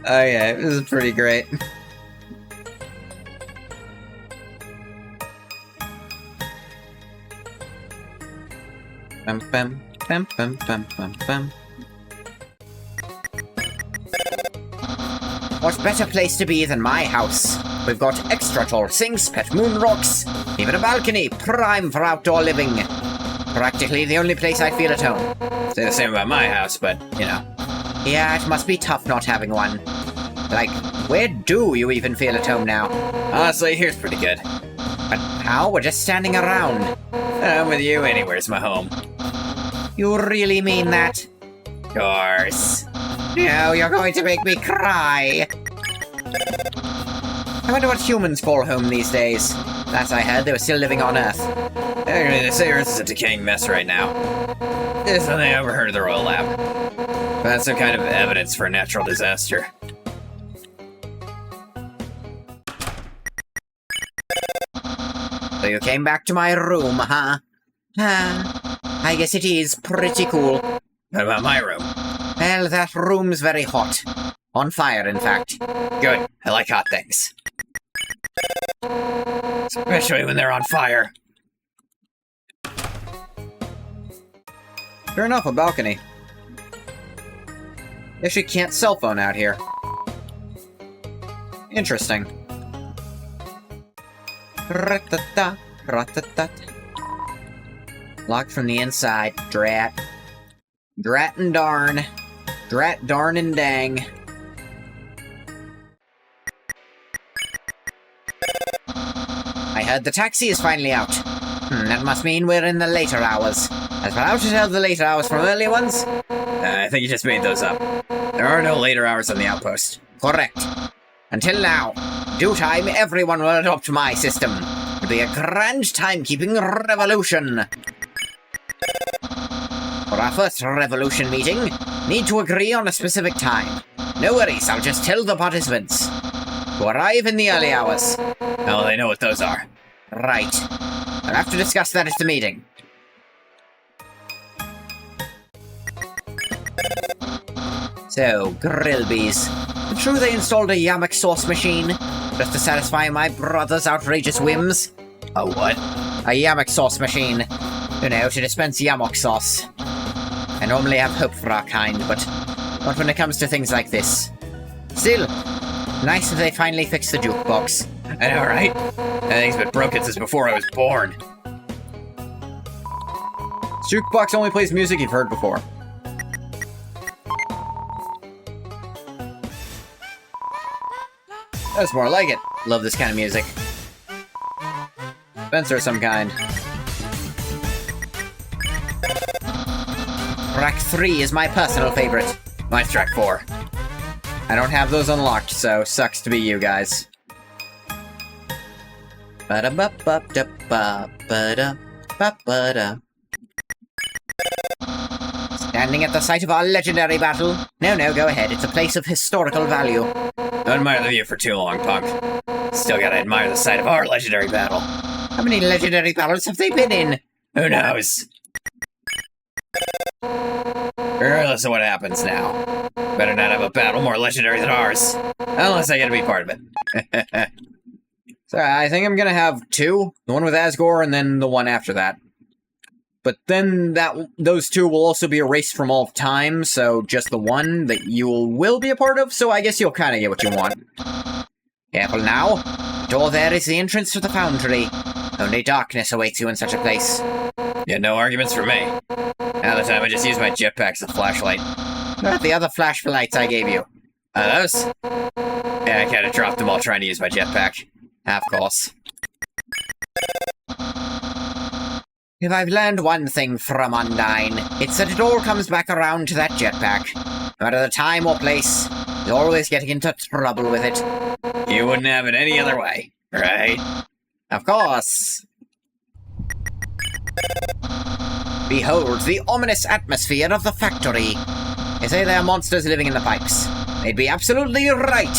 Oh yeah, this is pretty great. Bum, bum, bum, bum, bum, bum, bum. What better place to be than my house? We've got extra tall sinks, pet moon rocks, even a balcony, prime for outdoor living. Practically the only place I feel at home. Say the same about my house, but, you know. Yeah, it must be tough not having one. Like, where do you even feel at home now? Honestly, here's pretty good. But how? We're just standing around. I'm with you, anywhere's my home. You really mean that? Of course. No, you're going to make me cry. I wonder what humans call home these days. Last I heard, they were still living on Earth. Actually, they say Earth is a decaying mess right now. There's something I overheard of the Royal Lab. But that's some kind of evidence for a natural disaster. So you came back to my room, huh? I guess it is pretty cool. What about my room? Well, that room's very hot. On fire, in fact. Good. I like hot things. Especially when they're on fire. Sure enough, a balcony. Guess you can't cell phone out here. Interesting. Ratata, ratata. Locked from the inside. Drat. Drat and darn. Drat, darn, and dang. I heard the taxi is finally out. That must mean we're in the later hours. As for how to tell the later hours from early ones? I think you just made those up. There are no later hours on the outpost. Correct. Until now, due time, everyone will adopt my system. It'll be a grand timekeeping revolution. For our first revolution meeting, need to agree on a specific time. No worries, I'll just tell the participants to arrive in the early hours. Oh, they know what those are. Right. I'll have to discuss that at the meeting. So, Grillbees. True they installed a yamok sauce machine, just to satisfy my brother's outrageous whims? A what? A yamok sauce machine. You know, to dispense yamok sauce. I normally have hope for our kind, but not when it comes to things like this. Still, nice that they finally fixed the jukebox. I know, right? That thing's been broken since before I was born. This jukebox only plays music you've heard before. That's more like it. Love this kind of music. Spencer of some kind. Track 3 is my personal favorite. Mine's track 4. I don't have those unlocked, so sucks to be you guys. Ba-da-ba-ba-da-ba-ba-da-ba-ba-da. Standing at the site of our legendary battle? No, go ahead. It's a place of historical value. Don't admire the view for too long, punk. Still gotta admire the site of our legendary battle. How many legendary battles have they been in? Who knows? Regardless of what happens now. Better not have a battle more legendary than ours. Unless I get to be part of it. So I think I'm gonna have 2. The one with Asgore and then the one after that. But then those 2 will also be erased from all time, so just the one that you will be a part of, so I guess you'll kind of get what you want. Careful now. The door there is the entrance to the foundry. Only darkness awaits you in such a place. Yeah, no arguments from me. Now the time I just use my jetpack as a flashlight. Not the other flashlights I gave you. Those? Yeah, I kinda dropped them while trying to use my jetpack. Of course. If I've learned one thing from Undyne, it's that it all comes back around to that jetpack. No matter the time or place, you're always getting into trouble with it. You wouldn't have it any other way, right? Of course. Behold the ominous atmosphere of the factory. They say there are monsters living in the pipes. They'd be absolutely right.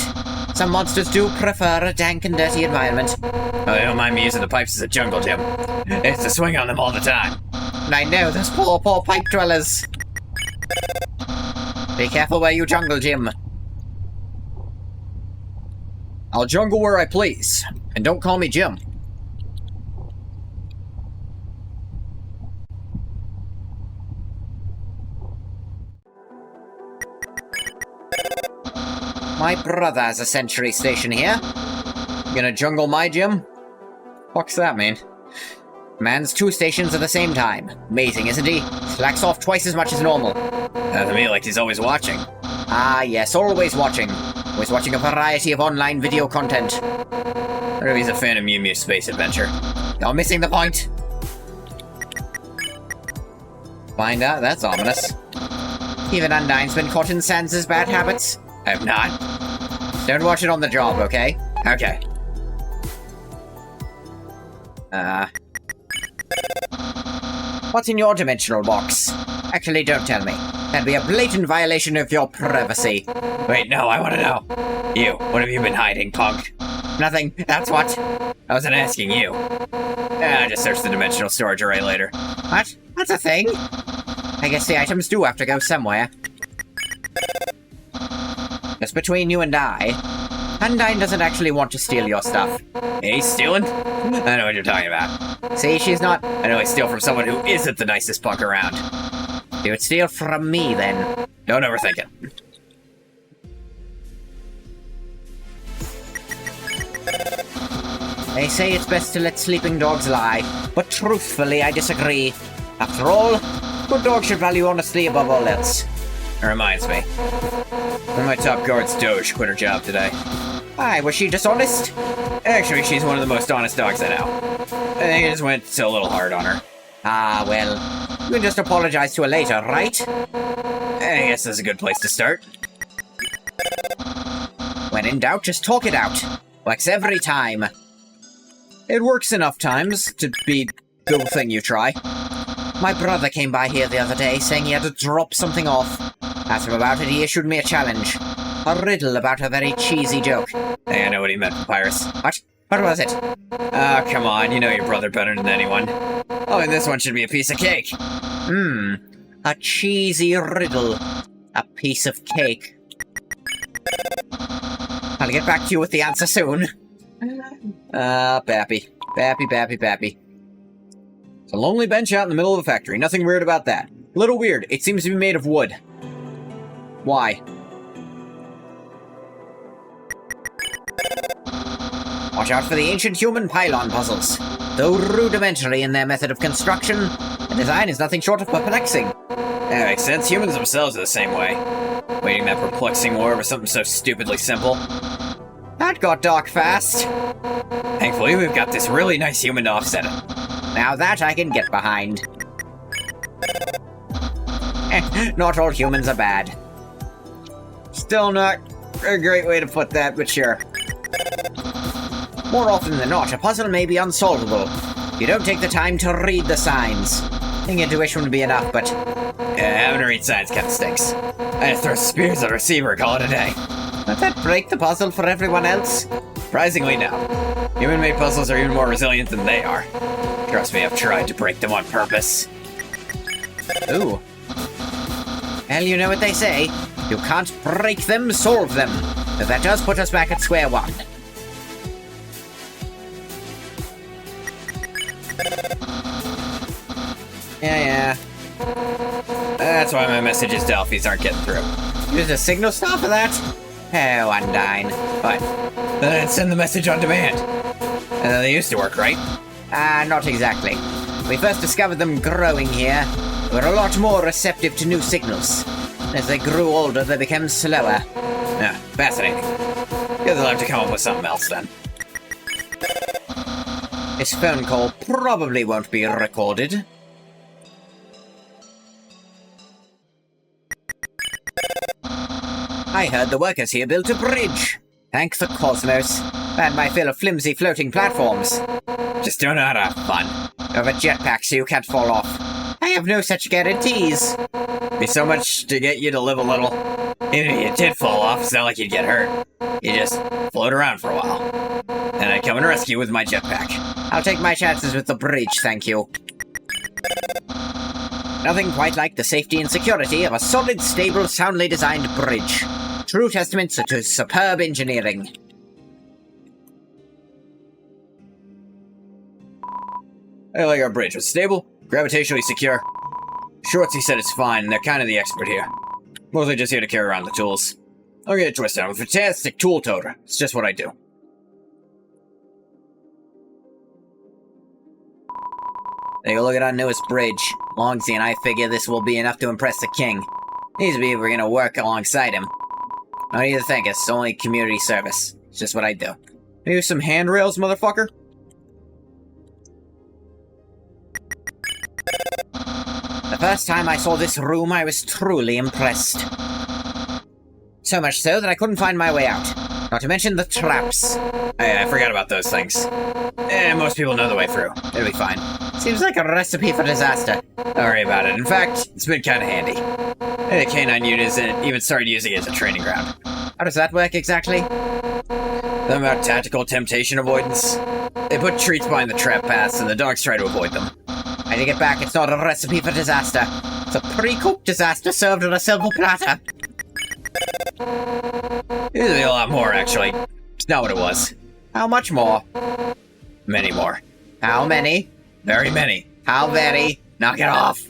Some monsters do prefer a dank and dirty environment. Oh, they don't mind me using the pipes as a jungle gym. It's to swing on them all the time. And I know, those poor pipe dwellers. Be careful where you jungle gym. I'll jungle where I please. And don't call me Jim. My brother has a sentry station here. You gonna jungle my gym? Fuck's that mean? Man's 2 stations at the same time. Amazing, isn't he? Slacks off twice as much as normal. To me, like he's always watching. Ah, yes, always watching. Always watching a variety of online video content. Or if he's a fan of Mew Mew Space Adventure. You're missing the point. Find out, that's ominous. Even Undyne's been caught in Sans' bad habits. I have not. Don't watch it on the job, okay? Okay. What's in your dimensional box? Actually, don't tell me. That'd be a blatant violation of your privacy. Wait, no, I want to know. You, what have you been hiding, punk? Nothing, that's what. I wasn't asking you. I just searched the dimensional storage array later. What? That's a thing? I guess the items do have to go somewhere. Just between you and I, Undyne doesn't actually want to steal your stuff. He's stealing? I know what you're talking about. See, she's not... I know I steal from someone who isn't the nicest punk around. You would steal from me, then. Don't overthink it. They say it's best to let sleeping dogs lie, but truthfully, I disagree. After all, good dogs should value honesty above all else. It reminds me. One of my top guards, Doge, quit her job today. Aye, was she dishonest? Actually, she's one of the most honest dogs I know. I think I just went a little hard on her. Ah, well, you can just apologize to her later, right? I guess that's a good place to start. When in doubt, just talk it out. Works every time. It works enough times to be the thing you try. My brother came by here the other day saying he had to drop something off. Asked him about it, he issued me a challenge. A riddle about a very cheesy joke. Hey, I know what he meant, Papyrus. What? What was it? Oh, come on, you know your brother better than anyone. Oh, and this one should be a piece of cake. A cheesy riddle. A piece of cake. I'll get back to you with the answer soon. Bappy. Bappy. It's a lonely bench out in the middle of a factory. Nothing weird about that. Little weird. It seems to be made of wood. Why? Watch out for the ancient human pylon puzzles. Though rudimentary in their method of construction, the design is nothing short of perplexing. That makes sense. Humans themselves are the same way. Waiting that perplexing war over something so stupidly simple. That got dark fast. Thankfully, we've got this really nice human to offset it. Now that I can get behind. Not all humans are bad. Still not a great way to put that, but sure. More often than not, a puzzle may be unsolvable. You don't take the time to read the signs. I think intuition would be enough, but... having to read signs kinda stinks. I just throw spears at a receiver and call it a day. Does that break the puzzle for everyone else? Surprisingly, no. Human-made puzzles are even more resilient than they are. Trust me, I've tried to break them on purpose. Ooh. Well, you know what they say. You can't break them, solve them. But that does put us back at square one. Yeah. That's why my messages to Alphys aren't getting through. Use a signal star for that? Oh, Undyne. Fine. Then I'd send the message on demand. And then they used to work, right? Not exactly. We first discovered them growing here. They were a lot more receptive to new signals. As they grew older, they became slower. Yeah, fascinating. Guess I'll have to come up with something else then. This phone call probably won't be recorded. I heard the workers here built a bridge. Thank the cosmos. Had my fill of flimsy floating platforms. Just don't know how to have fun. You have a jetpack so you can't fall off. I have no such guarantees. Be so much to get you to live a little. Even if you did fall off, it's not like you'd get hurt. You just float around for a while. Then I'd come and rescue you with my jetpack. I'll take my chances with the bridge, thank you. Nothing quite like the safety and security of a solid, stable, soundly designed bridge. True testament to superb engineering. I like our bridge. It's stable, gravitationally secure. Shortsy said it's fine, and they're kind of the expert here. Mostly just here to carry around the tools. Don't get it twisted, I'm a fantastic tool toter. It's just what I do. Take a look at our newest bridge. Longsy and I figure this will be enough to impress the king. Needs to be if we're gonna work alongside him. What do you think? It's only community service. It's just what I do. Maybe some handrails, motherfucker? The first time I saw this room, I was truly impressed. So much so that I couldn't find my way out. Not to mention the traps. I forgot about those things. Most people know the way through. It'll be fine. Seems like a recipe for disaster. Don't worry about it. In fact, it's been kinda handy. The K9 unit even started using it as a training ground. How does that work exactly? Something about tactical temptation avoidance. They put treats behind the trap paths and the dogs try to avoid them. I take it back, it's not a recipe for disaster. It's a pre-cooked disaster served on a silver platter. Usually a lot more, actually. It's not what it was. How much more? Many more. How many? Very many. How very? Knock it off!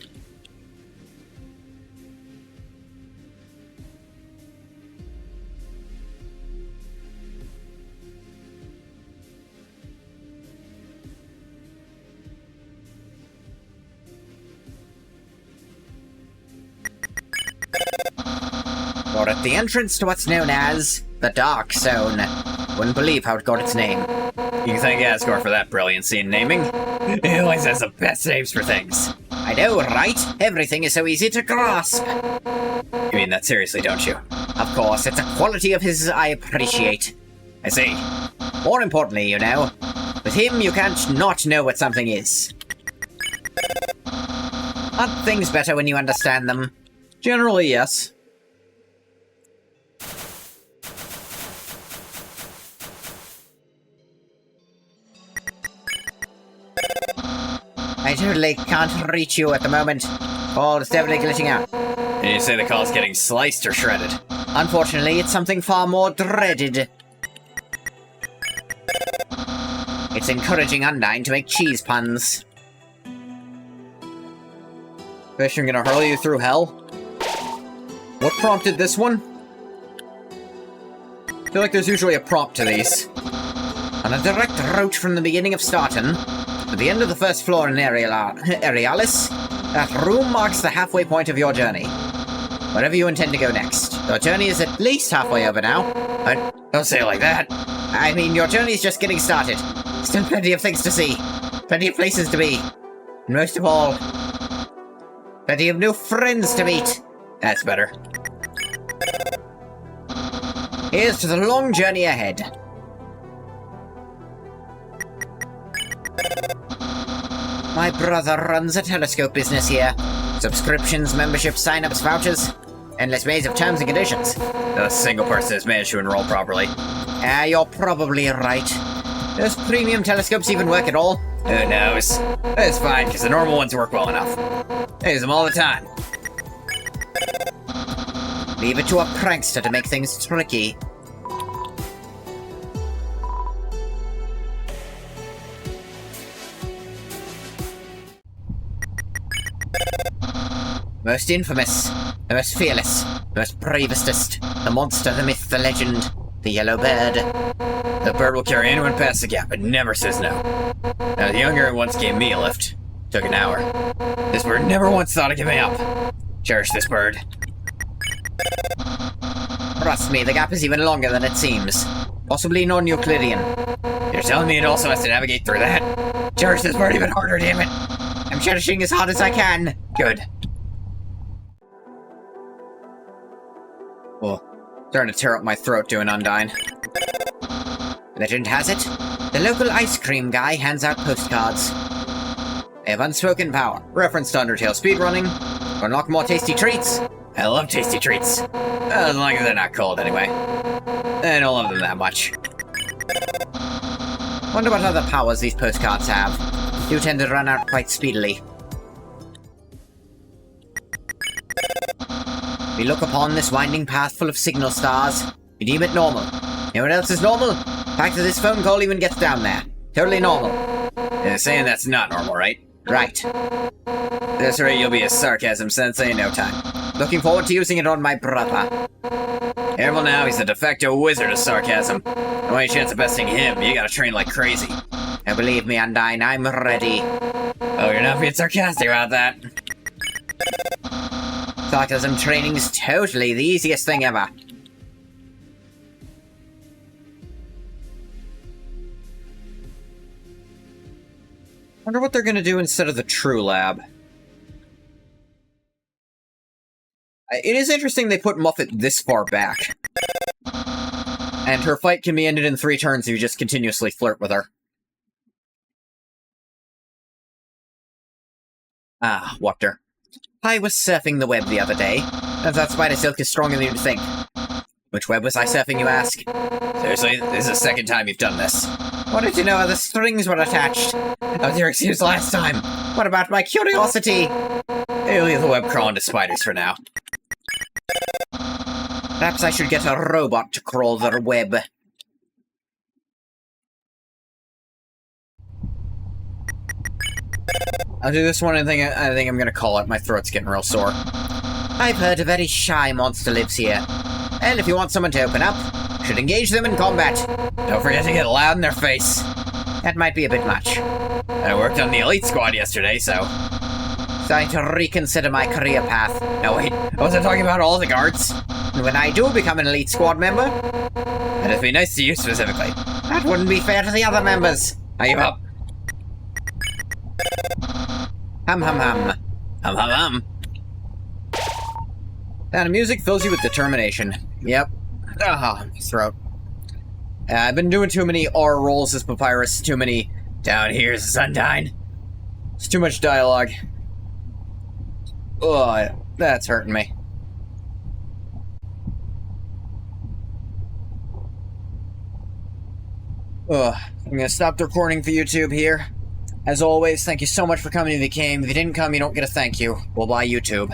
We're at the entrance to what's known as the Dark Zone. Wouldn't believe how it got its name. You can thank Asgore for that brilliancy in naming. He always has the best names for things. I know, right? Everything is so easy to grasp. You mean that seriously, don't you? Of course, it's a quality of his I appreciate. I see. More importantly, you know, with him you can't not know what something is. Aren't things better when you understand them? Generally, yes. I totally can't reach you at the moment. Call is definitely glitching out. And you say the call's getting sliced or shredded? Unfortunately, it's something far more dreaded. It's encouraging Undyne to make cheese puns. Fish, I'm gonna hurl you through hell? What prompted this one? I feel like there's usually a prompt to these. On a direct route from the beginning of Starton, to the end of the first floor in Arealis, that room marks the halfway point of your journey. Wherever you intend to go next. Your journey is at least halfway over now. But don't say it like that. I mean, your journey is just getting started. Still plenty of things to see. Plenty of places to be. And most of all, plenty of new friends to meet. That's better. Here's to the long journey ahead. My brother runs a telescope business here. Subscriptions, memberships, sign-ups, vouchers. Endless maze of terms and conditions. A single person has managed to enroll properly. You're probably right. Does premium telescopes even work at all? Who knows? It's fine, because the normal ones work well enough. I use them all the time. Leave it to a prankster to make things tricky. Most infamous, the most fearless, the most bravestest, the monster, the myth, the legend, the yellow bird. The bird will carry anyone past the gap, but never says no. Now, the younger once gave me a lift. Took an hour. This bird never once thought of giving up. Cherish this bird. Trust me, the gap is even longer than it seems. Possibly non-Euclidean. You're telling me it also has to navigate through that? Cherish this bird even harder, damn it! I'm cherishing as hard as I can. Good. Oh, starting to tear up my throat doing Undyne. Legend has it, the local ice cream guy hands out postcards. They have unspoken power. Reference to Undertale speedrunning. To unlock more tasty treats. I love tasty treats. As long as they're not cold, anyway. I don't love them that much. Wonder what other powers these postcards have. Do tend to run out quite speedily. We look upon this winding path full of signal stars. We deem it normal. You know what else is normal? The fact that this phone call even gets down there. Totally normal. You're saying that's not normal, right? Right. This rate, you'll be a sarcasm sensei in no time. Looking forward to using it on my brother. Careful now, he's a de facto wizard of sarcasm. No any chance of besting him, you gotta train like crazy. Now believe me, Undyne, I'm ready. Oh, you're not being sarcastic about that. Sarcasm training is totally the easiest thing ever. Wonder what they're gonna do instead of the True Lab. It is interesting they put Muffet this far back. And her fight can be ended in 3 turns if you just continuously flirt with her. Ah, Water. I was surfing the web the other day. Turns out spider silk is stronger than you'd think. Which web was I surfing, you ask? Seriously, this is the second time you've done this. What did you know the strings were attached? That was your excuse last time. What about my curiosity? I'll leave the web crawling to spiders for now. Perhaps I should get a robot to crawl their web. I'll do this one, I think I'm gonna call it. My throat's getting real sore. I've heard a very shy monster lives here. And if you want someone to open up, you should engage them in combat. Don't forget to get loud in their face. That might be a bit much. I worked on the elite squad yesterday, so... Starting to reconsider my career path. No, wait, I wasn't talking about all the guards. And when I do become an elite squad member, it'd be nice to you specifically. That wouldn't be fair to the other members. Are you up? Hum hum hum. Hum hum hum. Now, the music fills you with determination. Yep. Ah, my throat. I've been doing too many R rolls as Papyrus, too many down here's the sunshine. It's too much dialogue. Oh, that's hurting me. Ugh, I'm gonna stop the recording for YouTube here. As always, thank you so much for coming to the game. If you didn't come, you don't get a thank you. Well, bye, YouTube.